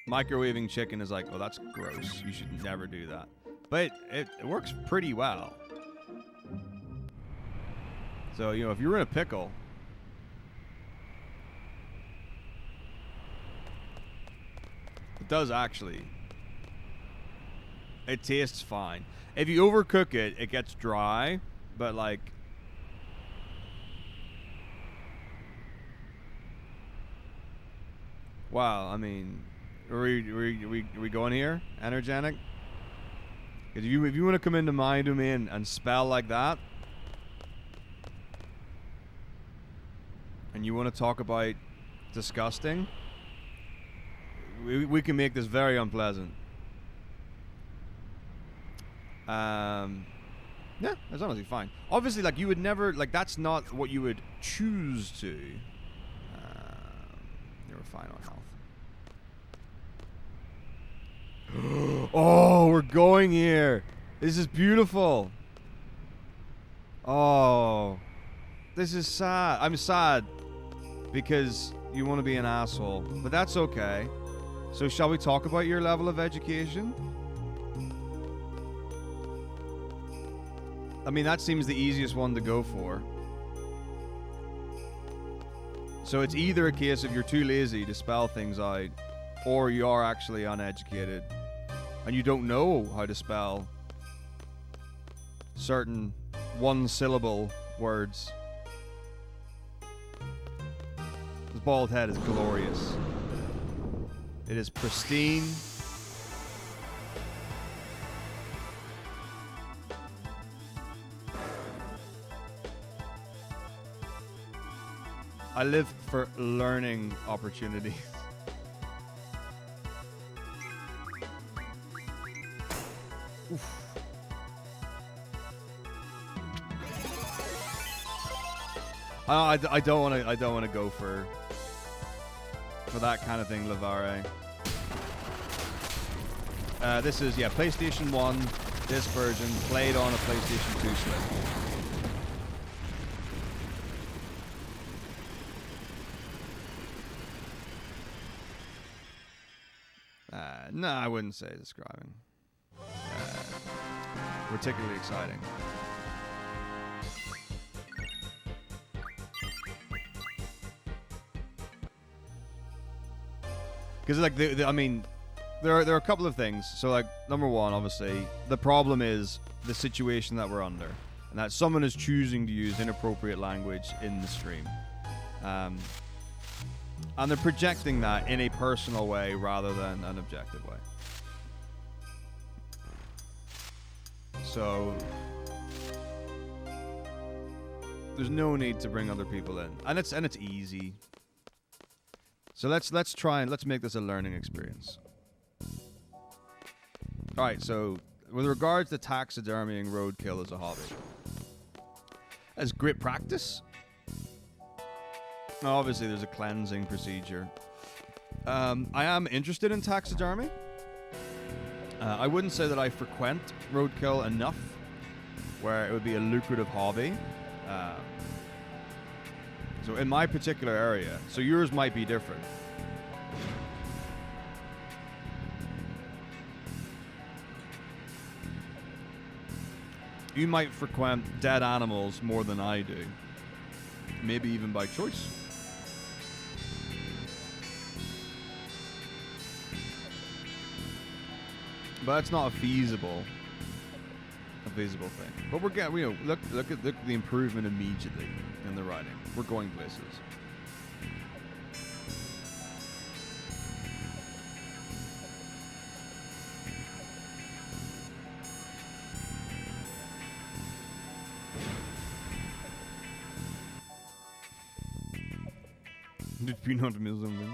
microwaving chicken is like, oh, that's gross. You should never do that. But it works pretty well. So, you know, if you're in a pickle, it does actually. It tastes fine. If you overcook it, it gets dry, but like wow, I mean, are we going here? Energetic? Because if you want to come into my domain and spell like that, and you want to talk about disgusting, we can make this very unpleasant. Yeah, that's honestly fine. Obviously, like, you would never, like, that's not what you would choose to. You're fine on health. Oh, we're going here. This is beautiful. Oh, this is sad. I'm sad because you want to be an asshole, but that's okay. So shall we talk about your level of education? I mean, that seems the easiest one to go for. So it's either a case of you're too lazy to spell things out, or you are actually uneducated, and you don't know how to spell certain one-syllable words. This bald head is glorious. It is pristine. I live for learning opportunities. Oof. I don't want to go for that kind of thing, Lavare. This is PlayStation 1 this version played on a PlayStation 2 Slim. No, I wouldn't say describing. Particularly exciting. Because, like, I mean, there are a couple of things. So, like, number one, obviously, the problem is the situation that we're under, and that someone is choosing to use inappropriate language in the stream. And they're projecting that in a personal way rather than an objective way. So there's no need to bring other people in, and it's easy. So let's try and let's make this a learning experience. All right. So with regards to taxidermying roadkill as a hobby, as great practice. Obviously, there's a cleansing procedure. I am interested in taxidermy. I wouldn't say that I frequent roadkill enough where it would be a lucrative hobby. So in my particular area, so yours might be different. You might frequent dead animals more than I do. Maybe even by choice. But that's not a feasible thing. But we're getting, look at the improvement immediately in the writing. We're going places. Did you not miss something?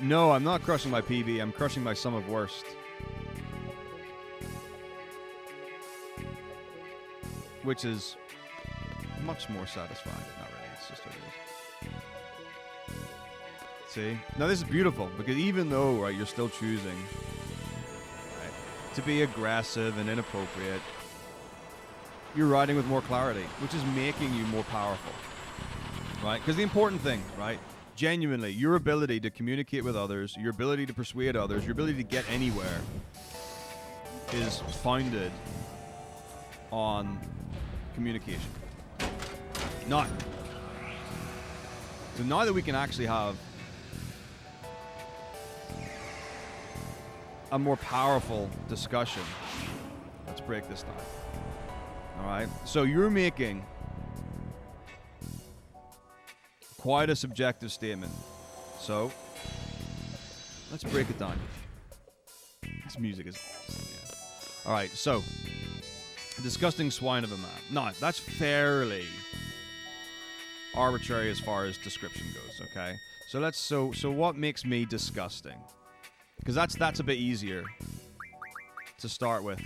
No, I'm not crushing my PB. I'm crushing my sum of worst. Which is much more satisfying. Not really. It's just what it is. See? Now this is beautiful because even though, right, you're still choosing, right, to be aggressive and inappropriate, you're writing with more clarity, which is making you more powerful, right? Because the important thing, right, genuinely, your ability to communicate with others, your ability to persuade others, your ability to get anywhere is founded on communication. Now, so now that we can actually have a more powerful discussion, let's break this down. All right, so you're making quite a subjective statement. So Let's break it down. This music is awesome, yeah. Alright, so. Disgusting swine of a man. No, that's fairly arbitrary as far as description goes, okay? So what makes me disgusting? Because that's a bit easier to start with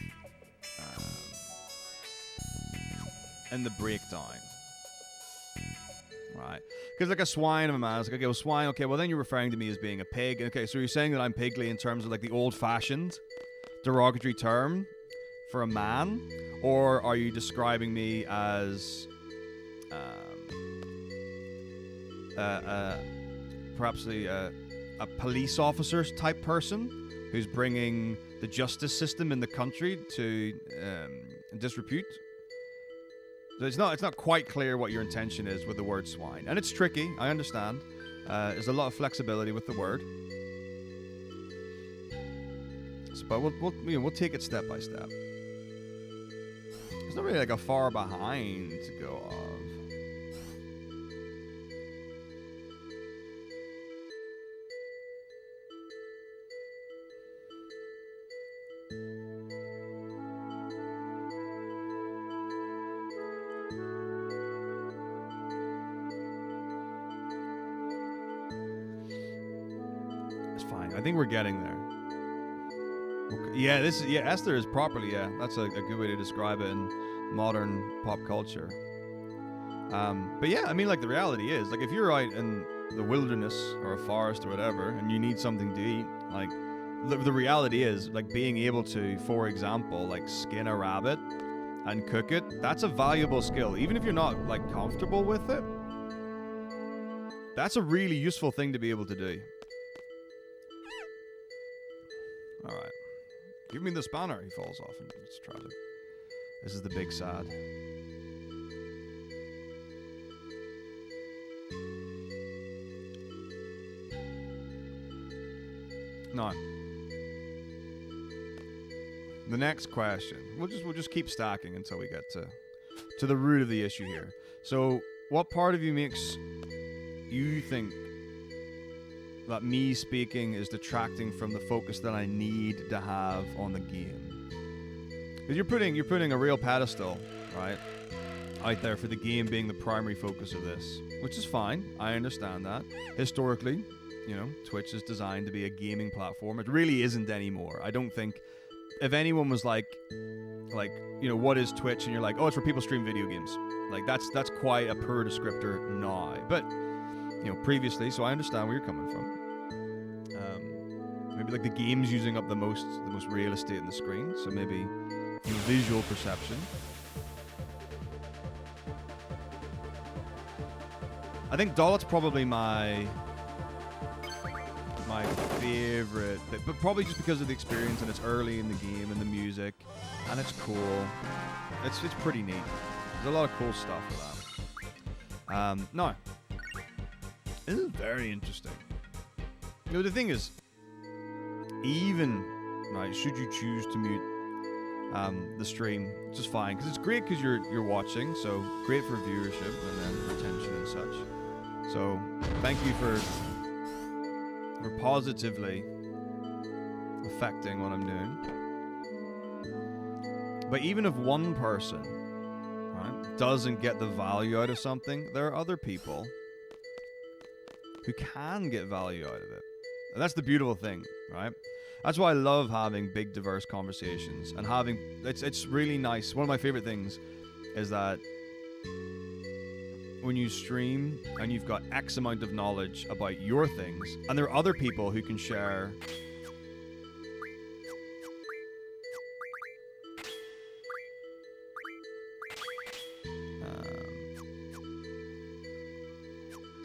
in the breakdown. Right. Because like a swine of a man, it's like, okay, well, swine, okay, well then you're referring to me as being a pig. Okay, so you're saying that I'm pigly in terms of like the old-fashioned derogatory term for a man? Or are you describing me as perhaps a police officer type person who's bringing the justice system in the country to disrepute? So it's not quite clear what your intention is with the word swine. And it's tricky, I understand. There's a lot of flexibility with the word. So, but we'll take it step by step. There's not really like a far behind to go of. It's fine. I think we're getting there. Okay. Yeah, Esther is properly, yeah. That's a good way to describe it in modern pop culture. But yeah, I mean, like, the reality is, like, if you're out in the wilderness or a forest or whatever, and you need something to eat, like, the reality is, like, being able to, for example, like, skin a rabbit and cook it, that's a valuable skill. Even if you're not, like, comfortable with it, that's a really useful thing to be able to do. Alright. Give me the spanner. He falls off and it's tragic. This is the big sad. No. The next question. We'll just keep stacking until we get to the root of the issue here. So, what part of you makes you think that me speaking is detracting from the focus that I need to have on the game? Because you're putting a real pedestal, right, out there for the game being the primary focus of this, which is fine. I understand that. Historically, you know, Twitch is designed to be a gaming platform. It really isn't anymore. I don't think if anyone was like, you know, what is Twitch? And you're like, oh, it's where people stream video games. Like, that's quite a poor descriptor now. But, you know, previously, so I understand where you're coming from. Maybe like the game's using up the most real estate in the screen, so maybe visual perception. I think Dollet's probably my favorite, but probably just because of the experience and it's early in the game and the music, and it's cool. It's pretty neat. There's a lot of cool stuff with that. No, this is very interesting. You know, the thing is, even, right, should you choose to mute the stream, it's just fine, because it's great because you're watching, so great for viewership and then retention and such. So thank you for positively affecting what I'm doing. But even if one person, right, doesn't get the value out of something, there are other people who can get value out of it. And that's the beautiful thing, right? That's why I love having big, diverse conversations and having. It's really nice. One of my favorite things is that when you stream and you've got X amount of knowledge about your things, and there are other people who can share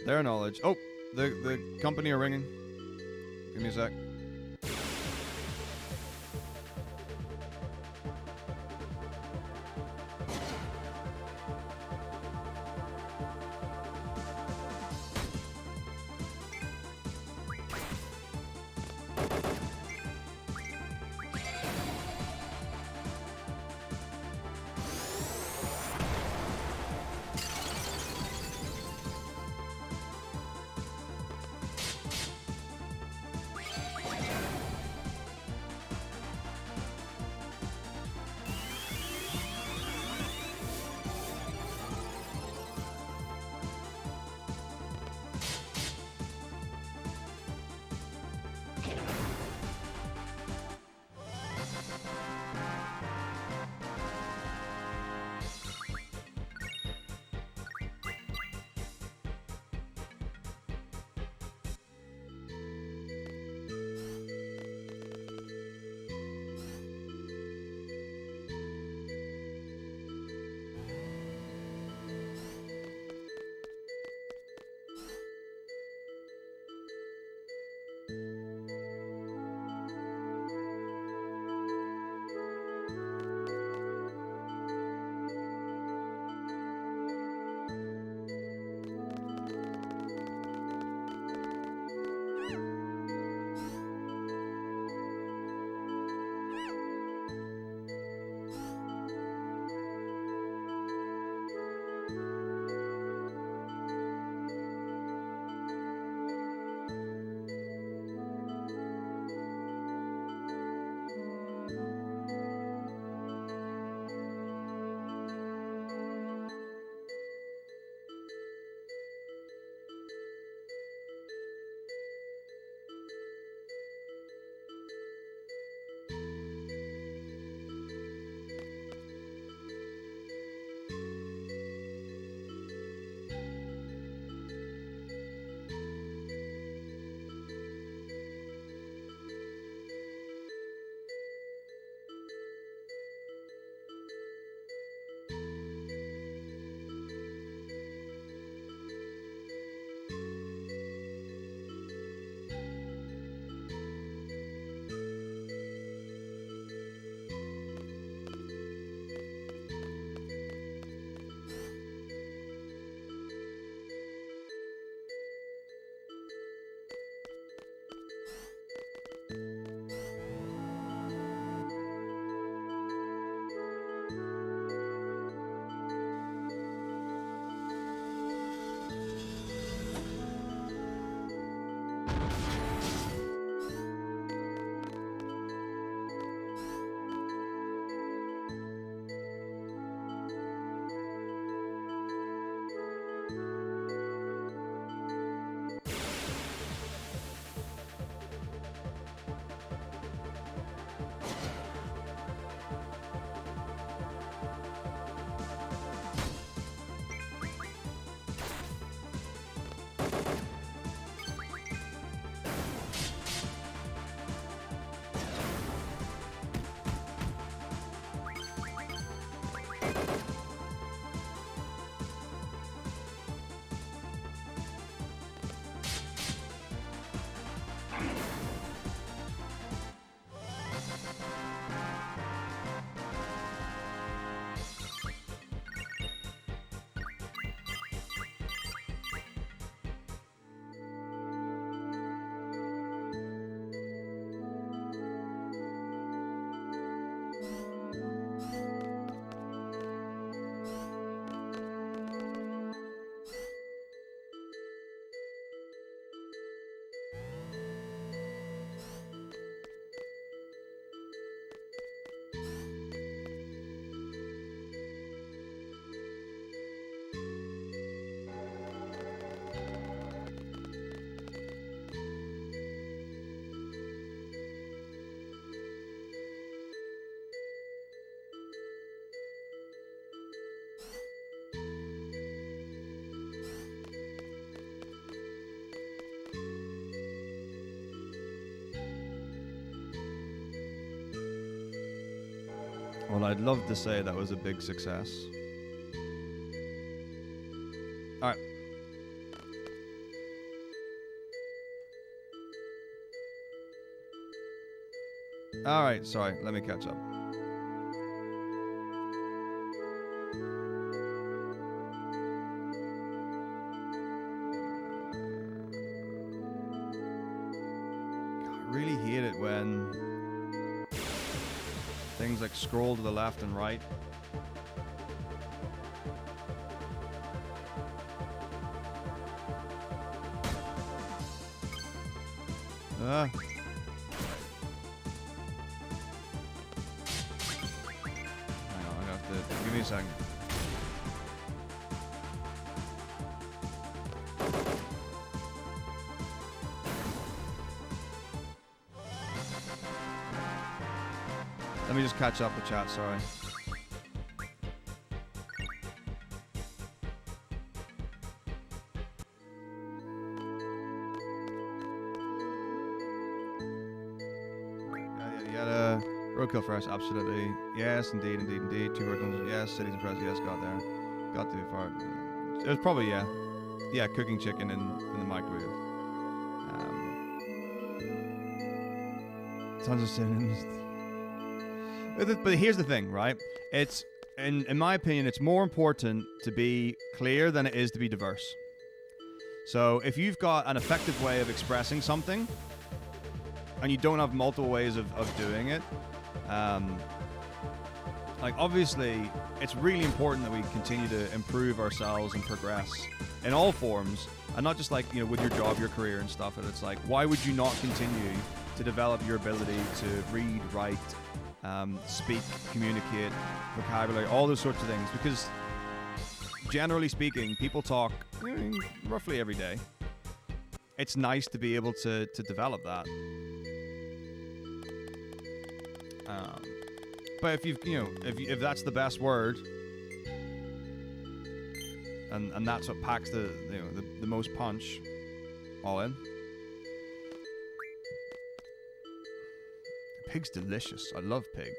their knowledge. Oh, the company are ringing. Give me a sec. Well, I'd love to say that was a big success. All right. All right, sorry. Let me catch up. I really hate it when things like scroll to the left and right. Hang on, I have to give me a second. Let me just catch up with chat, sorry. Yeah, roadkill fresh, absolutely. Yes, indeed. 2 words, yes, cities and press, yes, got there. Got too far. It was probably, yeah. Yeah, cooking chicken in the microwave. Tons of synonyms. But here's the thing, right? It's, in my opinion, it's more important to be clear than it is to be diverse. So if you've got an effective way of expressing something, and you don't have multiple ways of doing it, like obviously it's really important that we continue to improve ourselves and progress in all forms, and not just like, you know, with your job, your career and stuff. And it's like, why would you not continue to develop your ability to read, write, speak, communicate, vocabulary, all those sorts of things? Because generally speaking, people talk roughly every day. It's nice to be able to develop that. But if if that's the best word, and that's what packs the most punch, all in. Pig's delicious. I love pig.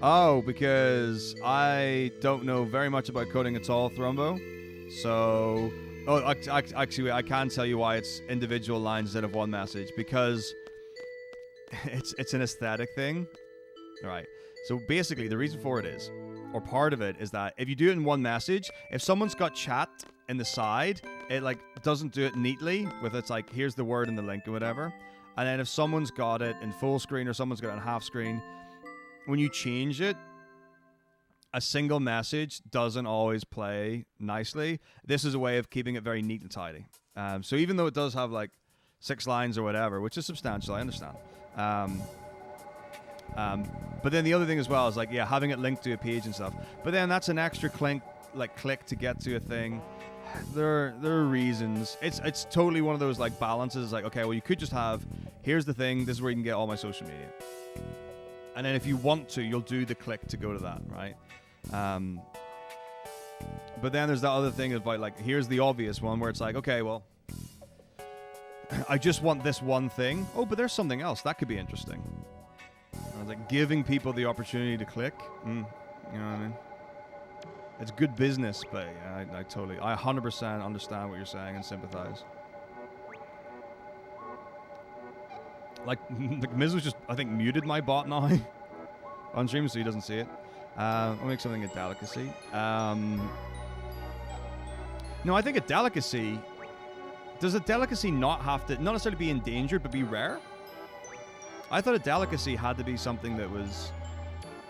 Oh, because I don't know very much about coding at all, Thrombo. So, actually, I can tell you why it's individual lines instead of one message. Because it's an aesthetic thing. All right. So basically, the reason for it is, or part of it is that if you do it in one message, if someone's got chat in the side, it like doesn't do it neatly with it's like, here's the word and the link or whatever. And then if someone's got it in full screen or someone's got it in half screen, when you change it, a single message doesn't always play nicely. This is a way of keeping it very neat and tidy. So even though it does have like 6 lines or whatever, which is substantial, I understand. But then the other thing as well is like, yeah, having it linked to a page and stuff. But then that's an extra click to get to a thing. There are reasons. It's totally one of those like balances. Like, okay, well, you could just have, here's the thing, this is where you can get all my social media. And then if you want to, you'll do the click to go to that, right? But then there's that other thing about like, here's the obvious one where it's like, okay, well, I just want this one thing. Oh, but there's something else. That could be interesting. I was like, giving people the opportunity to click. You know what I mean? It's good business, but yeah, I 100% understand what you're saying and sympathize. Like Miz was just, I think, muted my bot now on stream, so he doesn't see it. I'll make something a delicacy. No, I think a delicacy. Does a delicacy not have to, not necessarily be endangered, but be rare? I thought a delicacy had to be something that was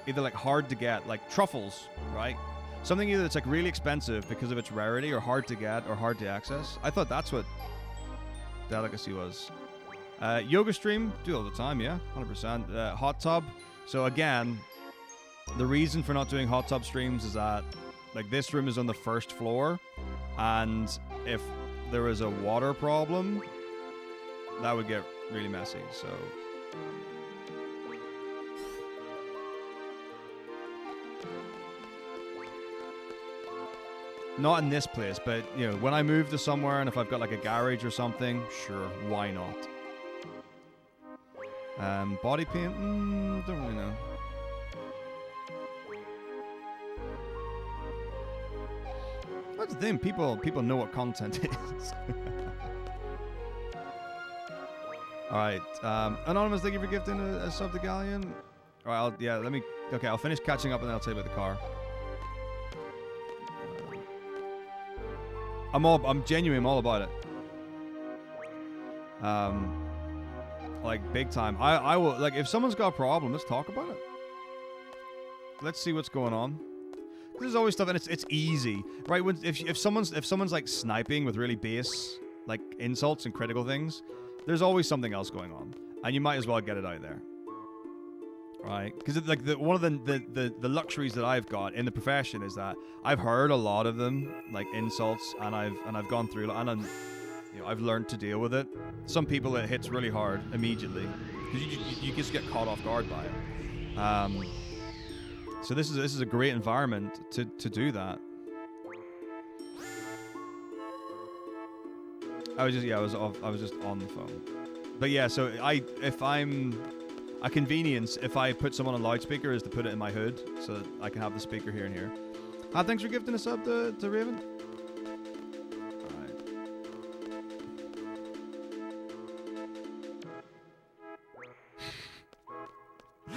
either like hard to get, like truffles, right? Something either that's like really expensive because of its rarity, or hard to get, or hard to access. I thought that's what delicacy was. Yoga stream, do it all the time, yeah, 100%. Hot tub. So again, the reason for not doing hot tub streams is that like this room is on the first floor, and if there was a water problem, that would get really messy. So Not in this place, but, you know, when I move to somewhere and if I've got, like, a garage or something, sure, why not? Body paint? Don't really know. That's the thing, people know what content is. Alright, Anonymous, thank you for gifting a sub to Galleon. Alright, I'll finish catching up and then I'll tell you about the car. I'm genuine, I'm all about it. Like, big time. I will, like, if someone's got a problem, let's talk about it. Let's see what's going on. There's always stuff, and it's easy, right? If someone's like sniping with really base, like, insults and critical things, there's always something else going on, and you might as well get it out there. Right, because like one of the luxuries that I've got in the profession is that I've heard a lot of them, like insults, and I've gone through, and I've learned to deal with it. Some people it hits really hard immediately because you just get caught off guard by it. So this is a great environment to do that. I was just on the phone, but yeah. So a convenience, if I put someone on loudspeaker, is to put it in my hood, so that I can have the speaker here and here. Thanks for gifting us up to Raven.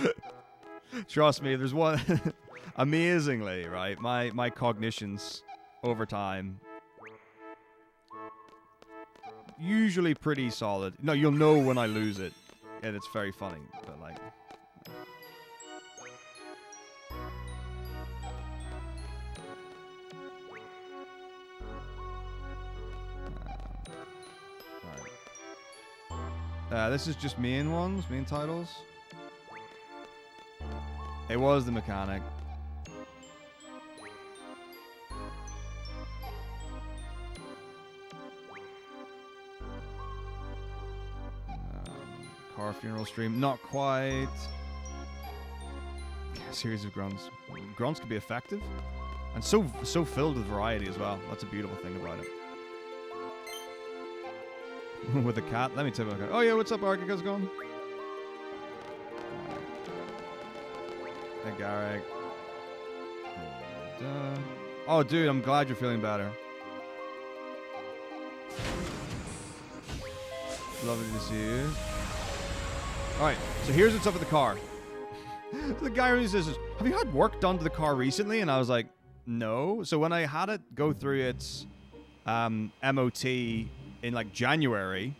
Alright. Trust me, there's one... Amazingly, right, my cognitions over time... usually pretty solid. No, you'll know when I lose it. And it's very funny, but like... this is just main ones, main titles. It was the mechanic. Car funeral stream, not quite. A series of grunts. Grunts can be effective, and so filled with variety as well. That's a beautiful thing about it. With a cat, let me tell you about a cat. Oh yeah, what's up, Arky? How's it going? Hey, Garrick. Oh, dude, I'm glad you're feeling better. Lovely to see you. Alright, so here's what's up with the car. The guy really says, have you had work done to the car recently? And I was like, no. So when I had it go through its MOT in like January,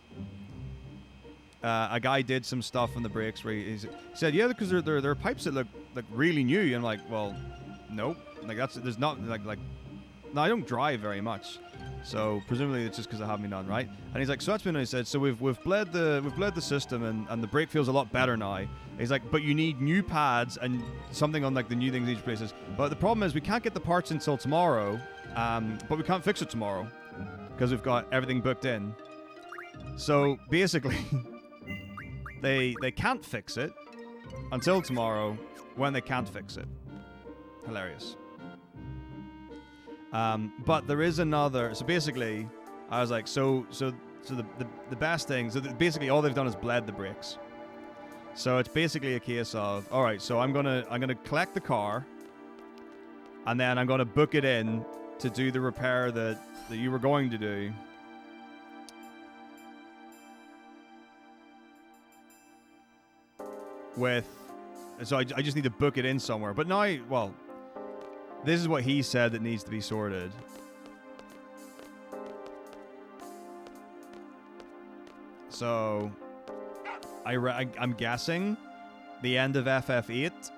a guy did some stuff on the brakes where he said, yeah, because there are pipes that look like really new. And I'm like, well, nope. Like there's not like no, I don't drive very much. So presumably it's just because I haven't been done right. And he's like, so that's been. He said, so we've bled the system and the brake feels a lot better now. He's like, but you need new pads and something on like the new things each places. But the problem is we can't get the parts until tomorrow. But we can't fix it tomorrow because we've got everything booked in. So basically, they can't fix it until tomorrow when they can't fix it. Hilarious. But there is another. So basically, I was like, so the best thing. So basically, all they've done is bled the brakes. So it's basically a case of, all right. So I'm gonna collect the car, and then I'm gonna book it in to do the repair that you were going to do. So I just need to book it in somewhere. But now, well. This is what he said that needs to be sorted. So, I'm guessing the end of FF8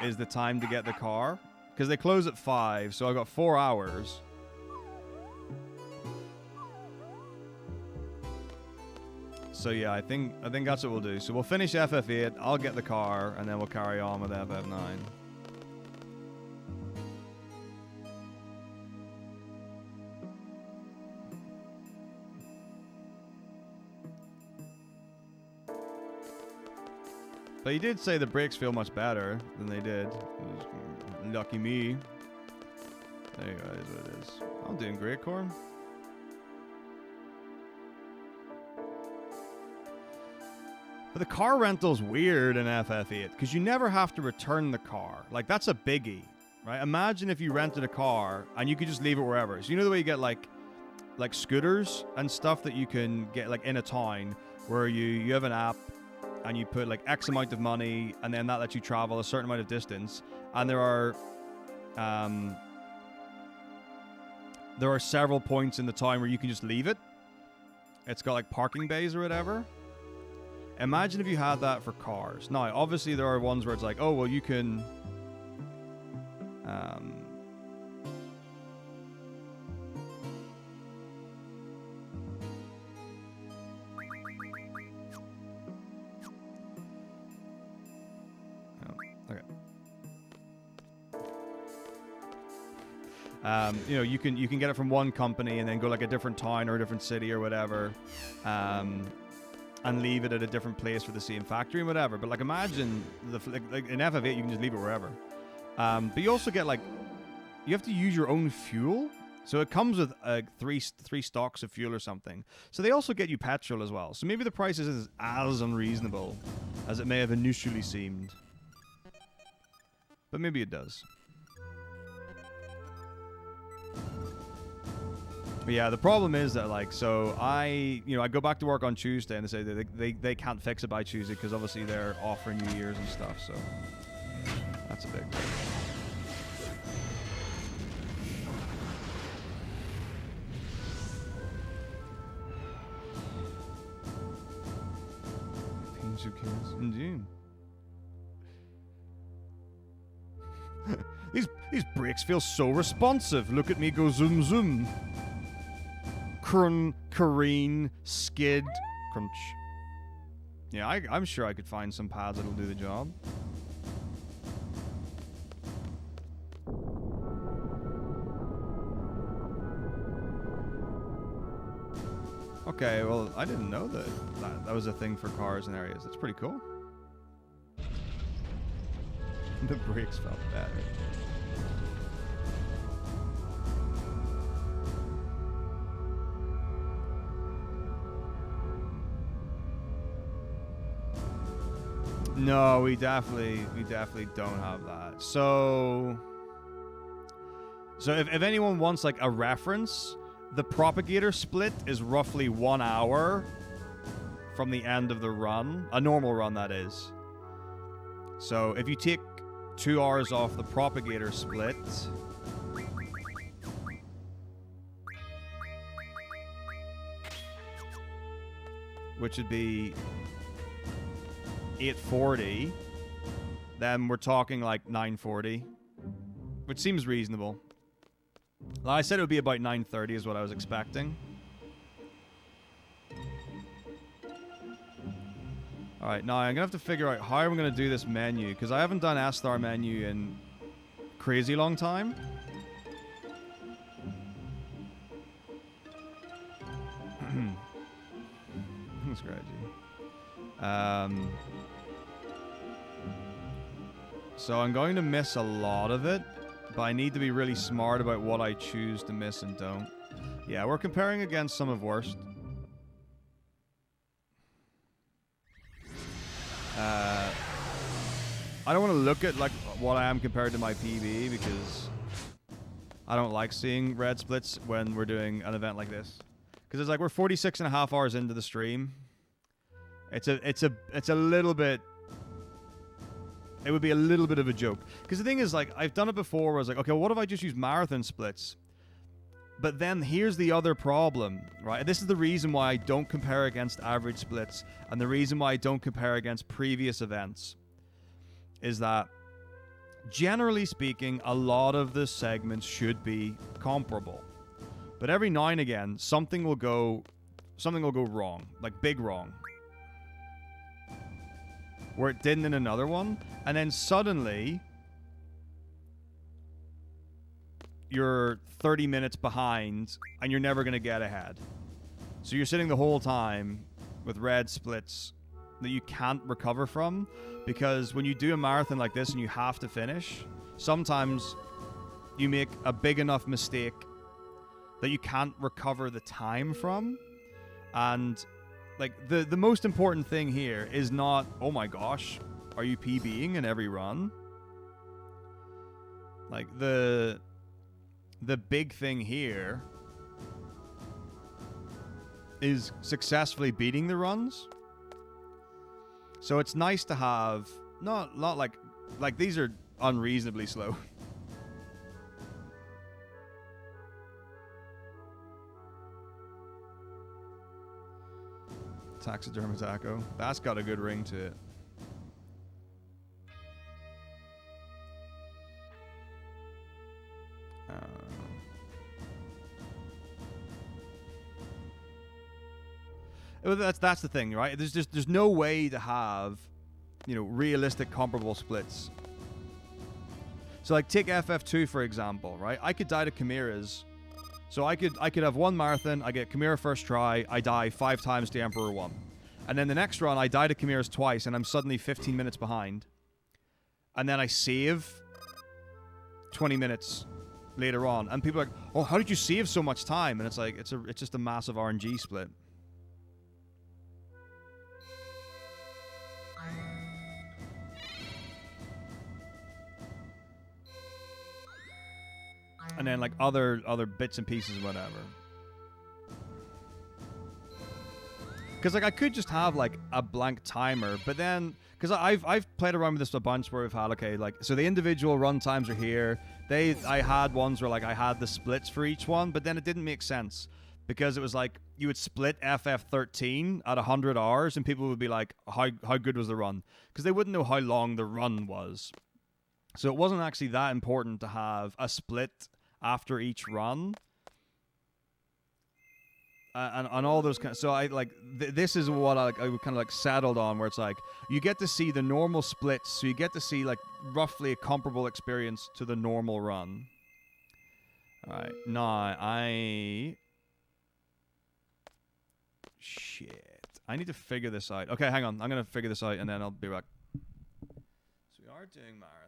is the time to get the car. Because they close at 5, so I've got 4 hours. So yeah, I think that's what we'll do. So we'll finish FF8, I'll get the car, and then we'll carry on with FF9. But he did say the brakes feel much better than they did. Lucky me. There you go, that is what it is. I'm doing great, Corn. But the car rental's weird in FF8 because you never have to return the car. Like, that's a biggie, right? Imagine if you rented a car and you could just leave it wherever. So you know the way you get like scooters and stuff that you can get like in a town where you have an app and you put like X amount of money and then that lets you travel a certain amount of distance. And there are several points in the town where you can just leave it. It's got like parking bays or whatever. Imagine if you had that for cars. Now, obviously, there are ones where it's like, oh, well, you can... okay. You know, you can get it from one company and then go like a different town or a different city or whatever. And leave it at a different place for the same factory and whatever. But like, imagine like in FF8 you can just leave it wherever. But you also get like, you have to use your own fuel. So it comes with three stocks of fuel or something. So they also get you petrol as well. So maybe the price isn't as unreasonable as it may have initially seemed. But maybe it does. But yeah, the problem is that like, so I go back to work on Tuesday and they say that they can't fix it by Tuesday because obviously they're off for New Year's and stuff. So that's a big thing. Indeed. These brakes feel so responsive. Look at me go zoom zoom. Crun, careen, skid, crunch. Yeah, I'm sure I could find some pads that'll do the job. Okay, well, I didn't know that was a thing for cars and areas. That's pretty cool. The brakes felt better. No, we definitely don't have that. So if anyone wants like a reference, the propagator split is roughly 1 hour from the end of the run. A normal run, that is. So if you take 2 hours off the propagator split, which would be 840, then we're talking like 940, which seems reasonable. Well, I said it would be about 930 is what I was expecting. Alright, now I'm gonna have to figure out how I'm gonna do this menu, because I haven't done S-Star menu in crazy long time. That's great, G. So I'm going to miss a lot of it, but I need to be really smart about what I choose to miss and don't. Yeah, we're comparing against some of worst. I don't want to look at like what I am compared to my PB because I don't like seeing red splits when we're doing an event like this. Because it's like we're 46.5 hours into the stream. It's a little bit. It would be a little bit of a joke. Because the thing is, like, I've done it before where I was like, okay, what if I just use marathon splits? But then here's the other problem, right? This is the reason why I don't compare against average splits, and the reason why I don't compare against previous events is that, generally speaking, a lot of the segments should be comparable. But every now and again, something will go wrong, like big wrong, where it didn't in another one, and then suddenly you're 30 minutes behind and you're never going to get ahead. So you're sitting the whole time with red splits that you can't recover from, because when you do a marathon like this and you have to finish, sometimes you make a big enough mistake that you can't recover the time from. And like the most important thing here is not, oh my gosh, are you PBing in every run? Like the big thing here is successfully beating the runs. So it's nice to have not like these are unreasonably slow. Taxidermy Taco. That's got a good ring to it. That's the thing, right? There's no way to have, you know, realistic comparable splits. So like take FF2 for example, right? I could die to chimeras. So I could have one marathon, I get Chimera first try, I die 5 times to Emperor 1. And then the next run I die to Chimeras twice and I'm suddenly 15 minutes behind. And then I save 20 minutes later on. And people are like, "Oh, how did you save so much time?" And it's like it's just a massive RNG split. And then like other bits and pieces, whatever. Because like I could just have like a blank timer, but then because I've played around with this a bunch where we've had so the individual run times are here. I had ones where like I had the splits for each one, but then it didn't make sense because it was like you would split FF13 at 100 hours, and people would be like, how good was the run? Because they wouldn't know how long the run was. So it wasn't actually that important to have a split after each run, and all those kind. So I like this is what I kind of like settled on, where it's like you get to see the normal splits, so you get to see like roughly a comparable experience to the normal run. All right, now I need to figure this out. Okay, hang on, I'm gonna figure this out and then I'll be back. So we are doing marathon.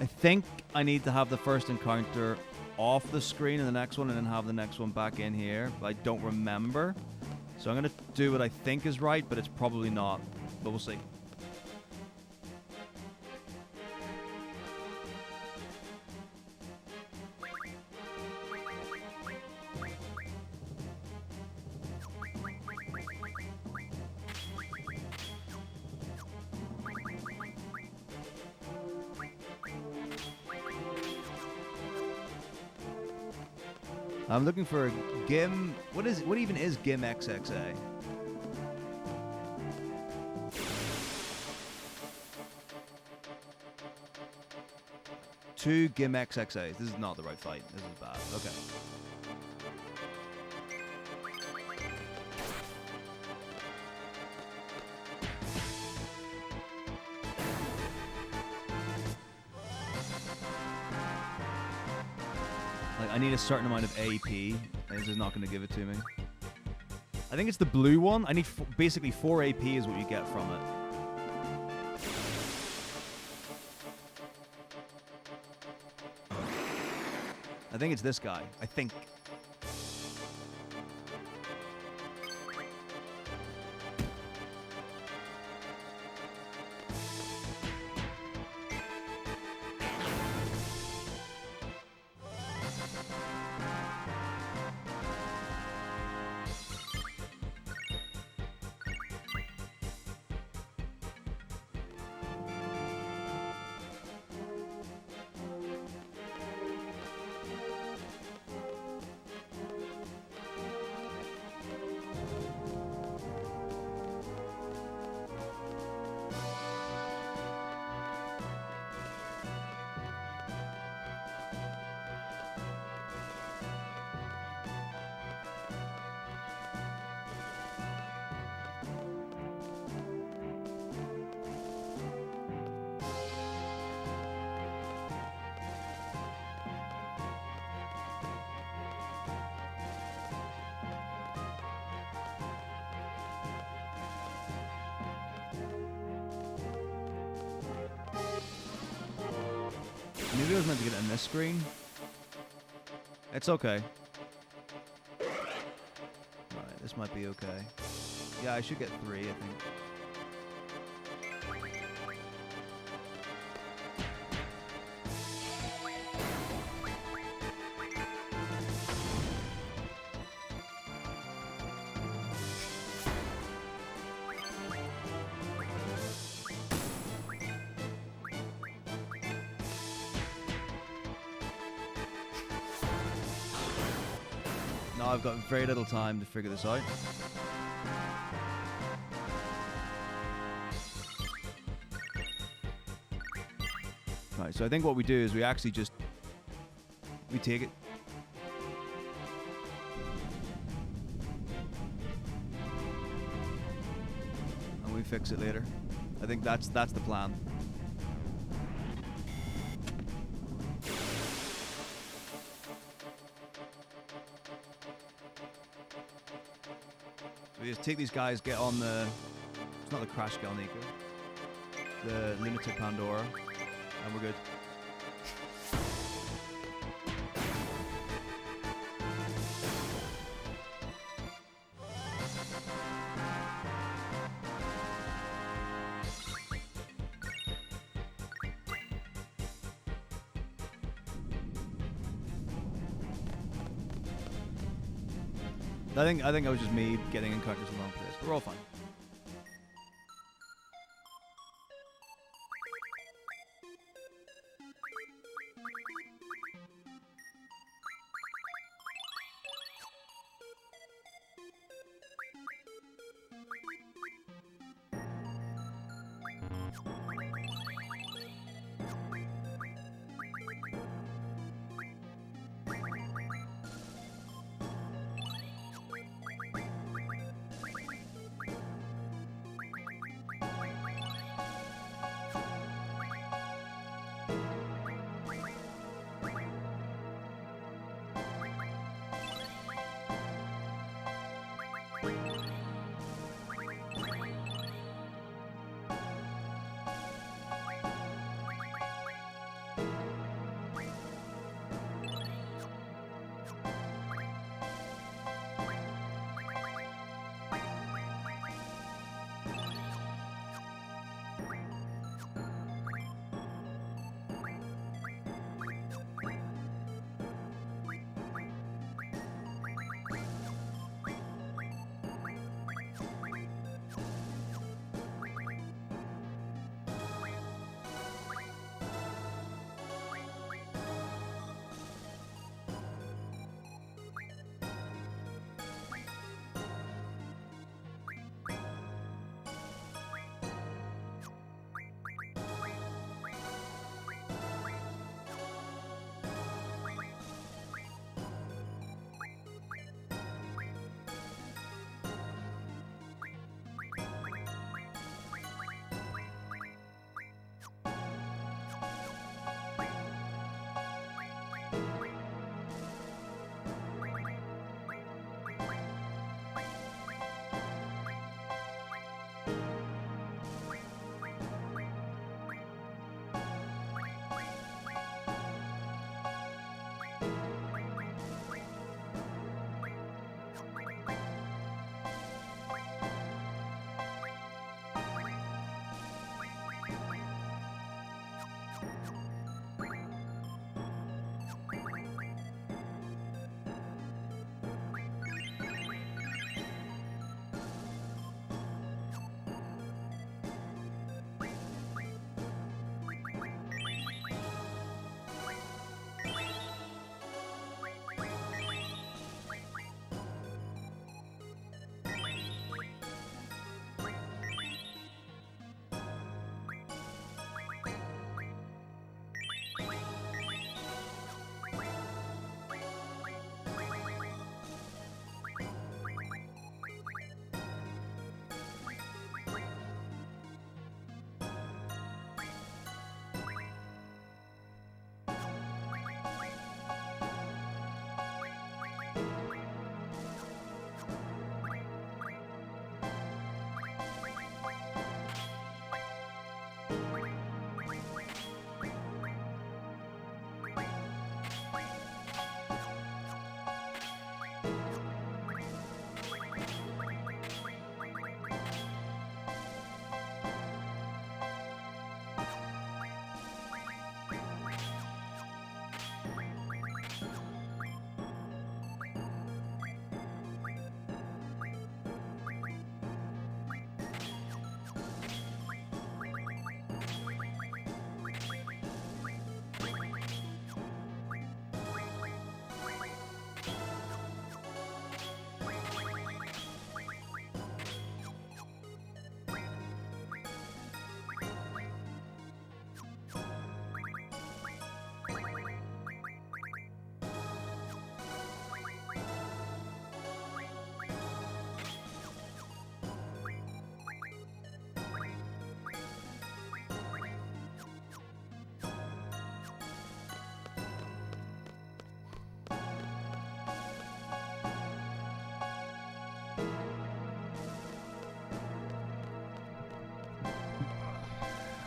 I think I need to have the first encounter off the screen in the next one and then have the next one back in here, but I don't remember. So I'm going to do what I think is right, but it's probably not. But we'll see. I'm looking for a GIM. What even is GIM XXA? Two GIM XXAs. This is not the right fight. This is bad. Okay. Like, I need a certain amount of AP. This is not going to give it to me. I think it's the blue one. I need basically 4 AP is what you get from it. I think it's this guy. I think. Maybe I was meant to get it on this screen. It's okay. Alright, this might be okay. Yeah, I should get 3, I think. Now I've got very little time to figure this out. Right, so I think what we do is we actually just... we take it. And we fix it later. I think that's the plan. We just take these guys, get on the... it's not the Crash Galnico. The Lunatic Pandora. And we're good. I think it was just me getting encounters in the wrong place, but we're all fine.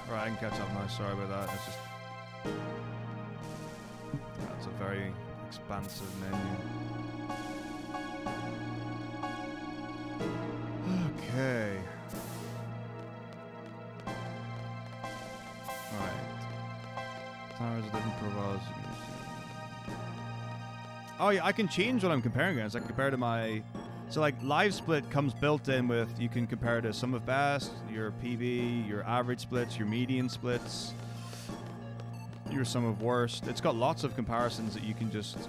Right, I can catch up now. Sorry about that. It's just that's a very expansive menu. Okay. Alright. Towers of different profiles. Oh yeah, I can change what I'm comparing against. I can compare to my... So like live split comes built in with, you can compare to sum of best, your PB, your average splits, your median splits, your sum of worst. It's got lots of comparisons that you can just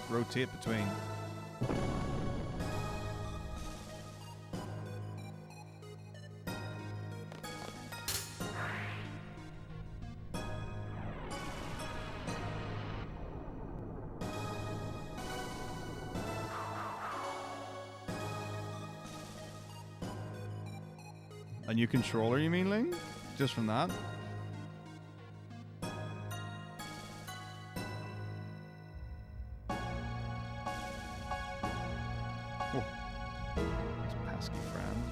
rotate between. A new controller, you mean, Ling? Just from that? Oh. Those pesky friends.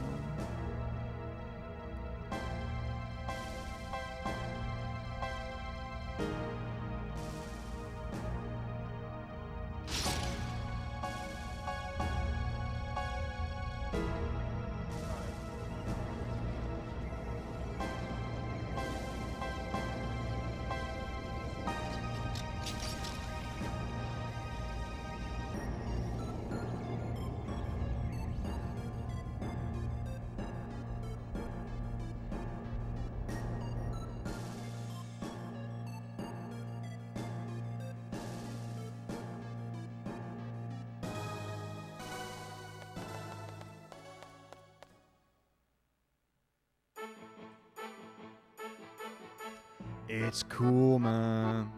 It's cool, man.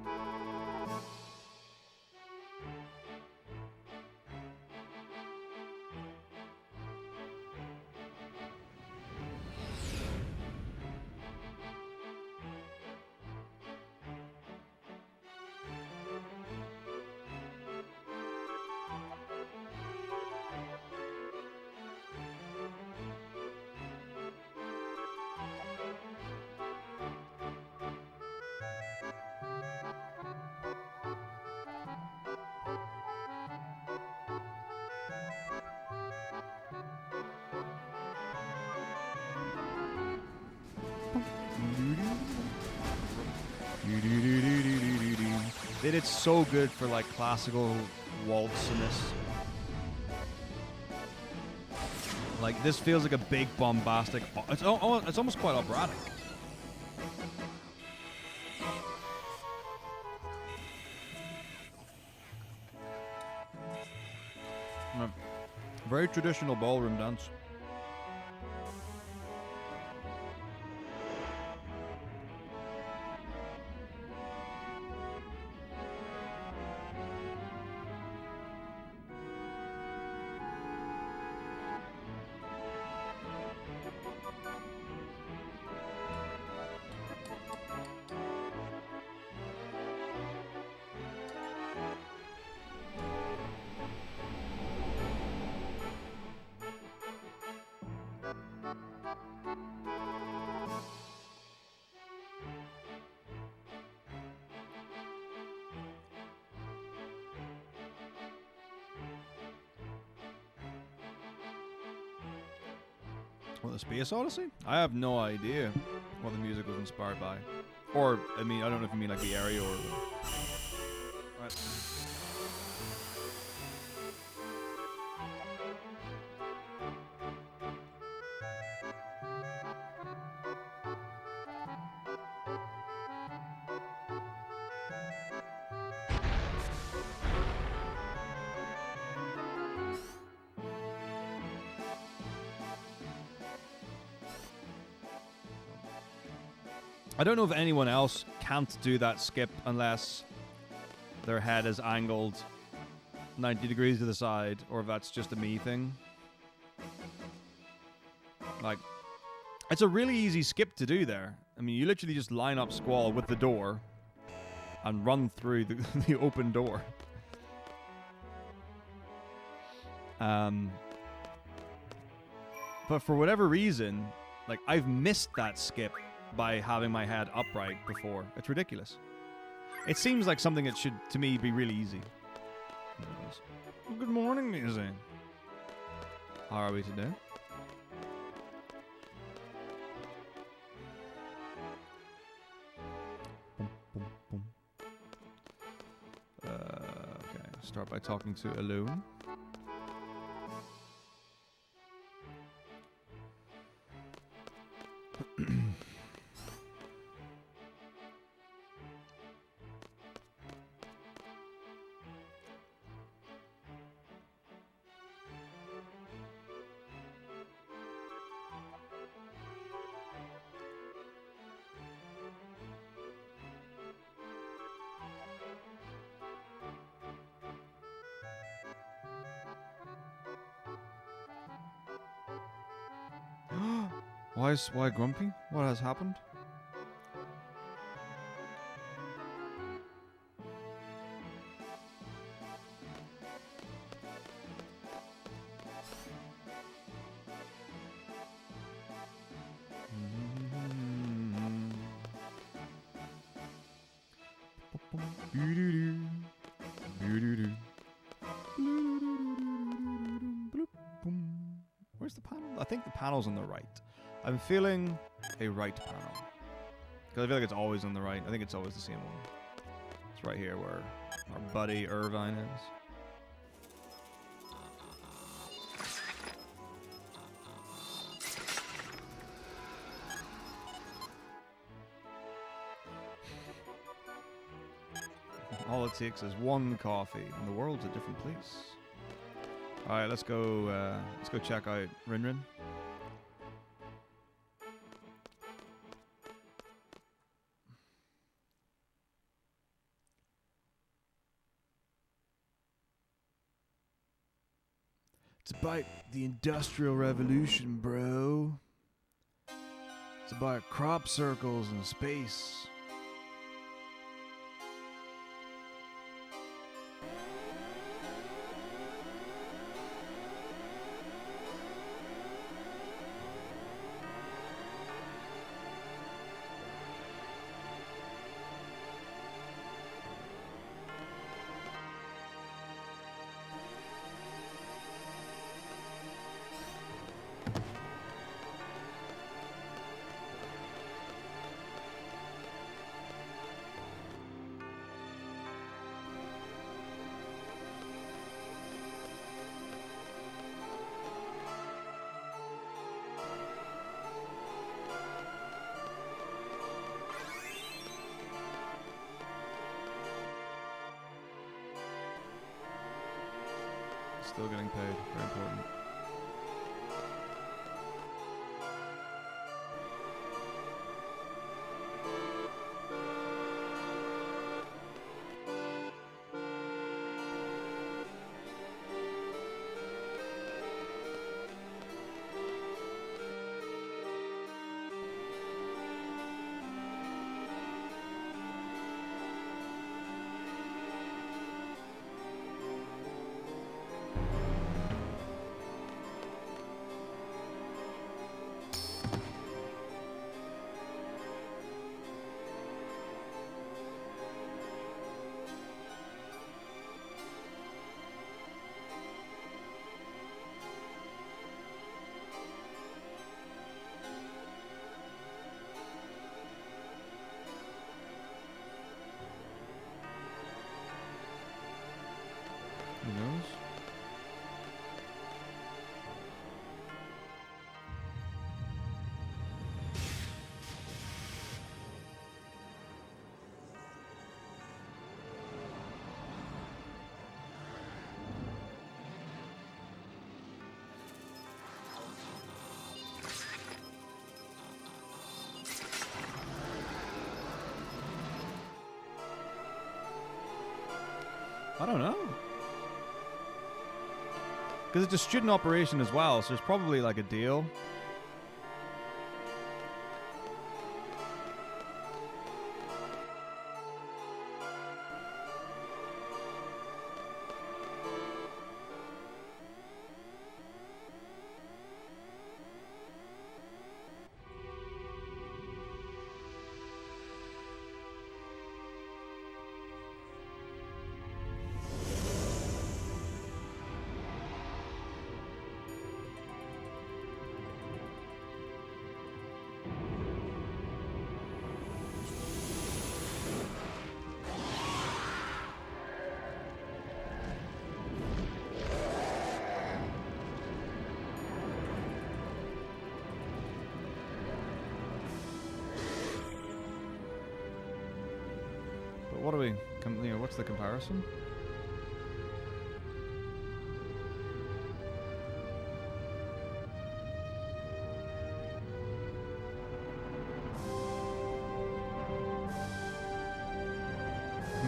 It's so good for like classical waltziness. Like this feels like a big bombastic. It's almost quite operatic. Very traditional ballroom dance. What, the Space Odyssey? I have no idea what the music was inspired by. Or, I mean, I don't know if you mean like the area or... Right. I don't know if anyone else can't do that skip unless their head is angled 90 degrees to the side, or if that's just a me thing. Like, it's a really easy skip to do there. I mean, you literally just line up Squall with the door and run through the open door. But for whatever reason, Like, I've missed that skip by having my head upright before. It's ridiculous. It seems like something that should, to me, be really easy. Well, good morning, music. How are we today? Boom, boom, boom. Okay, start by talking to Alone. Why grumpy? What has happened? Where's the panel? I think the panel's on the right. I'm feeling a right panel. Because I feel like it's always on the right. I think it's always the same one. It's right here where our buddy Irvine is. All it takes is one coffee, and the world's a different place. All right, let's go check out Rinrin. It's about the Industrial Revolution, bro. It's about crop circles and space. Still getting paid. Very important. Who knows? I don't know. Because it's a student operation as well, so there's probably like a deal. what are we? What's the comparison?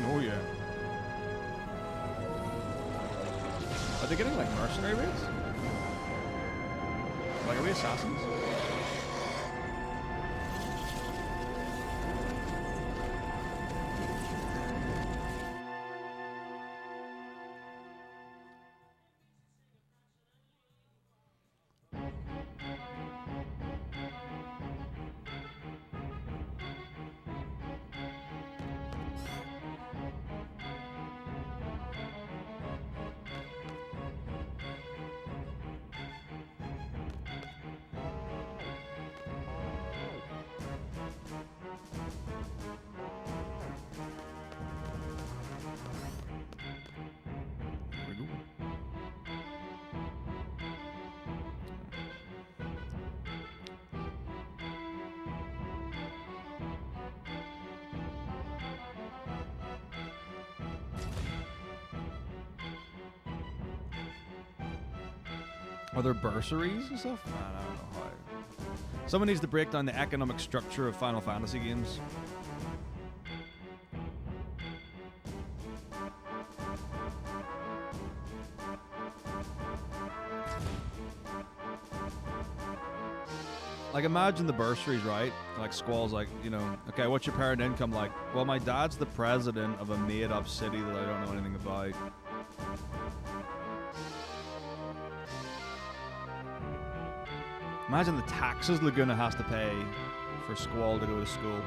Oh yeah. Are they getting like mercenary rates? Like, are we assassins? Are there bursaries and stuff? Man, I don't know how. Someone needs to break down the economic structure of Final Fantasy games. Like, imagine the bursaries, right? Like, Squall's like, you know, okay, what's your parent income like? Well, my dad's the president of a made-up city that I don't know anything about. Imagine the taxes Laguna has to pay for Squall to go to school.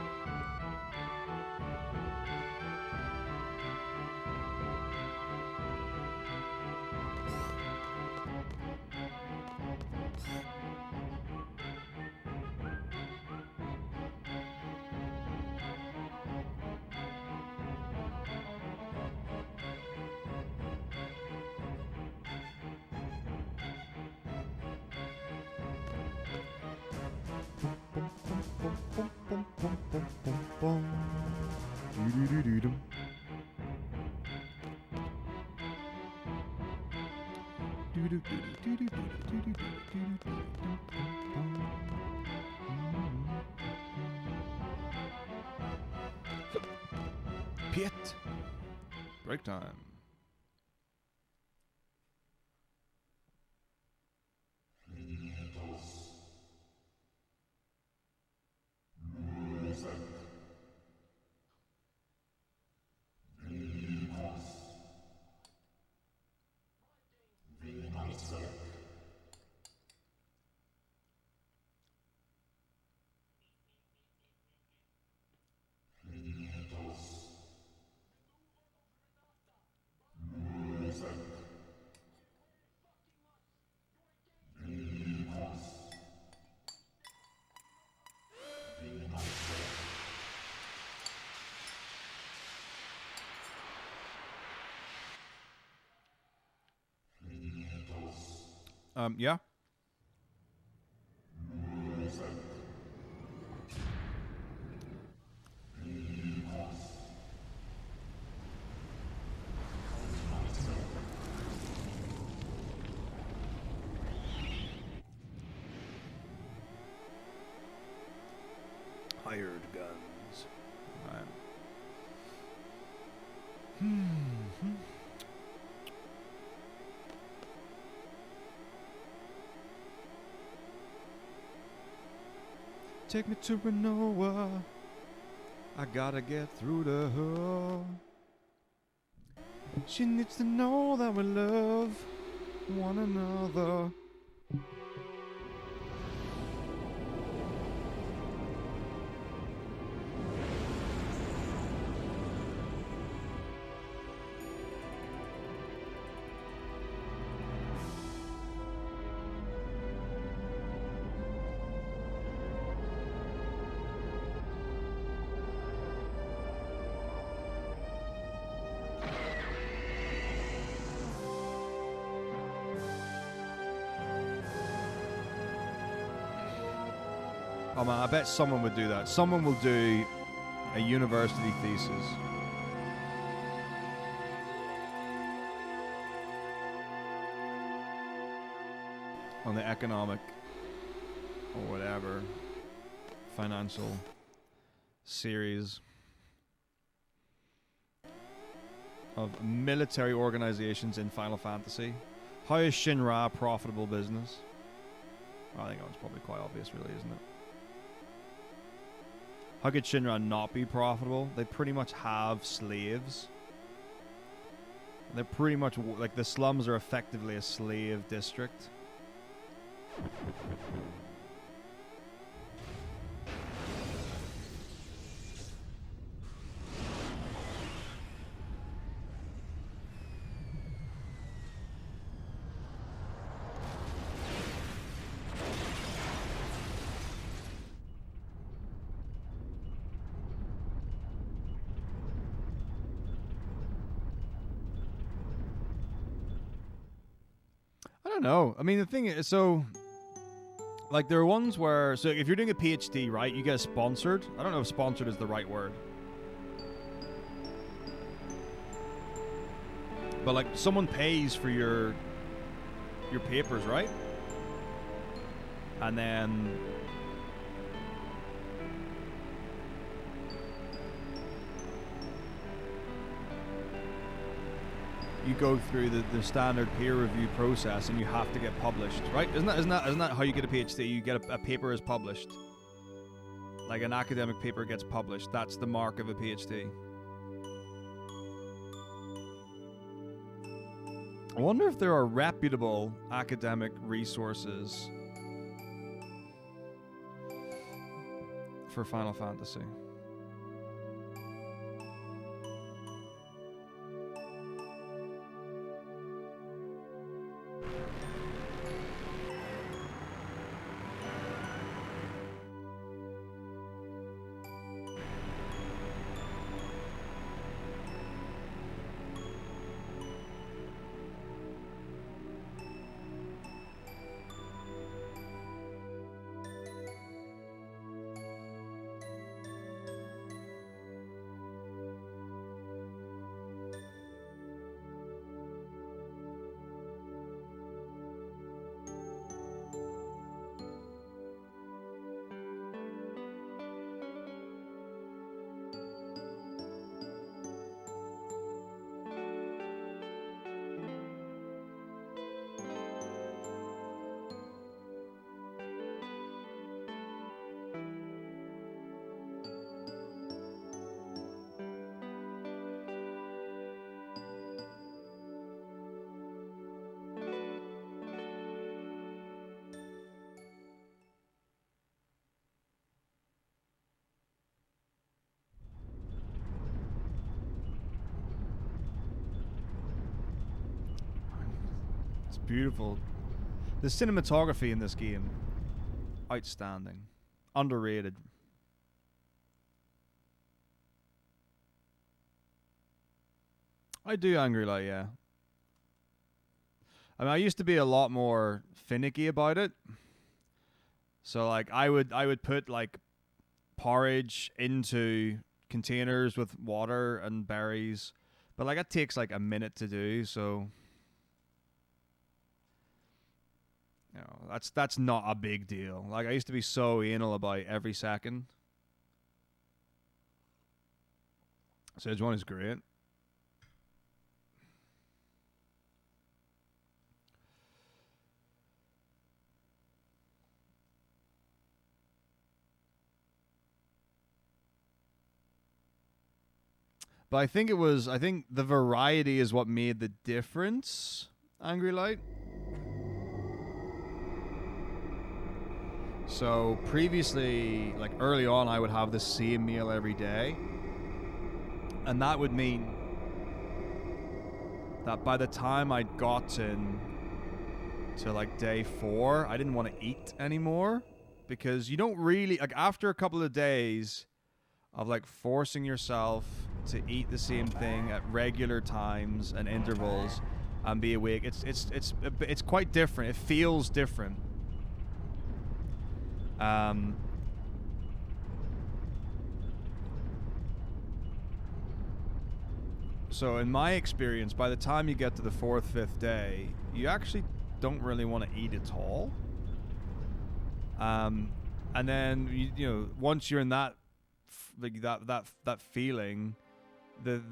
Pit. Break time. Yeah. Hired guns. Right. Take me to Renoa. I gotta get through to her. She needs to know that we love one another. Oh man, I bet someone would do that. Someone will do a university thesis on the economic or whatever financial series of military organizations in Final Fantasy. How is Shinra a profitable business? I think that's probably quite obvious, really, isn't it? How could Shinra not be profitable? They pretty much have slaves. They're pretty much, like, the slums are effectively a slave district. I don't know. I mean, the thing is, so, like, there are ones where, so if you're doing a PhD, right, you get sponsored. I don't know if sponsored is the right word. But, like, someone pays for your papers, right? And then you go through the standard peer review process, and you have to get published, right? Isn't that how you get a PhD? You get a paper is published, like an academic paper gets published. That's the mark of a PhD. I wonder if there are reputable academic resources for Final Fantasy. Beautiful. The cinematography in this game, outstanding. Underrated. I do Angry Light, yeah. I mean, I used to be a lot more finicky about it. So, like, I would put, like, porridge into containers with water and berries. But, like, it takes, like, a minute to do, so... You know, that's not a big deal. Like, I used to be so anal about every second. Stage 1 is great. But I think the variety is what made the difference, Angry Light. So previously, like early on, I would have the same meal every day. And that would mean that by the time I'd gotten to like day 4, I didn't want to eat anymore. Because you don't really, like after a couple of days of like forcing yourself to eat the same thing at regular times and intervals and be awake, it's quite different. It feels different. So in my experience, by the time you get to the 4th, 5th day, you actually don't really want to eat at all. And then you know, once you're in that that feeling, the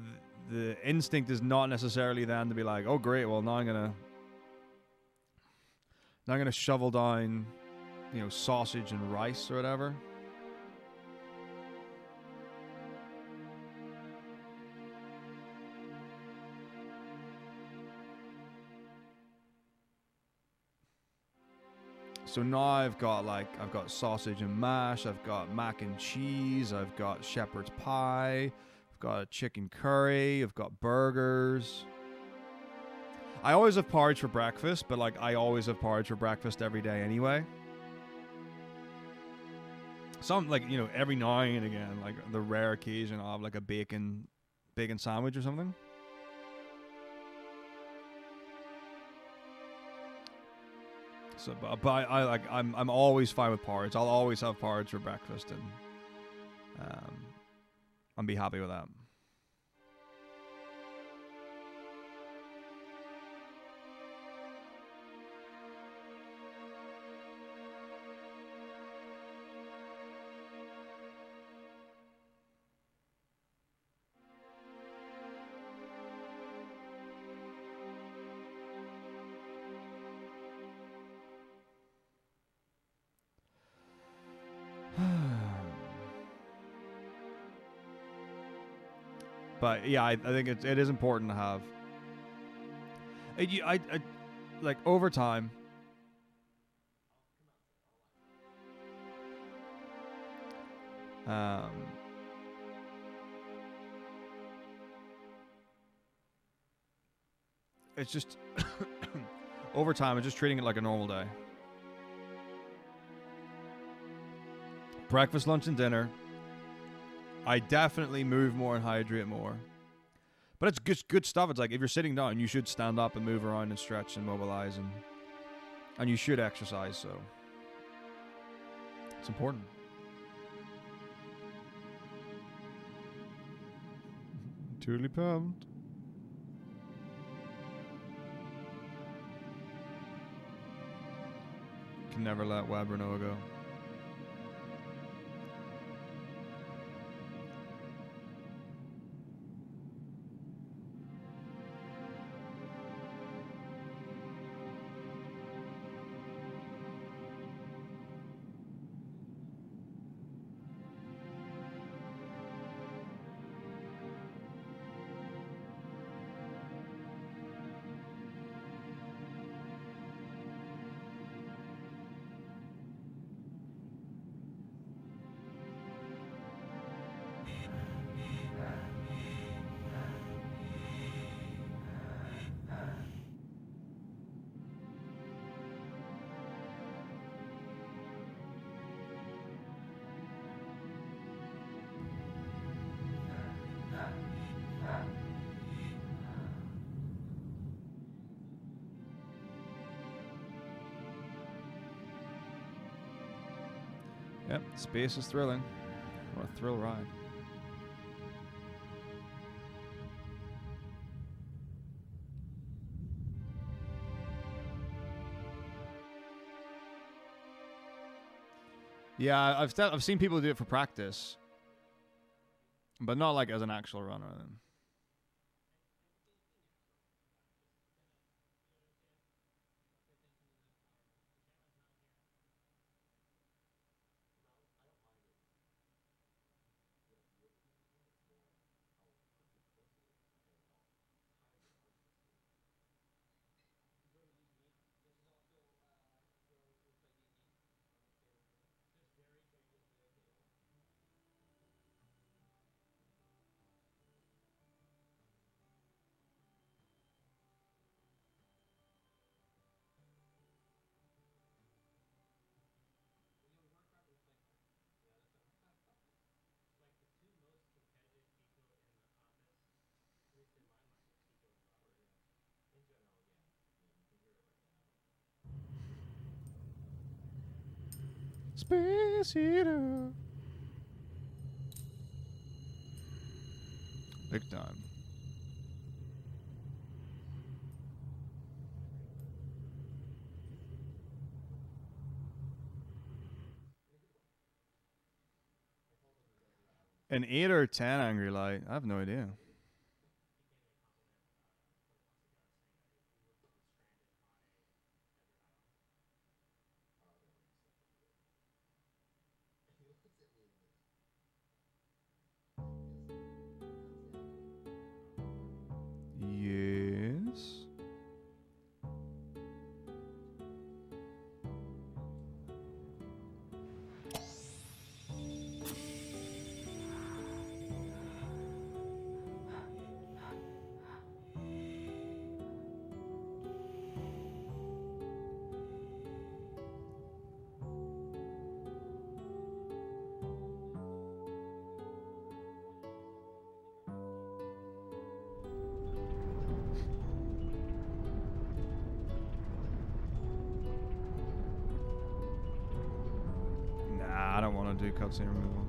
instinct is not necessarily then to be like, oh great, well now I'm gonna shovel down, you know, sausage and rice or whatever. So now I've got sausage and mash, I've got mac and cheese, I've got shepherd's pie, I've got a chicken curry, I've got burgers. I always have porridge for breakfast, but like I always have porridge for breakfast every day anyway. Some, like, you know, every now and again, like the rare occasion I'll have like a bacon sandwich or something. So, but I'm always fine with porridge. I'll always have porridge for breakfast, and I'll be happy with that. But yeah, I think it is important to have. I like over time. It's just over time. I'm just treating it like a normal day. Breakfast, lunch, and dinner. I definitely move more and hydrate more. But it's good stuff. It's like if you're sitting down, you should stand up and move around and stretch and mobilize, and you should exercise, so it's important. Totally pumped. Can never let Web Renault go. Yep, space is thrilling. What a thrill ride. Yeah, I've seen people do it for practice, but not like as an actual runner. Then. Space Eater. Big time. An 8 or 10 angry light? I have no idea. Yes. Nah, I don't want to do cutscene removal.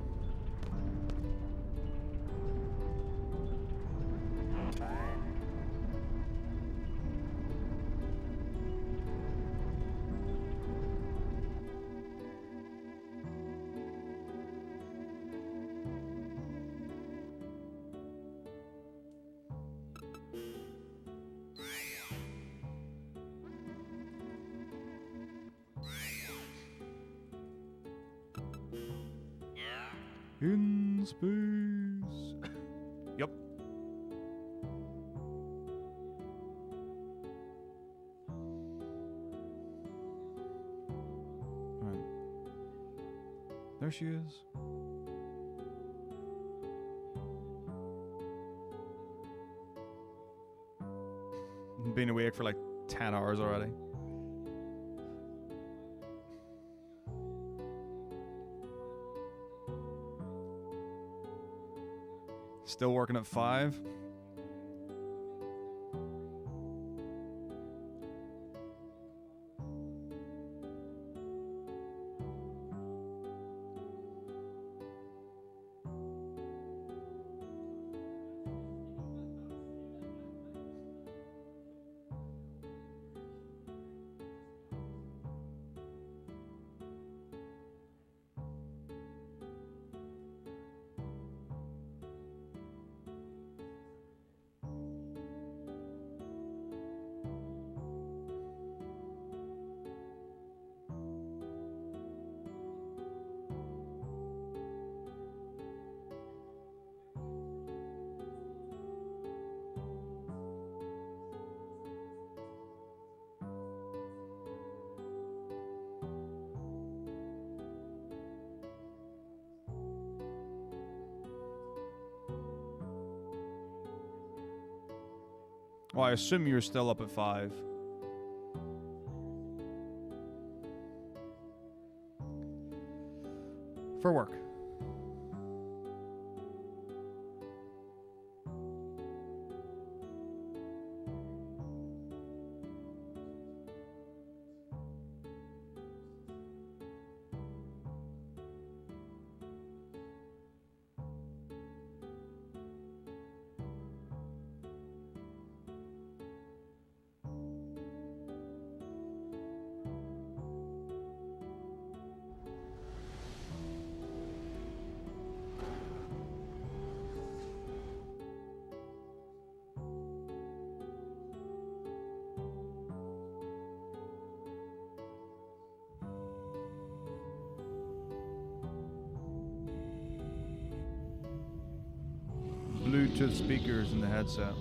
In space. Yep. Alright. There she is. Been awake for like 10 hours already. Still working at 5. Well, I assume you're still up at 5. For work. Bluetooth speakers in the headset.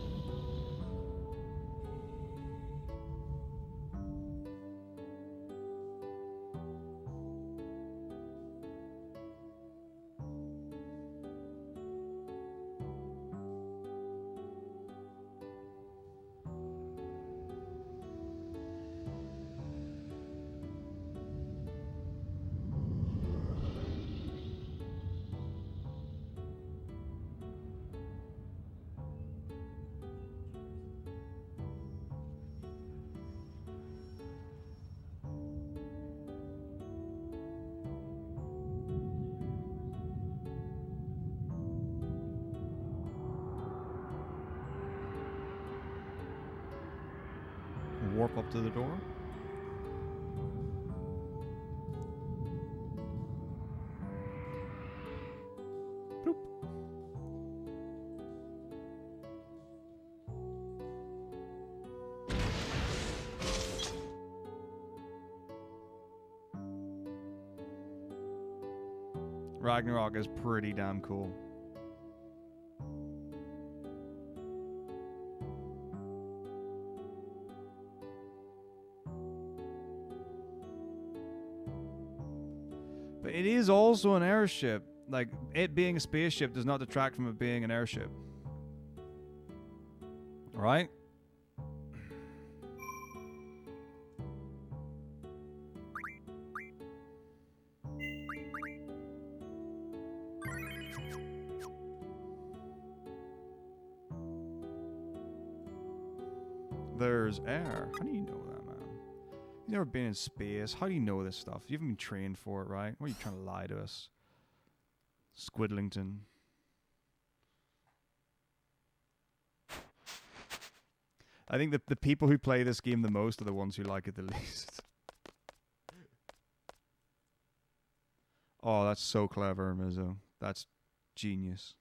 Warp up to the door. Bloop. Ragnarok is pretty damn cool. But it is also an airship. Like, it being a spaceship does not detract from it being an airship. Right? There's air. How do you know that, man? You've never been in space. How do you know this stuff? You haven't been trained for it, right? What are you trying to lie to us? Squidlington. I think that the people who play this game the most are the ones who like it the least. Oh, that's so clever, Mizzo. That's genius.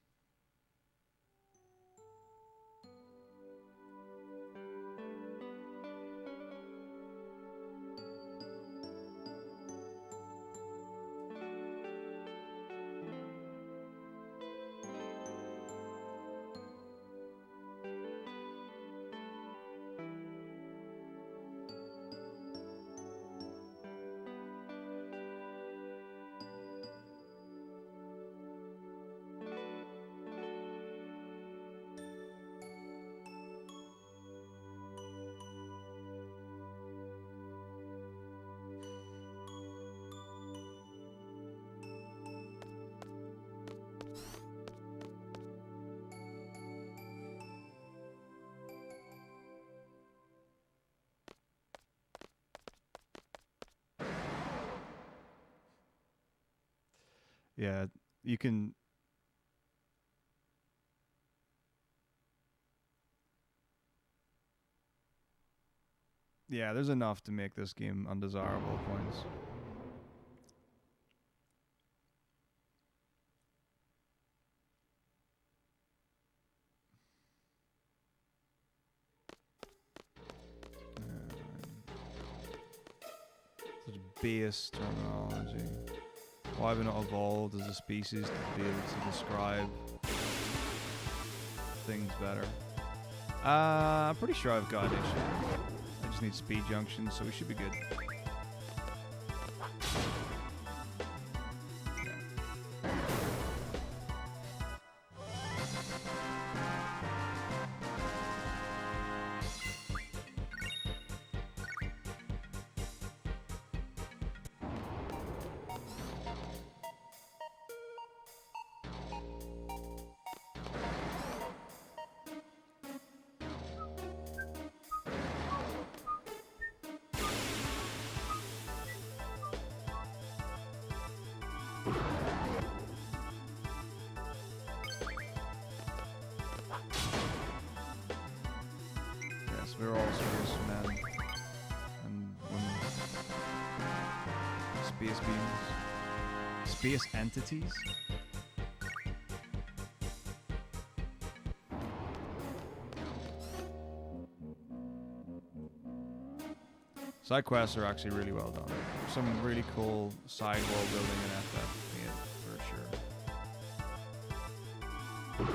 Yeah, you can... Yeah, there's enough to make this game undesirable at points. Such base terminology. Why have we not evolved as a species to be able to describe things better? I'm pretty sure I've got it. I just need speed junctions, so we should be good. Yes, we're all space men and women. Space beings. Space entities. Side quests are actually really well done. There's some really cool side world building in FF, yeah, for sure.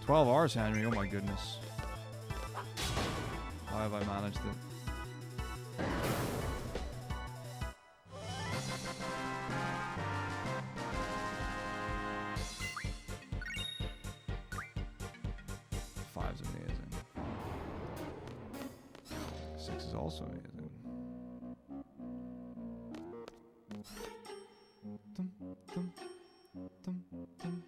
12 hours, Henry. Oh my goodness. How have I managed it? Five's amazing. 6 is also amazing. Dum, dum, dum, dum, dum.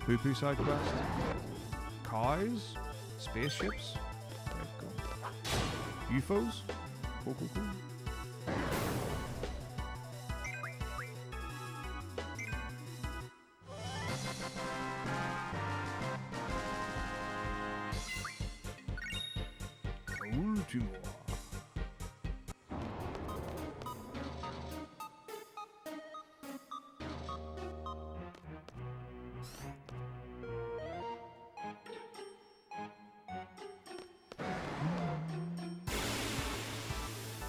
Poo-poo side quest. Cars? Spaceships? Right, cool. UFOs? Cool, cool, cool. 2 more.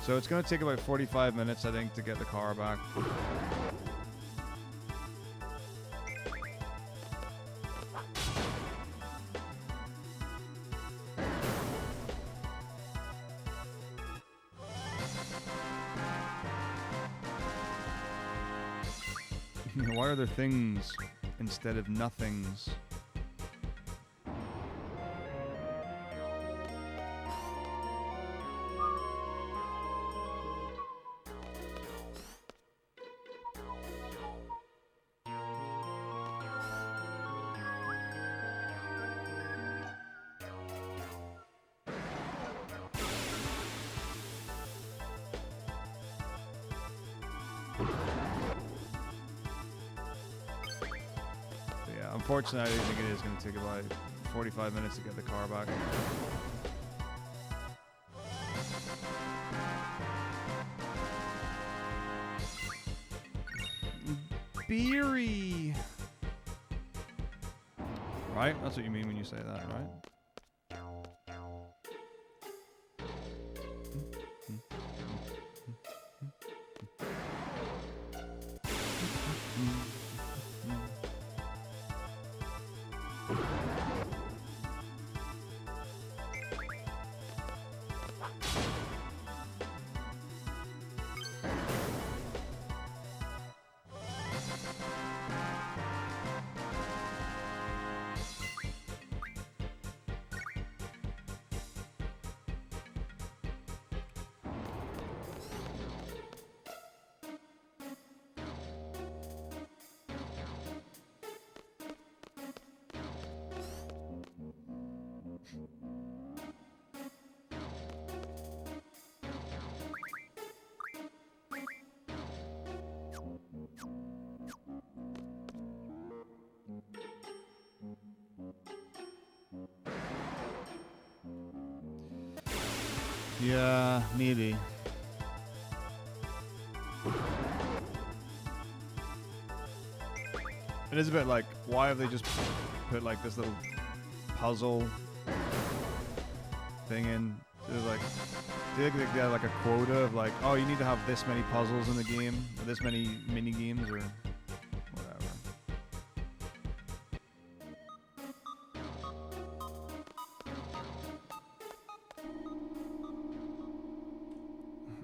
So it's going to take about 45 minutes, I think, to get the car back. Why are there things instead of nothings? Unfortunately, I think it is going to take about 45 minutes to get the car back. Beery! Right? That's what you mean when you say that, right? Yeah, maybe. It is a bit like, why have they just put like this little puzzle thing in? It's like, do you think they have like a quota of like, oh, you need to have this many puzzles in the game, or this many mini games, or whatever.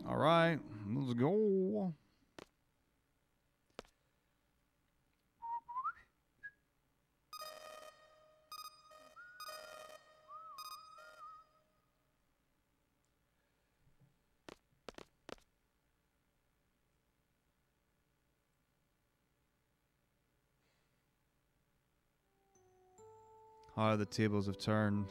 All right, let's go. How the tables have turned.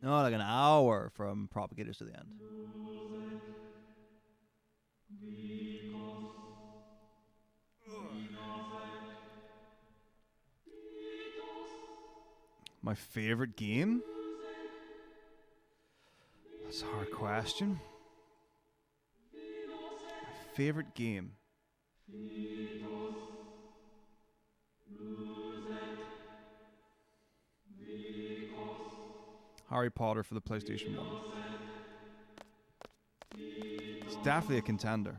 Oh, like an hour from Propagators to the end. My favorite game? That's a hard question. My favorite game. Harry Potter for the PlayStation 1. It's definitely a contender.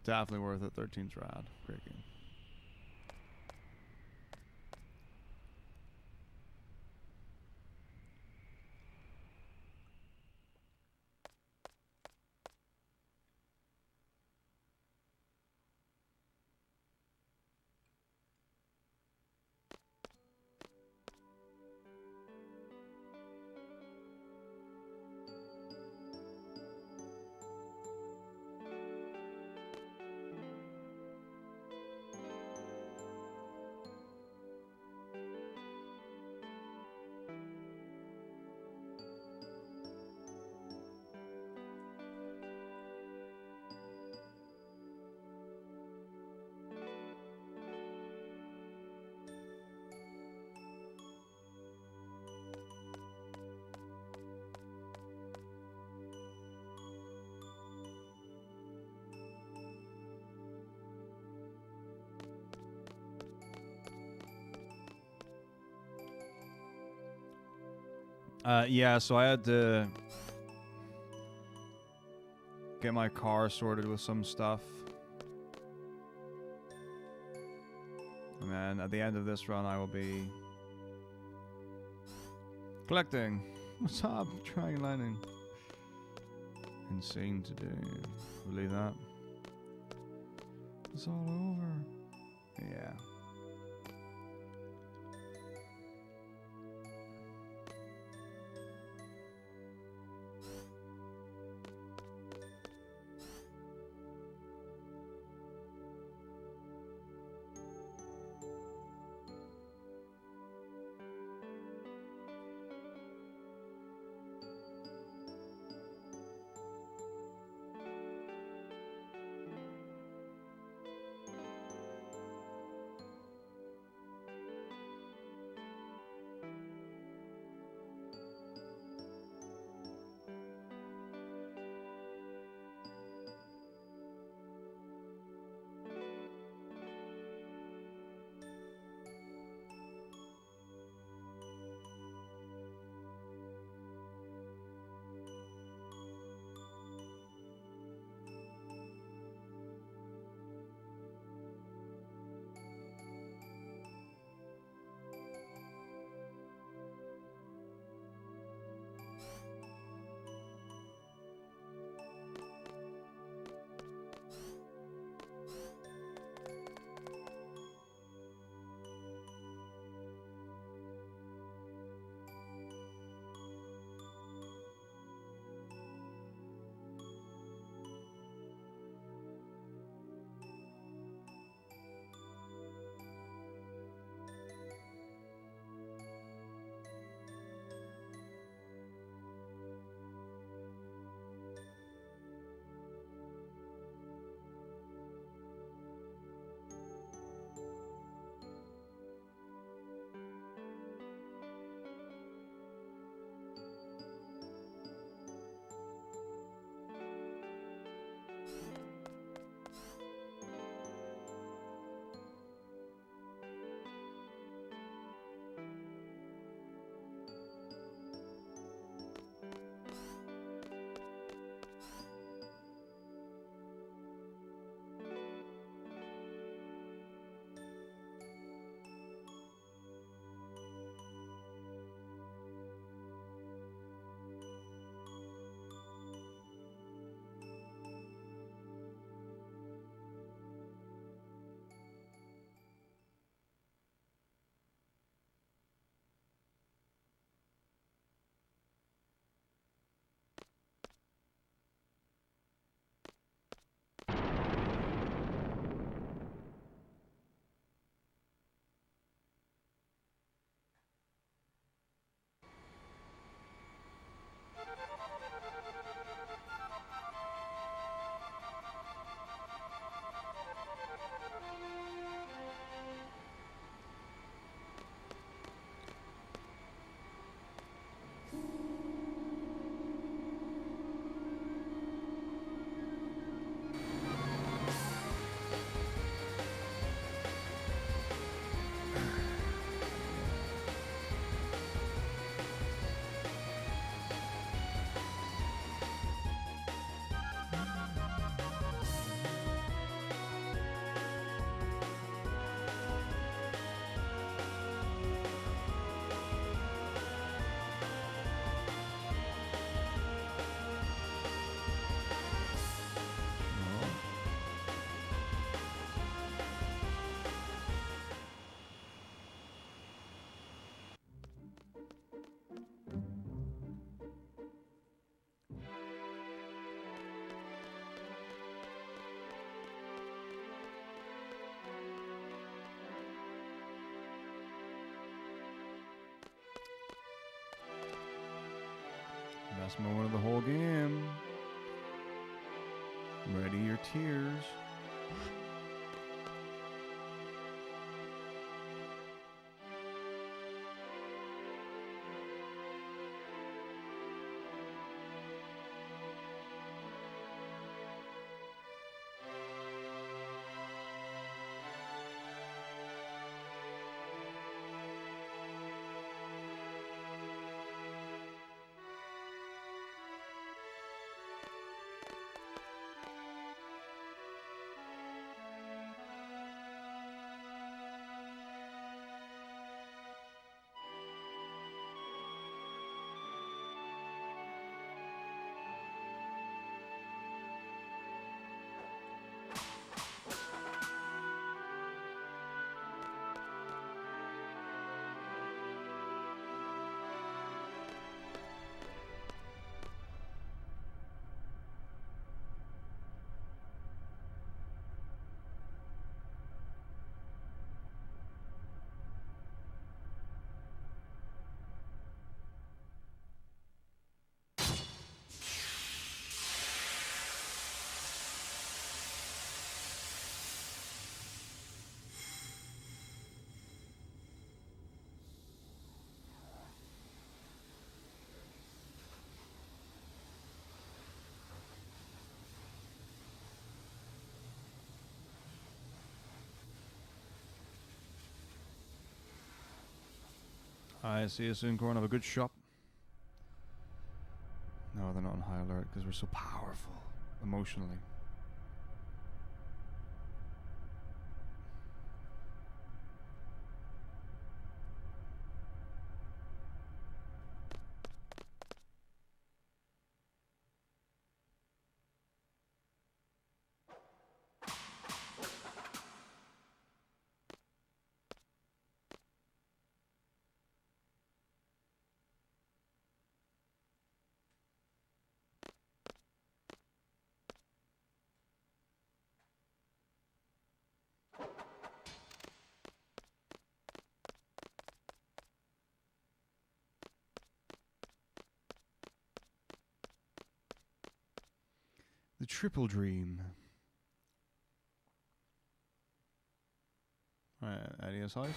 Definitely worth it. 13's rad. Great game. Yeah, so I had to get my car sorted with some stuff. And then at the end of this run, I will be collecting. What's up? Trying landing. Insane to do. Believe that? It's all over. Yeah. Last moment of the whole game. Ready your tears. I see a Sooncorn of a good shop. No, they're not on high alert because we're so powerful emotionally. The Triple Dream. Alright, adios house.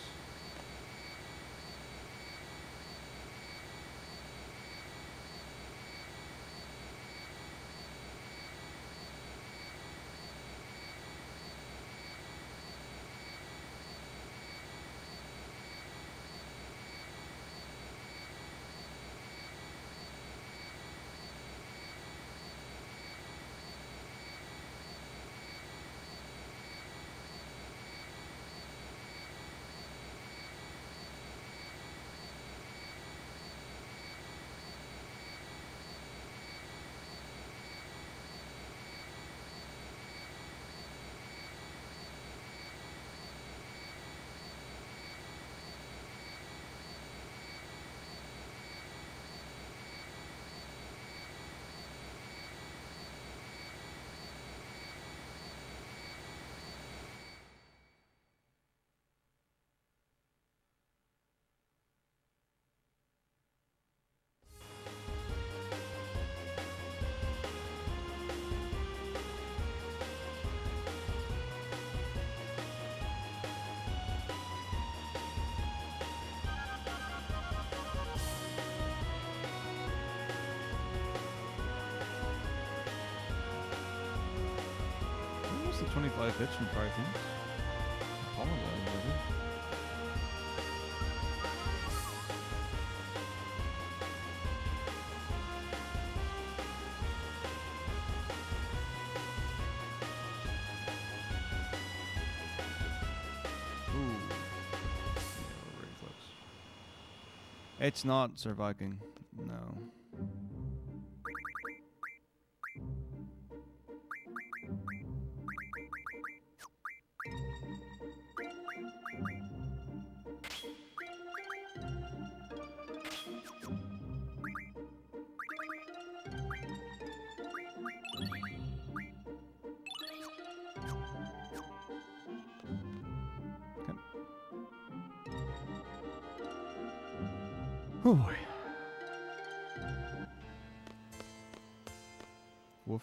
What's the 25 hits from Fire Things? Apologize, buddy. Ooh. Yeah, we're really close. It's not Sir Viking. No. Oh boy. Woof.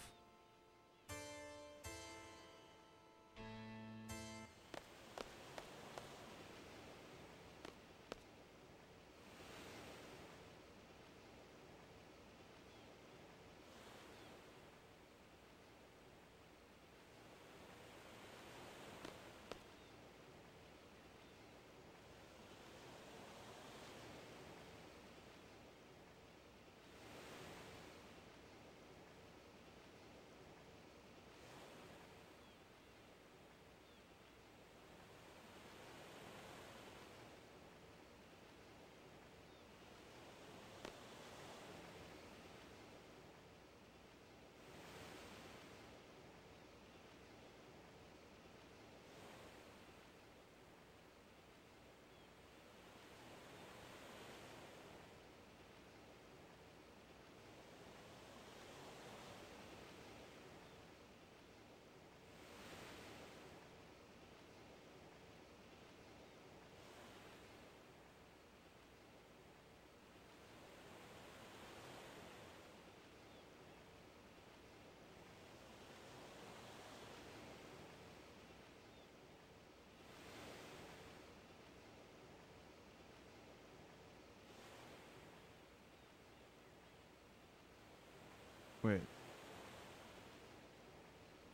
Wait.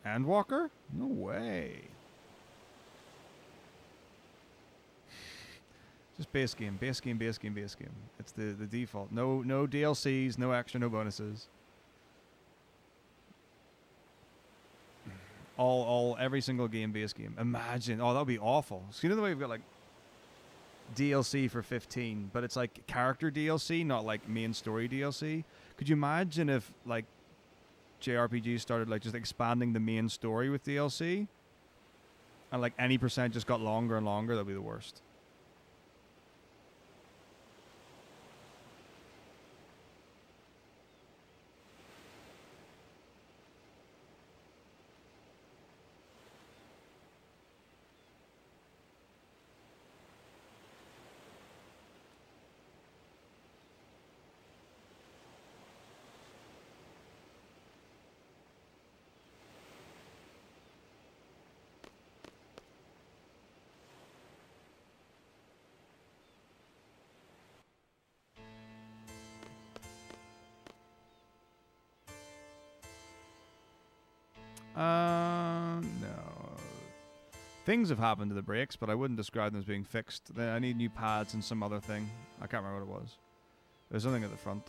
And Walker? No way. Just base game, base game, base game, base game. It's the default. No DLCs, no extra, no bonuses. Every single game, base game. Imagine. Oh, that would be awful. So you know the way we've got like DLC for 15, but it's like character DLC, not like main story DLC. Could you imagine if like JRPGs started like just expanding the main story with DLC, and like any percent just got longer and longer? That'd be the worst. No. Things have happened to the brakes, but I wouldn't describe them as being fixed. I need new pads and some other thing. I can't remember what it was. There's something at the front.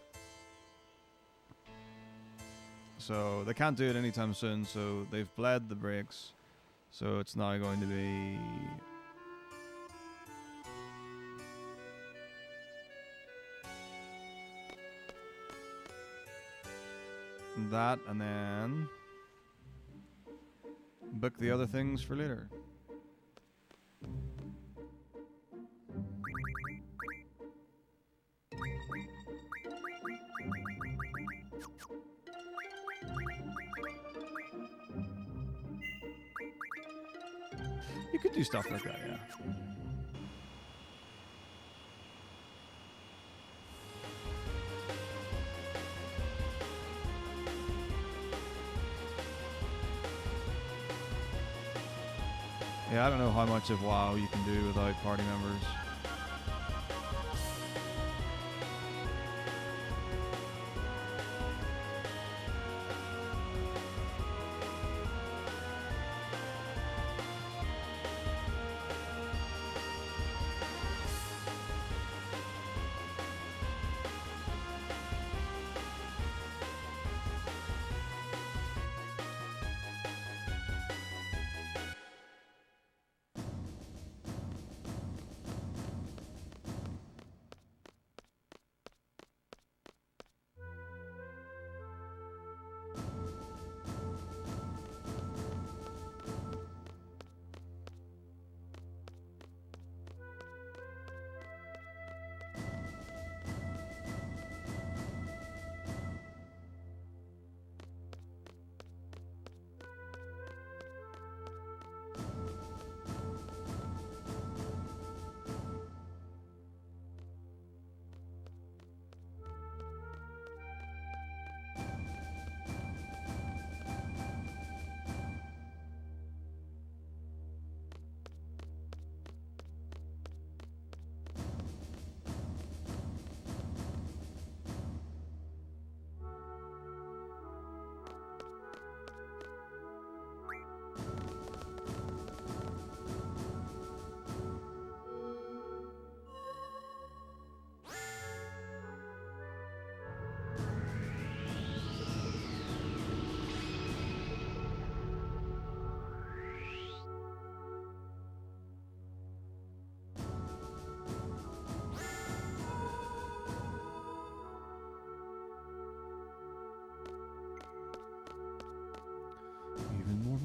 So they can't do it anytime soon, so they've bled the brakes. So it's now going to be... that, and then... book the other things for later. You could do stuff like that, yeah. Yeah, I don't know how much of WoW you can do without party members.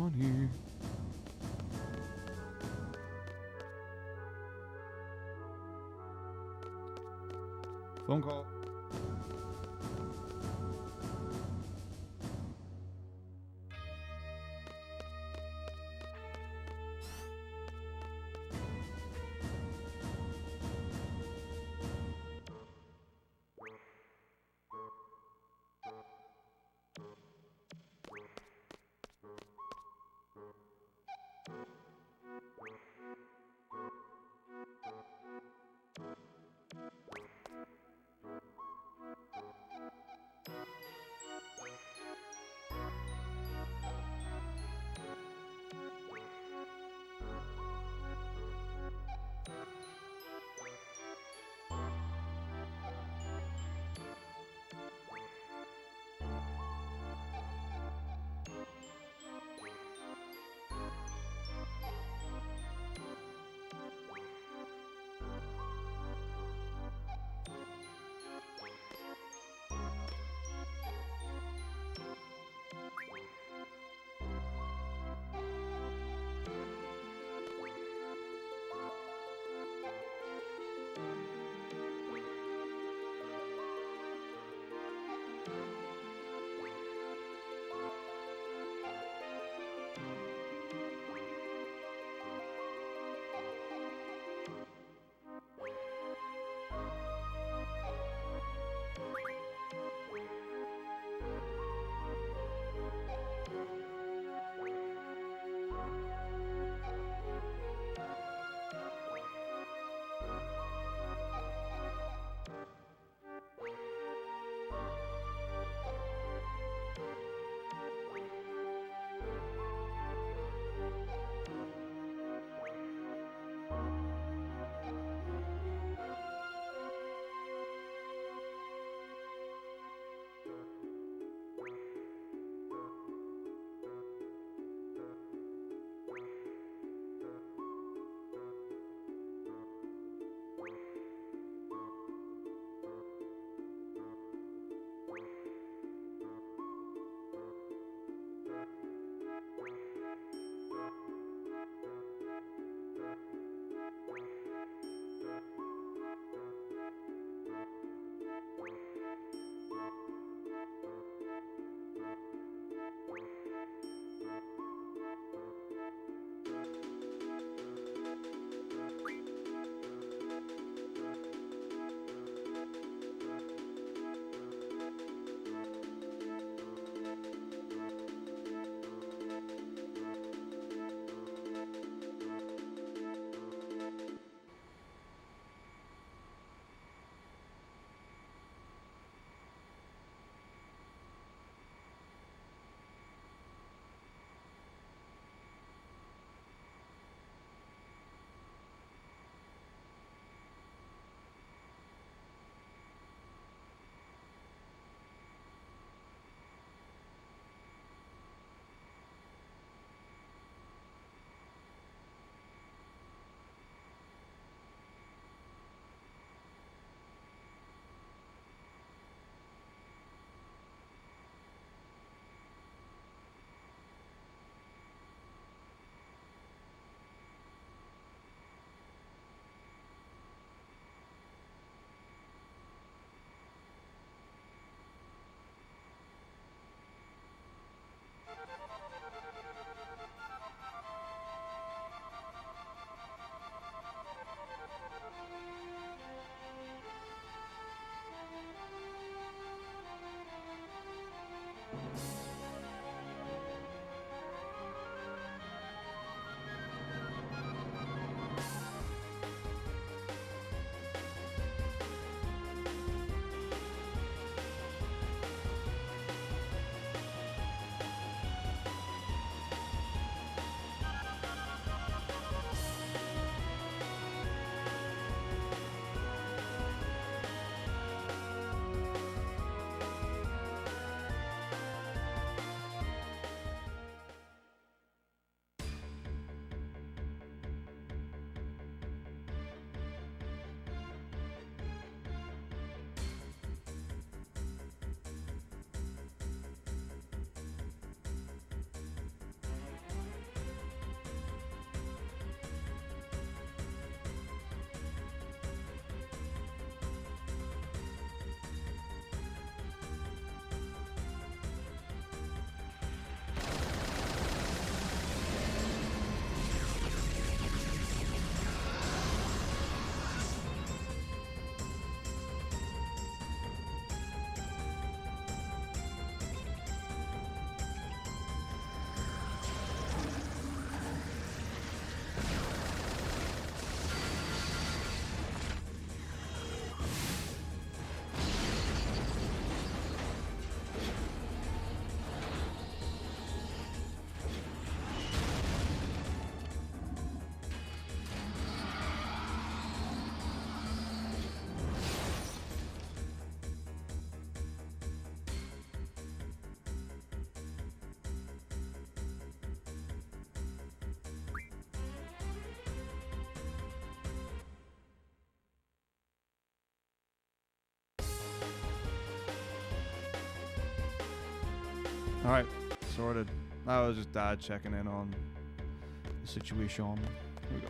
on here? Phone call. Alright, sorted. I was just dad checking in on the situation. Here we go.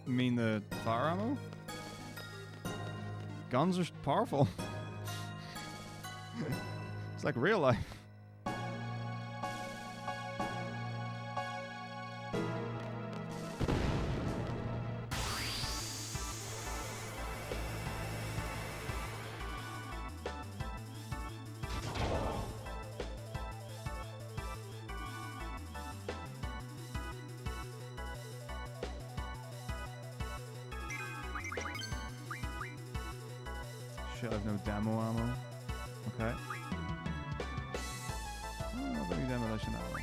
You mean the fire ammo? Guns are powerful. It's like real life. Shit, I have no demo ammo. Okay. I don't have any demolition ammo.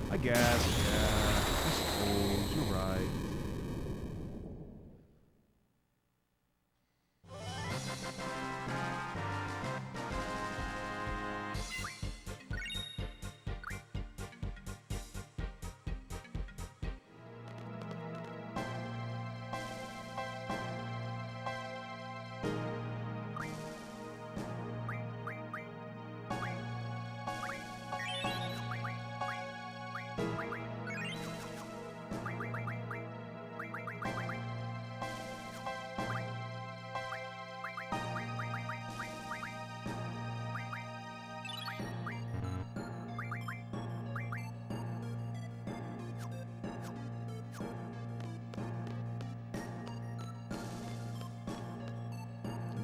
I guess, yeah. I suppose, you're right.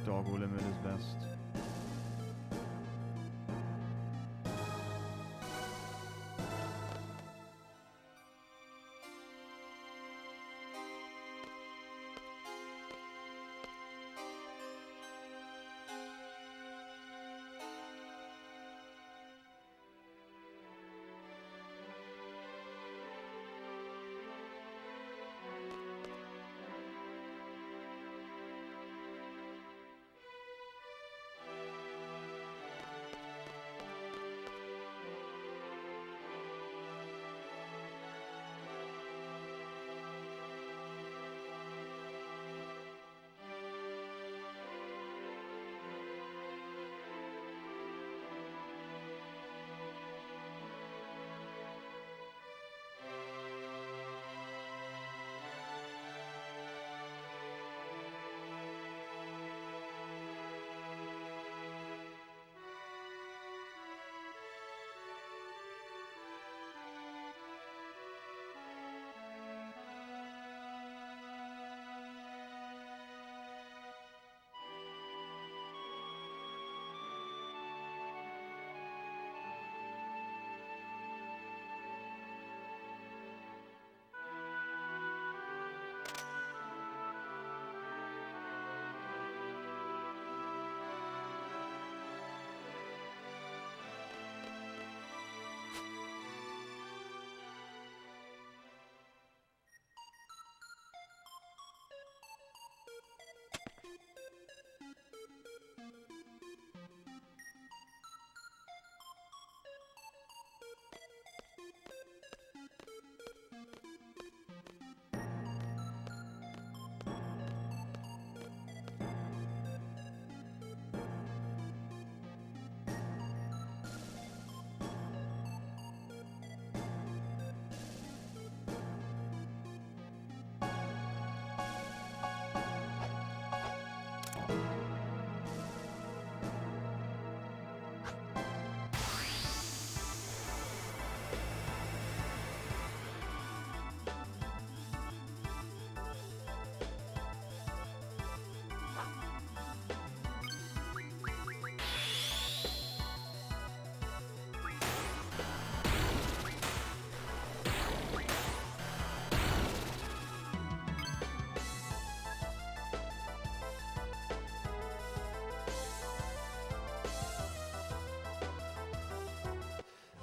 Doggo limit is best.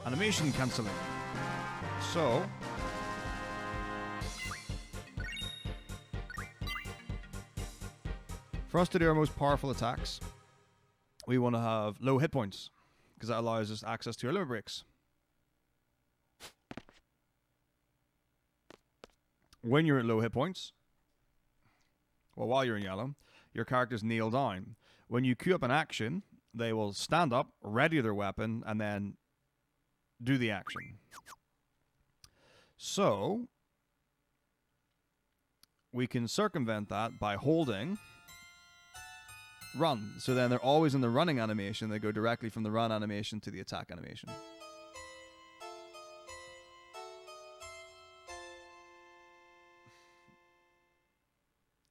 Animation cancelling. So, for us to do our most powerful attacks, we want to have low hit points, because that allows us access to our limit breaks. When you're at low hit points, well, while you're in yellow, your characters kneel down. When you queue up an action, they will stand up, ready their weapon, and then do the action. So, we can circumvent that by holding run. So then they're always in the running animation. They go directly from the run animation to the attack animation.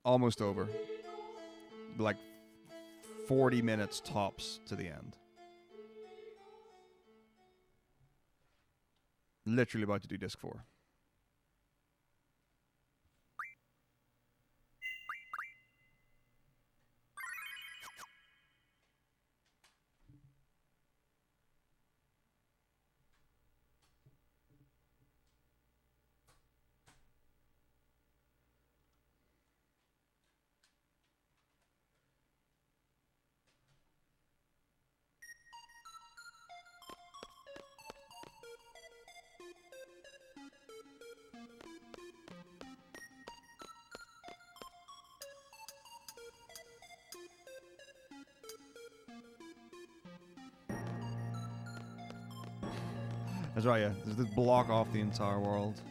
Almost over. Like 40 minutes tops to the end. Literally about to do disc 4. That's right, yeah. There's this block off the entire world.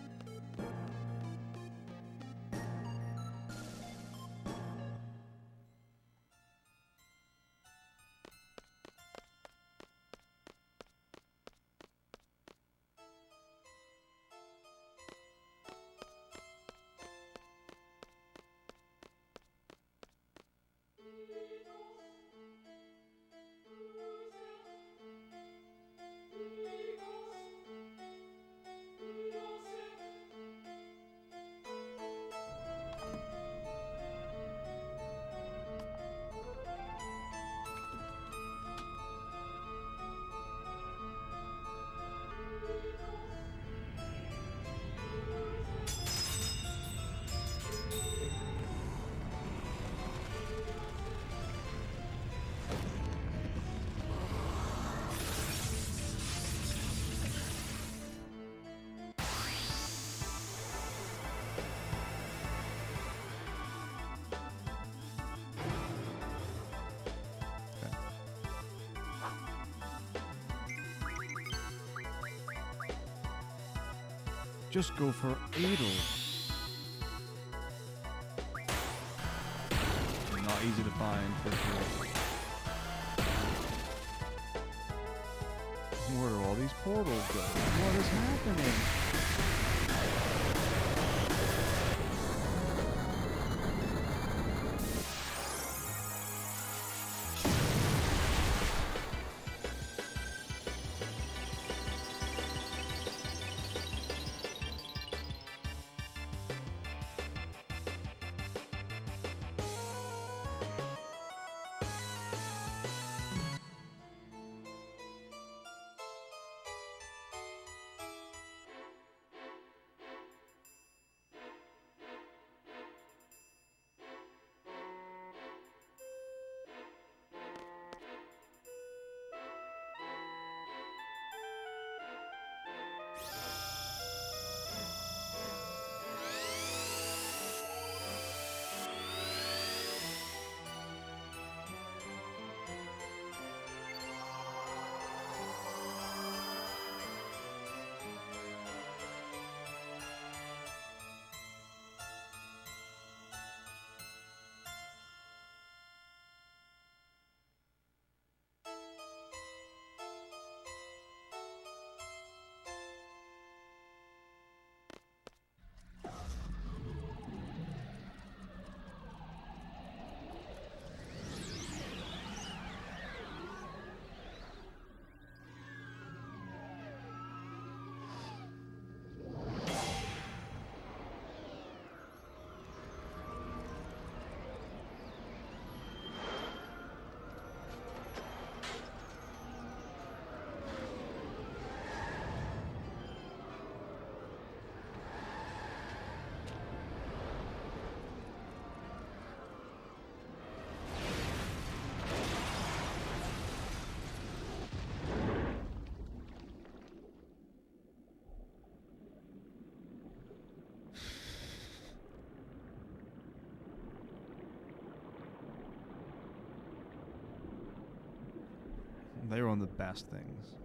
Just go for Adel. Not easy to find for sure. Where do all these portals go? What is happening? They were on the best things.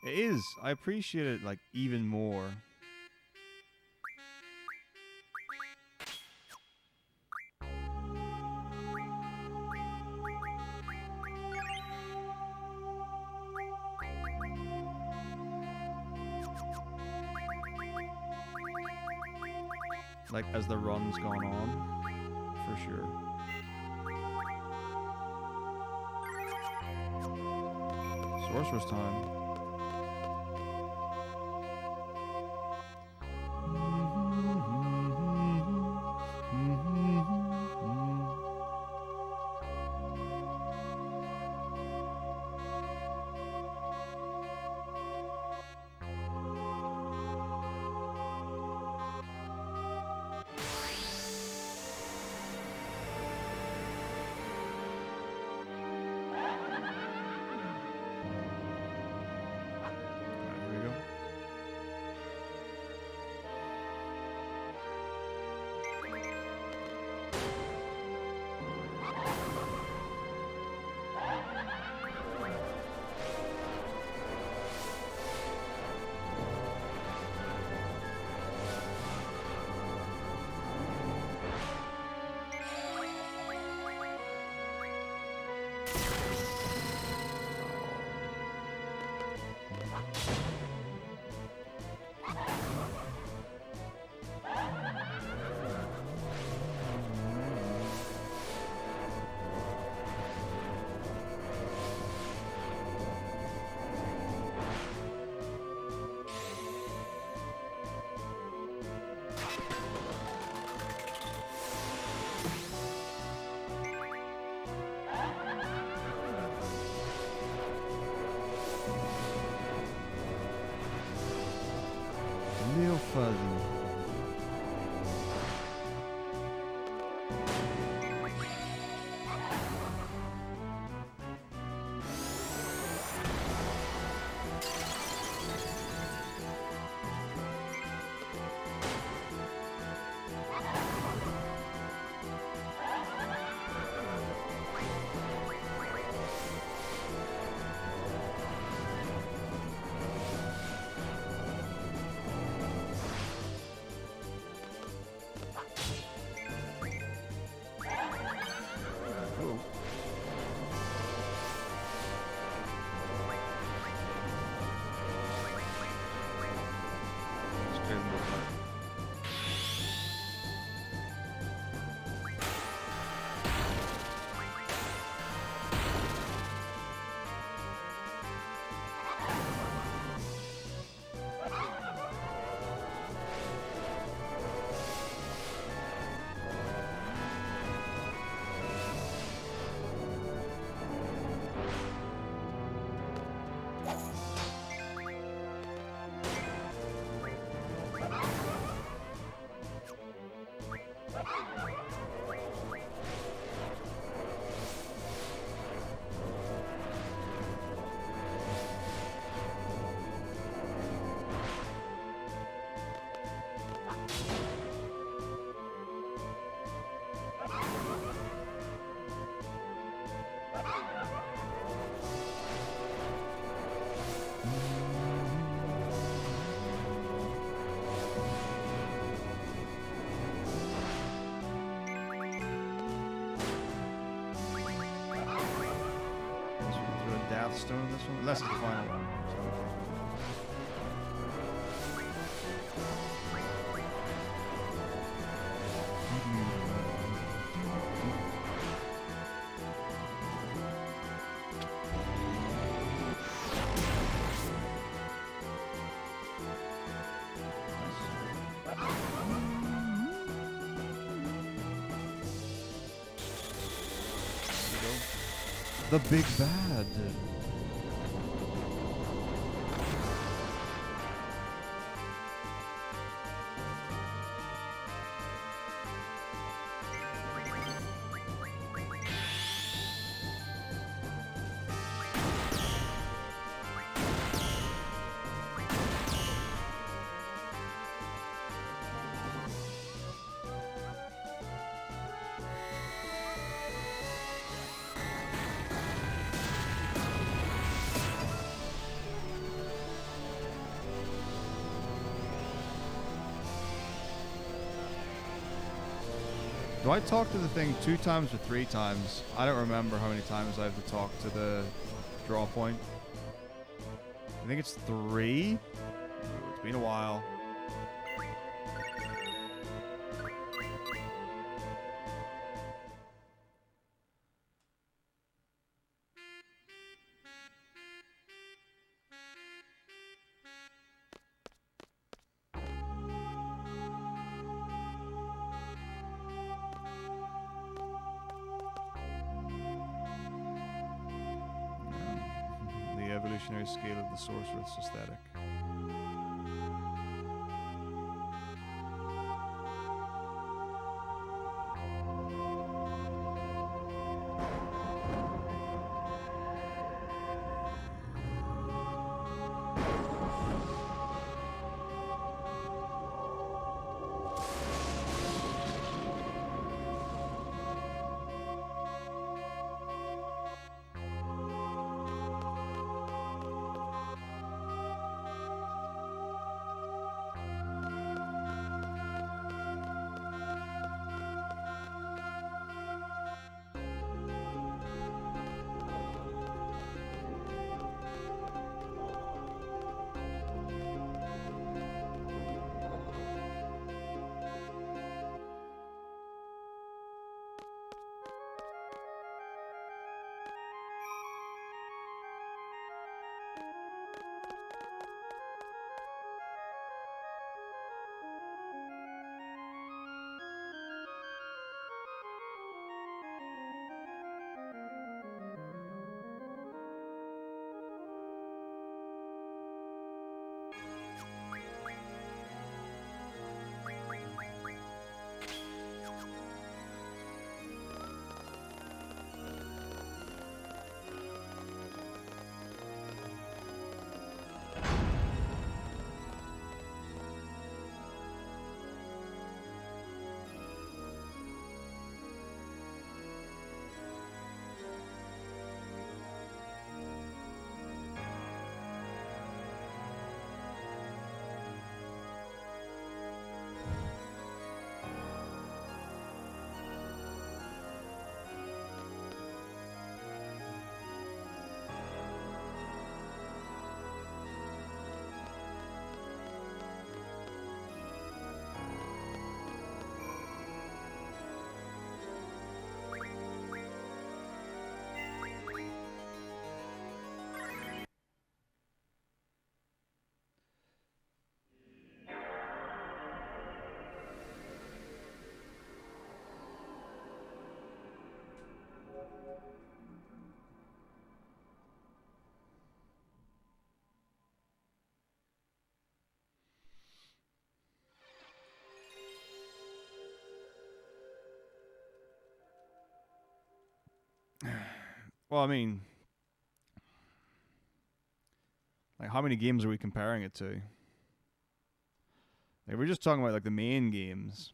It is. I appreciate it like even more. Like as the run's gone on, for sure. Sorcerer's time. stone in this one, unless it's the final one. The big bad. Do I talk to the thing 2 times or 3 times? I don't remember how many times I have to talk to the draw point. I think it's 3. Ooh, it's been a while. Evolutionary scale of the sorceress aesthetic. Well, I mean, like, how many games are we comparing it to? Like, we're just talking about like the main games.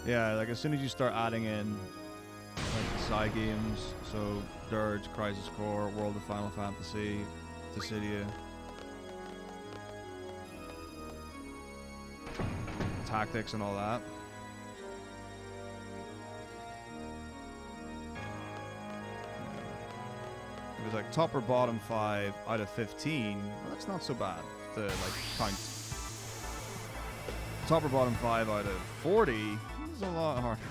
Yeah, like as soon as you start adding in like side games, so Dirge, Crisis Core, World of Final Fantasy, Dissidia, Tactics and all that. It was like top or bottom 5 out of 15. Well, that's not so bad to like count. Top or bottom 5 out of 40 is a lot harder.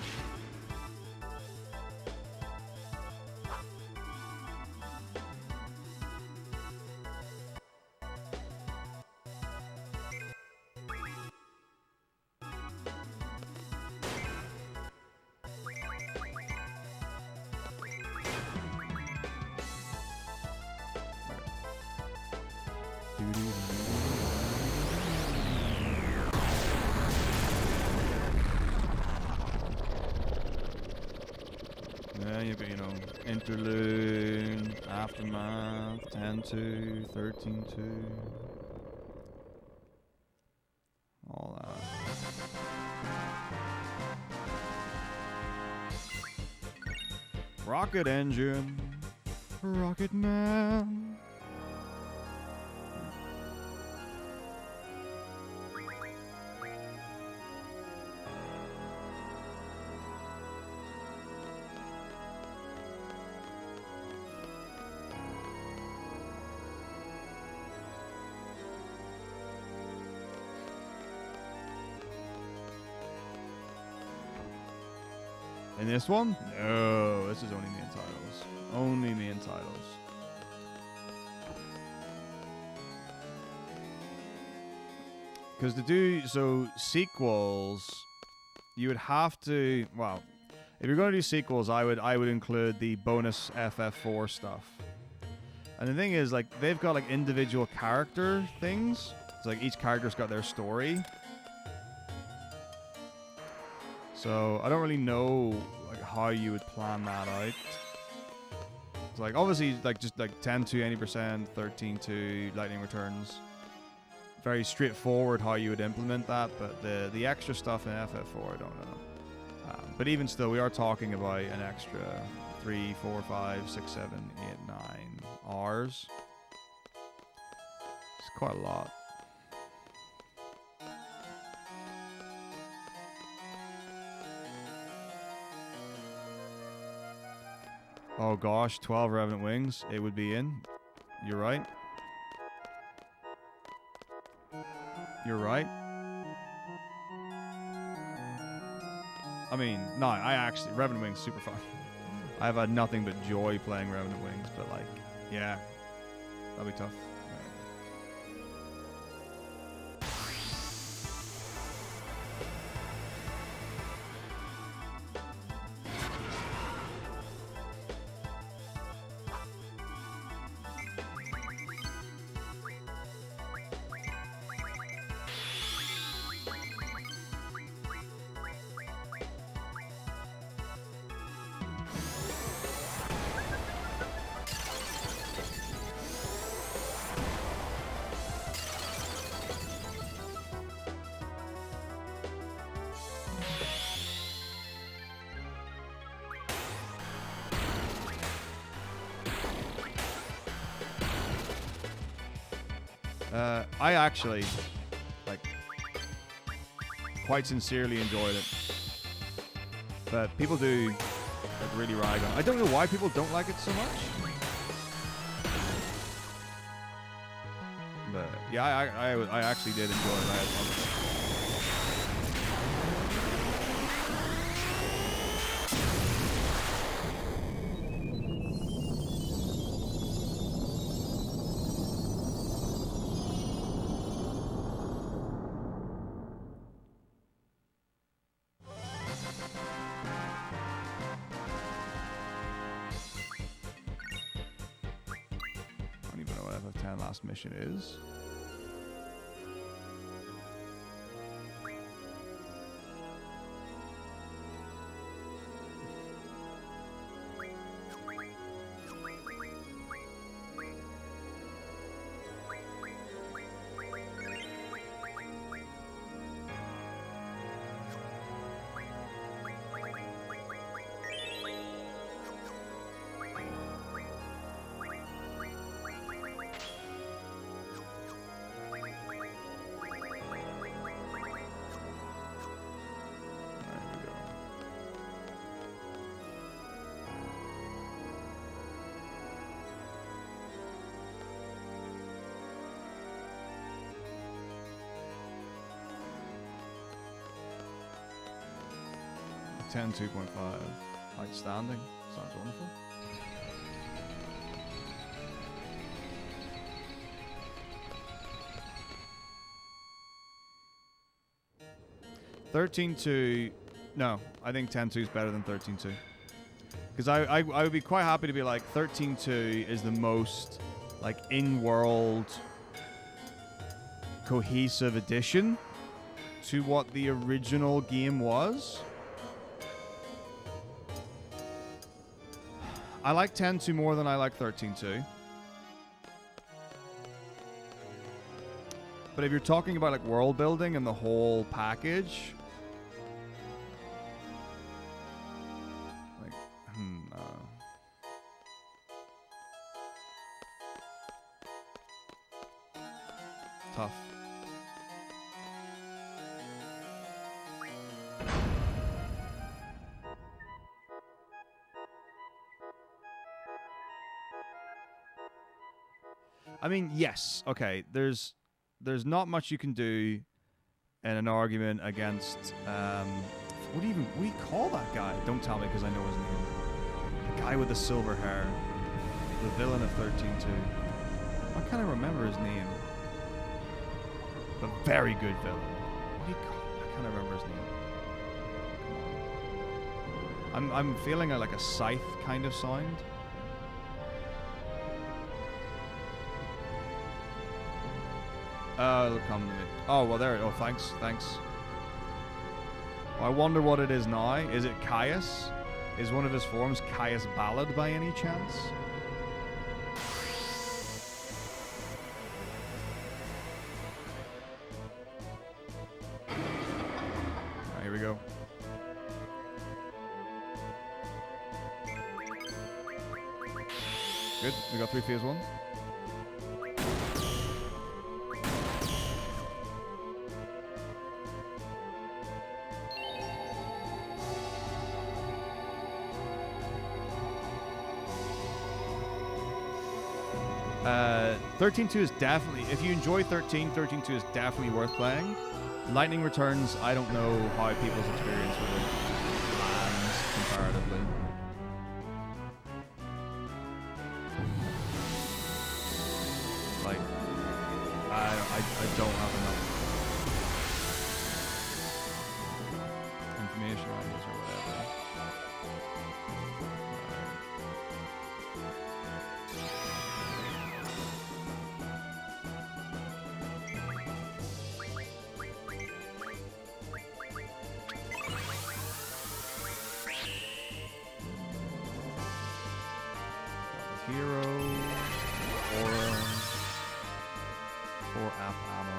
Yeah, you've got, you know, Interlude, Aftermath, 10-2, 13-2. All that. Rocket Engine. Rocket Man. In this one? No, this is only main titles. Only main titles. Because to do, so sequels, you would have to, well, if you're going to do sequels, I would include the bonus FF4 stuff. And the thing is, like, they've got like individual character things. It's like each character's got their story. So I don't really know like how you would plan that out. It's like obviously like just like 10-2 80%, 13-2 Lightning Returns. Very straightforward how you would implement that, but the extra stuff in FF4 I don't know. But even still, we are talking about an extra 3, 4, 5, 6, 7, 8, 9 hours. It's quite a lot. Oh gosh, 12 Revenant Wings. It would be in. You're right. You're right. I mean, no, I actually, Revenant Wings super fun. I've had nothing but joy playing Revenant Wings, but like, yeah, that'll be tough. I actually, like, quite sincerely enjoyed it. But people do, like, really rag on it. I don't know why people don't like it so much. But, yeah, I actually did enjoy it. I loved it. Last mission is. 10 2.5. Outstanding. Sounds wonderful. $13.2. No, I think 10.2 is better than 13.2. Because I would be quite happy to be like 13.2 is the most like in-world cohesive addition to what the original game was. I like 10.2 more than I like 13.2. But if you're talking about like world building and the whole package, like, tough. I mean, yes, okay. There's not much you can do in an argument against what do you call that guy? Don't tell me because I know his name. The guy with the silver hair, the villain of 13.2. I can't remember his name. A very good villain. What do you call? I can't remember his name. I'm feeling like a scythe kind of sound. It'll come to me. Oh, well, there. Oh, thanks. Well, I wonder what it is now. Is it Caius? Is one of his forms Caius Ballad by any chance? Right, here we go. Good. We got 3 phase 1. Uh, 13.2 is definitely, if you enjoy 13.2 is definitely worth playing. Lightning Returns, I don't know how people's experience with it lands comparatively. Like, I don't have enough information on this or whatever. Hero, Aura, 4 app ammo.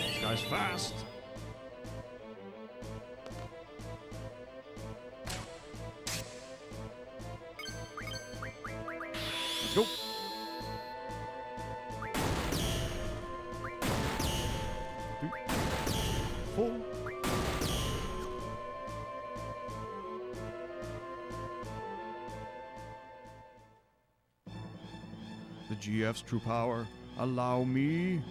This guy's fast. Let's go. 3, 4. The GF's true power. Allow me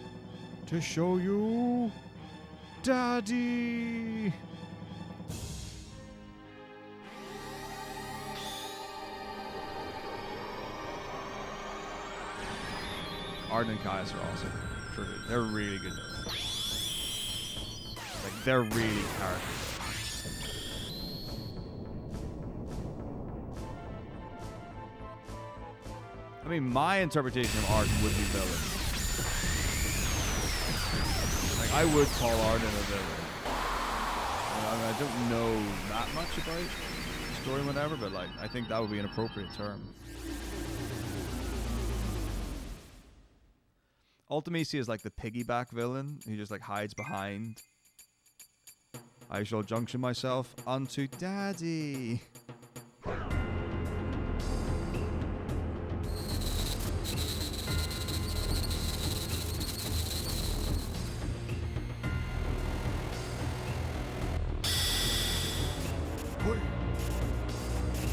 to show you Daddy. Arden and Caius are awesome. True. They're really good. Like, they're really characters. I mean, my interpretation of Arden would be villain. Like, I would call Arden a villain. I don't know that much about the story and whatever, but like, I think that would be an appropriate term. Ultimacy is like the piggyback villain who just like hides behind I shall junction myself onto Daddy.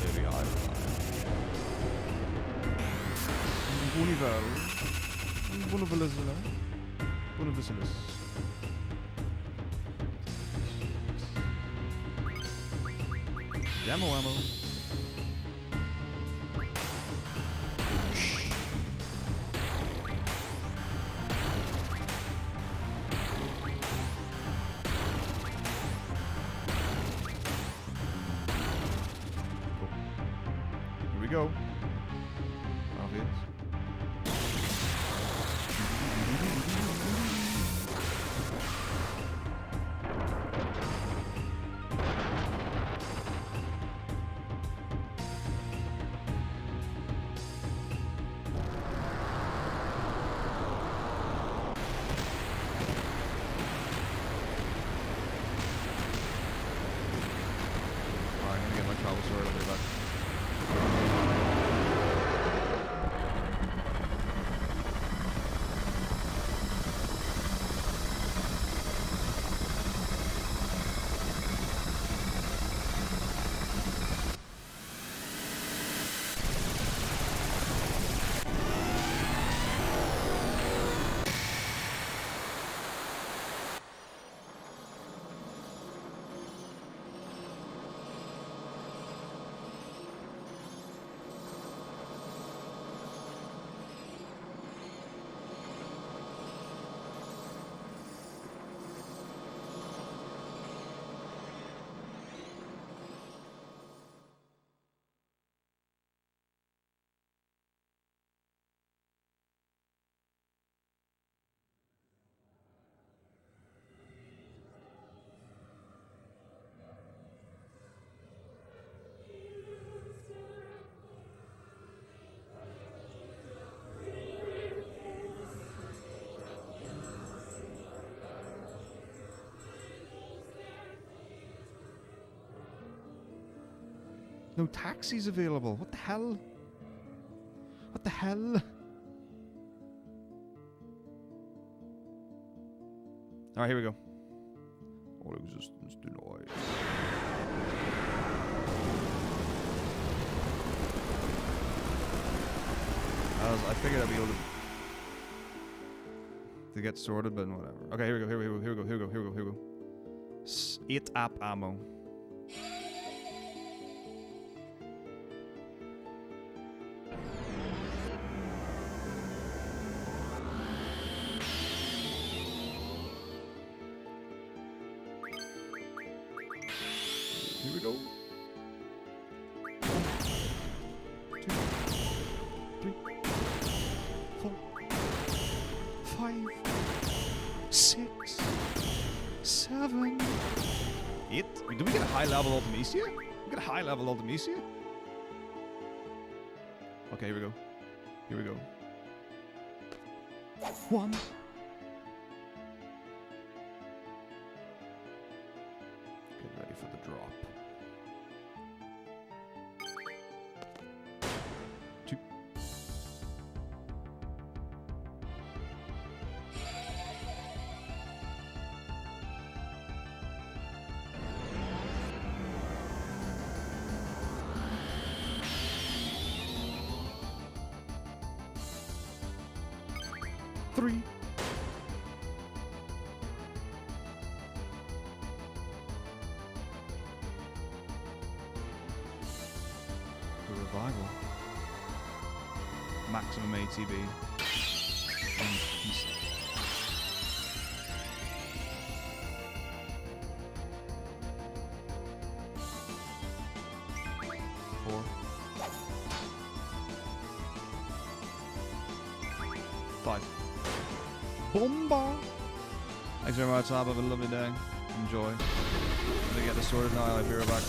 There we are. Bonnivellis. Ammo. Here we go. Obvious. Alright, I'm gonna get my travel sword. I'll be back. No taxis available. What the hell? What the hell? Alright, here we go. All existence denied. I figured I'd be able to get sorted, but whatever. Okay, here we go. 8 app ammo. Here we go. 2, 3, 4, 5, 6, 7, 8. Wait, did we get a high level Ultimecia? We get a high level Ultimecia? Okay, here we go. Here we go. 1. Get ready for the drop. 2. 3. The revival. Maximum ATB. Four. 5. Bomba! Thanks very much, Ab. Have a lovely day. Enjoy. I'm gonna get this sorted now. I'll be right back.